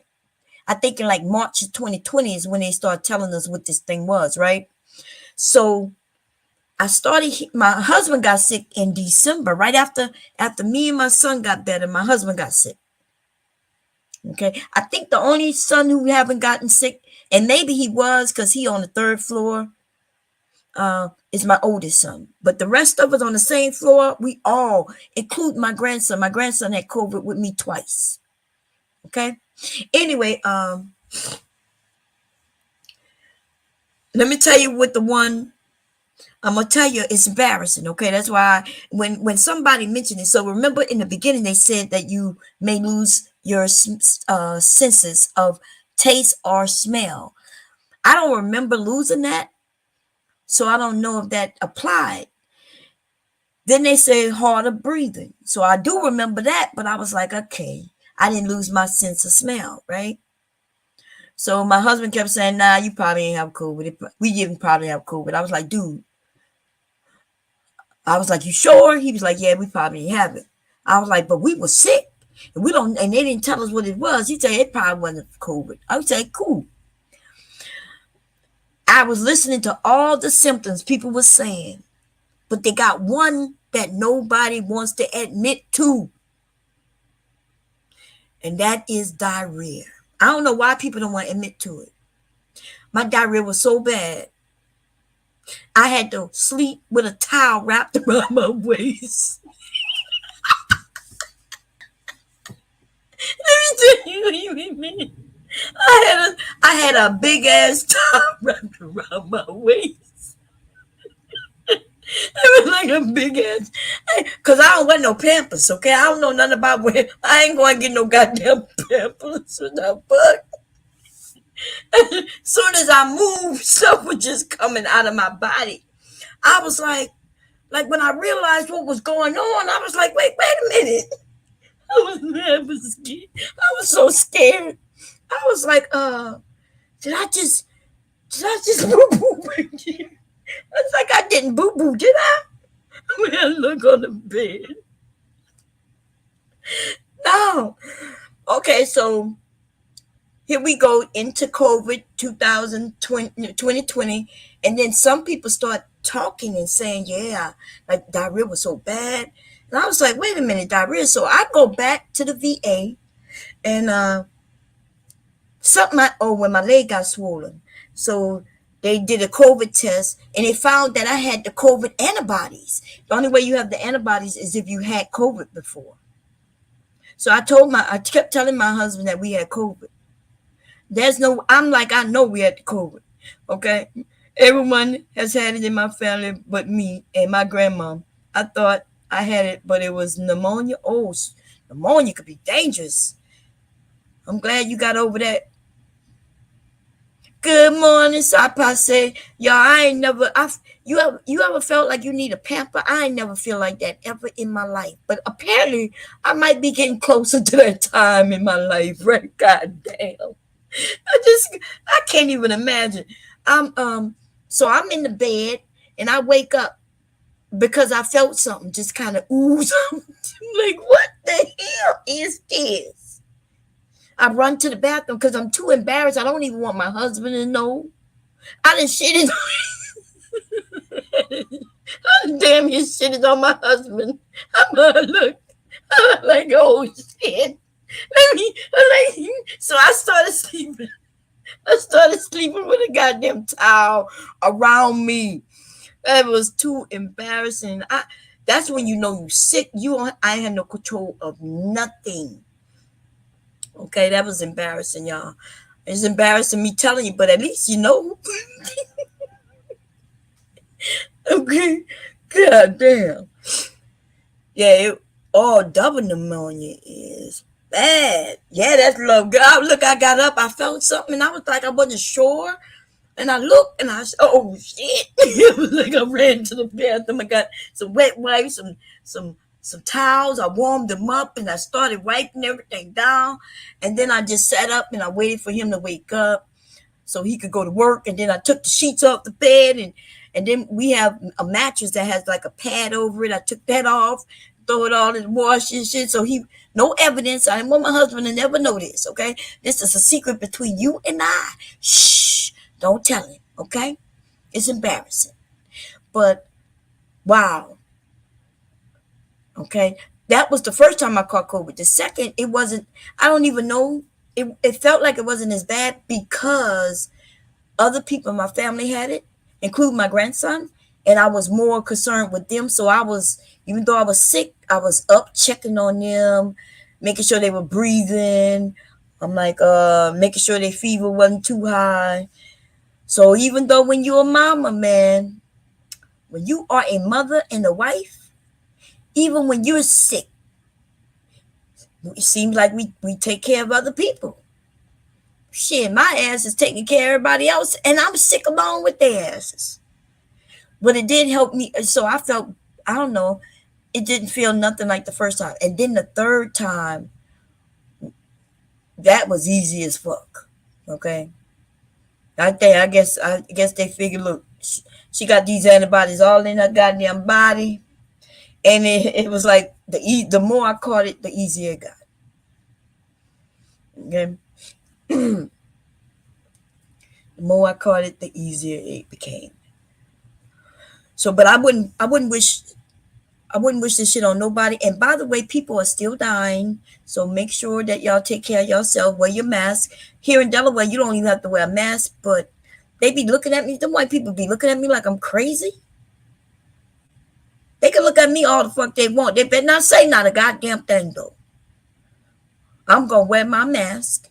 A: I think in like March of 2020 is when they started telling us what this thing was, right? So my husband got sick in December, right after me and my son got better, my husband got sick. Okay. I think the only son who haven't gotten sick, and maybe he was because he on the third floor, is my oldest son. But the rest of us on the same floor, we all, including my grandson. My grandson had COVID with me twice. Okay. Anyway, let me tell you what the one I'm gonna tell you, it's embarrassing. Okay, that's why when somebody mentioned it. So remember, in the beginning, they said that you may lose your senses of taste or smell. I don't remember losing that, so I don't know if that applied. Then they say harder breathing, so I do remember that, but I was like, okay, I didn't lose my sense of smell, right? So my husband kept saying, "Nah, you probably ain't have COVID. We didn't probably have COVID." I was like, dude. I was like, you sure? He was like, yeah, we probably have it. I was like, but we were sick. And they didn't tell us what it was. He said it probably wasn't COVID. I would say, cool. I was listening to all the symptoms people were saying, but they got one that nobody wants to admit to. And that is diarrhea. I don't know why people don't want to admit to it. My diarrhea was so bad. I had to sleep with a towel wrapped around my waist. Let me tell you what you mean. I had a big ass towel wrapped around my waist. It was like a big ass, cause I don't wear no Pampers. Okay, I don't know nothing about wearing. I ain't going to get no goddamn Pampers or no book. As soon as I moved, stuff was just coming out of my body. I was like when I realized what was going on, I was like, wait a minute. I was never scared. I was so scared. I was like, did I just boo boo right here? It's like I didn't boo boo, did I? When I look on the bed. No. Okay, so here we go into COVID 2020, and then some people start talking and saying, yeah, like diarrhea was so bad. And I was like, wait a minute, diarrhea. So I go back to the VA, and when my leg got swollen. So they did a COVID test, and they found that I had the COVID antibodies. The only way you have the antibodies is if you had COVID before. So I kept telling my husband that we had COVID. I know we had the COVID. Okay. Everyone has had it in my family but me and my grandma. I thought I had it, but it was pneumonia. Oh, pneumonia could be dangerous. I'm glad you got over that. Good morning, say, y'all. You ever felt like you need a pamper? I ain't never feel like that ever in my life. But apparently, I might be getting closer to that time in my life, right? God damn. I can't even imagine. So I'm in the bed and I wake up because I felt something just kind of ooze. Like, what the hell is this? I run to the bathroom because I'm too embarrassed. I don't even want my husband to know. I done shitted. Damn, you shitted on my husband. I'm like, oh shit. So I started sleeping. With a goddamn towel around me. That was too embarrassing. That's when you know you sick. I had no control of nothing. Okay, that was embarrassing, y'all. It's embarrassing me telling you, but at least you know. Okay, god damn. Yeah, double pneumonia is bad. Yeah, that's love. Look, I got up, I felt something, and I was like, I wasn't sure. And I looked and I said, oh shit. It was like I ran to the bathroom. I got some wet wipes, some towels. I warmed them up and I started wiping everything down. And then I just sat up and I waited for him to wake up so he could go to work. And then I took the sheets off the bed, and then we have a mattress that has like a pad over it. I took that off, throw it all in the wash and shit. So no evidence. I didn't want my husband to never know this, okay? This is a secret between you and I. Shh, don't tell him, okay? It's embarrassing. But wow. Okay, that was the first time I caught COVID. The second, it wasn't, I don't even know. It felt like it wasn't as bad because other people in my family had it, including my grandson, and I was more concerned with them. So even though I was sick, I was up checking on them, making sure they were breathing. I'm like, making sure their fever wasn't too high. So even though when you're a mama, man, when you are a mother and a wife, even when you're sick, it seems like we take care of other people. Shit, my ass is taking care of everybody else, and I'm sick along with their asses. But it did help me. So I felt, I don't know, it didn't feel nothing like the first time. And then the third time, that was easy as fuck. Okay. I guess they figured, look, she got these antibodies all in her goddamn body. And it was like the more I caught it, the easier it got. Okay. The more I caught it, the easier it became. So, but I wouldn't wish this shit on nobody. And by the way, people are still dying. So make sure that y'all take care of yourself. Wear your mask. Here in Delaware, you don't even have to wear a mask, but they be looking at me. The white people be looking at me like I'm crazy. They can look at me all the fuck they want. They better not say not a goddamn thing, though. I'm going to wear my mask.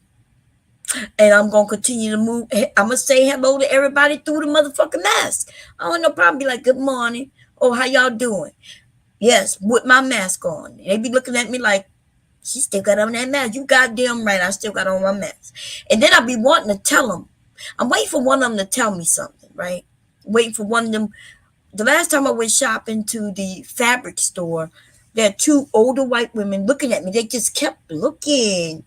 A: And I'm going to continue to move. I'm going to say hello to everybody through the motherfucking mask. I don't know, probably be like, good morning. Oh, how y'all doing? Yes, with my mask on. They be looking at me like, she still got on that mask. You goddamn right, I still got on my mask. And then I be wanting to tell them. I'm waiting for one of them to tell me something, right? Waiting for one of them. The last time I went shopping to the fabric store, there are two older white women looking at me. They just kept looking.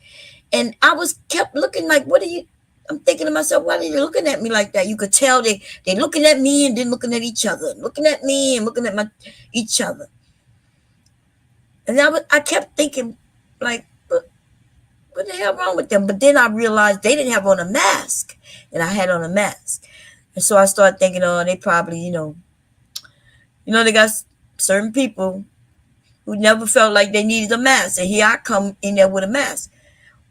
A: And I kept looking like, what are you? I'm thinking to myself, why are you looking at me like that? You could tell they looking at me and then looking at each other. Looking at me and looking at each other. And I kept thinking, like, what the hell wrong with them? But then I realized they didn't have on a mask. And I had on a mask. And so I started thinking, oh, they probably, they got certain people who never felt like they needed a mask. And here I come in there with a mask.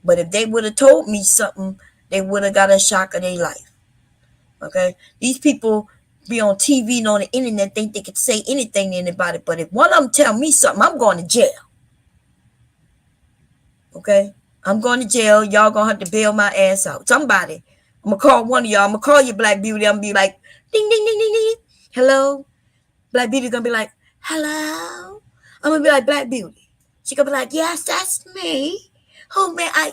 A: But if they would have told me something, they would have got a shock of their life. Okay? These people be on TV and on the internet, think they could say anything to anybody. But if one of them tell me something, I'm going to jail. Okay? I'm going to jail. Y'all going to have to bail my ass out. Somebody. I'm going to call one of y'all. I'm going to call you Black Beauty. I'm going to be like, ding, ding, ding, ding, ding. Hello? Black Beauty going to be like, hello? I'm going to be like, Black Beauty. She going to be like, yes, that's me. Who may I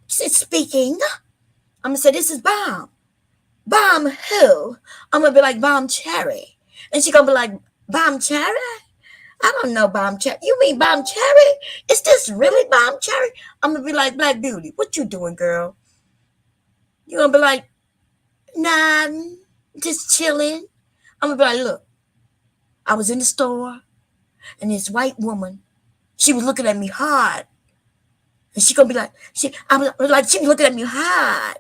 A: speaking? I'm going to say, this is Bomb. Bomb who? I'm going to be like, Bomb Cherry. And she going to be like, Bomb Cherry? I don't know Bomb Cherry. You mean Bomb Cherry? Is this really Bomb Cherry? I'm going to be like, Black Beauty, what you doing, girl? You're going to be like, nah, just chilling. I'm going to be like, look, I was in the store, and this white woman, she was looking at me hard. And she gonna be like, she was looking at me hard.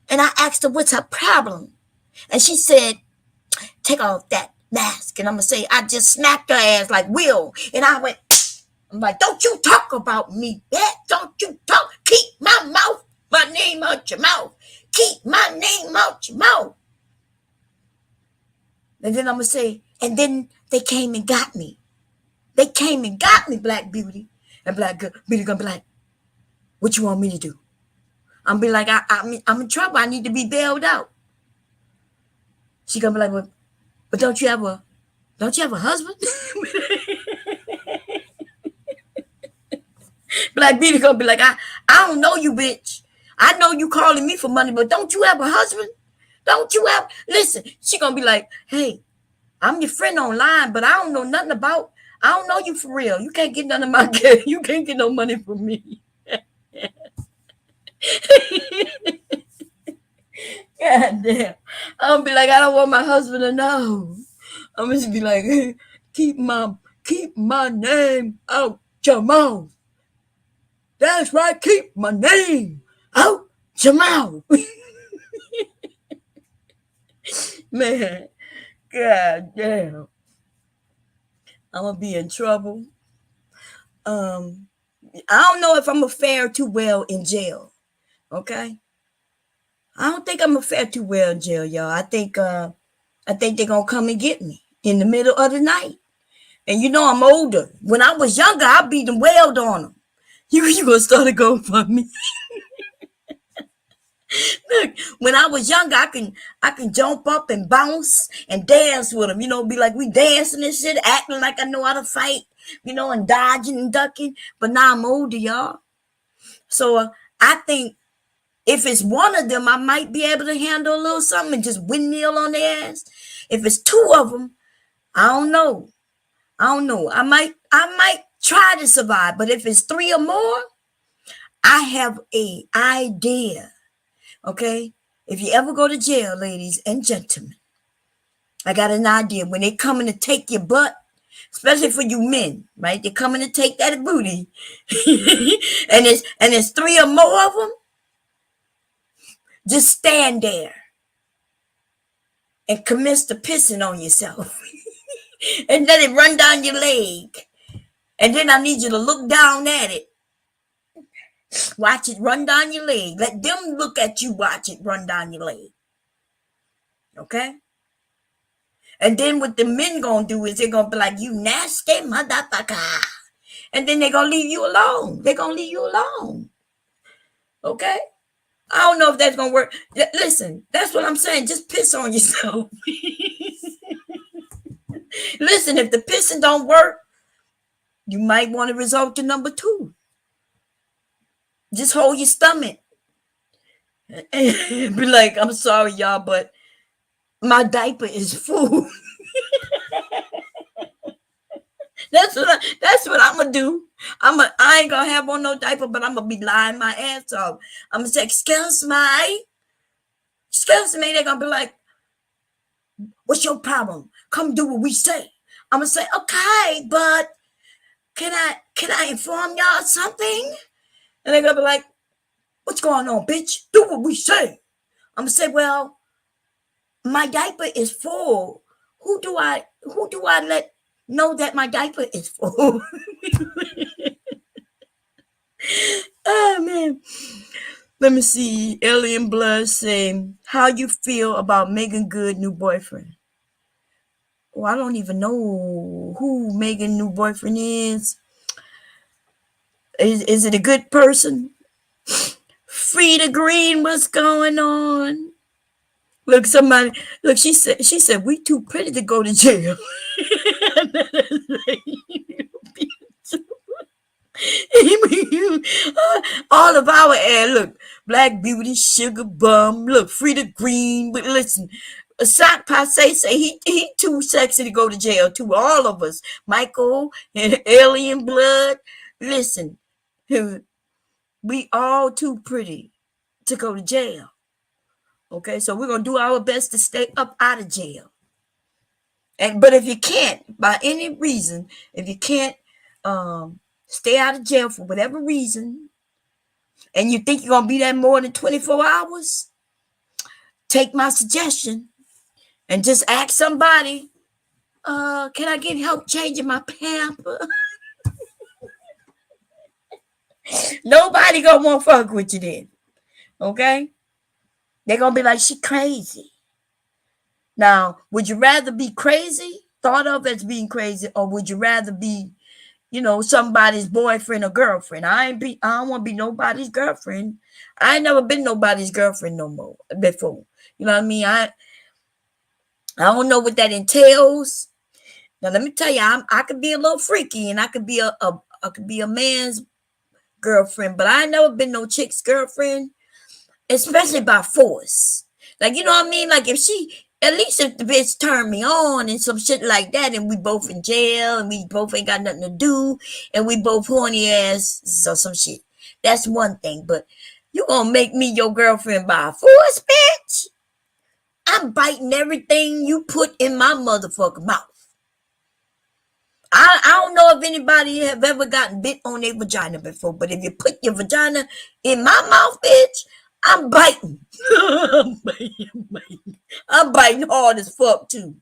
A: And I asked her, what's her problem? And she said, take off that mask. And I'm gonna say, I just smacked her ass like Will. And I'm like, don't you talk about me, bitch. Don't you talk. Keep my name out your mouth. Keep my name out your mouth. And then I'm gonna say, and then they came and got me. They came and got me, Black Beauty. And Black Beauty gonna be like, what you want me to do? I'm be like, I'm in trouble. I need to be bailed out. She gonna be like, well, but don't you have a husband? Black Beauty gonna be like, I don't know you, bitch. I know you calling me for money, but don't you have a husband? Don't you ever listen. She gonna be like, hey, I'm your friend online, but I don't know nothing about. I don't know you for real. You can't get none of my You can't get no money from me. God damn. I'm gonna be like, I don't want my husband to know. I'm gonna be like, hey, keep my name out your mouth. That's right, keep my name out your mouth. Man, god damn. I'm gonna be in trouble. I don't know if I'm gonna fare too well in jail. Okay. I don't think I'm gonna fare too well in jail, y'all. I think they're gonna come and get me in the middle of the night. And you know I'm older. When I was younger, I beat them wailed on them. You gonna start to go for me? Look, when I was younger, I can jump up and bounce and dance with them. You know, be like we dancing and shit, acting like I know how to fight. You know, and dodging and ducking. But now I'm older, y'all. So I think if it's one of them, I might be able to handle a little something and just windmill on their ass. If it's two of them, I don't know. I might try to survive. But if it's three or more, I have a idea. Okay? If you ever go to jail, ladies and gentlemen, I got an idea. When they coming to take your butt, especially for you men, right? They're coming to take that booty. and it's three or more of them. Just stand there and commence to pissing on yourself. And let it run down your leg. And then I need you to look down at it. Watch it run down your leg. Let them look at you. Watch it run down your leg. Okay? And then what the men gonna do is they're gonna be like, you nasty motherfucker. And then they're gonna leave you alone. They're gonna leave you alone. Okay? I don't know if that's gonna work. Listen, that's what I'm saying. Just piss on yourself. Listen, if the pissing don't work, you might want to resort to number 2. Just hold your stomach. And be like, I'm sorry, y'all, but my diaper is full. That's what I'm gonna do. I ain't gonna have on no diaper, but I'm gonna be lying my ass off. I'm gonna say, excuse me. They're gonna be like, what's your problem? Come do what we say. I'm gonna say, okay, but can I inform y'all something? And they're gonna be like, what's going on, bitch? Do what we say. I'm gonna say, well, my diaper is full. Who do I let know that my diaper is full? Oh man. Let me see. Alien Blood saying, how you feel about Megan Good new boyfriend? Well, I don't even know who Megan new boyfriend is. Is it a good person? Frida Green, what's going on? Look, she said we too pretty to go to jail. All of our air, look, Black Beauty, Sugar Bum, look, Frida Green, but listen, Sock Passe say he too sexy to go to jail too. All of us, Michael and Alien Blood, listen, we all too pretty to go to jail. Okay, so we're gonna do our best to stay up out of jail. But if you can't, by any reason, if you can't stay out of jail for whatever reason, and you think you're gonna be there more than 24 hours, take my suggestion and just ask somebody, can I get help changing my pamper? Nobody gonna want to fuck with you then. Okay? They're gonna be like, she crazy. Now, would you rather be crazy, thought of as being crazy, or would you rather be, somebody's boyfriend or girlfriend? I don't want to be nobody's girlfriend. I ain't never been nobody's girlfriend no more before. You know what I mean? I don't know what that entails. Now let me tell you, I could be a little freaky, and I could be a man's girlfriend, but I ain't never been no chick's girlfriend, especially by force. Like, you know what I mean? Like, if she, at least if the bitch turned me on and some shit like that, and we both in jail and we both ain't got nothing to do and we both horny ass, so some shit. That's one thing. But you gonna make me your girlfriend by force, bitch? I'm biting everything you put in my motherfucking mouth. I don't know if anybody have ever gotten bit on their vagina before, but if you put your vagina in my mouth, bitch, I'm biting. I'm biting hard as fuck too.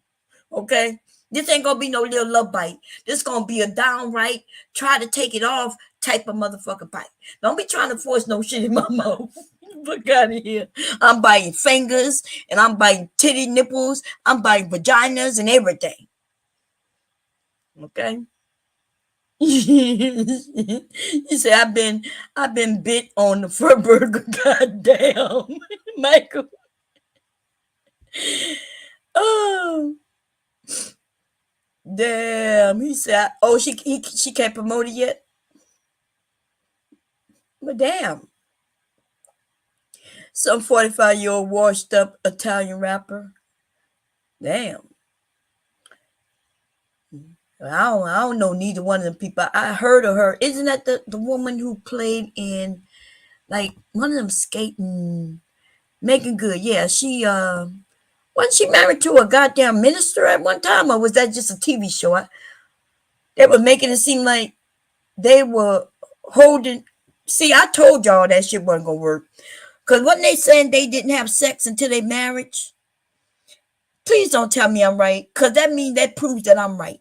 A: Okay? This ain't gonna be no little love bite. This gonna be a downright try to take it off type of motherfucking bite. Don't be trying to force no shit in my mouth. Fuck out of here. I'm biting fingers and I'm biting titty nipples. I'm biting vaginas and everything. Okay? You say I've been bit on the fur burger. Goddamn, Michael. Oh, damn. He said, "Oh, she can't promote it yet." But damn, some 45-year-old washed up Italian rapper. Damn. I don't know neither one of them people. I heard of her. Isn't that the woman who played in like one of them skating? Making Good. Yeah, she wasn't she married to a goddamn minister at one time, or was that just a TV show? They were making it seem like they were holding. See, I told y'all that shit wasn't gonna work. Cause wasn't they saying they didn't have sex until their marriage? Please don't tell me I'm right, cause that proves that I'm right.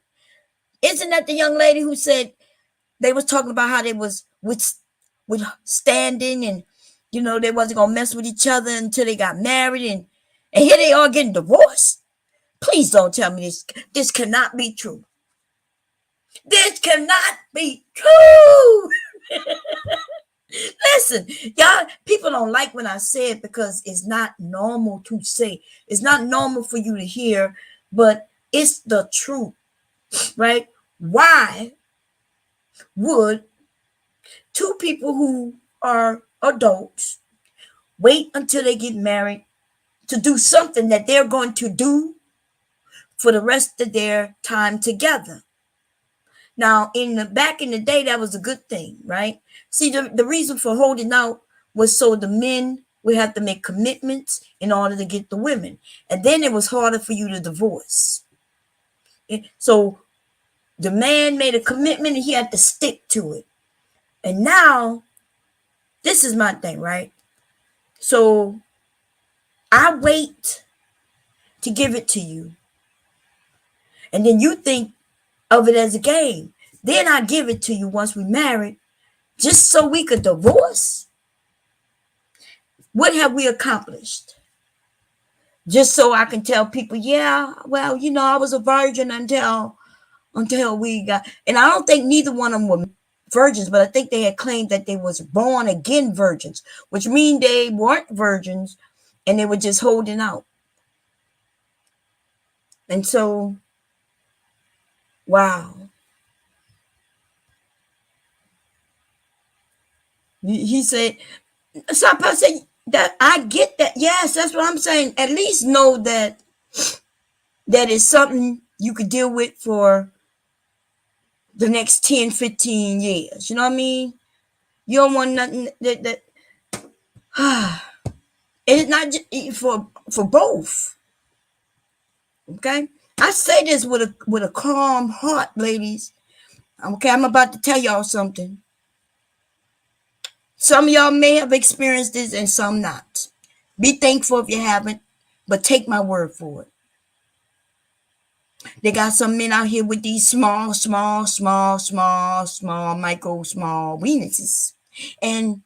A: Isn't that the young lady who said they was talking about how they was withstanding and they wasn't gonna mess with each other until they got married and here they are getting divorced? Please don't tell me this cannot be true. This cannot be true. Listen, y'all, people don't like when I say it because it's not normal to say. It's not normal for you to hear, but it's the truth, right? Why would two people who are adults wait until they get married to do something that they're going to do for the rest of their time together? Now, back in the day, that was a good thing, right? See, the reason for holding out was so the men would have to make commitments in order to get the women. And then it was harder for you to divorce. So the man made a commitment and he had to stick to it. And now, this is my thing, right? So I wait to give it to you. And then you think of it as a game. Then I give it to you once we married, just so we could divorce. What have we accomplished? Just so I can tell people, yeah, well, I was a virgin until we got. And I don't think neither one of them were virgins, but I think they had claimed that they was born again virgins, which means they weren't virgins and they were just holding out. And so, wow. He said, so I say that I get that. Yes, that's what I'm saying. At least know that is something you could deal with for the next 10, 15 years. You know what I mean? You don't want nothing that it's not just for both. Okay? I say this with a calm heart, ladies. Okay, I'm about to tell y'all something. Some of y'all may have experienced this and some not. Be thankful if you haven't, but take my word for it. They got some men out here with these small, micro, small weenuses. And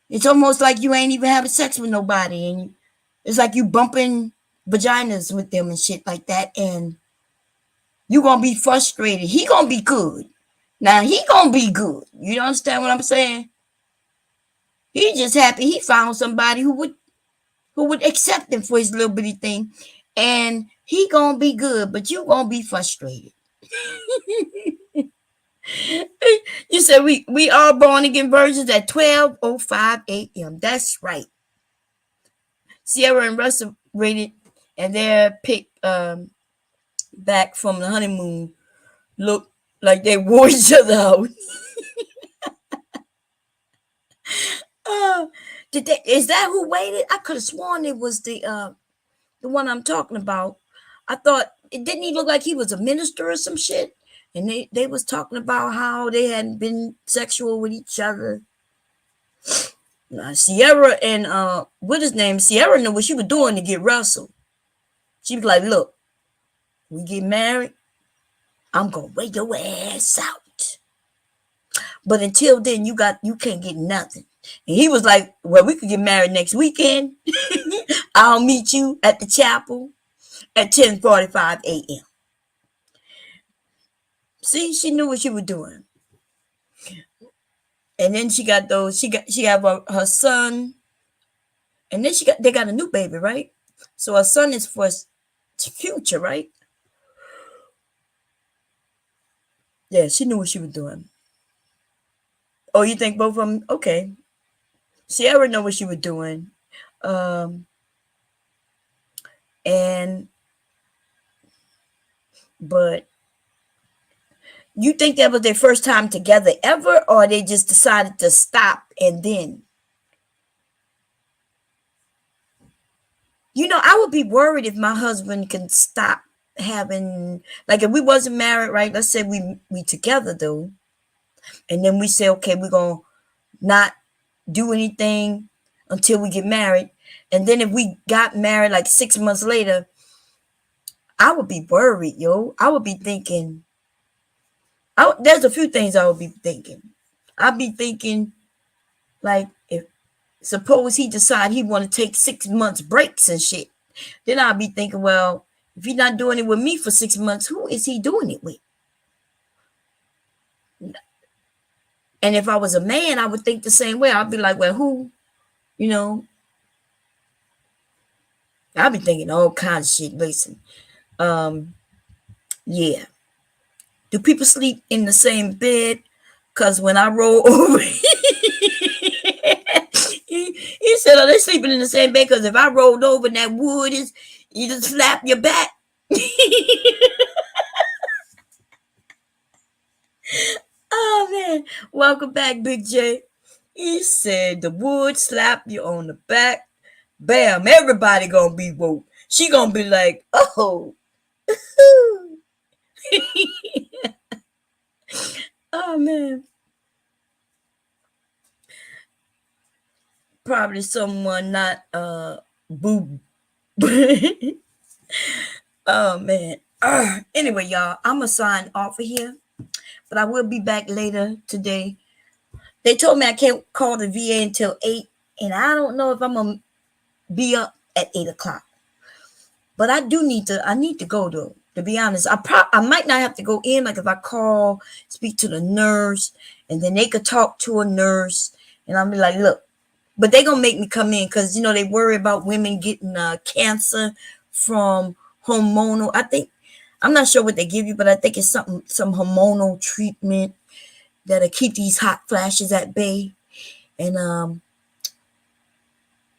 A: it's almost like you ain't even having sex with nobody. And it's like you bumping vaginas with them and shit like that. And you going to be frustrated. He going to be good. Now, he going to be good. You understand what I'm saying? He just happy he found somebody who would accept him for his little bitty thing. And he gonna be good, but you gonna be frustrated. You said we all born again virgins at 12:05 a.m. That's right. Sierra and Russ separated, and their pick back from the honeymoon looked like they wore each other out. Did they? Is that who waited? I could have sworn it was the one I'm talking about. I thought it didn't he look like he was a minister or some shit, and they was talking about how they hadn't been sexual with each other. Sierra and what his name? Sierra knew what she was doing to get Russell. She was like, "Look, we get married, I'm gonna wear your ass out. But until then, you can't get nothing." And he was like, "Well, we could get married next weekend. I'll meet you at the chapel at 10:45 a.m." See, she knew what she was doing. And then she got her son, and then they got a new baby, right? So her son is for his future, right? Yeah, she knew what she was doing. Oh, you think both of them? Okay. Sierra knew what she was doing. But you think that was their first time together ever, or they just decided to stop and then? I would be worried if my husband can stop having, like, if we wasn't married, right? Let's say we together though, and then we say, okay, we're gonna not do anything until we get married, and then if we got married like 6 months later, I would be worried, yo. I would be thinking, there's a few things I would be thinking. I'd be thinking, like, if suppose he decide he want to take 6 months breaks and shit, then I'll be thinking, well, if he's not doing it with me for 6 months, who is he doing it with? And if I was a man, I would think the same way. I'd be like, well, who? I'd be thinking all kinds of shit. Listen, yeah. Do people sleep in the same bed? Because when I roll over, he said, "Are they sleeping in the same bed? Because if I rolled over and that wood is, you just slap your back." Oh man, welcome back, Big J. He said the wood slap you on the back. Bam, everybody gonna be woke. She gonna be like, oh. Oh man. Probably someone not boo. Oh man. Anyway, y'all, I'm gonna sign off of here, but I will be back later today. They told me I can't call the VA until 8, and I don't know if I'm gonna be up at 8 o'clock. But I need to go though. To be honest, I might not have to go in. Like if I call, speak to the nurse, and then they could talk to a nurse, and I'll be like, look, but they gonna make me come in because they worry about women getting cancer from hormonal. I'm not sure what they give you, but I think it's some hormonal treatment that'll keep these hot flashes at bay. And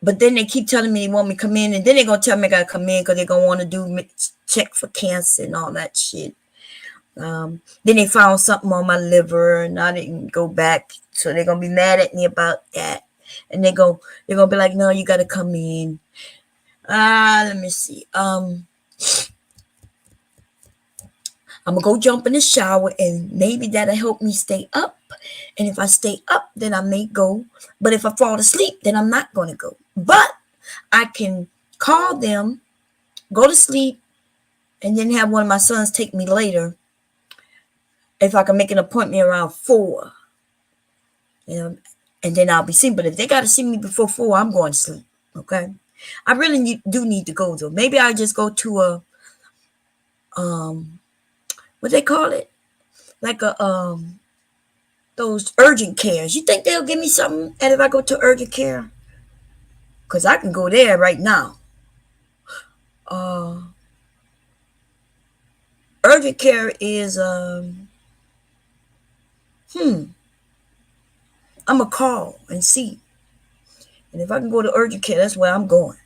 A: but then they keep telling me they want me to come in, and then they're gonna tell me I gotta come in because they're gonna want to do check for cancer and all that shit. Then they found something on my liver, and I didn't go back, so they're gonna be mad at me about that. And they're gonna be like, no, you gotta come in. Let me see. I'm gonna go jump in the shower, and maybe that'll help me stay up. And if I stay up, then I may go. But if I fall asleep, then I'm not gonna go. But I can call them, go to sleep, and then have one of my sons take me later. If I can make an appointment around 4. And then I'll be seen. But if they gotta see me before 4, I'm going to sleep. Okay. I really do need to go though. Maybe I just go to a what they call it? Like a those urgent cares. You think they'll give me something if I go to urgent care? Because I can go there right now. Urgent care is I'm gonna call and see. And if I can go to urgent care, that's where I'm going.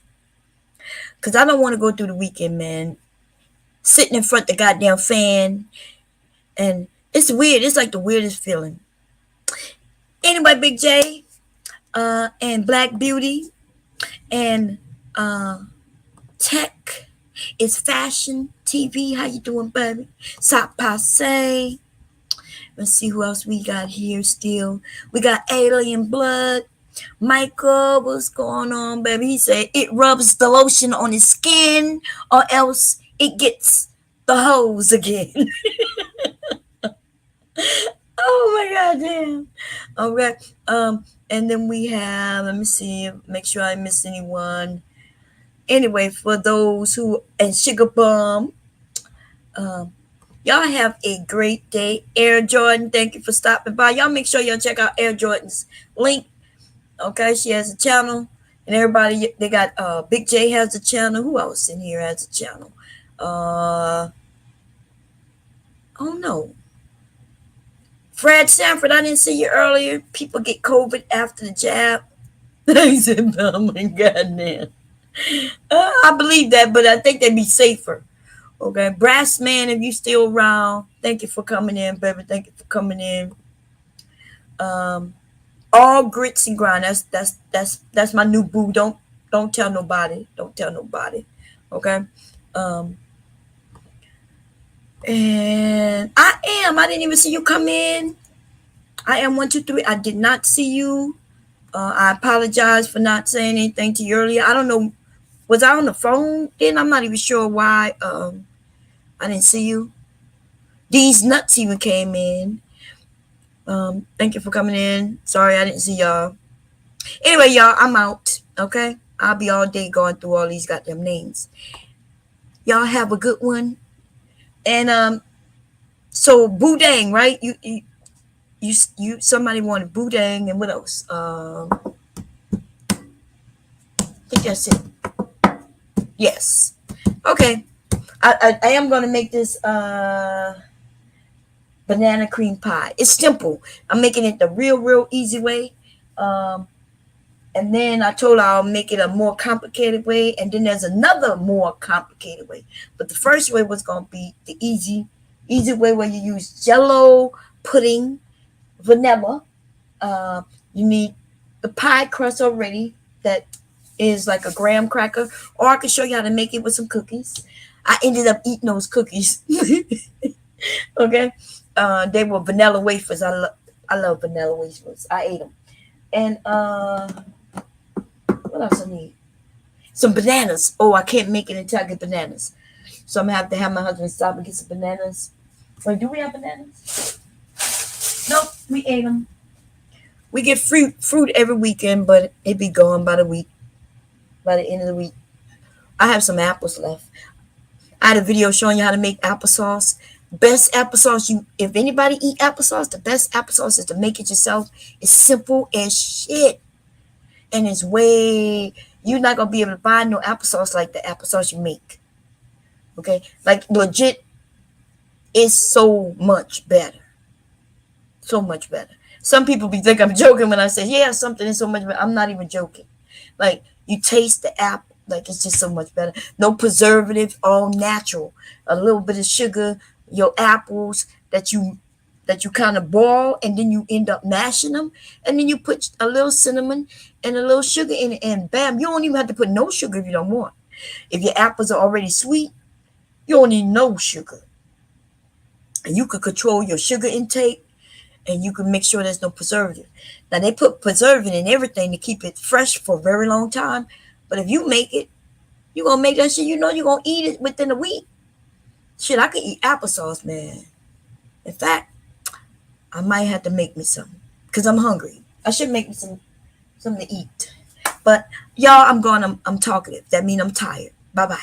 A: Because I don't want to go through the weekend, man. Sitting in front of the goddamn fan. And it's weird. It's like the weirdest feeling. Anyway, Big J, and Black Beauty, and Tech is fashion TV. How you doing, baby? Sop Passe. Let's see who else we got here still. We got Alien Blood. Michael, what's going on, baby? He said it rubs the lotion on his skin or else it gets the hose again. Oh my god, damn. All right. And then we have, let me see, make sure I miss anyone. Anyway, for those who, and Sugar Bum, y'all have a great day. Air Jordan, thank you for stopping by. Y'all make sure y'all check out Air Jordan's link. Okay, she has a channel. And everybody, they got, Big J has a channel. Who else in here has a channel? Oh no. Fred Sanford, I didn't see you earlier. People get COVID after the jab. He said, oh my god, man. I believe that, but I think they'd be safer. Okay, Brass Man, if you still around, thank you for coming in, baby. Thank you for coming in. All grits and grind. That's my new boo. Don't tell nobody. Don't tell nobody. Okay. And I didn't even see you come in. I am 123. I did not see you. I apologize for not saying anything to you earlier. I don't know. Was I on the phone then? I'm not even sure why I didn't see you. These nuts even came in. Thank you for coming in. Sorry I didn't see y'all. Anyway, y'all, I'm out. Okay? I'll be all day going through all these goddamn names. Y'all have a good one. And so Boudang, right? You somebody wanted Boudang, and what else? I think that's it. Yes. Okay. I am gonna make this banana cream pie. It's simple. I'm making it the real easy way. And then I told her I'll make it a more complicated way. And then there's another more complicated way. But the first way was going to be the easy way where you use Jell-O, pudding, vanilla. You need the pie crust already that is like a graham cracker. Or I can show you how to make it with some cookies. I ended up eating those cookies. Okay. They were vanilla wafers. I love vanilla wafers. I ate them. And what else I need? Some bananas. Oh, I can't make it until I get bananas. So I'm going to have my husband stop and get some bananas. Wait, do we have bananas? Nope, we ate them. We get fruit every weekend, but it be gone by the week. By the end of the week. I have some apples left. I had a video showing you how to make applesauce. Best applesauce, if anybody eat applesauce, the best applesauce is to make it yourself. It's simple as shit. And it's you're not going to be able to buy no applesauce like the applesauce you make. Okay? Like, legit, it's so much better. So much better. Some people think I'm joking when I say, yeah, something is so much better. I'm not even joking. Like, you taste the apple, like, it's just so much better. No preservative, all natural. A little bit of sugar, your apples that you kind of boil, and then you end up mashing them, and then you put a little cinnamon and a little sugar in it, and bam, you don't even have to put no sugar if you don't want. If your apples are already sweet, you don't need no sugar. And you could control your sugar intake, and you can make sure there's no preservative. Now, they put preservative in everything to keep it fresh for a very long time, but if you make it, you're going to make that shit, you're going to eat it within a week. Shit, I could eat applesauce, man. In fact, I might have to make me some because I'm hungry. I should make me something to eat. But y'all, I'm talkative. That means I'm tired. Bye-bye.